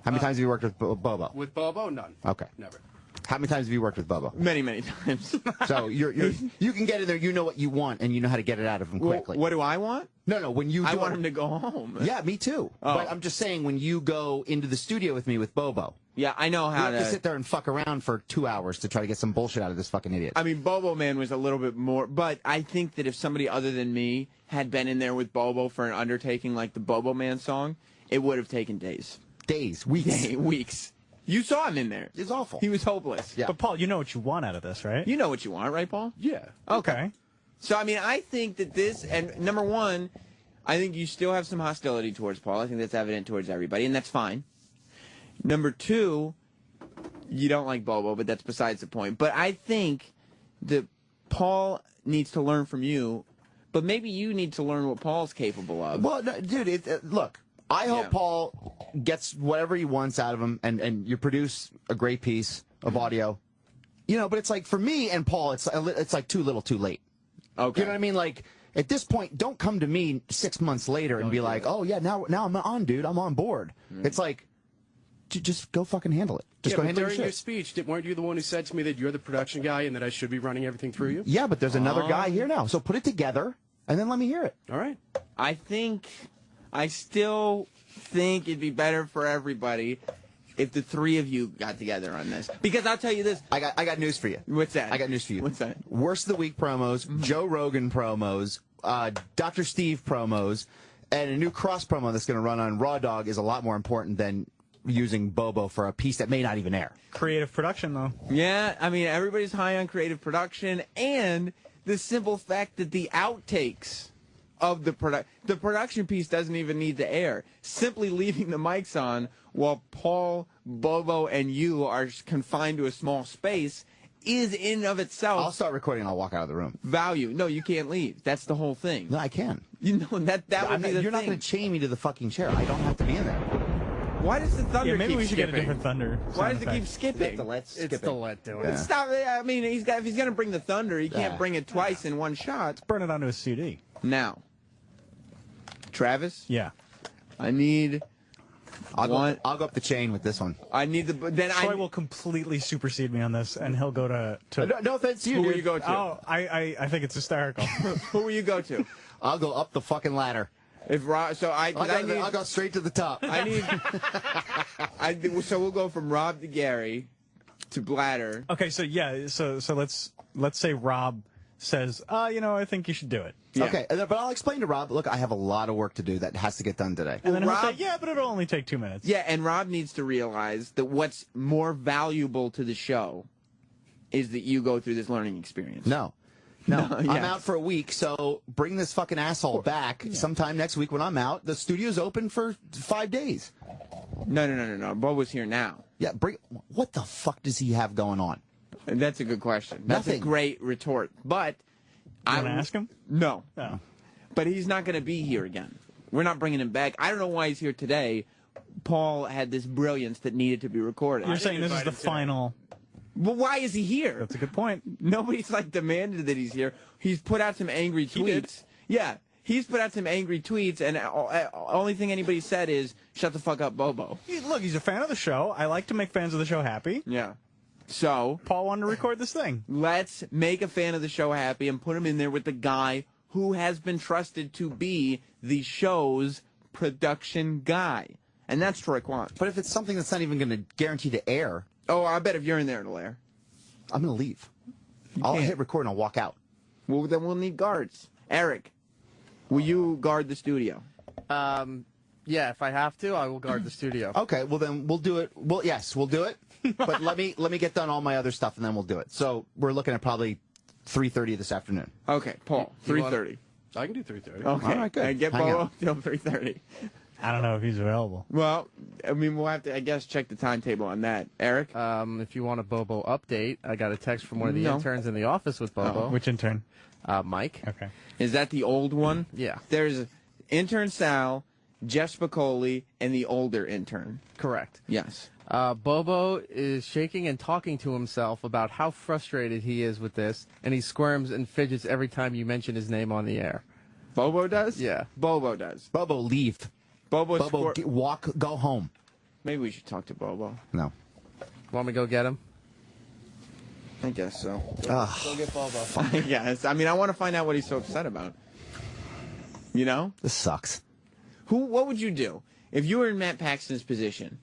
How many times have you worked with Bobo? With Bobo, none. Okay. Never. How many times have you worked with Bobo? Many, many times. So you can get in there. You know what you want, and you know how to get it out of him quickly. What do I want? No. When you, I want him to go home. Yeah, me too. Oh. But I'm just saying, when you go into the studio with me with Bobo, yeah, I know how you have to sit there and fuck around for 2 hours to try to get some bullshit out of this fucking idiot. I mean, Bobo Man was a little bit more, but I think that if somebody other than me had been in there with Bobo for an undertaking like the Bobo Man song, it would have taken days. days, weeks. Weeks. You saw him in there. It's awful. He was hopeless. Yeah. But Paul, you know what you want out of this, right? You know what you want, right, Paul? Yeah. Okay. So, I mean, I think that this, and number one, I think you still have some hostility towards Paul. I think that's evident towards everybody, and that's fine. Number two, you don't like Bobo, but that's besides the point. But I think that Paul needs to learn from you, but maybe you need to learn what Paul's capable of. Well, no, dude, look, I hope Paul gets whatever he wants out of him, and you produce a great piece of audio. You know, but it's like, for me and Paul, it's like too little too late. Okay. You know what I mean? Like, at this point, don't come to me 6 months later and be like, oh, yeah, now I'm on, dude. I'm on board. It's like, just go fucking handle it. Just go handle your during your shit. speech, weren't you the one who said to me that you're the production guy and that I should be running everything through you? Yeah, but there's another guy here now. So put it together, and then let me hear it. All right. I still think it'd be better for everybody if the three of you got together on this. Because I'll tell you this. I got news for you. What's that? I got news for you. What's that? Worst of the Week promos, Joe Rogan promos, Dr. Steve promos, and a new cross promo that's going to run on Raw Dog is a lot more important than using Bobo for a piece that may not even air. Creative production, though. Yeah, I mean, everybody's high on creative production, and the simple fact that the outtakes of the production piece doesn't even need to air. Simply leaving the mics on while Paul, Bobo, and you are confined to a small space is in and of itself. I'll start recording and I'll walk out of the room. Value. No, you can't leave. That's the whole thing. No, I can. You know, that would be the You're not going to chain me to the fucking chair. I don't have to be in there. Why does the thunder Yeah, maybe keep we should skipping? get a different thunder. Why does it keep skipping? It's the let doing it. Stop. I mean, if he's going to bring the thunder, he can't bring it twice in one shot. Burn it onto a CD. Now, Travis? Yeah. I need I'll go up the chain with this one. I need the. Then Troy will completely supersede me on this, and he'll go to. No offense to you, Who dude. will you go to? Oh, I think it's hysterical. Who will you go to? I'll go up the fucking ladder. If Rob, so I'll go straight to the top. I need. So we'll go from Rob to Gary to Bladder. Okay, so yeah, so let's say Rob says, I think you should do it. Yeah. Okay, but I'll explain to Rob, look, I have a lot of work to do that has to get done today. And then Rob, he'll say, yeah, but it'll only take 2 minutes. Yeah, and Rob needs to realize that what's more valuable to the show is that you go through this learning experience. No, I'm yes. out for a week, so bring this fucking asshole back sometime next week when I'm out. The studio's open for 5 days. No. Bo was here now. Yeah, what the fuck does he have going on? And that's a good question. That's Nothing. a great retort. But You want to ask him? No. Oh. But he's not going to be here again. We're not bringing him back. I don't know why he's here today. Paul had this brilliance that needed to be recorded. You're saying this is the final. Well, why is he here? That's a good point. Nobody's demanded that he's here. He's put out some angry tweets. Yeah, he's put out some angry tweets, and only thing anybody said is "Shut the fuck up, Bobo." Look, he's a fan of the show. I like to make fans of the show happy. Yeah. So Paul wanted to record this thing. Let's make a fan of the show happy and put him in there with the guy who has been trusted to be the show's production guy, and that's Troy Kwan. But if it's something that's not even going to guarantee to air. Oh, I bet if you're in there, it'll air. I'm going to leave. I'll hit record and I'll walk out. Well, then we'll need guards. Eric, will you guard the studio? Yeah, if I have to, I will guard the studio. Okay, well then we'll do it. Well, yes, we'll do it. But let me get done all my other stuff and then we'll do it. So we're looking at probably 3:30 this afternoon. Okay, Paul, 3:30. I can do 3:30. Okay, all right, good. And get Hang Bo out. till 3:30. I don't know if he's available. Well, I mean, we'll have to, I guess, check the timetable on that. Eric? If you want a Bobo update, I got a text from one of the No. interns in the office with Bobo. Which intern? Mike. Okay. Is that the old one? Yeah. There's intern Sal, Jeff Spicoli, and the older intern. Correct. Yes. Bobo is shaking and talking to himself about how frustrated he is with this, and he squirms and fidgets every time you mention his name on the air. Bobo does? Yeah. Bobo does. Bobo, leave. Bobo, walk, go home. Maybe we should talk to Bobo. No. Want me to go get him? I guess so. Ugh. Go get Bobo. I guess. I mean, I want to find out what he's so upset about. You know? This sucks. What would you do? If you were in Matt Paxton's position,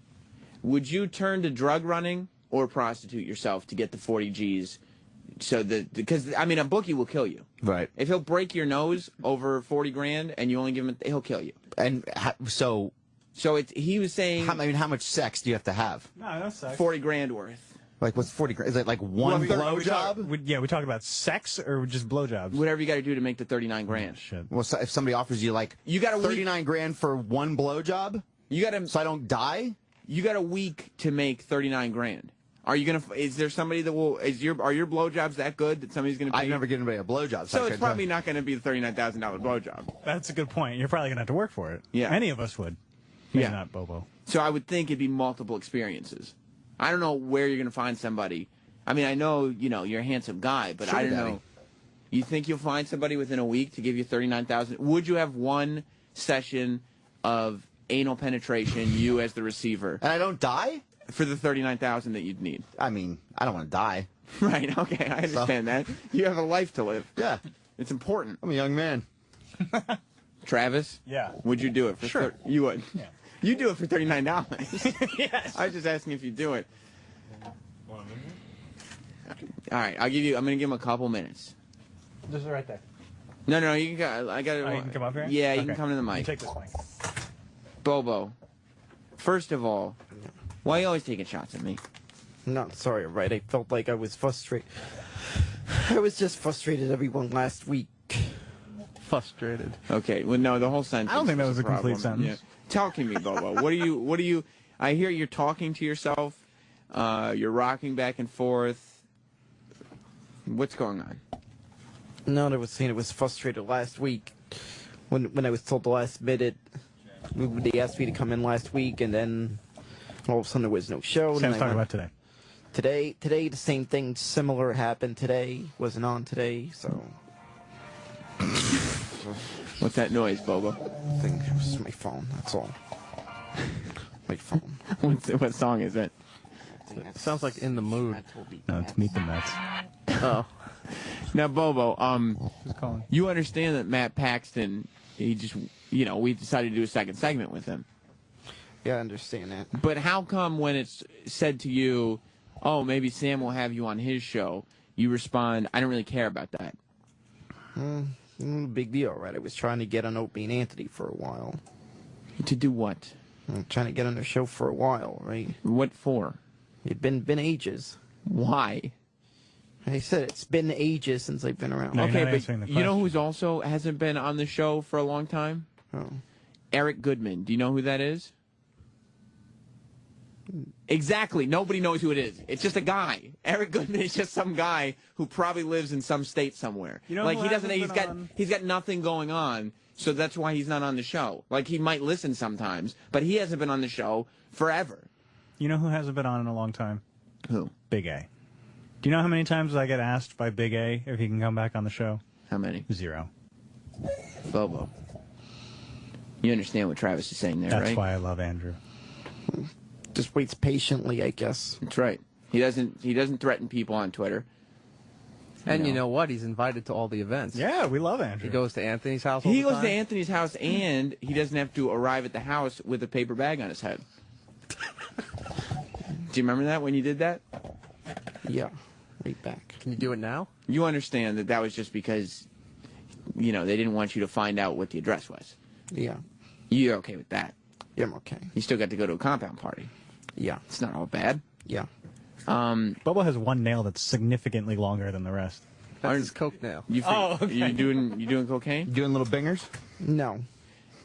would you turn to drug running or prostitute yourself to get the 40 G's? So because I mean, a bookie will kill you. Right. If he'll break your nose over 40 grand and you only give him, he'll kill you. And so So he was saying. How much sex do you have to have? No sex. 40 grand worth. Like, what's 40 grand? Is it like one blowjob? Yeah, we talking about sex or just blowjobs? Whatever you got to do to make the 39 grand. Shit. Well, so if somebody offers you like you got 39 grand for one blowjob, you got to. So I don't die. You got a week to make 39 grand. Are you gonna? Is there somebody that will? Are your blowjobs that good that somebody's gonna pay? I've never given anybody a blowjob. So it's probably not gonna be the $39,000 blowjob. That's a good point. You're probably gonna have to work for it. Yeah. Any of us would. Maybe not Bobo. So I would think it'd be multiple experiences. I don't know where you're gonna find somebody. I mean, I know you're a handsome guy, but I don't know. You think you'll find somebody within a week to give you 39,000? Would you have one session of anal penetration, you as the receiver, and I don't die for the 39,000 that you'd need? I mean, I don't want to die. Right? Okay, I understand that. You have a life to live. Yeah, it's important. I'm a young man. Travis? Yeah. Would you do it for? Sure. You would. Yeah. You do it for $39. Yes. I was just asking if you do it. All right, I'm gonna give him a couple minutes. Just right there. No, you can go. I got it. Oh, you can come up here? Yeah, you Okay. can come to the mic. You take this mic. Bobo, first of all, why are you always taking shots at me? No, sorry, right. I felt like I was frustrated. I was just frustrated everyone last week. Frustrated. Okay, well, no, the whole sentence. I don't think that was a problem. complete sentence. Yeah. Talk to me, Bobo. What are you? I hear you're talking to yourself. You're rocking back and forth. What's going on? No, I was saying it was frustrated last week when I was told the last minute. They asked me to come in last week, and then all of a sudden there was no show. Sam's talking about today. Today, the same thing similar happened today. Wasn't on today, so. What's that noise, Bobo? I think it was my phone. That's all. My phone. What song is it? Sounds like In the Mood. No, it's Meet the Mets. Oh. Now, Bobo, Who's calling? you understand that Matt Paxton, he just, we decided to do a second segment with him. Yeah, I understand that. But how come when it's said to you, oh, maybe Sam will have you on his show, you respond, I don't really care about that? Big deal, right? I was trying to get on Opie and Anthony for a while. To do what? I'm trying to get on their show for a while, right? What for? It's been ages. Why? I said it's been ages since I've been around. No, Okay, you're not answering the but you know question. who's also hasn't been on the show for a long time? Oh. Eric Goodman. Do you know who that is? Exactly. Nobody knows who it is. It's just a guy. Eric Goodman is just some guy who probably lives in some state somewhere. You know like who he doesn't. hasn't He's got nothing going on, so that's why he's not on the show. Like he might listen sometimes, but he hasn't been on the show forever. You know who hasn't been on in a long time? Who? Big A. Do you know how many times I get asked by Big A if he can come back on the show? How many? 0. Bobo. You understand what Travis is saying there, That's right? why I love Andrew. Just waits patiently, I guess. That's right. He doesn't threaten people on Twitter. And you know what? He's invited to all the events. Yeah, we love Andrew. He goes to Anthony's house all He the goes time. to Anthony's house, and he doesn't have to arrive at the house with a paper bag on his head. Do you remember that when you did that? Yeah, right back. Can you do it now? You understand that was just because, they didn't want you to find out what the address was. Yeah. You're okay with that? Yeah, I'm okay. You still got to go to a compound party. Yeah. It's not all bad. Yeah. Bubba has one nail that's significantly longer than the rest. That's his coke nail. You okay. You doing cocaine? Doing little bingers? No.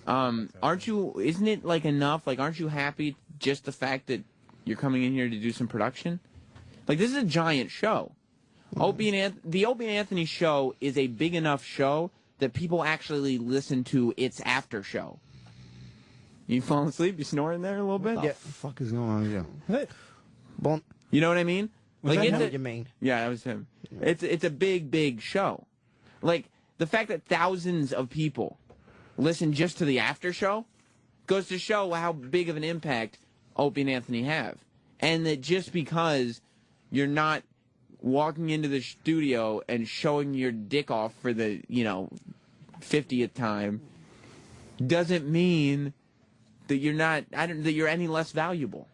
Aren't you? Isn't it like enough? Like, aren't you happy just the fact that you're coming in here to do some production? Like, this is a giant show. The Opie and Anthony show is a big enough show that people actually listen to its after show. You falling asleep? You snoring there a little bit? What the fuck is going on here? Well, you know what I mean? Was Like, that what you mean? Yeah, that was him. It's a big show. Like, the fact that thousands of people listen just to the after show goes to show how big of an impact Opie and Anthony have. And that just because you're not walking into the studio and showing your dick off for the, 50th time doesn't mean that you're not, that you're any less valuable.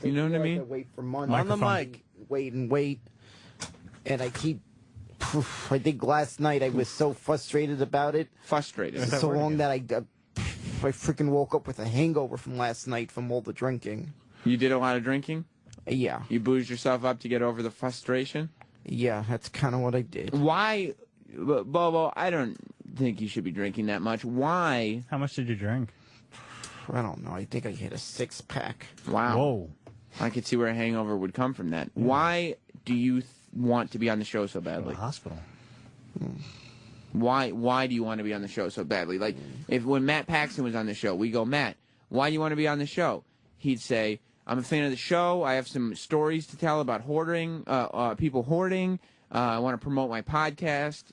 You know what I mean? I wait for months. On the mic. Wait and wait. And I keep... I think last night I was so frustrated about it. Frustrated. So long that I... I freaking woke up with a hangover from last night from all the drinking. You did a lot of drinking? Yeah. You boozed yourself up to get over the frustration? Yeah, that's kind of what I did. Why, Bobo, I don't think you should be drinking that much. Why? How much did you drink? I don't know. I think I hit a 6-pack. Wow. Whoa. I could see where a hangover would come from that. Why do you want to be on the show so badly? Hospital. Why do you want to be on the show so badly? Like, when Matt Paxton was on the show, we go, Matt, why do you want to be on the show? He'd say, I'm a fan of the show. I have some stories to tell about hoarding, people hoarding. I want to promote my podcast.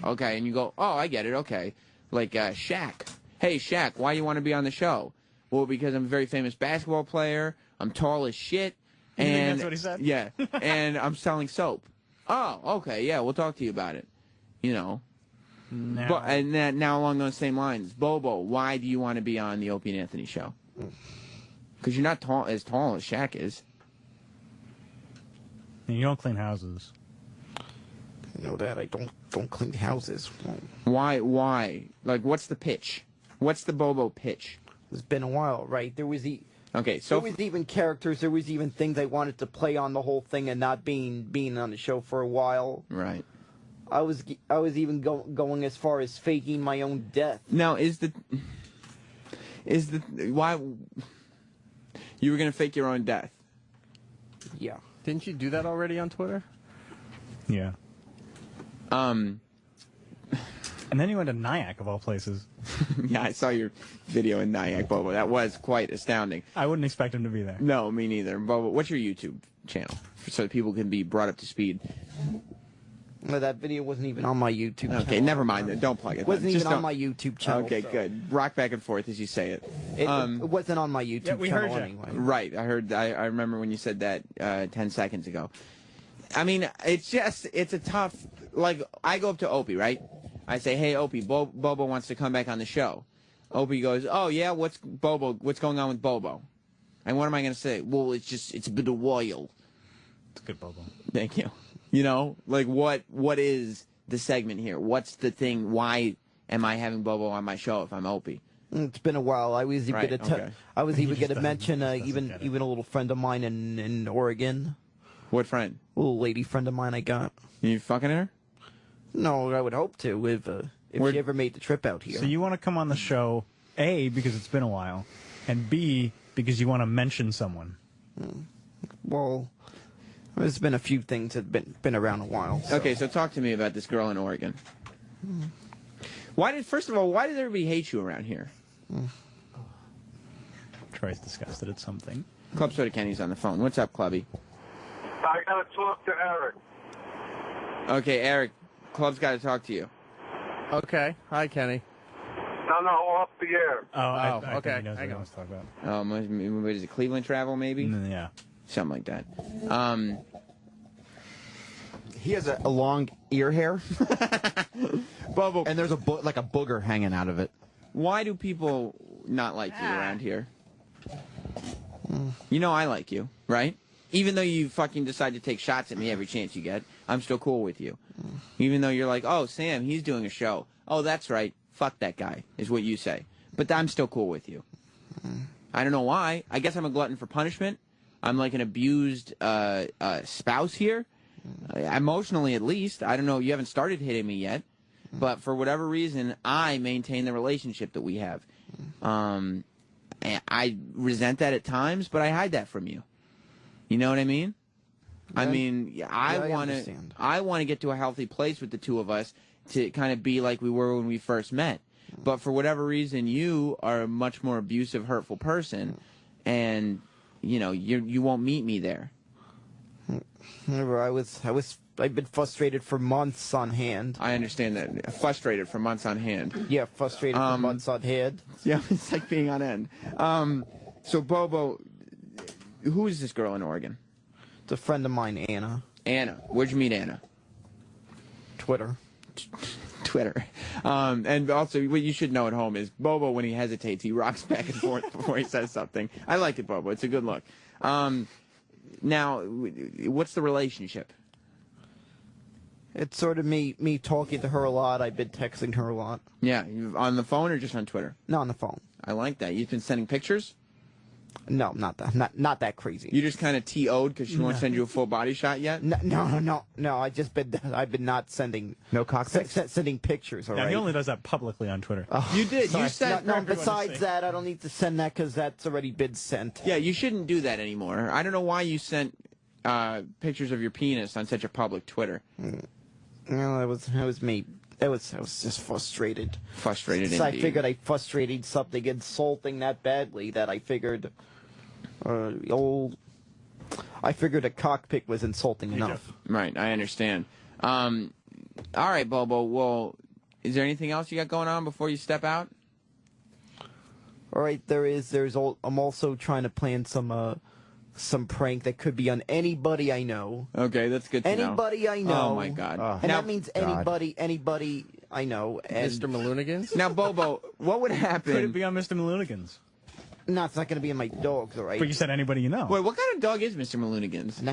Okay, and you go, oh, I get it. Okay. Like Shaq. Hey, Shaq, why do you want to be on the show? Well, because I'm a very famous basketball player. I'm tall as shit. You think And that's what he said? Yeah, and I'm selling soap. Oh, okay, yeah, we'll talk to you about it. You know. No. But, and then, now along those same lines, Bobo, why do you want to be on the Opie and Anthony show? Because you're not as tall as Shaq is. You don't clean houses. You know that I don't clean houses. Why? Like, what's the pitch? What's the Bobo pitch? It's been a while, right? There was Okay, so there was even characters. There was even things I wanted to play on the whole thing and not being on the show for a while. Right. I was even going as far as faking my own death. Now, why you were gonna fake your own death? Yeah. Didn't you do that already on Twitter? Yeah. And then you went to Nyack, of all places. Yeah, I saw your video in Nyack, Bobo. That was quite astounding. I wouldn't expect him to be there. No, me neither. Bobo, what's your YouTube channel? So that people can be brought up to speed. No, that video wasn't even on my YouTube channel. Okay, never mind then. Don't plug it. Wasn't Just even on don't- my YouTube channel. Okay, so. good. Rock back and forth as you say it. It wasn't on my YouTube Yeah, we channel heard you. anyway. Right, I heard. I remember when you said that 10 seconds ago. I mean, it's a tough. Like, I go up to Opie, right? I say, "Hey, Opie, Bobo wants to come back on the show." Opie goes, "Oh yeah, what's going on with Bobo?" And what am I going to say? Well, it's a bit of while. It's good, Bobo. Thank you. You know, like what is the segment here? What's the thing? Why am I having Bobo on my show if I'm Opie? It's been a while. I was even Right, gonna okay. I was He even just gonna doesn't- mention he just doesn't even get it. even a little friend of mine in Oregon. What friend? A little lady friend of mine I got. You fucking her? No, I would hope to if Where- she ever made the trip out here. So you want to come on the show, A, because it's been a while, and B, because you want to mention someone. Well, there's been a few things that have been around a while. So. Okay, so talk to me about this girl in Oregon. First of all, why does everybody hate you around here? Troy's disgusted at something. Club Soda Kenny's on the phone. What's up, Clubby? I gotta talk to Eric. Okay, Eric, Club's got to talk to you. Okay. Hi, Kenny. No, off the air. I okay. think he knows what Hang he on. wants to talk about. What is it, Cleveland travel, maybe? Yeah. Something like that. He has a long ear hair, Bobo, and there's like a booger hanging out of it. why do people not like you around here? You know I like you, right? Even though you fucking decide to take shots at me every chance you get, I'm still cool with you. Even though you're like, oh, Sam, he's doing a show. Oh, that's right. Fuck that guy, is what you say. But I'm still cool with you. I don't know why. I guess I'm a glutton for punishment. I'm like an abused spouse here. Emotionally, at least. I don't know. You haven't started hitting me yet. But for whatever reason, I maintain the relationship that we have. And I resent that at times, but I hide that from you. You know what I mean? I mean, I want to get to a healthy place with the two of us to kind of be like we were when we first met. But for whatever reason, you are a much more abusive, hurtful person, and you won't meet me there. I've been frustrated for months on hand. I understand that. Frustrated for months on hand. Yeah, frustrated for months on hand. Yeah, it's like being on end. So Bobo, who is this girl in Oregon? It's a friend of mine, Anna. Anna. Where'd you meet Anna? Twitter. Twitter. And also, what you should know at home is Bobo, when he hesitates, he rocks back and forth before he says something. I like it, Bobo. It's a good look. Now, what's the relationship? It's sort of me talking to her a lot. I've been texting her a lot. Yeah, on the phone or just on Twitter? No, on the phone. I like that. You've been sending pictures? No, not that crazy. You just kind of TO'd because she won't send you a full body shot yet? No. I've been not sending sending pictures. All Yeah, right. he only does that publicly on Twitter. You did. Sorry. You said no. Besides that, I don't need to send that because that's already been sent. Yeah, you shouldn't do that anymore. I don't know why you sent pictures of your penis on such a public Twitter. Well, that was me. I was just frustrated. Frustrated, So I indeed. figured I frustrated something insulting that badly that I figured, I figured a cockpit was insulting enough. Right, I understand. All right, Bobo. Well, is there anything else you got going on before you step out? All right, I'm also trying to plan some prank that could be on anybody I know. Okay, that's good to know. Anybody I know. Oh, my God. And that means anybody I know. And Mr. Maloonigans? Now, Bobo, what would happen? Could it be on Mr. Maloonigans? No, it's not going to be in my dogs, all right? But you said anybody you know. Wait, what kind of dog is Mr. Maloonigans? Now,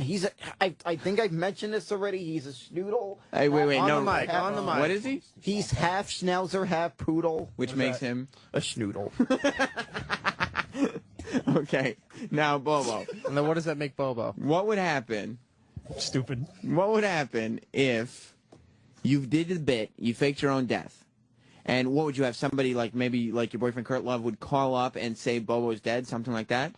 I think I've mentioned this already. He's a schnoodle. Hey, wait, on no. the mic. What is he? He's half schnauzer, half poodle. Which makes him? A schnoodle. Okay. Now, Bobo. And then what does that make Bobo? What would happen? Stupid. What would happen if you did the bit, you faked your own death, and what would you have? Somebody maybe your boyfriend Kurt Love would call up and say Bobo's dead, something like that?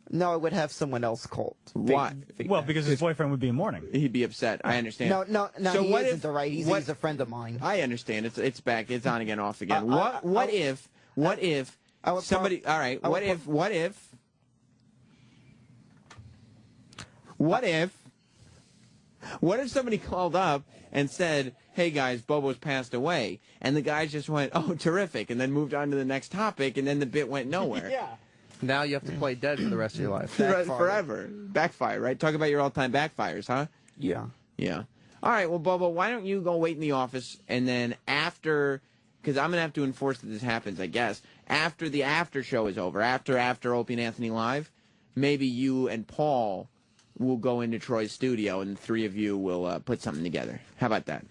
No, I would have someone else called. Why? Well, because his boyfriend would be in mourning. He'd be upset. I understand. No, So he what isn't, if, all right? He's a friend of mine. I understand. It's back. It's on again, off again. What if somebody? All right. What if somebody called up and said, "Hey guys, Bobo's passed away," and the guys just went, "Oh, terrific," and then moved on to the next topic, and then the bit went nowhere. Yeah. Now you have to play dead for the rest of your life. Forever. Backfire, right? Talk about your all-time backfires, huh? Yeah. Yeah. All right, well, Bobo, why don't you go wait in the office, and then after, because I'm going to have to enforce that this happens, I guess, after the after show is over, after Opie and Anthony Live, maybe you and Paul will go into Troy's studio, and the three of you will put something together. How about that?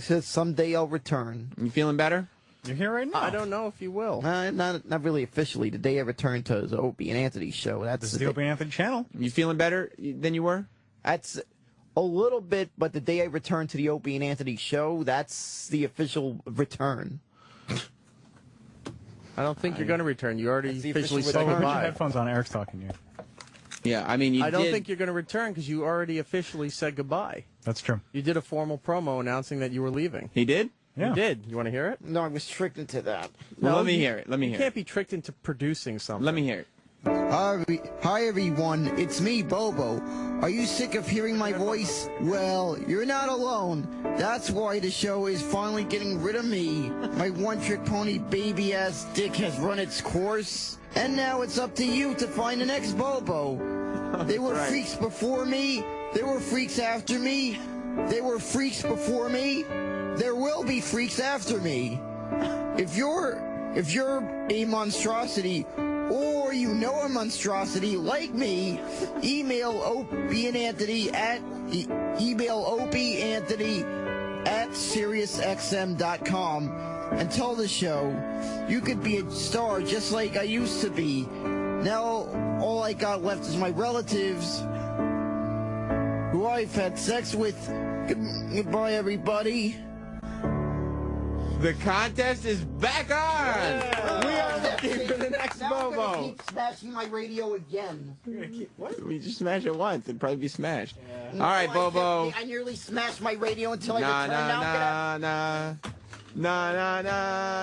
Says someday I'll return. You feeling better? You're here right now. I don't know if you will. Not really officially. The day I return to the Opie and Anthony show. This is the Opie and Anthony channel. You feeling better than you were? That's a little bit, but the day I return to the Opie and Anthony show, that's the official return. I don't think you're going to return. You already officially said Put your goodbye. headphones on. Eric's talking to you. Yeah, I mean, I don't think you're going to return because you already officially said goodbye. That's true. You did a formal promo announcing that you were leaving. He did? You did. You want to hear it? No, I was tricked into that. Well, let me hear it. You can't be tricked into producing something. Let me hear it. Hi everyone, it's me, Bobo. Are you sick of hearing my voice? Well, you're not alone. That's why the show is finally getting rid of me. My one-trick pony baby-ass dick has run its course. And now it's up to you to find the next Bobo. They were freaks before me. They were freaks after me. They were freaks before me. There will be freaks after me. If you're a monstrosity, or you know a monstrosity like me, email Opie and Anthony at SiriusXM.com and tell the show you could be a star just like I used to be. Now all I got left is my relatives, who I've had sex with. Goodbye, everybody. The contest is back on! We are looking for the next Bobo. Keep smashing my radio again. What? We just smash it once. It'd probably be smashed. All right, Bobo. I nearly smashed my radio until I Nah, returned.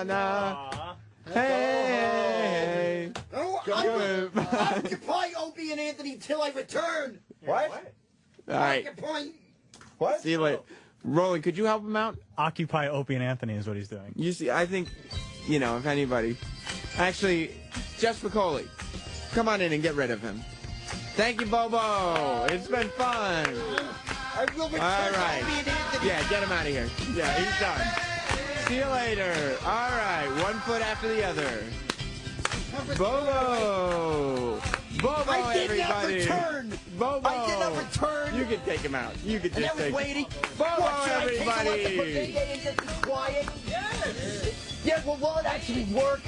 nah. Hey. Oh, occupy Opie and Anthony till I return. What? All right. Occupy. What? See you later. Roland, could you help him out? Occupy Opie and Anthony is what he's doing. You see, I think, if anybody. Actually, Jeff Spicoli, come on in and get rid of him. Thank you, Bobo. It's been fun. I will return. All right. Opie and Anthony. Yeah, get him out of here. Yeah, he's done. See you later. All right, one foot after the other. Bobo. Bobo, I did everybody. not return. Bobo. I did not return. You can take him out. You can And just I was take waiting. Bobo, What, should I take him out everybody. to and just be quiet? Yes. Yeah, well, will it actually work?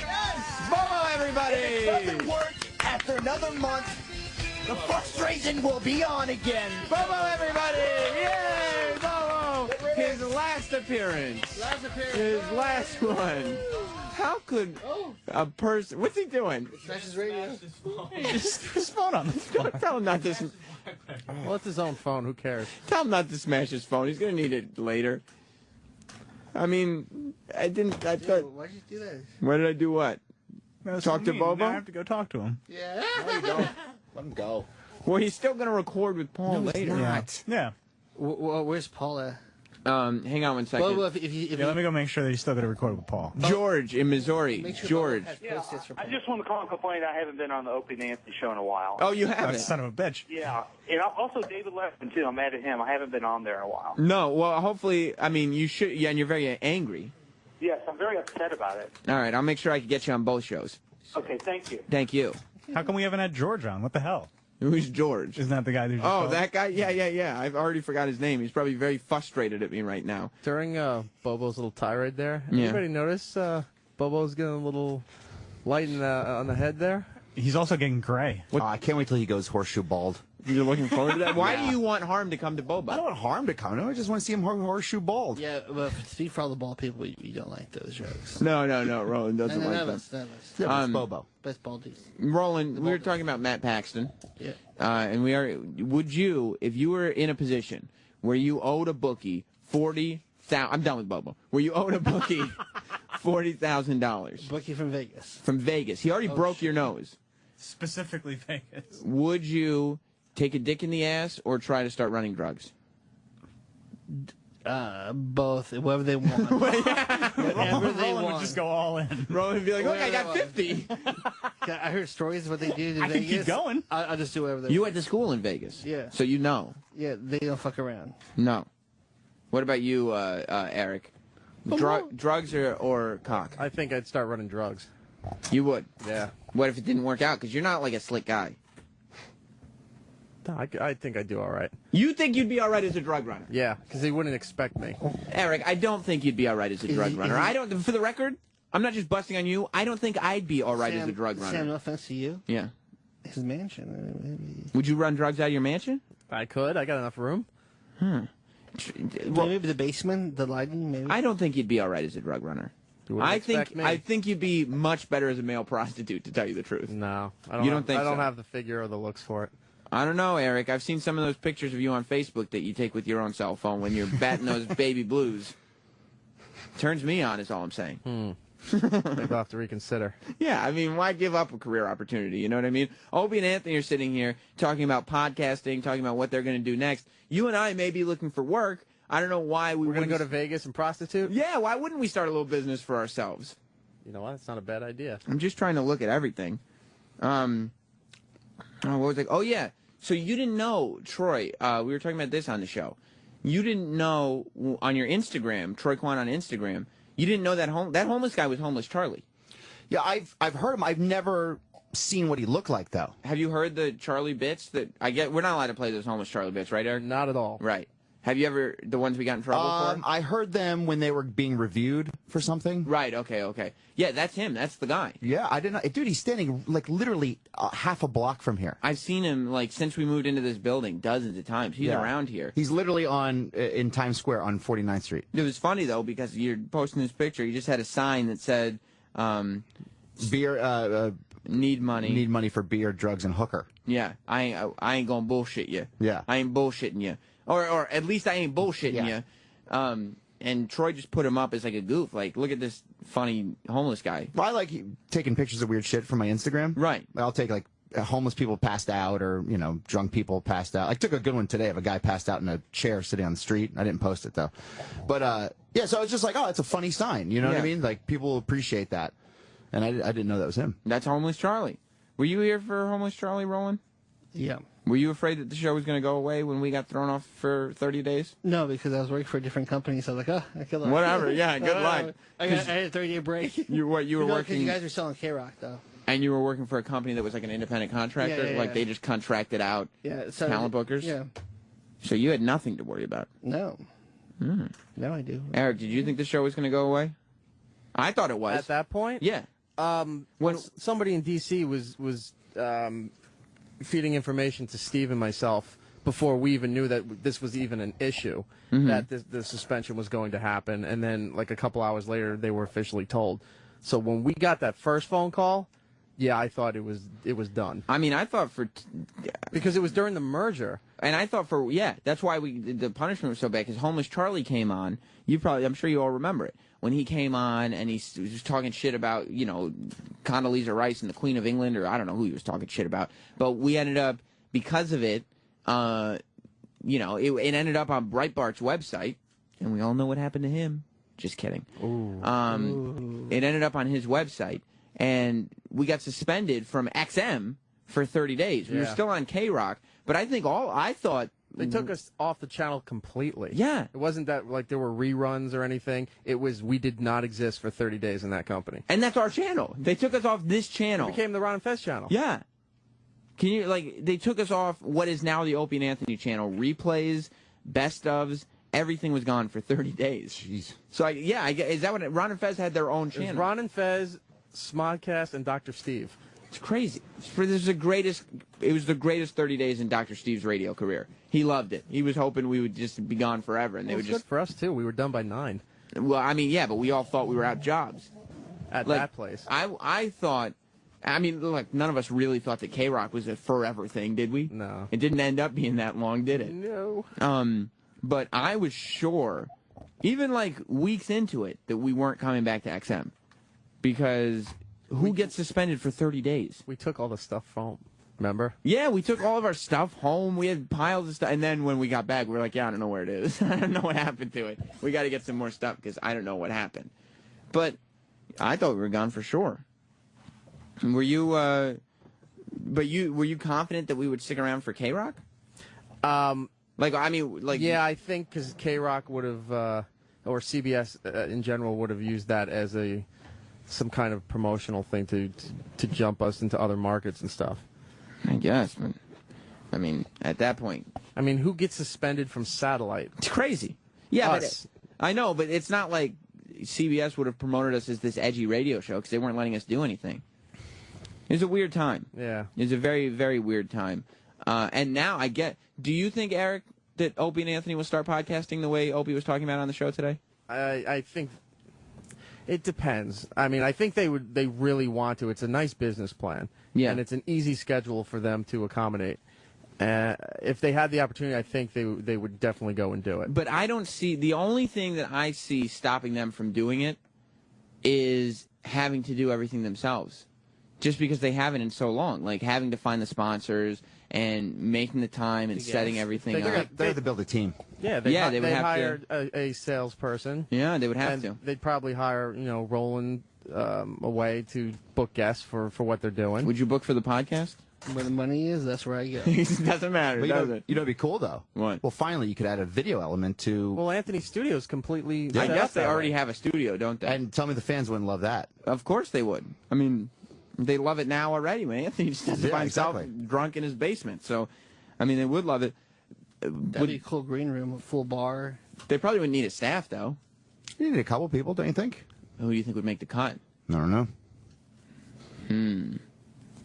Bobo, everybody! If it doesn't work after another month, the frustration will be on again. Bobo, everybody! Yay, Bobo! His last appearance. His last one. How could a person... What's he doing? Smash his radio. Just his phone on the floor. Tell him not to... Well, it's his own phone. Who cares? Tell him not to smash his phone. He's going to need it later. I mean, I thought... Why'd you do that? Why did I do what? Talk to Bobo? Now I have to go talk to him. Yeah. No, you don't. Let him go. Well, he's still going to record with Paul later. Yeah. Where's Paula? Hang on one second. Bobo, if let me go make sure that he's still going to record with Paul. George in Missouri. Make sure George. I just want to call and complain I haven't been on the Opie and Anthony show in a while. Oh, you haven't? Son of a bitch. Yeah. And also David Lessman, too. I'm mad at him. I haven't been on there in a while. No, well, hopefully, I mean, you should, yeah, and you're very angry. Yes, I'm very upset about it. All right, I'll make sure I can get you on both shows. Okay, thank you. Thank you. How come we haven't had George on? What the hell? Who's George? Isn't that the guy who just Oh, called? that guy? Yeah. I've already forgot his name. He's probably very frustrated at me right now. During Bobo's little tirade there, Yeah. anybody notice Bobo's getting a little light on the head there? He's also getting gray. Oh, I can't wait till he goes horseshoe bald. You're looking forward to that? Why do you want Harm to come to Bobo? I don't want Harm to come. No, I just want to see him horseshoe bald. Yeah, but speak for all the bald people, we don't like those jokes. No, Roland doesn't like none them. of us, none of us. Yeah, it's Bobo. Best baldies. Roland, we were talking about Matt Paxton. Yeah. And would you, if you were in a position where you owed a bookie I'm done with Bobo. Where you owed a bookie $40,000. Bookie from Vegas. From Vegas. He already broke your nose. Specifically Vegas. Would you take a dick in the ass or try to start running drugs? Both, whatever they want. Whatever they Roland want. would just go all in. Roland would be like, look, I got 50. I heard stories of what they do in I can Vegas. keep going. I'll just do whatever they You want. went to school in Vegas. Yeah. So you know. Yeah, they don't fuck around. No. What about you, Eric? Drugs or cock? I think I'd start running drugs. You would? Yeah. What if it didn't work out? Because you're not like a slick guy. I think I'd do all right. You think you'd be all right as a drug runner? Yeah, because he wouldn't expect me. Eric, I don't think you'd be all right as a drug runner. I don't. For the record, I'm not just busting on you. I don't think I'd be all right as a drug runner. Sam, no offense to you. Yeah. His mansion. Would you run drugs out of your mansion? I could. I got enough room. Maybe the basement, the lighting, maybe. I don't think you'd be all right as a drug runner. I think you'd be much better as a male prostitute, to tell you the truth. No, I don't think I don't so? have the figure or the looks for it. I don't know, Eric. I've seen some of those pictures of you on Facebook that you take with your own cell phone when you're batting those baby blues. Turns me on, is all I'm saying. Maybe I'll have to reconsider. Yeah, I mean, why give up a career opportunity? You know what I mean? Opie and Anthony are sitting here talking about podcasting, talking about what they're going to do next. You and I may be looking for work. I don't know why We're going to go to Vegas and prostitute? Yeah, why wouldn't we start a little business for ourselves? You know what? It's not a bad idea. I'm just trying to look at everything. What was it? Oh, yeah. So you didn't know, Troy, we were talking about this on the show. You didn't know on your Instagram, Troy Kwan on Instagram, you didn't know that homeless guy was Homeless Charlie. Yeah, I've heard him. I've never seen what he looked like, though. Have you heard the Charlie bits? We're not allowed to play those Homeless Charlie bits, right, Eric? Not at all. Right. Have you ever, the ones we got in trouble for? I heard them when they were being reviewed for something. Right, okay. Yeah, that's him. That's the guy. Yeah, I didn't know. Dude, he's standing, like, literally half a block from here. I've seen him, like, since we moved into this building dozens of times. He's around here. He's literally in Times Square on 49th Street. It was funny, though, because you're posting this picture. You just had a sign that said, beer, need money. Need money for beer, drugs, and hooker. Yeah, I ain't gonna bullshit you. Yeah. I ain't bullshitting you. Or at least I ain't bullshitting you. And Troy just put him up as like a goof. Like, look at this funny homeless guy. Well, I like taking pictures of weird shit from my Instagram. Right. I'll take, like, homeless people passed out or, drunk people passed out. I took a good one today of a guy passed out in a chair sitting on the street. I didn't post it, though. But, yeah, so I was just like, oh, it's a funny sign. You know what I mean? Like, people appreciate that. And I didn't know that was him. That's Homeless Charlie. Were you here for Homeless Charlie, Roland? Yeah. Were you afraid that the show was going to go away when we got thrown off for 30 days? No, because I was working for a different company, so I was like, good luck. Whatever, yeah, good luck. I had a 30-day break. You were working... Because you guys were selling K-Rock, though. And you were working for a company that was like an independent contractor? Like they just contracted out talent bookers? Yeah. So you had nothing to worry about? No. Mm. Now I do. Eric, did you think the show was going to go away? I thought it was. At that point? Yeah. When somebody in D.C. was feeding information to Steve and myself before we even knew that this was even an issue, that the suspension was going to happen, and then like a couple hours later they were officially told. So when we got that first phone call, yeah, I thought it was done. I mean, I thought because it was during the merger, and I thought that's why the punishment was so bad, because Homeless Charlie came on. I'm sure you all remember it, when he came on and he was talking shit about Condoleezza Rice and the Queen of England, or I don't know who he was talking shit about, but we ended up, because of it, it ended up on Breitbart's website, and we all know what happened to him. Just kidding. It ended up on his website, and we got suspended from XM for 30 days. We were still on K-Rock, but I thought they took us off the channel completely. Yeah. It wasn't that like there were reruns or anything. It was we did not exist for 30 days in that company. And that's our channel. They took us off this channel. It became the Ron and Fez channel. Yeah. Can you, they took us off what is now the Opie and Anthony channel. Replays, best ofs, everything was gone for 30 days. Jeez. So, is that what Ron and Fez had their own channel? It was Ron and Fez, Smodcast, and Dr. Steve. It's crazy. It was the greatest 30 days in Dr. Steve's radio career. He loved it. He was hoping we would just be gone forever, and they would just. Good for us too. We were done by 9. Well, I mean, yeah, but we all thought we were out jobs at that place. I thought. I mean, look, none of us really thought that K-Rock was a forever thing, did we? No. It didn't end up being that long, did it? No. But I was sure, even like weeks into it, that we weren't coming back to XM, because who gets suspended for 30 days? We took all the stuff home. Remember? Yeah, we took all of our stuff home. We had piles of stuff. And then when we got back, we were like, yeah, I don't know where it is. I don't know what happened to it. We got to get some more stuff because I don't know what happened. But I thought we were gone for sure. Were you, were you confident that we would stick around for K-Rock? Yeah, I think because K-Rock would have, or CBS in general would have used that as some kind of promotional thing to jump us into other markets and stuff. I guess, but I mean, at that point, who gets suspended from satellite? It's crazy. Yeah, but I know, but it's not like CBS would have promoted us as this edgy radio show because they weren't letting us do anything. It was a weird time. Yeah, it was a very, very weird time. And now I get. Do you think, Eric, that Opie and Anthony will start podcasting the way Opie was talking about on the show today? I think it depends. I think they really want to. It's a nice business plan. Yeah. And it's an easy schedule for them to accommodate. If they had the opportunity, I think they would definitely go and do it. But I don't see, the only thing that I see stopping them from doing it is having to do everything themselves. Just because they haven't in so long. Like having to find the sponsors and making the time and setting everything up. They have to build a team. Yeah, they would have hire to. a salesperson. Yeah, they would have to. They'd probably hire, Roland away to book guests for what they're doing. Would you book for the podcast? Where the money is, that's where I go. It doesn't matter, does it? You know, it'd be cool though. What? Well, finally, you could add a video element to. Well, Anthony Studios completely. I guess they already have a studio, don't they? And tell me the fans wouldn't love that. Of course they would. They love it now already, man. Anthony just doesn't find himself drunk in his basement. So, they would love it. That'd be a cool green room, a full bar. They probably wouldn't need a staff, though. You need a couple people, don't you think? Who do you think would make the cut? I don't know.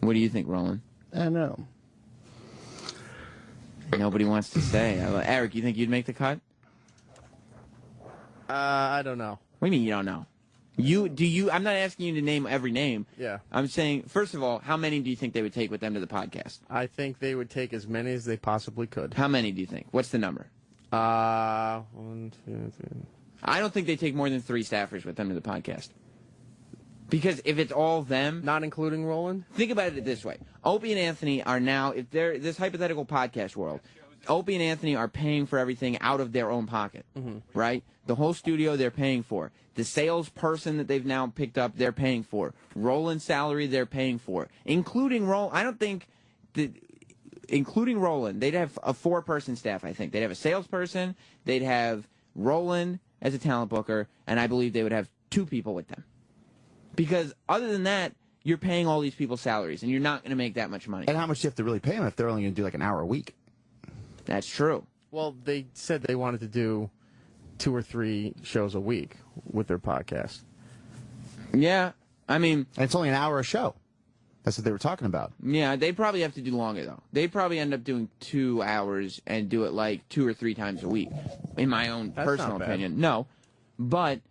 What do you think, Roland? I don't know. Nobody wants to say. Eric, you think you'd make the cut? I don't know. What do you mean you don't know? I'm not asking you to name every name. Yeah. I'm saying, first of all, how many do you think they would take with them to the podcast? I think they would take as many as they possibly could. How many do you think? What's the number? 1, 2, 3. I don't think they take more than 3 staffers with them to the podcast. Because if it's all them... Not including Roland? Think about it this way. Opie and Anthony are now, if they're this hypothetical podcast world, Opie and Anthony are paying for everything out of their own pocket, right? The whole studio they're paying for. The salesperson that they've now picked up, they're paying for. Roland's salary, they're paying for. Including Roland, I don't think that... Including Roland, they'd have a 4-person staff, I think. They'd have a salesperson, they'd have Roland as a talent booker, and I believe they would have 2 people with them. Because other than that, you're paying all these people's salaries, and you're not going to make that much money. And how much do you have to really pay them if they're only going to do like an hour a week? That's true. Well, they said they wanted to do 2 or 3 shows a week with their podcast. Yeah, I mean... And it's only an hour a show. That's what they were talking about. Yeah, they probably have to do longer, though. They probably end up doing 2 hours and do it like 2 or 3 times a week, in my own personal opinion. No, but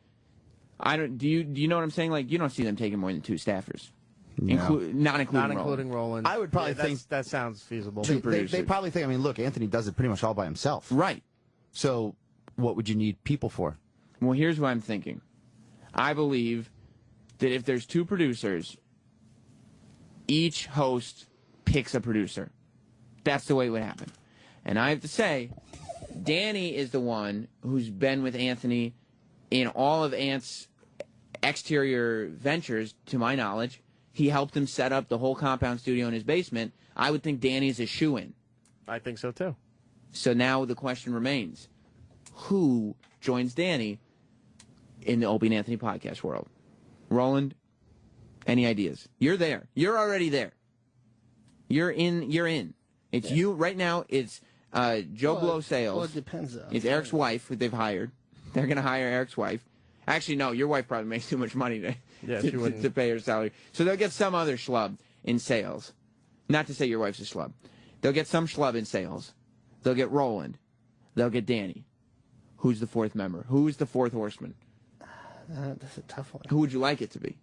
I don't. Do you know what I'm saying? Like, you don't see them taking more than 2 staffers. No. Not including including Roland. I would probably think that sounds feasible. They probably think, I mean, look, Anthony does it pretty much all by himself. Right. So what would you need people for? Well, here's what I'm thinking. I believe that if there's 2 producers, each host picks a producer. That's the way it would happen. And I have to say, Danny is the one who's been with Anthony in all of Ant's exterior ventures, to my knowledge. He helped him set up the whole compound studio in his basement. I would think Danny's a shoo-in. I think so, too. So now the question remains, who joins Danny in the Opie and Anthony podcast world? Roland, any ideas? You're there. You're already there. You're in. It's you right now. It's Joe Blow Sales. Well, it depends, though. It's Eric's wife who they've hired. They're going to hire Eric's wife. Actually, no, your wife probably makes too much money to pay her salary. So they'll get some other schlub in sales. Not to say your wife's a schlub. They'll get some schlub in sales. They'll get Roland. They'll get Danny. Who's the 4th member? Who's the 4th horseman? That's a tough one. Who would you like it to be?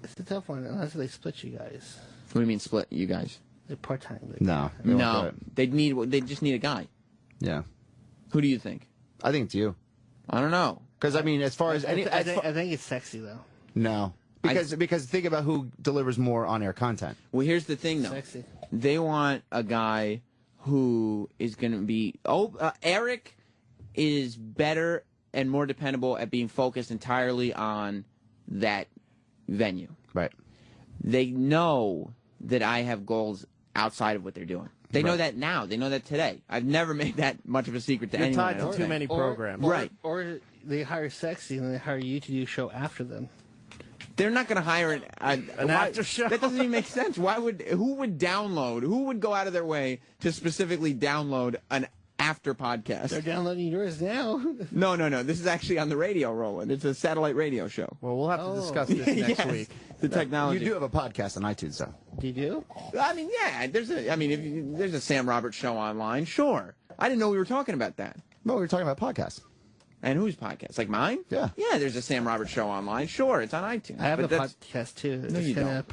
It's a tough one, unless they split you guys. What do you mean split you guys? They're part-time. No. No. They just need a guy. Yeah. Who do you think? I think it's you. I don't know. Because, I mean, as far as... I think it's sexy, though. No. Because think about who delivers more on-air content. Well, here's the thing, though. Sexy. They want a guy who is going to be... Eric is better and more dependable at being focused entirely on that venue. Right. They know that I have goals outside of what they're doing. They know that now. They know that today. I've never made that much of a secret to anyone. You're tied to too many programs. Right. Or they hire sexy and they hire you to do a show after them. They're not going to hire an after show. That doesn't even make sense. Who would go out of their way to specifically download an after podcast? They're downloading yours now. No. This is actually on the radio, Roland. It's a satellite radio show. Well, we'll have to discuss this next Yes, week. The technology. You do have a podcast on iTunes, though. Do you do? I mean, yeah. There's a Sam Roberts show online. Sure. I didn't know we were talking about that. No, we were talking about podcasts. And whose podcast? Like mine? Yeah. Yeah, there's a Sam Roberts show online. Sure, it's on iTunes. I have a podcast, too. No, It's you going to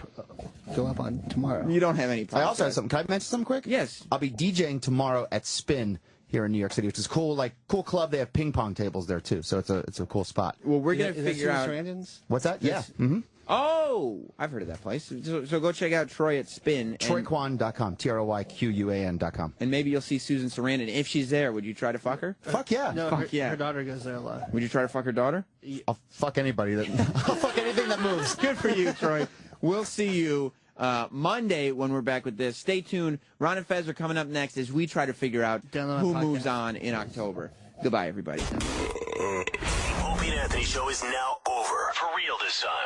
go up on tomorrow. You don't have any podcasts. I also have something. Can I mention something quick? Yes. I'll be DJing tomorrow at Spin here in New York City, which is cool. Cool club. They have ping pong tables there, too. So it's a cool spot. Well, we're going to figure out... What's that? Yes. Yeah. Mm-hmm. Oh, I've heard of that place. So go check out Troy at Spin. TroyQuan.com. TroyQuan.com. And maybe you'll see Susan Sarandon. If she's there, would you try to fuck her? Fuck yeah. No, Fuck yeah. Her daughter goes there a lot. Would you try to fuck her daughter? I'll fuck anybody. I'll fuck anything that moves. Good for you, Troy. We'll see you Monday when we're back with this. Stay tuned. Ron and Fez are coming up next as we try to figure out who moves on in October. Goodbye, everybody. The Opie and Anthony show is now over. For real this time.